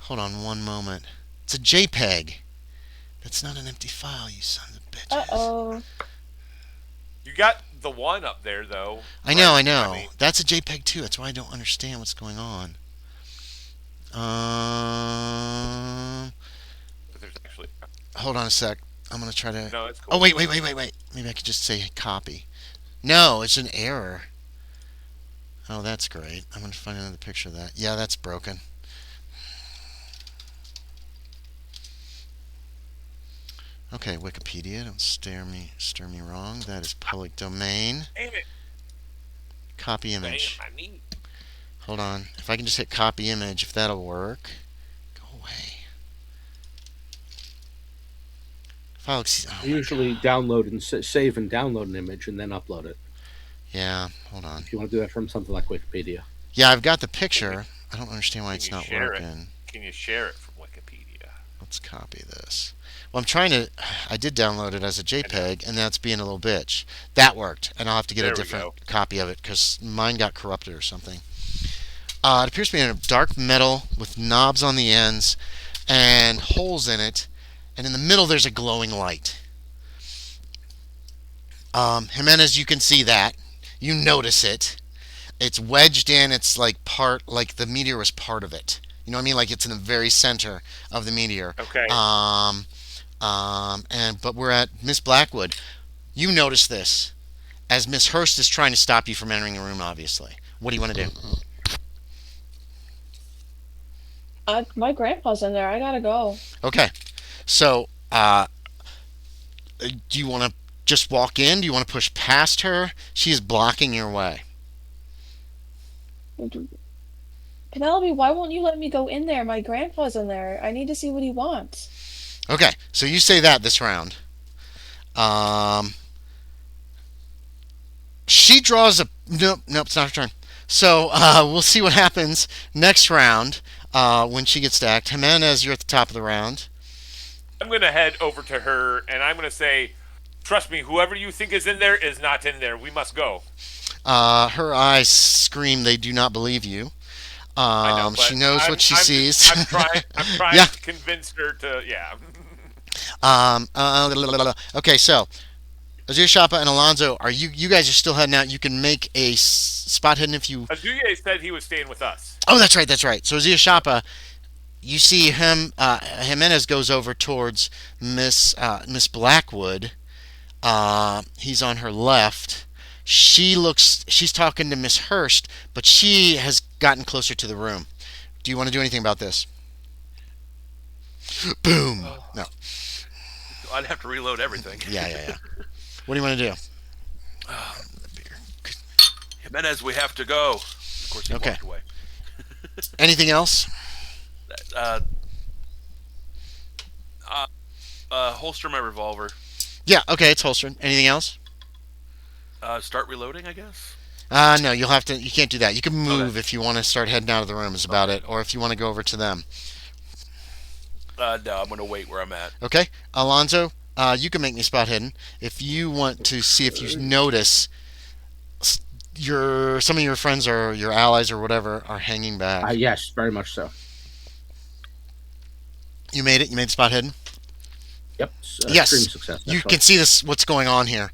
S1: Hold on one moment. It's a JPEG. That's not an empty file, you sons of bitches.
S5: Uh-oh.
S2: You got the one up there though.
S1: I know.
S2: Right? I mean,
S1: That's a JPEG too. That's why I don't understand what's going on.
S2: but there's actually
S1: Hold on a sec. I'm gonna try to.
S2: no. It's cool.
S1: Oh wait. Maybe I could just say copy. No, it's an error. Oh, that's great. I'm gonna find another picture of that. Yeah, that's broken. Okay, Wikipedia. Don't stir me wrong. That is public domain.
S2: Damn it!
S1: Copy
S2: Damn,
S1: image.
S2: I need.
S1: Hold on. If I can just hit copy image, if that'll work. Go away. File. Oh
S4: I usually download and save and download an image and then upload it.
S1: yeah. Hold on.
S4: If you want to do that from something like Wikipedia.
S1: Yeah, I've got the picture. I don't understand why it's
S2: Can you
S1: not
S2: share it?
S1: working.
S2: Can you share it from Wikipedia?
S1: Let's copy this. Well, I'm trying to. I did download it as a JPEG, and that's being a little bitch. That worked, and I'll have to get
S2: There
S1: a
S2: we
S1: different copy of it because mine got corrupted or something. It appears to be in a dark metal with knobs on the ends and holes in it, and in the middle there's a glowing light. Jimenez, you can see that. You notice it. It's wedged in. It's like the meteor was part of it. You know what I mean? Like it's in the very center of the meteor.
S2: Okay.
S1: But we're at Miss Blackwood. You notice this as Miss Hurst is trying to stop you from entering the room. Obviously, what do you want to do?
S5: My grandpa's in there. I gotta go.
S1: Okay, so do you want to just walk in? Do you want to push past her? She is blocking your way.
S5: Penelope, why won't you let me go in there? My grandpa's in there. I need to see what he wants.
S1: Okay, so you say that this round. She draws a nope. It's not her turn. So we'll see what happens next round when she gets to act. Jimenez, you're at the top of the round.
S2: I'm gonna head over to her and I'm gonna say, "Trust me, whoever you think is in there is not in there. We must go."
S1: Her eyes scream they do not believe you.
S2: I know, but
S1: She knows what she sees.
S2: I'm trying. I'm trying
S1: Yeah.
S2: to convince her to. Yeah.
S1: Okay, so Ozuye, Shappa, and Alonzo, are you guys are still heading out? You can make a spot hidden if you.
S2: Ozuye said he was staying with us.
S1: Oh, that's right. That's right. So Ozuye, Shappa, you see him. Jimenez goes over towards Miss Blackwood. He's on her left. She's talking to Miss Hurst, but she has gotten closer to the room. Do you want to do anything about this? Boom.
S6: Oh,
S1: No.
S6: I'd have to reload everything.
S1: Yeah. What do you want to do?
S6: Jimenez, we have to go. Of course, he
S1: Okay.
S6: walked away.
S1: Anything else?
S6: Uh, Holster my revolver.
S1: Yeah. Okay. It's holstered. Anything else?
S6: Start reloading, I guess.
S1: No. You'll have to. You can't do that. You can move
S6: Okay.
S1: if you want to start heading out of the room. Is about it. Or if you want to go over to them.
S6: No, I'm gonna wait where I'm at.
S1: Okay. Alonzo, you can make me spot hidden if you want to see if you notice some of your friends or your allies or whatever are hanging back.
S4: Yes, very much so.
S1: You made it. You made spot hidden.
S4: Yep.
S1: Yes.
S4: Extreme success.
S1: You
S4: That's
S1: can see this. What's going on here?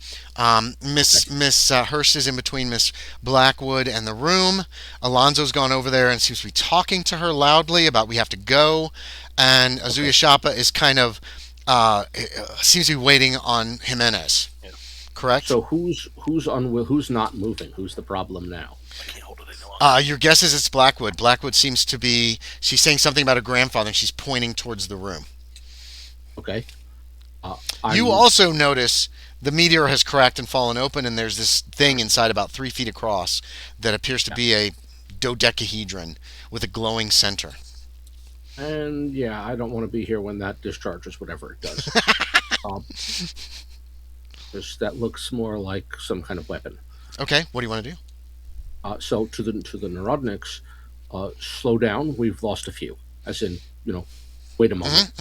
S1: Miss Hurst is in between Miss Blackwood and the room. Alonzo's gone over there and seems to be talking to her loudly about we have to go. And Ozuye Shappa is kind of seems to be waiting on Jimenez.
S6: Yeah.
S1: Correct.
S4: So who's who's not moving? Who's the problem now?
S6: I can't hold it any longer.
S1: Your guess is it's Blackwood. Blackwood seems to be. She's saying something about her grandfather, and she's pointing towards the room.
S4: Okay.
S1: You also notice the meteor has cracked and fallen open, and there's this thing inside about 3 feet across that appears to be a dodecahedron with a glowing center.
S4: And yeah, I don't want to be here when that discharges whatever it does. um, that looks more like some kind of weapon.
S1: Okay, what do you want to do?
S4: So to the Narodniks, slow down. We've lost a few. As in, wait a moment.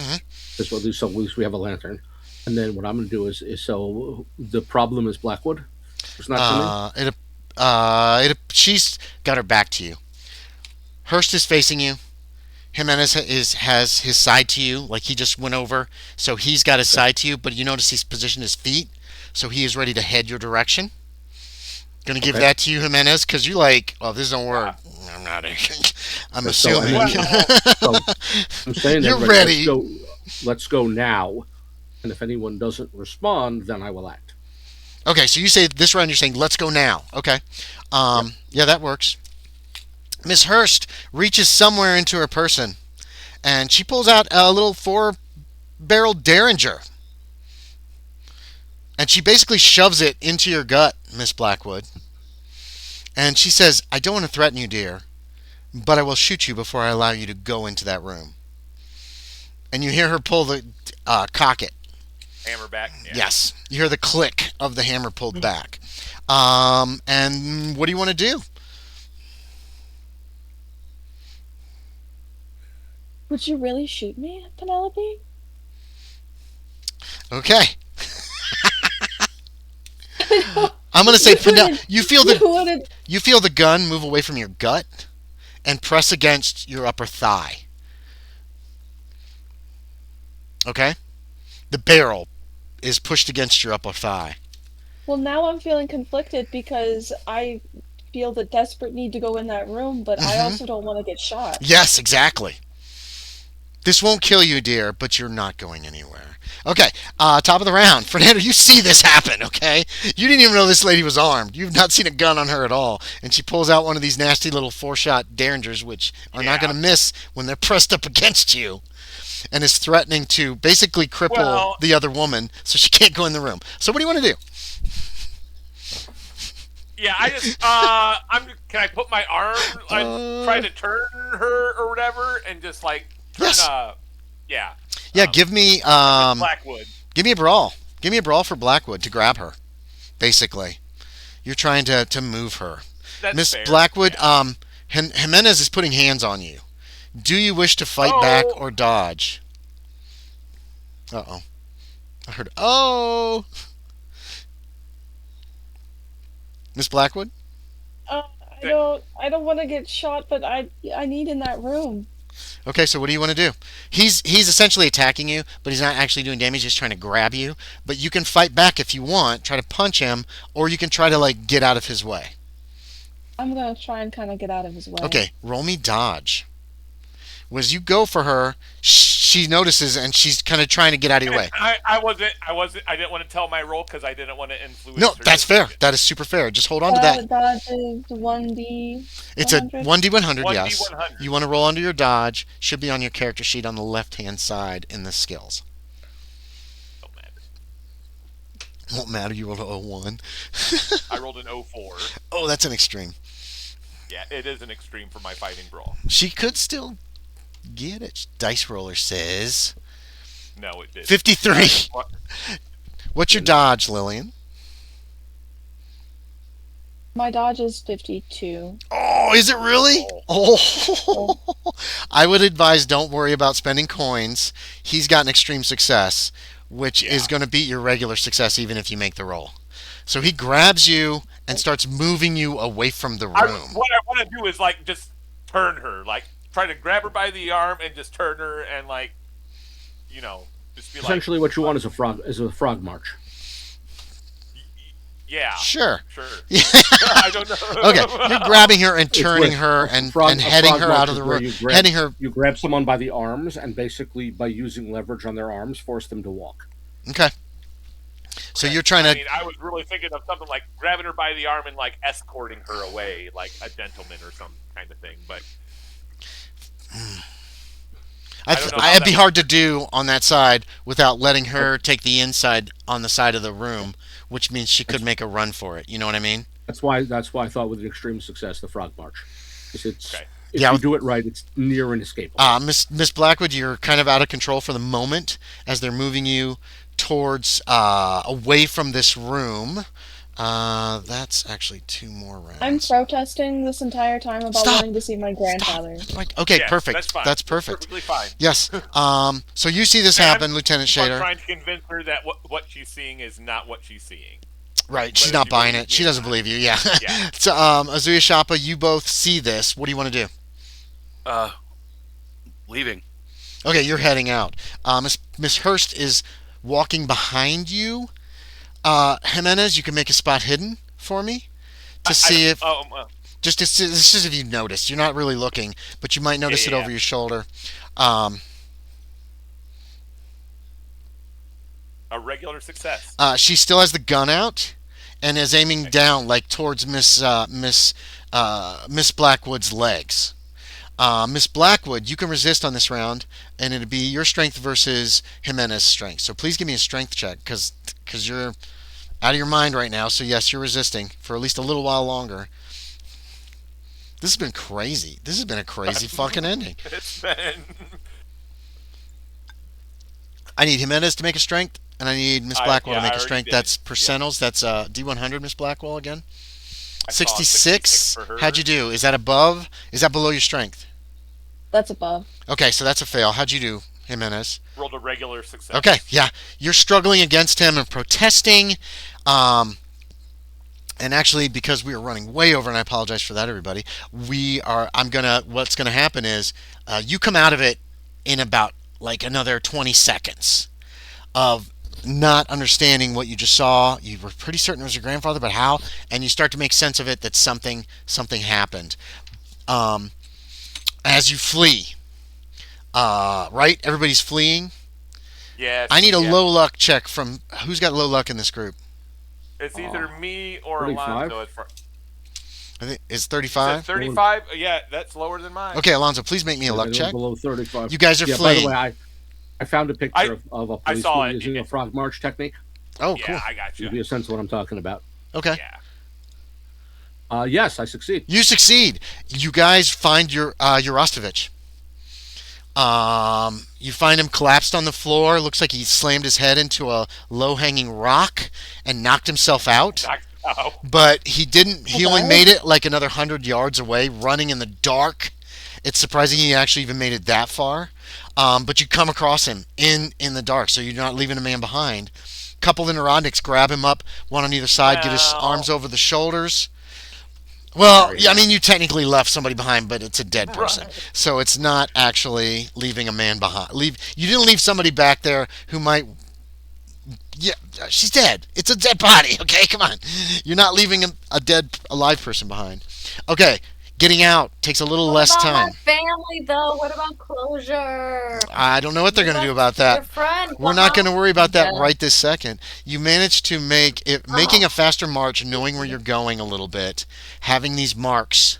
S4: So at least we have a lantern. And then what I'm going to do is so the problem is Blackwood. It's not coming.
S1: She's got her back to you. Hurst is facing you. Jimenez has his side to you, like he just went over. So he's got his side to you, but you notice he's positioned his feet, so he is ready to head your direction. Gonna give that to you, Jimenez, because you like, oh, this don't work. I'm not. I'm assuming.
S4: So I'm saying
S1: You're ready.
S4: Let's go now. And if anyone doesn't respond, then I will act.
S1: Okay, so you say this round you're saying let's go now. Okay. Yeah, that works. Miss Hurst reaches somewhere into her person, and she pulls out a little 4-barreled Derringer. And she basically shoves it into your gut, Miss Blackwood. And she says, I don't want to threaten you, dear, but I will shoot you before I allow you to go into that room. And you hear her pull the cock it.
S2: Hammer back. Yeah.
S1: Yes. You hear the click of the hammer pulled back. And what do you want to do?
S5: Would you really shoot me, Penelope?
S1: Okay. I'm gonna say you feel the gun move away from your gut and press against your upper thigh. Okay? The barrel is pushed against your upper thigh.
S5: Well, now I'm feeling conflicted because I feel the desperate need to go in that room, but I also don't want to get shot.
S1: Yes, exactly. This won't kill you, dear, but you're not going anywhere. Okay, top of the round. Fernando, you see this happen, okay? You didn't even know this lady was armed. You've not seen a gun on her at all. And she pulls out one of these nasty little 4-shot Derringers, which are not going to miss when they're pressed up against you, and is threatening to basically cripple the other woman so she can't go in the room. So what do you want to do?
S2: Yeah, I just, can I put my arm, try to turn her or whatever, and just like, yeah.
S1: Yeah, give me
S2: Blackwood.
S1: Give me a brawl. Give me a brawl for Blackwood to grab her. Basically, you're trying to move her.
S2: That's
S1: Miss
S2: fair.
S1: Blackwood.
S2: Yeah.
S1: Jimenez is putting hands on you. Do you wish to fight back or dodge? Uh-oh. I heard. Oh. Miss Blackwood.
S5: I don't want to get shot, but I need in that room.
S1: Okay, so what do you want to do? He's essentially attacking you, but he's not actually doing damage. He's trying to grab you. But you can fight back if you want. Try to punch him, or you can try to like get out of his way.
S5: I'm gonna try and kind of get out of his way.
S1: Okay, roll me dodge. As you go for her, she notices and she's kind of trying to get out of your way.
S2: I didn't want to tell my role because I didn't want to influence.
S1: No,
S2: her
S1: that's fair.
S2: decision.
S1: That is super fair. Just hold on to that.
S5: Dodge is 1d.
S1: It's a
S5: 100?
S1: 1d100,
S2: 1d100.
S1: yes. You want to roll under your dodge. Should be on your character sheet on the left-hand side in the skills.
S2: Don't matter.
S1: Won't matter. You rolled a 01.
S2: I rolled an 04.
S1: Oh, that's an extreme.
S2: Yeah, it is an extreme for my fighting brawl.
S1: She could still get it. Dice roller says
S2: No, it did.
S1: 53. What's your dodge, Lillian?
S5: My dodge is 52.
S1: Oh, is it really? Oh. I would advise don't worry about spending coins. He's got an extreme success, which is going to beat your regular success even if you make the roll. So he grabs you and starts moving you away from the room.
S2: What I want to do is like just turn her, like try to grab her by the arm and just turn her and like, just be
S4: Essentially, what you want is a frog march.
S2: Yeah.
S1: Sure.
S2: I don't know.
S1: Okay, you're grabbing her and turning her and heading her out of the room.
S4: You grab someone by the arms and basically, by using leverage on their arms, force them to walk.
S1: Okay. So you're trying to.
S2: I was really thinking of something like grabbing her by the arm and like escorting her away, like a gentleman or some kind of thing. But
S1: it'd be hard to do on that side without letting her take the inside on the side of the room, which means she could make a run for it. You know what I mean?
S4: That's why I thought with an extreme success the frog march. If
S1: you
S4: do it right, it's near inescapable.
S1: Miss Blackwood, you're kind of out of control for the moment as they're moving you towards away from this room. That's actually 2 more rounds.
S5: I'm protesting this entire time about wanting to see my grandfather.
S1: Okay,
S2: yeah,
S1: perfect.
S2: That's fine.
S1: That's perfect.
S2: Perfectly fine.
S1: Yes. So you see this happen, Lieutenant Shaeder.
S2: I'm trying to convince her that what she's seeing is not what she's seeing.
S1: Right, she's not buying it. She doesn't believe you. Yeah. So, Ozuye, Shappa, you both see this. What do you want to do?
S6: Leaving.
S1: Okay, you're heading out. Miss Hurst is walking behind you. Jimenez, you can make a spot hidden for me to see if. Just this is if you noticed. You're not really looking, but you might notice it over your shoulder.
S2: A regular success.
S1: She still has the gun out and is aiming down, like towards Miss Blackwood's legs. Miss Blackwood, you can resist on this round, and it'd be your strength versus Jimenez's strength. So please give me a strength check, because you're out of your mind right now. So yes, you're resisting for at least a little while longer. This has been crazy. This has been a crazy fucking ending.
S2: It's been.
S1: I need Jimenez to make a strength, and I need Miss Blackwell to make a strength.
S2: Did.
S1: That's percentals. That's D100, Miss Blackwell again.
S2: I saw 66 for her.
S1: How'd you do? Is that above? Is that below your strength?
S5: That's above.
S1: Okay, so that's a fail. How'd you do, Jimenez?
S2: Rolled a regular success.
S1: Okay, yeah. You're struggling against him and protesting. And actually, because we are running way over, and I apologize for that, everybody, what's gonna happen is you come out of it in about like another 20 seconds of not understanding what you just saw. You were pretty certain it was your grandfather, but how? And you start to make sense of it that something happened. As you flee, right? Everybody's fleeing.
S2: Yeah.
S1: I need a low luck check from who's got low luck in this group.
S2: It's either me or
S4: 35?
S2: Alonzo.
S1: I think it's 35.
S2: 35? Yeah, that's lower than mine.
S1: Okay, Alonzo, please make me a luck check.
S4: Below 35.
S1: You guys are fleeing.
S4: By the way, I found a picture of a policeman using a frog march technique.
S1: Oh,
S2: yeah,
S1: cool.
S2: I got you.
S4: Give you a sense of what I'm talking about.
S1: Okay.
S2: Yeah.
S4: Yes, I succeed.
S1: You succeed. You guys find your Rostovich. You find him collapsed on the floor. Looks like he slammed his head into a low-hanging rock and knocked himself out. But he didn't. He only made it like another 100 yards away, running in the dark. It's surprising he actually even made it that far. But you come across him in the dark, so you're not leaving a man behind. Couple of neurotics grab him up, one on either side, get his arms over the shoulders. Well,
S4: carried
S1: yeah, I
S4: out.
S1: mean, you technically left somebody behind, but it's a dead person,
S2: Right.
S1: so it's not actually leaving a man behind. You didn't leave somebody back there who might. Yeah, she's dead. It's a dead body. Okay, come on. You're not leaving a dead, alive person behind. Okay, getting out takes a little
S3: What
S1: less
S3: about my
S1: time.
S3: family, though? What about closure?
S1: I don't know what they're
S3: What
S1: going to do
S3: about
S1: about
S3: your
S1: that.
S3: friend
S1: We're not going to worry about that
S3: behind?
S1: right this second. You managed to make it, making
S3: Oh,
S1: a faster march, knowing where you're going a little bit, having these marks.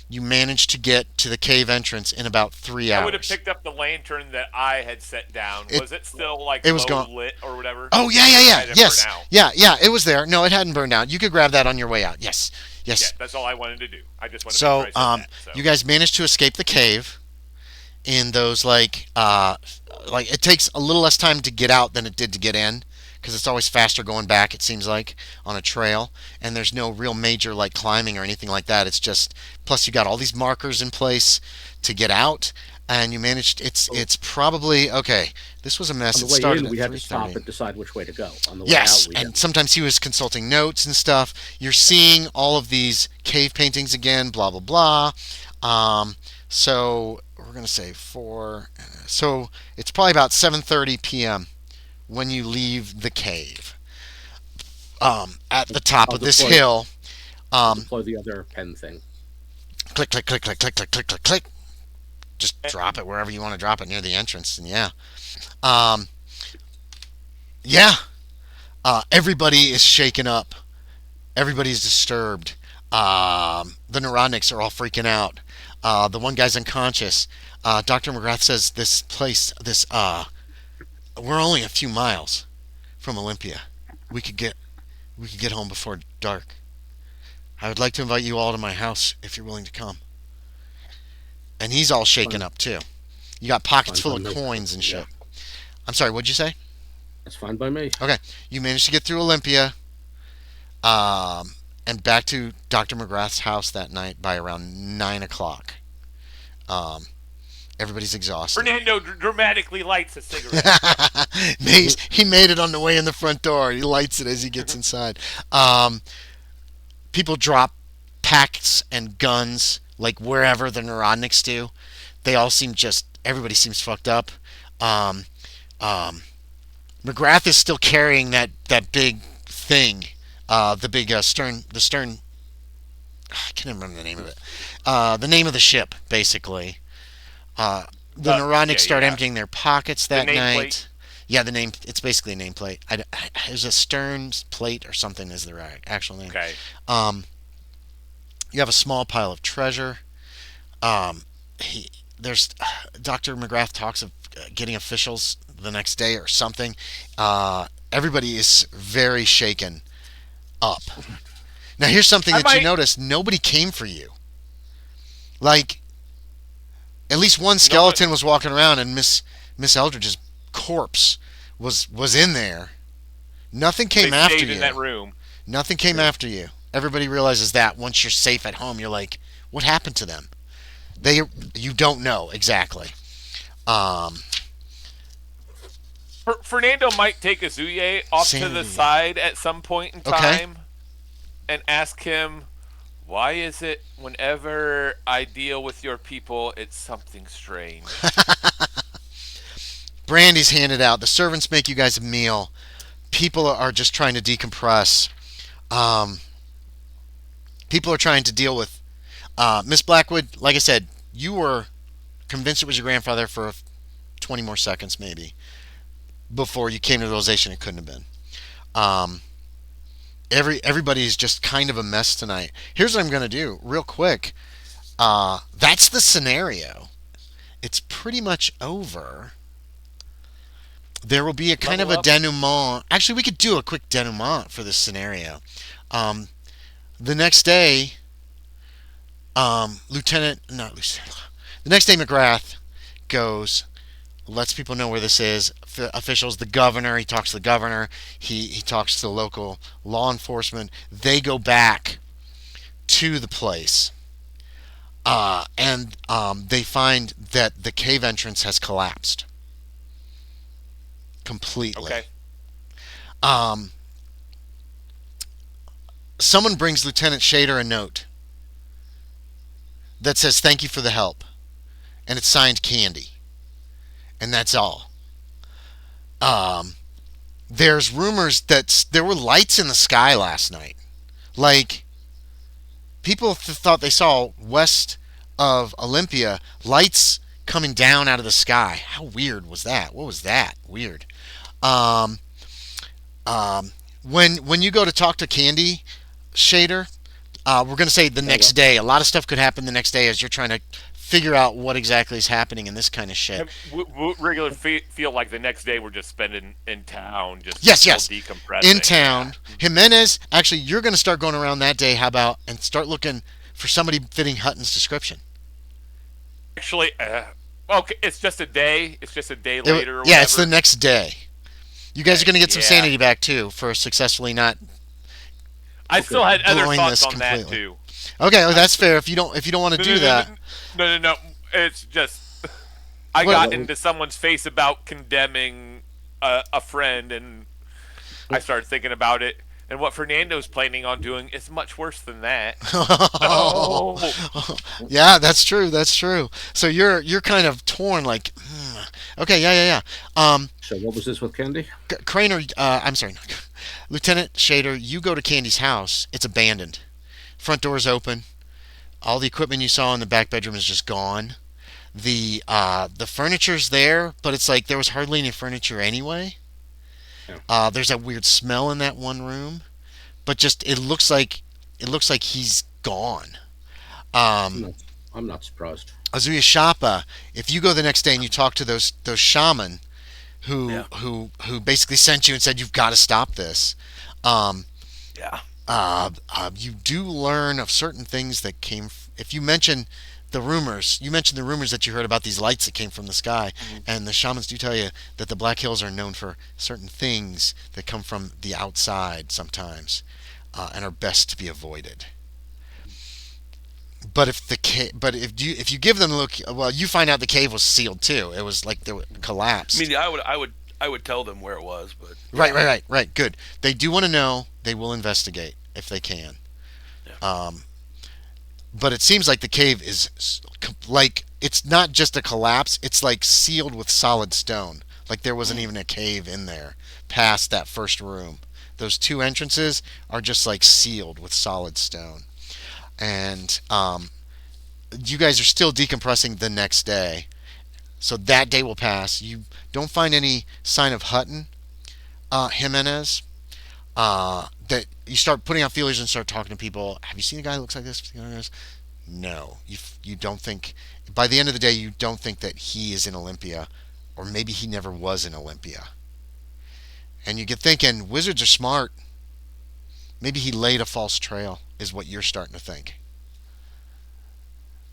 S1: You managed to get to the cave entrance in about three
S2: I would have
S1: hours.
S2: picked up the lantern that I had set down.
S1: It
S2: Was it still like
S1: it was
S2: low
S1: gone.
S2: lit or whatever?
S1: Oh yeah, yeah,
S2: Or
S1: yeah.
S2: had it burn
S1: Yes,
S2: out?
S1: yeah, yeah. It was there. No, it hadn't burned out. You could grab that on your way out. Yes,
S2: Yeah,
S1: yes.
S2: that's all I wanted to do. I just wanted to make
S1: So,
S2: sure I said that. So
S1: you guys managed to escape the cave in those like it takes a little less time to get out than it did to get in because it's always faster going back. It seems like on a trail, and there's no real major like climbing or anything like that. It's just plus you got all these markers in place to get out, and you managed.
S4: So
S1: It's probably okay. This was a
S4: on
S1: mess.
S4: the
S1: It
S4: way
S1: started
S4: in,
S1: at
S4: we had to stop
S1: 3:30.
S4: and decide which way to go. On the way out,
S1: Yes,
S4: we had
S1: and sometimes he was consulting notes and stuff. You're seeing all of these cave paintings again, blah blah blah. Um, so we're gonna say four. So it's probably about 7:30 p.m. when you leave the cave. At the top
S4: I'll
S1: of this
S4: deploy.
S1: hill.
S4: I'll
S1: Um,
S4: deploy the other pen thing.
S1: click click click click click click click click click. Just
S2: eh,
S1: drop it wherever you want to drop it near the entrance, and yeah, um, yeah. Everybody is shaken up. Everybody's disturbed. The neurotics are all freaking out. The one guy's unconscious. Dr. McGrath says this place, we're only a few miles from Olympia. We could get, we could get home before dark. I would like to invite you all to my house if you're willing to come. And he's all shaken
S4: Fine,
S1: up too. You got
S4: that's
S1: pockets
S4: fine
S1: full
S4: by
S1: of
S4: me.
S1: coins and
S4: Yeah,
S1: shit. I'm sorry, what'd you say?
S4: that's fine by me.
S1: Okay, you managed to get through Olympia, and back to Dr. McGrath's house that night by around 9 o'clock. Um, Everybody's exhausted.
S2: Fernando dramatically lights a cigarette.
S1: He made it on the way in the front door. He lights it as he gets inside. Um, People drop packs and guns like wherever the neurotics do. They all seem just everybody seems fucked up. Um, um, McGrath is still carrying that big thing, the big stern. I can't remember the name of it. The name of the ship, basically. Uh, the neurotics
S2: Yeah,
S1: start
S2: yeah.
S1: emptying their pockets
S2: The
S1: that
S2: nameplate.
S1: night. Yeah, the name. It's basically a nameplate. There's a stern plate or something is the actual name.
S2: Okay.
S1: Um, you have a small pile of treasure. Um, he there's Dr. McGrath talks of getting officials the next day or something. Everybody is very shaken up. Now here's something
S2: I
S1: that you
S2: might.
S1: notice: nobody came for you. Like at least one
S2: No one.
S1: skeleton was walking around, and Miss Eldridge's corpse was in there. Nothing
S2: They
S1: came after
S2: stayed in
S1: you.
S2: that room.
S1: Nothing came after you. Everybody realizes that once you're safe at home, you're like, what happened to them? They you don't know exactly. Um,
S2: Fernando might take Ozuye off to the
S1: Sanity.
S2: side at some point in
S1: Okay.
S2: time and ask him, why is it whenever I deal with your people, it's something strange?
S1: Brandy's handed out. The servants make you guys a meal. People are just trying to decompress. Um, People are trying to deal with Miss Blackwood. Like I said, you were convinced it was your grandfather for 20 more seconds, maybe, before you came to the realization it couldn't have been. Um, everybody's just kind of a mess tonight. Here's what I'm going to do, real quick. That's the scenario. It's pretty much over. There will be a kind of
S2: Level
S1: a
S2: up.
S1: denouement. Actually, we could do a quick denouement for this scenario. Um, the next day, not Lieutenant. The next day, McGrath goes, lets people know where this is. Officials, the governor. He talks to the governor. He talks to the local law enforcement. They go back to the place, and they find that the cave entrance has collapsed completely.
S2: Okay.
S1: Um, Someone brings Lieutenant Shaeder a note that says "Thank you for the help," and it's signed Candy, and that's all. Um, there's rumors that there were lights in the sky last night. Like people thought they saw west of Olympia lights coming down out of the sky. How weird was that? What was that? Weird. Um, when you go to talk to Candy, Shaeder, we're going to say the
S4: Yeah,
S1: next day. A lot of stuff could happen the next day as you're trying to figure out what exactly is happening in this kind of shit.
S2: Regular feel like the next day we're just spending in town, just
S1: Yes,
S2: still
S1: yes.
S2: decompressing.
S1: In town. Jimenez, actually, you're going to start going around that day. How about and start looking for somebody fitting Hutton's description?
S2: Actually, okay, it's just a day. It's just a day
S1: It-
S2: later. Or
S1: yeah, it's the
S2: whatever.
S1: next day. You guys are going to get some
S2: Yeah.
S1: sanity back too for successfully not.
S2: I still had other
S1: blowing
S2: thoughts
S1: this
S2: on that
S1: completely.
S2: too.
S1: Okay, well, that's fair. If you don't want to do that,
S2: No. It's just I
S1: What-
S2: got into someone's face about condemning a friend, and I started thinking about it. And what Fernando's planning on doing is much worse than that. Oh.
S1: yeah, that's true. That's true. So you're kind of torn. Like, okay, yeah.
S4: So what was this with Candy?
S1: Kreiner, I'm sorry, Lieutenant Shaeder, you go to Candy's house. It's abandoned. Front door's open. All the equipment you saw in the back bedroom is just gone. The furniture's there, but it's like there was hardly any furniture anyway.
S4: Yeah.
S1: There's that weird smell in that one room, but just it looks like he's gone. Um,
S4: I'm not surprised.
S1: Ozuye Shappa, if you go the next day and you talk to those shaman who
S6: Yeah.
S1: who basically sent you and said you've got to stop this, um,
S6: Yeah.
S1: you do learn of certain things that came. If you mention the rumors, that you heard about these lights that came from the sky, and the shamans do tell you that the Black Hills are known for certain things that come from the outside sometimes, and are best to be avoided. But if you give them a look, well, you find out the cave was sealed too. It was like there collapsed.
S6: I mean, I would tell them where it was, but
S1: Right. Good. They do want to know. They will investigate if they can.
S6: Yeah.
S1: But it seems like the cave is like it's not just a collapse. It's like sealed with solid stone. Like there wasn't even a cave in there past that first room. Those two entrances are just like sealed with solid stone. And you guys are still decompressing the next day. So that day will pass. You don't find any sign of Hutton, Jimenez. That you start putting out feelers and start talking to people. Have you seen a guy who looks like this? No, you don't think. By the end of the day, you don't think that he is in Olympia, or maybe he never was in Olympia. And you get thinking, wizards are smart. Maybe he laid a false trail, is what you're starting to think.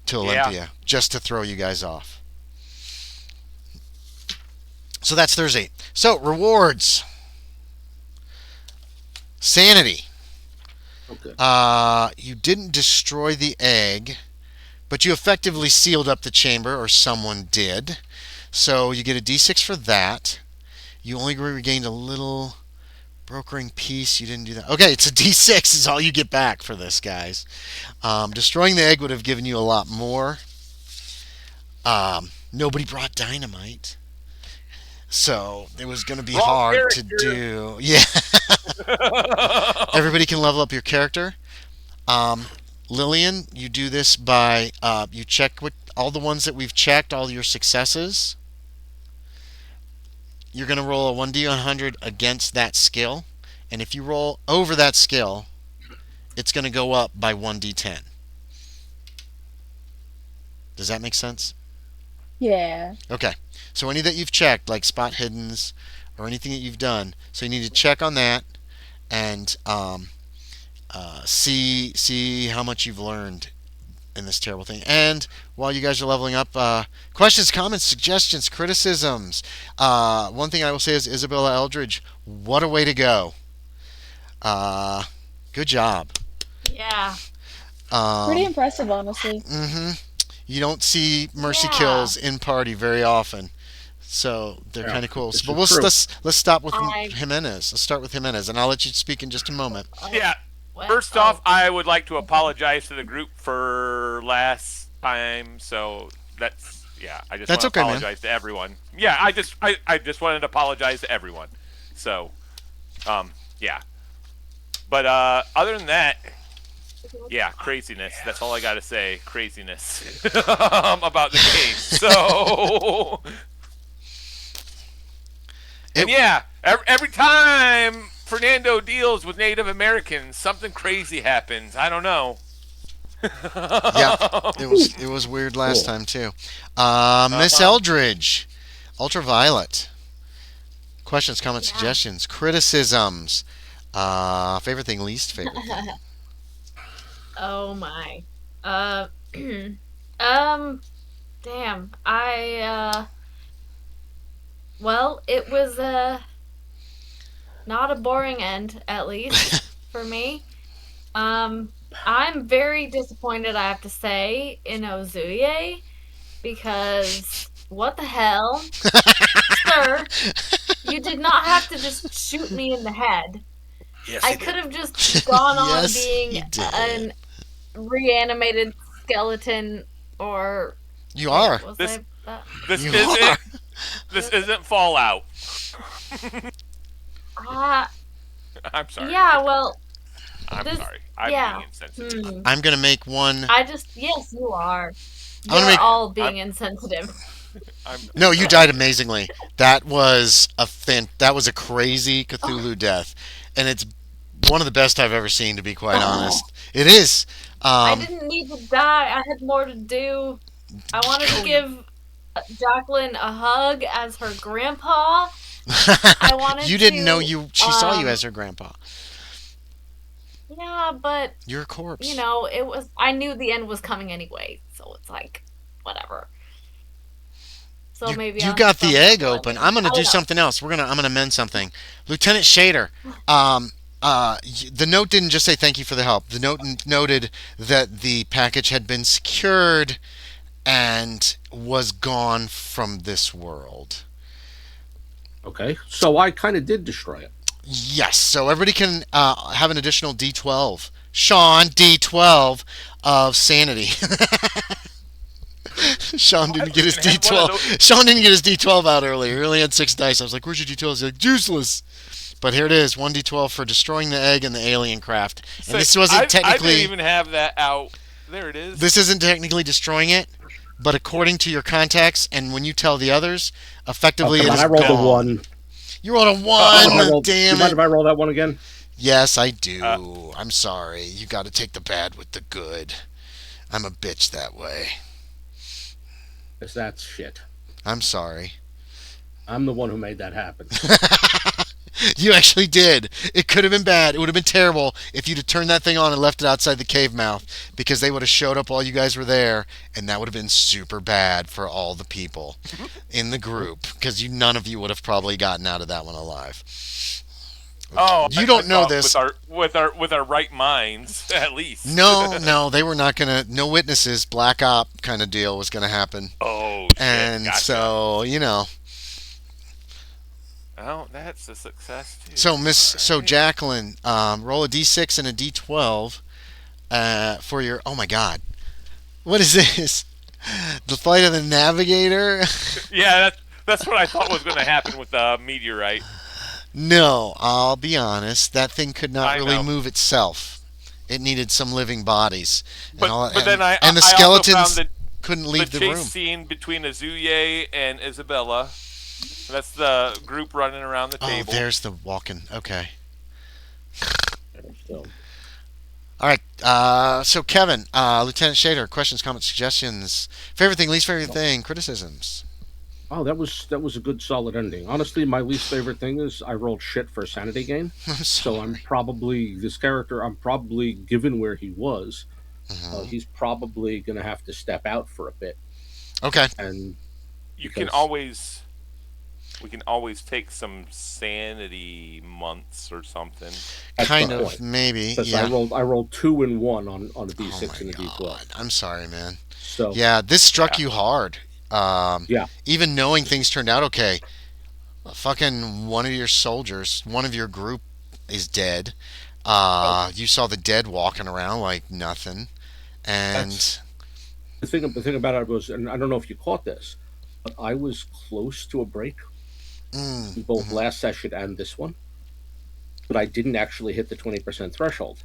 S1: To Olympia, just to throw you guys off. So that's Thursday. So rewards. Sanity.
S4: Okay.
S1: You didn't destroy the egg, but you effectively sealed up the chamber, or someone did. So you get a d6 for that. You only regained a little brokering piece. You didn't do that. Okay, it's a d6 is all you get back for this, guys. Destroying the egg would have given you a lot more. Nobody brought dynamite. So it was going to be
S2: Wrong
S1: hard to
S2: character.
S1: do. Yeah. Everybody can level up your character. Lillian, you do this by you check with all the ones that we've checked, all your successes. You're going to roll a 1d100 against that skill. And if you roll over that skill, it's going to go up by 1d10. Does that make sense?
S5: Yeah.
S1: Okay. So any that you've checked, like spot hiddens or anything that you've done, so you need to check on that and see how much you've learned in this terrible thing. And while you guys are leveling up, questions, comments, suggestions, criticisms. One thing I will say is Isabella, Eldridge, what a way to go. Good job.
S3: Yeah.
S5: Pretty impressive, honestly.
S1: You don't see mercy
S3: Yeah.
S1: kills in party very often, so they're
S4: Yeah,
S1: kind of cool.
S4: this
S1: But
S4: is true.
S1: let's stop with
S3: I-
S1: Jimenez. Let's start with Jimenez, and I'll let you speak in just a moment.
S2: Yeah.
S3: What?
S2: First off, I would like to apologize to the group for last time. So yeah. I just want
S1: That's
S2: to
S1: okay, man.
S2: apologize to everyone. Yeah, I just wanted to apologize to everyone. So yeah. But other than that, yeah, craziness. That's all I gotta say. Craziness about the game. So and
S1: It,
S2: yeah, every time Fernando deals with Native Americans, something crazy happens. I don't know.
S1: yeah, it was weird last
S4: Cool.
S1: time too. Miss
S2: Uh-huh.
S1: Eldridge, Ultraviolet. Questions, comments,
S3: Yeah.
S1: suggestions, criticisms. Favorite thing, least favorite thing.
S3: Oh my. Uh, um, damn. Well, it was not a boring end, at least for me. Um, I'm very disappointed, I have to say, in Ozuye because what the hell, sir? You did not have to just shoot me in the head.
S6: Yes,
S3: I
S6: he
S3: could
S6: did.
S3: have just gone on
S1: Yes,
S3: being
S1: he did.
S3: an reanimated skeleton or
S1: You
S3: wait,
S1: are.
S3: was
S2: This
S3: I that?
S2: this
S1: You
S2: isn't
S1: are.
S2: this isn't Fallout.
S3: Uh
S2: I'm sorry.
S3: yeah, well,
S2: I'm
S3: this
S2: sorry. I'm being
S3: yeah.
S2: insensitive.
S3: Hmm.
S1: I'm gonna make one.
S3: I just yes, you are.
S1: I'm gonna
S3: You're
S1: make.
S2: I am.
S3: all being insensitive.
S1: No,
S2: I'm
S1: you
S2: sorry.
S1: died amazingly. That was a crazy
S3: Oh,
S1: Cthulhu death, and it's one of the best I've ever seen. To be quite honest, it is.
S3: I
S1: Um,
S3: didn't need to die. I had more to do. I wanted to
S6: Oh, you
S3: give Jacqueline a hug as her grandpa. I wanted
S1: you didn't know
S3: to
S1: you. She saw you as her grandpa.
S3: yeah, but
S1: You're a
S3: you
S1: corpse.
S3: know, it was I knew the end was coming anyway, so it's like whatever. So
S1: You
S3: maybe
S1: you
S3: I'll have
S1: got the
S3: some
S1: egg
S3: people I
S1: open.
S3: knew.
S1: I'm gonna
S3: I
S1: do
S3: don't know.
S1: something else. I'm gonna mend something. Lieutenant Shaeder. Um, the note didn't just say thank you for the help. The note noted that the package had been secured and was gone from this world.
S4: Okay, so I kind of did destroy it.
S1: Yes, so everybody can have an additional D12. Sean, D12 of sanity. Sean
S2: Why
S1: didn't
S2: don't
S1: get
S2: we
S1: his
S2: even have one of
S1: D12.
S2: those?
S1: Sean didn't get his D12 out earlier. He only had 6 dice. I was like, "Where's your D12?" He's like, "Useless." But here it is, 1D12 for destroying the egg and the alien craft. And
S2: Say,
S1: this wasn't
S2: I didn't
S1: technically
S2: even have that out. There it is.
S1: this isn't technically destroying it, but according to your contacts and when you tell the others,
S4: Oh
S1: effectively
S4: come
S1: it
S4: on,
S1: is
S4: I rolled a
S1: gone.
S4: one.
S1: You rolled a
S4: Do you mind if I
S1: one.
S4: roll? Do you
S1: Damn
S4: mind
S1: it.
S4: if I roll that one again?
S1: Yes, I
S2: Uh,
S1: do. I'm sorry. You got to take the bad with the good. I'm a bitch that way.
S4: Because that's shit.
S1: I'm sorry.
S4: I'm the one who made that happen.
S1: You actually did. It could have been bad. It would have been terrible if you'd have turned that thing on and left it outside the cave mouth because they would have showed up while you guys were there, and that would have been super bad for all the people in the group because none of you would have probably gotten out of that one alive.
S2: oh,
S1: You
S2: I
S1: don't know
S2: thought
S1: this.
S2: with our right minds at least.
S1: No, no, they were not gonna. No witnesses. Black op kind of deal was gonna happen,
S2: Oh shit!
S1: and
S2: Gotcha.
S1: so
S2: Oh, that's a success too.
S1: So Miss,
S2: All
S1: so
S2: right.
S1: Jacqueline, roll a d6 and a d12 for your. Oh my God, what is this? The flight of the navigator?
S2: Yeah, that's what I thought was going to happen with the meteorite.
S1: No, I'll be honest. That thing could not
S2: I
S1: really
S2: know,
S1: move itself. It needed some living bodies, and all,
S2: but then
S1: and the
S2: I also found
S1: skeletons
S2: that
S1: couldn't
S2: the
S1: leave the
S2: chase
S1: room.
S2: scene between Ozuye and Isabella. That's the group running around the
S1: Oh,
S2: table.
S1: there's the walking. Okay.
S4: So,
S1: All right. So Kevin, Lieutenant Shaeder, questions, comments, suggestions, favorite thing, least favorite thing, criticisms.
S4: oh, that was a good solid ending. Honestly, my least favorite thing is I rolled shit for a sanity gain.
S1: I'm
S4: So I'm
S1: sorry.
S4: probably this character. I'm probably given where he was.
S1: Mhm.
S4: He's probably gonna have to step out for a bit,
S1: Okay.
S4: and
S2: You can
S4: because
S2: always we can always take some sanity months or something.
S4: that's the
S1: Kind of,
S4: point.
S1: maybe.
S4: Because
S1: Yeah.
S4: I rolled 2 and 1 on a
S1: Oh
S4: d6
S1: my
S4: and a d12.
S1: God. I'm sorry, man.
S4: So
S1: Yeah, this struck
S2: Yeah.
S1: you hard.
S4: yeah,
S1: Even knowing things turned out okay. Fucking one of your soldiers, one of your group is dead.
S4: oh,
S1: You saw the dead walking around like nothing.
S4: that's
S1: And
S4: the thing about it was, and I don't know if you caught this, but I was close to a break in both
S1: Mhm.
S4: last session and this one, but I didn't actually hit the 20% threshold.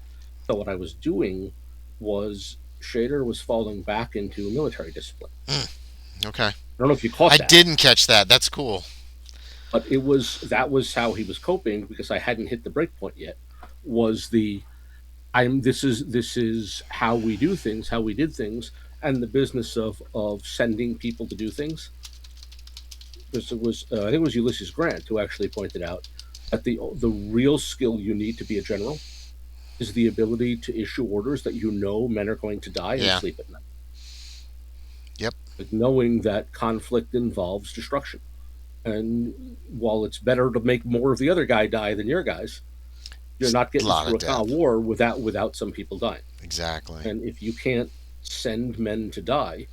S4: So what I was doing was Shaeder was falling back into military discipline.
S1: Okay.
S4: I don't know if you caught
S1: I
S4: that,
S1: didn't catch that. That's cool.
S4: but that was how he was coping because I hadn't hit the break point yet. Was the I'm this is how we do things, how we did things, and the business of sending people to do things. Because it was I think it was Ulysses Grant who actually pointed out that the real skill you need to be a general is the ability to issue orders that you know men are going to die and
S1: Yeah.
S4: sleep at night.
S1: Yep.
S4: Like knowing that conflict involves destruction. And while it's better to make more of the other guy die than your guys, you're not
S1: A
S4: getting
S1: lot
S4: through
S1: of
S4: a kind of
S1: death.
S4: war without some people dying.
S1: Exactly.
S4: And if you can't send men to die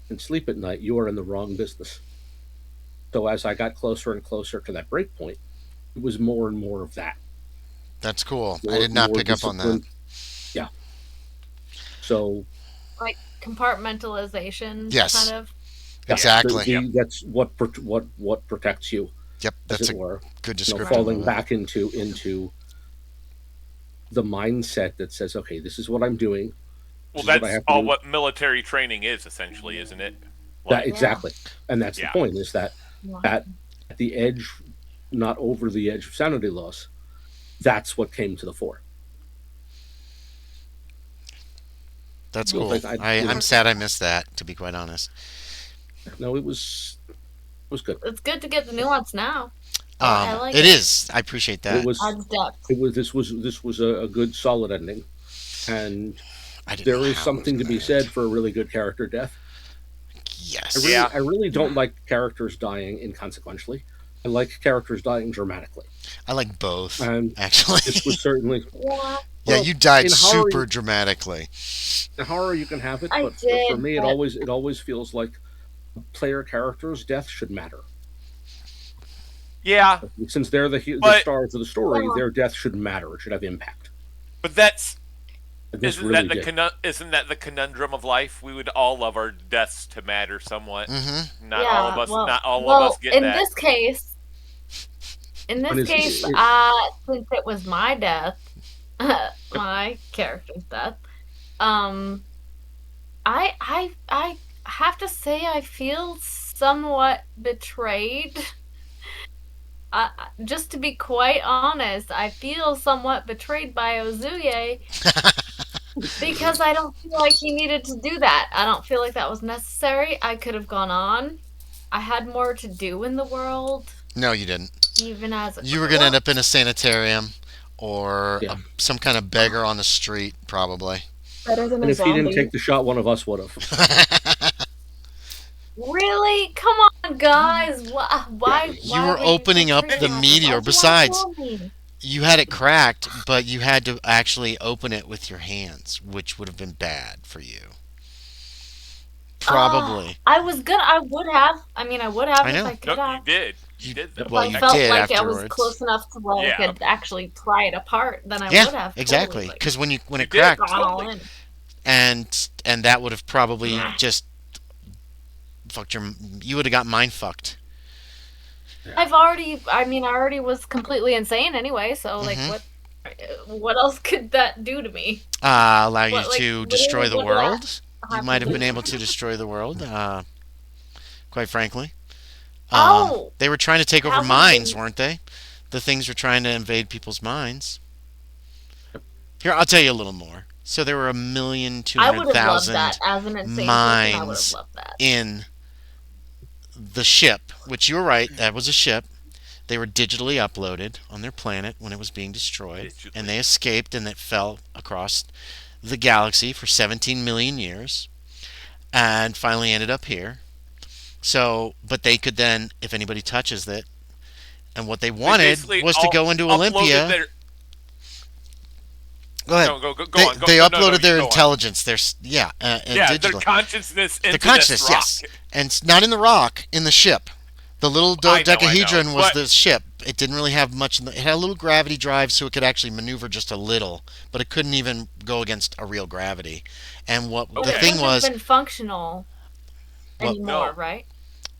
S4: and sleep at night, you are in the wrong business. So as I got closer and closer to that break point, it was more and more of that.
S1: That's cool. I
S4: More
S1: did not
S4: more
S1: pick up on that.
S4: discipline. Yeah. So
S3: Like compartmentalization,
S1: Yes.
S3: kind of.
S1: Exactly.
S4: that's what protects you,
S1: Yep.
S4: as
S1: That's
S4: it
S1: a
S4: were.
S1: good
S4: You know,
S1: description.
S4: falling
S1: of that.
S4: back into the mindset that says, okay, this is what I'm doing.
S2: Well,
S4: This is what I
S2: that's
S4: have to
S2: all
S4: do.
S2: what military training is, essentially, isn't it?
S4: That
S2: Like,
S4: exactly, and that's
S2: Yeah.
S4: the point: is that at the edge, not over the edge of sanity loss. That's what came to the fore.
S1: That's
S4: You know,
S1: cool.
S4: like I, you
S1: I'm
S4: know,
S1: sad I missed that, to be quite honest.
S4: no, it was good.
S3: It's good to get the nuance now. I like
S1: It
S3: it.
S1: is. I appreciate
S4: But it
S1: that.
S4: was
S3: Adds depth.
S4: it was this was a good solid ending, and
S1: I didn't know
S4: there is
S1: how it was
S4: something to
S1: going
S4: be
S1: to end.
S4: said for a really good character death.
S1: Yes.
S2: Yeah.
S4: I really don't like characters dying inconsequentially. I like characters dying dramatically,
S1: I like both,
S4: and
S1: actually.
S4: this was certainly
S3: Yeah,
S1: Yeah,
S4: well
S1: you died
S4: in horror.
S1: super dramatically.
S4: In horror, you can have it,
S3: I
S4: but for
S3: did,
S4: me,
S3: but
S4: it always feels like a player character's death should matter.
S2: Yeah,
S4: Since they're the
S2: but
S4: stars of the story,
S3: well,
S4: their death should matter. It should have impact.
S2: that's
S4: And this really did.
S2: isn't that the conundrum of life? We would all love our deaths to matter somewhat.
S1: Mm-hmm.
S2: Not all of
S3: yeah.
S2: us.
S3: Well,
S2: Not all of us
S3: well,
S2: get
S3: in
S2: that.
S3: this case,
S4: And
S3: since it was my death, my character's death, um, I have to say I feel somewhat betrayed. Just to be quite honest, I feel somewhat betrayed by Ozuye because I don't feel like he needed to do that. I don't feel like that was necessary. I could have gone on. I had more to do in the world,
S1: No, you didn't.
S3: even as a
S1: You were going to end up in
S3: corpse.
S1: a sanitarium or
S4: yeah.
S1: some kind of beggar on the street, probably.
S5: Better than
S4: And
S5: a
S4: if he didn't
S5: zombie.
S4: take the shot, one of us would have.
S3: Really? Come on, guys. Why?
S1: You
S3: Why
S1: were
S3: would
S1: opening
S3: you
S1: up
S3: treat
S1: the
S3: me like
S1: meteor.
S3: this? Why'd you wanna
S1: Besides,
S3: kill me?
S1: you had it cracked, but you had to actually open it with your hands, which would have been bad for you. Probably.
S3: I was good. I would have. I mean, I would have
S1: I
S3: if
S1: know.
S3: I could
S2: No,
S3: have.
S2: you did. You
S1: You,
S2: did though.
S1: well,
S3: If
S1: you
S3: I felt
S1: did
S3: like I was
S1: afterwards.
S3: close enough to where I
S2: Yeah.
S3: could actually pry it apart, then I
S1: Yeah,
S3: would have.
S1: exactly.
S3: Totally, like,
S1: Because when it
S2: did.
S1: cracked,
S3: gone all
S2: Totally.
S3: in.
S1: and that would have probably just fucked your. You would have got mind fucked.
S3: I already was completely insane anyway. So like,
S1: Mhm.
S3: what else could that do to me?
S1: Allow you
S3: What, like,
S1: to
S3: literally,
S1: destroy the
S3: what did that
S1: world. You
S3: have
S1: might
S3: to
S1: have been
S3: do?
S1: able to destroy the world. Quite frankly,
S3: Oh,
S1: they were trying to take over
S3: how would
S1: minds,
S3: they?
S1: weren't they? The things were trying to invade people's minds. Here, I'll tell you a little more. So there were 1,200,000
S3: I would have loved that as an insane person. I would have
S1: minds
S3: loved that.
S1: in the ship, which you were right, that was a ship. They were digitally uploaded on their planet when it was being destroyed, and they escaped and it fell across the galaxy for 17 million years and finally ended up here. So, but they could then, if anybody touches it, and what they
S2: They
S1: wanted
S2: basically
S1: was to
S2: all
S1: go into
S2: uploaded
S1: Olympia.
S2: their.
S1: Go ahead.
S2: No, go
S1: They,
S2: on. Go,
S1: they
S2: no,
S1: uploaded
S2: no,
S1: their
S2: go on.
S1: intelligence,
S2: Yeah, their
S1: digitally.
S2: consciousness into
S1: The consciousness,
S2: this rock.
S1: yes, and it's not in the rock, in the ship. The little
S2: I know,
S1: dodecahedron was
S2: but
S1: the ship, It didn't really have much. It had a little gravity drive, so it could actually maneuver just a little, but it couldn't even go against a real gravity. And what the
S2: Okay.
S3: It
S1: thing
S3: wouldn't have
S1: was,
S3: been functional
S1: what
S3: anymore,
S2: No.
S3: right?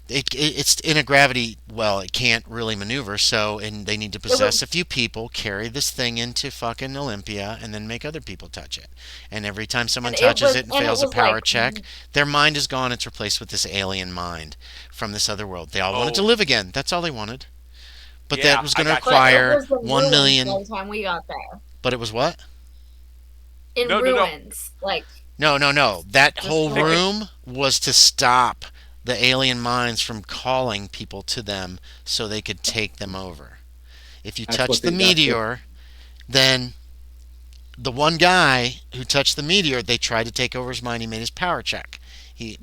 S1: it's in a gravity. Well, it can't really maneuver, so and they need to possess a few people, carry this thing into fucking Olympia, and then make other people touch it. And every time someone touches it and fails a power check, their mind is gone. It's replaced with this alien mind from this other world. They all wanted to
S2: Oh.
S1: live again. That's all they wanted. But
S2: Yeah,
S1: that was
S2: I
S1: going to
S2: got you.
S3: But it
S1: require
S3: was in
S1: 1
S3: ruins
S1: million.
S3: by the time we got there.
S1: But it was what?
S3: In
S2: No.
S3: ruins. Like,
S1: No. That
S3: Just
S1: whole
S3: like-
S1: room was to stop the alien minds from calling people to them so they could take them over. If you
S4: That's
S1: touch
S4: what
S1: the
S4: they- that's what-
S1: meteor, then the one guy who touched the meteor, they tried to take over his mind. He made his power check.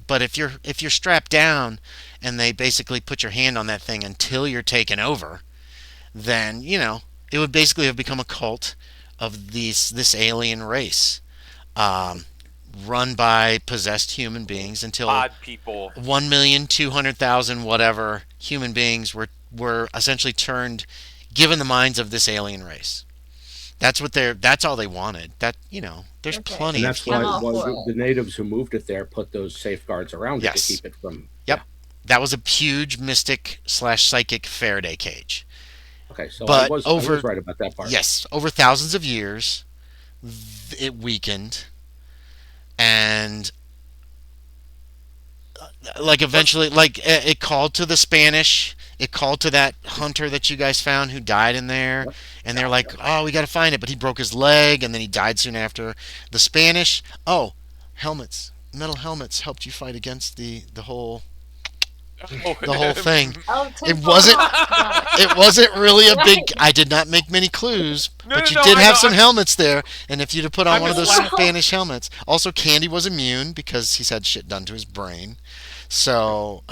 S1: But if you're strapped down and they basically put your hand on that thing until you're taken over, then it would basically have become a cult of this alien race, um, run by possessed human beings until
S2: Odd people.
S1: 1,200,000 whatever human beings were essentially given the minds of this alien race. That's all they wanted. There's
S3: Okay.
S1: plenty
S4: And
S1: of
S4: that's why,
S3: I'm all for
S4: the natives who moved it there put those safeguards around it
S1: Yes.
S4: to keep it from.
S1: Yep. That was a huge mystic/psychic Faraday cage.
S4: Okay, so
S1: But
S4: I was right about that part.
S1: Yes, over thousands of years, it weakened, and like eventually, like it called to the Spanish. It called to that hunter that you guys found who died in there, and they're like, "Oh, we got to find it," but he broke his leg, and then he died soon after. The Spanish, helmets, metal helmets helped you fight against the whole thing.
S3: oh,
S1: It wasn't. It wasn't really a big.
S3: Right.
S1: I did not make many clues, but you
S2: No,
S1: did
S2: I
S1: have
S2: know,
S1: some
S2: I'm-
S1: helmets there. And if you'd have put on
S2: I'm
S1: one of those
S2: just
S3: laughing.
S1: Spanish helmets, also Candy was immune because he's had shit done to his brain. So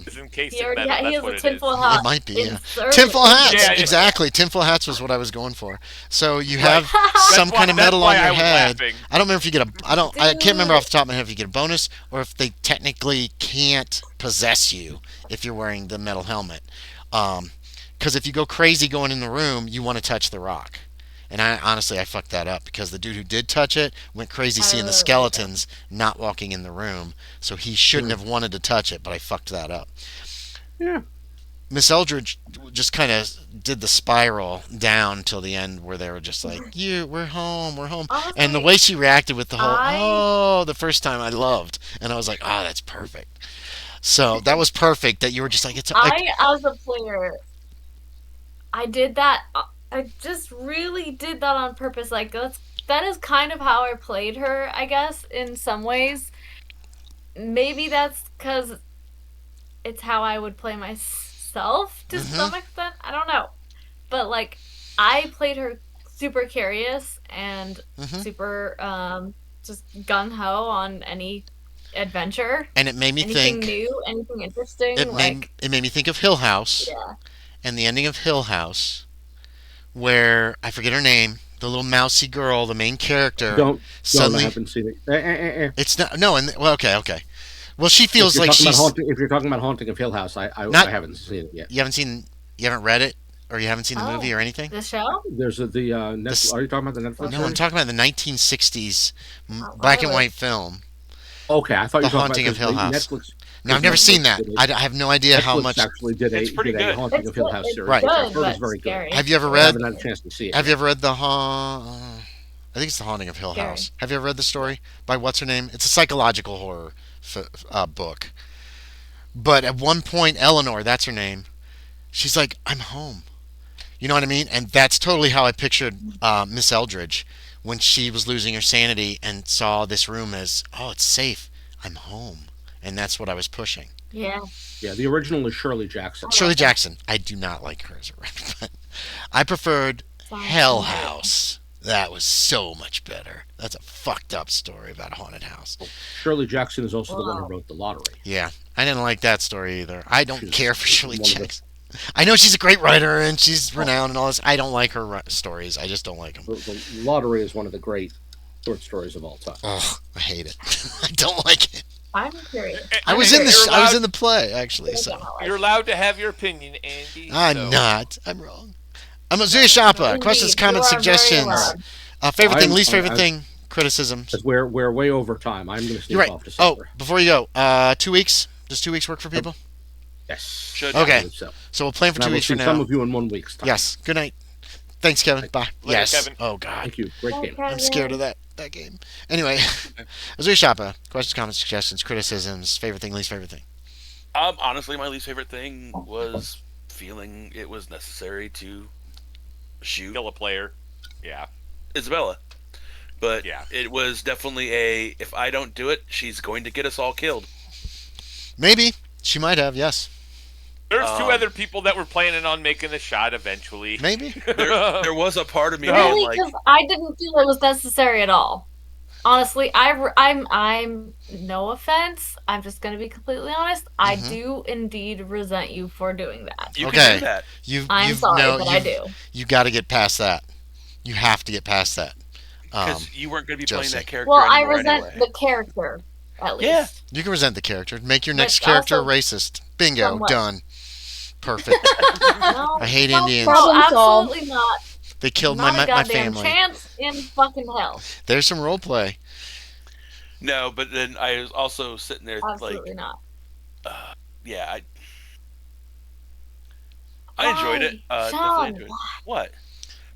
S2: Is encased
S3: He
S2: in
S3: already
S2: metal.
S3: he
S2: That's
S3: has
S2: what
S3: a
S2: it
S3: tinfoil
S2: is.
S3: hat.
S1: it might be, yeah.
S3: inserted
S1: Tinfoil
S3: in
S1: hats,
S2: Yeah,
S3: it.
S1: exactly. Tinfoil hats was what I was going for. So you have some
S2: That's
S1: kind of
S2: why-
S1: metal
S2: that's
S1: on
S2: why
S1: your
S2: I was
S1: head.
S2: laughing.
S1: I don't remember if you get a. I can't remember off the top of my head if you get a bonus or if they technically can't possess you if you're wearing the metal helmet. Because if you go crazy going in the room, you want to touch the rock. And I fucked that up because the dude who did touch it went crazy seeing the
S3: Oh,
S1: skeletons not walking in the room. So he shouldn't have wanted to touch it, but I fucked that up.
S4: Yeah.
S1: Miss Eldridge just kind of did the spiral down till the end where they were just like, we're home.
S3: Honestly,
S1: And the way she reacted with the
S3: I-
S1: whole, the first time I loved. And I was like, that's perfect. So that was perfect that you were just like, it's like,
S3: as a player, I did that. I just really did that on purpose. Like that is kind of how I played her, I guess, in some ways. Maybe that's because it's how I would play myself to some extent. I don't know, but like I played her super curious and super just gung ho on any adventure,
S1: and it made me
S3: anything
S1: think,
S3: new, anything interesting.
S1: it made me think of Hill House
S3: yeah.
S1: and the ending of Hill House where I forget her name, the little mousy girl, the main character.
S4: Don't. I
S1: Suddenly,
S4: haven't seen it.
S1: it's not. No, and well, okay. Well, she feels like she's.
S4: If you're talking about Haunting of Hill House, I
S1: Not-
S4: haven't seen it yet.
S1: You haven't read it, or you haven't seen the
S3: Oh.
S1: movie or anything.
S3: The show?
S4: There's the Netflix.
S1: This-
S4: Are you talking about the Netflix?
S1: No, I'm
S4: one?
S1: talking about the 1960s
S3: Oh,
S1: black and
S3: really?
S1: white film.
S4: Okay, I thought
S1: The
S4: you were talking
S1: Haunting
S4: about
S1: of Hill
S4: the
S1: House.
S4: Netflix.
S1: No, I've never
S4: Netflix
S1: seen that.
S4: did a-
S1: I have no idea how
S4: Netflix
S1: much.
S4: actually did
S2: It's pretty good.
S4: Haunting
S3: It's
S4: of Hill
S3: good.
S4: House
S3: It's
S4: series.
S1: Right.
S4: which I
S3: good,
S4: heard is
S3: but
S4: very good.
S3: scary.
S1: Have you ever
S4: I
S1: read?
S4: haven't had a chance to see it.
S1: Have you ever read I think it's the Haunting of Hill
S3: Scary.
S1: House. Have you ever read the story by what's her name? It's a psychological horror book. But at one point, Eleanor, that's her name, she's like, "I'm home." You know what I mean? And that's totally how I pictured Miss Eldridge when she was losing her sanity and saw this room as, "Oh, it's safe. I'm home," and that's what I was pushing.
S3: Yeah.
S4: Yeah, the original is Shirley Jackson.
S1: Shirley Jackson. I do not like her as a writer, but I preferred Hell House. That was so much better. That's a fucked up story about a haunted house.
S4: Shirley Jackson is also the one who
S3: Wow.
S4: wrote The Lottery.
S1: Yeah, I didn't like that story either. I don't
S4: She's
S1: care for Shirley
S4: one of the-
S1: Jackson. I know she's a great writer and she's renowned and all this. I don't like her stories. I just don't like them.
S4: The Lottery is one of the great short stories of all time.
S1: Ugh, I hate it. I don't like it.
S3: I'm curious.
S1: I was
S3: I'm
S1: in the
S3: curious.
S1: I was in the play actually.
S3: What the
S1: So
S3: hell
S2: You're allowed to have your opinion, Andy.
S1: I'm
S2: so.
S1: not. I'm wrong. I'm Ozuye Shappa.
S3: Indeed,
S1: Questions,
S3: you
S1: comments,
S3: are very
S1: suggestions.
S3: allowed.
S1: Favorite thing,
S4: I'm-
S1: least favorite
S4: I'm-
S1: thing, criticisms.
S4: Because we're way over time. I'm going to sneak
S1: You're right.
S4: off to
S1: Oh,
S4: supper.
S1: before you go, 2 weeks. Does 2 weeks work for people?
S4: Yes.
S6: Should.
S1: Okay.
S4: I believe So.
S1: So we'll plan for
S4: And I
S1: 2
S4: will
S1: weeks
S4: see
S1: from
S4: some
S1: now.
S4: of you in 1 week's time.
S1: Yes. Good night. Thanks, Kevin. Bye.
S2: Later,
S1: Yes.
S2: Kevin.
S1: Oh God.
S4: Thank you. Great game.
S1: I'm scared of that game. Anyway, Ozuye Shappa. Questions, comments, suggestions, criticisms. Favorite thing, least favorite thing.
S6: Honestly, my least favorite thing was feeling it was necessary to shoot
S2: Kill a player. Yeah.
S6: Isabella. But
S2: Yeah.
S6: it was definitely if I don't do it, she's going to get us all killed.
S1: Maybe she might have. Yes.
S2: There's two other people that were planning on making the shot eventually.
S1: Maybe.
S6: There was a part of me
S2: No.
S6: being
S3: Really,
S6: like,
S3: because I didn't feel it was necessary at all. Honestly, I'm no offense. I'm just gonna be completely honest. I
S1: Mhm.
S3: do indeed resent you for doing that.
S6: you
S1: Okay.
S6: can do that.
S3: I'm sorry, but I do.
S1: You got to get past that. You have to get past that.
S6: Because you weren't going to be playing
S1: Josie.
S6: that character
S3: Well, I
S6: anymore
S3: resent
S6: anyway.
S3: the character, at least.
S6: Yeah.
S1: You can resent the character. Make your
S3: But
S1: next character
S3: also
S1: racist. Bingo.
S3: somewhat.
S1: Done. Perfect.
S3: No,
S1: I hate
S3: no,
S1: Indians.
S3: No,
S5: Problem solved.
S3: absolutely not.
S1: They killed
S3: Not a
S1: my
S3: goddamn
S1: family.
S3: chance in fucking hell.
S1: There's some role play.
S6: No, but then I was also sitting there
S3: Absolutely not.
S6: yeah, I enjoyed it.
S3: Why?
S6: Definitely
S3: Sean,
S6: enjoyed it. What?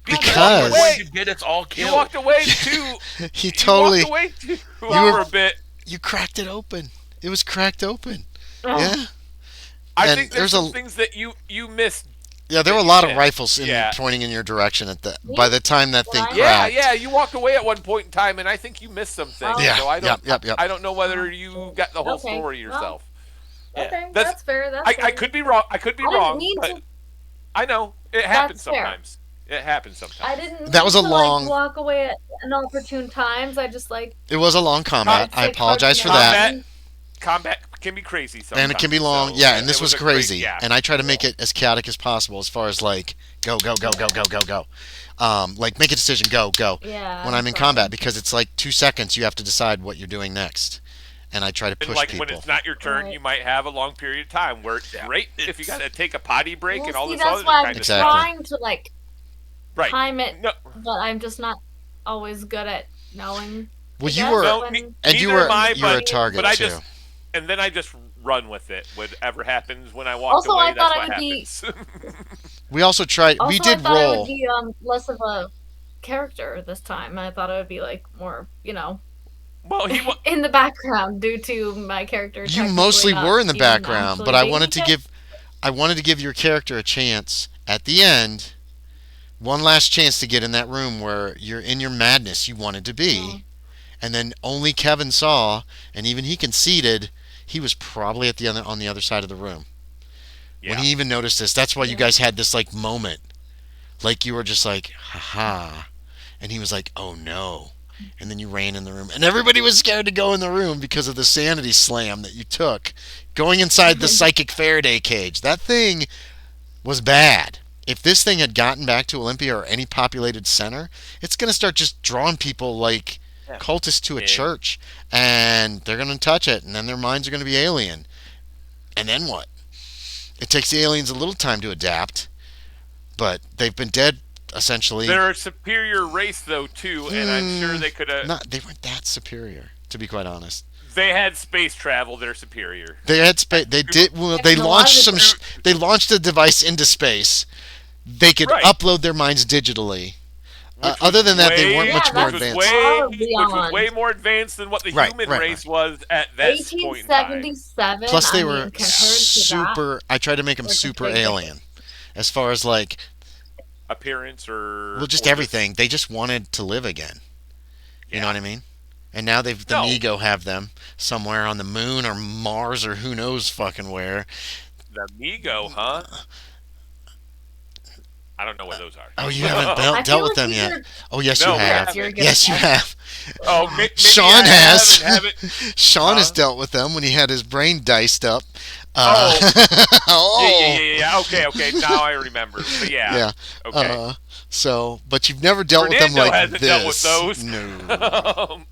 S1: Because-
S6: Because going to get us all
S2: You
S6: killed.
S2: walked away too.
S1: He
S2: You
S1: totally.
S2: walked away too
S1: were-
S2: for a bit.
S1: You cracked it open. It was cracked open.
S3: Ugh.
S1: Yeah.
S2: I
S1: And
S2: think
S1: there's
S2: there's some
S1: a-
S2: things that you missed.
S1: Yeah, there were a lot of
S2: Yeah.
S1: rifles
S2: Yeah.
S1: pointing in your direction at the. By the time that thing
S3: Yeah,
S2: Yeah,
S1: cracked.
S2: yeah. You walked away at one point in time, and I think you missed some things.
S3: Oh.
S1: Yeah.
S2: So I don't.
S1: Yep.
S2: I don't know whether you got the whole
S3: Okay,
S2: story yourself.
S6: Yeah.
S3: Okay,
S2: That's-
S3: that's fair. That's
S2: I
S3: fair.
S2: could be wrong. I could be
S3: I didn't
S2: wrong,
S3: mean
S2: but
S3: to.
S2: I know it happens
S3: That's fair.
S2: sometimes. It happens sometimes.
S3: I didn't.
S1: That was
S3: mean
S1: a
S3: to,
S1: long-
S3: like, walk away at inopportune times. I just like.
S1: It was a long combat.
S3: got
S1: I
S3: sick
S1: apologize for
S3: hard
S1: that.
S3: enough.
S2: Combat can be crazy sometimes.
S1: And it can be long.
S2: so
S1: Yeah, and this
S2: it
S1: was
S2: a
S1: crazy.
S2: yeah.
S1: And I try to make it as chaotic as possible as far as like go. Like make a decision, go.
S3: Yeah.
S1: When I'm in
S3: sorry.
S1: combat because it's like 2 seconds you have to decide what you're doing next. And I try to
S2: And
S1: push
S2: like
S1: people.
S2: when it's not your turn,
S3: Right.
S2: you might have a long period of time where it's
S6: Yeah.
S2: great if you got to take a potty break
S3: Well,
S2: and all
S3: see,
S2: this
S3: that's
S2: other
S3: why
S2: kind
S3: I'm
S2: of
S1: Exactly.
S2: stuff.
S3: trying to like
S2: Right.
S3: time it,
S2: No,
S3: but I'm just not always good at knowing.
S1: Well,
S3: I
S1: you
S3: guess,
S1: were
S2: No,
S3: when-
S2: me-
S1: and you
S2: neither
S1: were
S2: am I,
S1: you were a
S2: but-
S1: target
S2: but I
S1: too.
S2: just and then I just run with it. Whatever happens when I walk
S3: Also,
S2: away,
S3: I
S2: that's
S3: thought
S2: what
S3: it would be-
S2: happens.
S1: We also tried.
S3: Also,
S1: we did
S3: I thought it
S1: roll.
S3: would be less of a character this time. I thought it would be like more,
S2: well, he wa-
S3: in the background due to my character.
S1: You
S3: technically
S1: mostly
S3: not
S1: were in the
S3: even
S1: background,
S3: actually
S1: but I
S3: being
S1: wanted to
S3: it.
S1: give your character a chance at the end. One last chance to get in that room where you're in your madness you wanted to be.
S3: Oh.
S1: And then only Kevin saw, and even he conceded he was probably at on the other side of the room.
S2: yeah.
S1: When he even noticed this, that's why you
S3: Yeah.
S1: guys had this like moment. Like you were just like, haha. And he was like, oh no. And then you ran in the room. And everybody was scared to go in the room because of the sanity slam that you took. Going inside the psychic Faraday cage. That thing was bad. If this thing had gotten back to Olympia or any populated center, it's going to start just drawing people like
S6: Yeah.
S1: cultists to a
S2: Yeah.
S1: church. And they're going to touch it. And then their minds are going to be alien. And then what? It takes the aliens a little time to adapt. But they've been dead, essentially.
S2: They're a superior race though too, and I'm sure they could have.
S1: They weren't that superior, to be quite honest.
S2: They had space travel. They're superior.
S1: They had space. They did. Well, they
S3: No,
S1: launched
S3: I
S1: some. They launched a device into space. They could
S2: Right.
S1: upload their minds digitally.
S2: Which
S1: Other
S2: was
S1: than that, they weren't
S3: Yeah,
S1: much more
S3: that's
S1: advanced.
S2: Which
S3: Far
S2: was
S3: beyond.
S2: way more advanced than what the
S1: Right,
S2: human
S1: right,
S2: race was at that point in time.
S3: 1877.
S1: Plus, they
S3: I
S1: were
S3: mean, compared to that,
S1: super. I tried to make them
S3: it's a
S1: super
S3: big
S1: alien, as far as like,
S2: Appearance or
S1: well, just
S2: or
S1: everything. They just wanted to live again. You know what I mean? And now the
S2: No.
S1: Nego have them somewhere on the moon or Mars or who knows fucking where.
S2: The Migo, huh? I don't know what those are.
S1: Oh, you haven't
S3: I
S1: dealt
S3: feel
S1: with
S3: like
S1: them
S3: these
S1: yet.
S3: are-
S1: Oh, yes,
S2: No,
S1: you
S2: we
S1: have.
S2: haven't.
S3: You're good
S1: Yes, you
S3: at
S1: have.
S2: Oh, maybe
S1: Sean
S2: I
S1: has.
S2: haven't.
S1: Sean has
S2: Huh?
S1: dealt with them when he had his brain diced up.
S2: Yeah. Okay. Now I remember. But yeah.
S1: Yeah.
S2: Okay.
S1: So, but you've never dealt with them
S2: Fernando
S1: like
S2: hasn't
S1: this.
S2: dealt with those.
S1: No.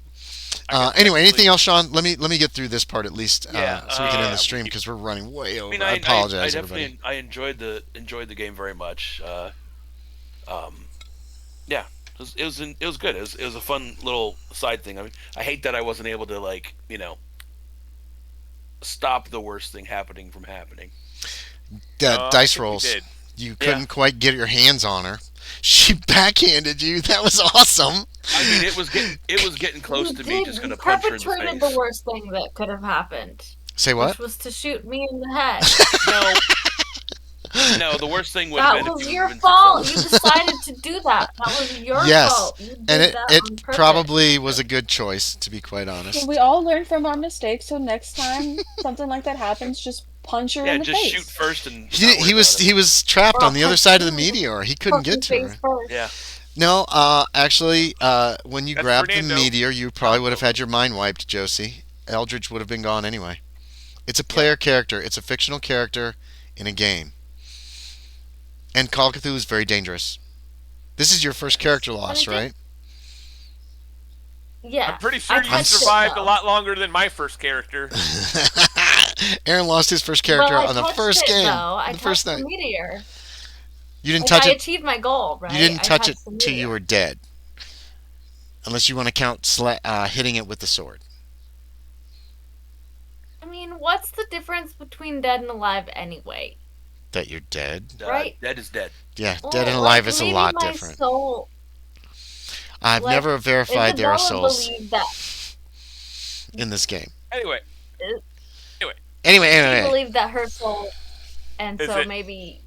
S1: Anyway, anything
S2: technically,
S1: else, Sean? Let me get through this part at least,
S6: Yeah,
S1: so we can end the
S6: yeah.
S1: stream because we're running way
S6: I
S1: over.
S6: mean,
S1: I
S6: I
S1: apologize, everybody.
S6: definitely enjoyed the game very much. Um, yeah, it was good. It was a fun little side thing. I mean, I hate that I wasn't able to like stop the worst thing happening from happening.
S2: I
S1: Dice
S2: think you
S1: rolls.
S2: did.
S1: You
S6: Yeah,
S1: couldn't quite get your hands on her. She backhanded you. That was awesome.
S6: I mean it was getting close
S3: You
S6: to me
S3: did.
S6: just
S3: You
S6: gonna punch her in the
S3: perpetrated the
S6: face.
S3: worst thing that could have happened,
S1: Say
S3: which
S1: what?
S3: was to shoot me in the head.
S6: No, no, the worst thing would have
S3: That
S6: been if
S3: was
S6: you
S3: your
S6: had been
S3: fault. You
S6: successful.
S3: decided to do that. That was your
S1: Yes,
S3: fault. You
S1: and
S3: did that
S1: it
S3: on purpose.
S1: probably was a good choice, to be quite
S5: So
S1: honest.
S5: we all learn from our mistakes, so next time something like that happens, just punch her
S6: Yeah,
S5: in the
S6: just shoot
S5: face.
S6: first and
S1: He
S6: not worry
S1: he was
S6: about it.
S1: he was trapped
S3: Or
S1: on
S3: I'll
S1: the other
S3: punch
S1: side of the
S3: you in the
S1: meteor. He couldn't get
S3: fucking
S1: to
S3: face
S1: her.
S3: first.
S6: Yeah,
S1: No, actually, when you
S2: That's
S1: grabbed the
S2: Fernando.
S1: meteor, you probably would have had your mind wiped, Josie. Eldridge would have been gone anyway. It's a
S6: yeah.
S1: player character. It's a fictional character in a game. And Call of Cthulhu is very dangerous. This is your first character
S3: But I
S1: loss,
S3: did.
S1: right?
S2: I'm
S3: Yes.
S2: pretty
S3: I
S2: sure you
S3: touched it
S2: survived a
S3: though.
S2: lot longer than my first character.
S1: Aaron lost his first
S3: Well,
S1: character
S3: I
S1: on the
S3: touched
S1: first
S3: it
S1: game,
S3: though. I
S1: the first
S3: touched the
S1: night.
S3: meteor.
S1: You didn't
S3: Like
S1: touch
S3: I
S1: it.
S3: achieved my goal, right?
S1: You didn't
S3: I
S1: touch it
S3: touched the
S1: till you
S3: meteor.
S1: were dead, unless you want to count hitting it with the sword.
S3: I mean, what's the difference between dead and alive anyway?
S1: That you're dead.
S3: Right?
S6: Dead is dead.
S1: Yeah,
S3: Oh,
S1: dead and
S3: like
S1: alive is a
S3: maybe
S1: lot
S3: my
S1: different.
S3: soul.
S1: I've
S3: Like
S1: never verified there are
S3: Isabella
S1: souls
S3: believed that.
S1: in this game.
S2: Anyway,
S1: Anyway,
S3: She
S1: anyway.
S3: believed that her soul, and
S2: Is
S3: so
S2: it-
S3: maybe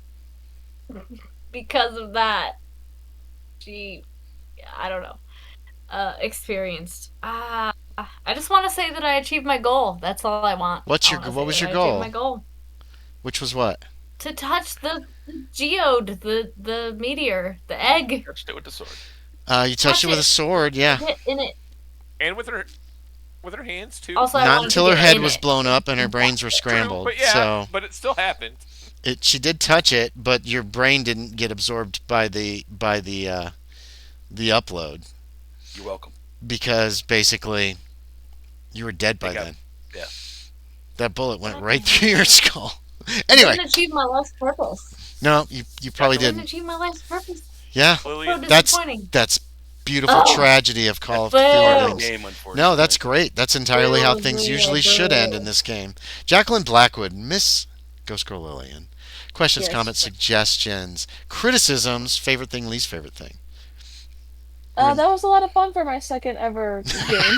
S3: because of that, she, I don't know, experienced. I just want to say that I achieved my goal. That's all I want.
S1: What
S3: I wanna
S1: was
S3: say
S1: your
S3: that I achieved
S1: goal?
S3: my goal.
S1: Which was what?
S3: To touch the geode, the meteor, the egg,
S6: Touched it with the sword.
S1: You touched
S3: Touch
S1: it with a
S3: it.
S1: sword, yeah.
S3: get in it.
S2: and with her hands too.
S3: Also, I
S1: Not
S3: wanted
S1: until
S3: to
S1: her
S3: get
S1: head
S3: in
S1: was
S3: it.
S1: blown up and her brains were
S2: True,
S1: scrambled.
S2: but yeah,
S1: So
S2: but it still happened.
S1: she did touch it, but your brain didn't get absorbed by the upload
S6: You're welcome.
S1: because basically you were dead by
S6: Think I-
S1: then.
S6: yeah.
S1: That bullet went right through your skull.
S3: I
S1: Anyway,
S3: didn't achieve my life's purpose.
S1: no, you probably
S3: I didn't
S1: didn't.
S3: achieve my life's purpose.
S1: Yeah,
S3: So
S2: Lillian,
S1: that's
S3: disappointing.
S1: beautiful
S3: Oh.
S1: tragedy of Call of
S3: Boo.
S1: Cthulhu
S6: Game,
S1: games.
S6: unfortunately.
S1: No, that's great. That's entirely how
S3: Boo,
S1: things
S3: boo,
S1: usually should
S3: boo.
S1: end in this game. Jacqueline Blackwood, Miss Ghost Girl Lillian. Questions,
S5: Yes.
S1: comments, suggestions, criticisms, favorite thing, least favorite thing.
S5: That was a lot of fun for my second ever game.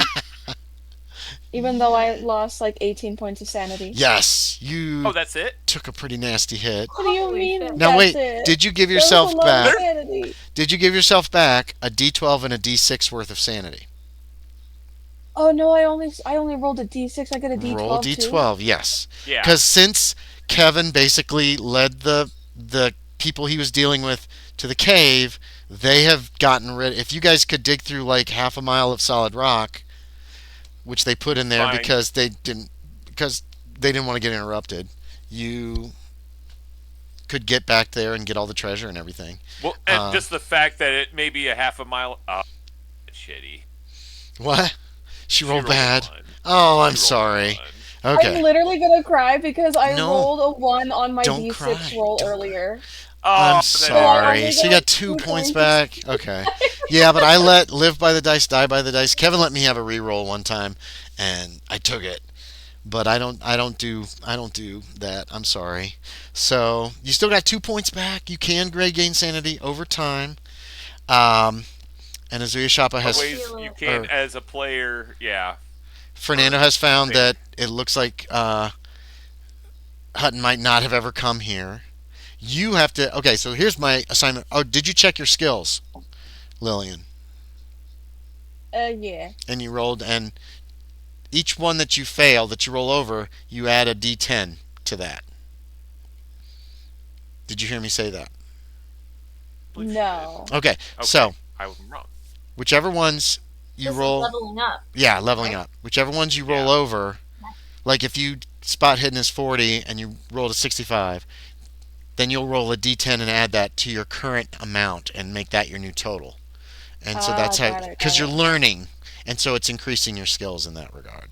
S5: Even though I lost like 18 points of sanity.
S1: Yes, you
S2: oh, that's it.
S1: took a pretty nasty hit.
S5: What do you
S3: Holy
S5: mean?
S3: shit.
S1: Now
S5: that's
S1: wait,
S5: it?
S1: did you give
S5: There was
S1: yourself
S5: a lot of
S1: back?
S5: sanity.
S1: Did you give yourself back a D12 and a D6 worth of sanity?
S5: Oh no, I only rolled a D6. I got a D12
S1: Roll
S5: too.
S1: D12, yes.
S2: Yeah.
S1: Because since Kevin basically led the people he was dealing with to the cave, they have gotten rid. If you guys could dig through like half a mile of solid rock, which they put in there
S2: Fine.
S1: because they didn't want to get interrupted, you could get back there and get all the treasure and everything.
S2: Well, and just the fact that it may be a half a mile. Shitty.
S1: What? She rolled
S2: rolled
S1: bad.
S2: one.
S1: Oh, I'm
S2: She rolled
S1: sorry.
S2: one.
S1: Okay.
S5: I'm literally gonna cry because I
S1: No.
S5: rolled a 1 on my
S1: Don't
S5: D6
S1: cry.
S5: roll
S1: Don't
S5: earlier.
S2: Oh,
S1: I'm
S2: then-
S1: sorry.
S5: only
S1: So you
S5: got
S1: got 2
S5: 2
S1: points
S5: points.
S1: back. Okay. Yeah, but I let live by the dice, die by the dice. Kevin let me have a reroll one time, and I took it. But I don't do that. I'm sorry. So you still got 2 points back. You can gain sanity over time. And Ozuye Shappa has
S2: Ways you can,
S1: or-
S2: as a player, yeah.
S1: Fernando has found
S2: Same.
S1: that it looks like Hutton might not have ever come here. You have to. Okay, so here's my assignment. Oh, did you check your skills, Lillian?
S5: Yeah.
S1: And you rolled, and each one that you fail, that you roll over, you add a D10 to that. Did you hear me say that?
S2: Believe she
S5: No.
S1: Okay,
S2: Okay.
S1: so
S2: I was wrong.
S1: whichever ones you
S3: This is
S1: roll,
S3: leveling up.
S1: yeah, leveling
S3: right?
S1: up. Whichever ones you roll
S2: Yeah.
S1: over, like if you spot hidden is 40 and you rolled a 65, then you'll roll a D10 and add that to your current amount and make that your new total. And so that's how,
S5: got it,
S1: because
S5: got
S1: you're
S5: it.
S1: learning, And so it's increasing your skills in that regard.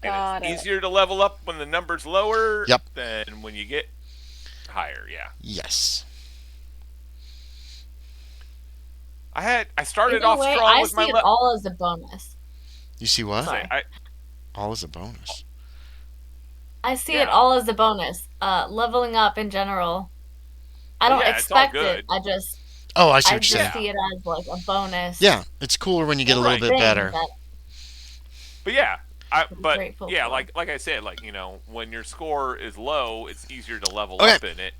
S2: And
S5: Got
S2: it's
S5: it.
S2: easier to level up when the number's lower
S1: Yep.
S2: than when you get higher. Yeah.
S1: Yes.
S2: I started
S3: Either
S2: off
S3: way,
S2: strong
S3: I
S2: with my
S3: see it all as a bonus.
S1: You see what?
S3: Sorry.
S1: All is a bonus.
S3: I see
S2: Yeah.
S3: it all as a bonus. Leveling up in general. I don't
S2: yeah, it's all
S3: expect it.
S2: good.
S3: I just
S1: Oh, I see
S3: I
S1: what you're
S3: just
S1: saying.
S3: see it as like a bonus.
S1: Yeah, it's cooler when you get a little
S2: Right.
S1: bit
S3: thing
S1: better.
S3: that
S2: But yeah, but
S3: grateful
S2: yeah,
S3: for.
S2: like I said, like when your score is low, it's easier to level
S1: Okay.
S2: up in it.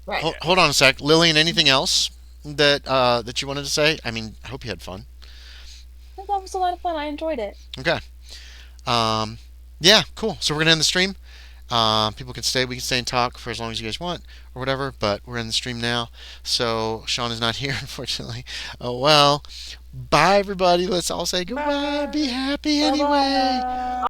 S3: Right.
S1: Hold on a sec, Lillian. Anything else that you wanted to say? I mean, I hope you had fun.
S5: That was a lot of fun. I enjoyed it.
S1: Okay. Um, yeah, cool. So we're gonna end the stream. People can stay. We can stay and talk for as long as you guys want or whatever. But we're in the stream now. So Sean is not here, unfortunately. Oh well. Bye, everybody. Let's all say goodbye. Be happy anyway.
S5: Bye-bye.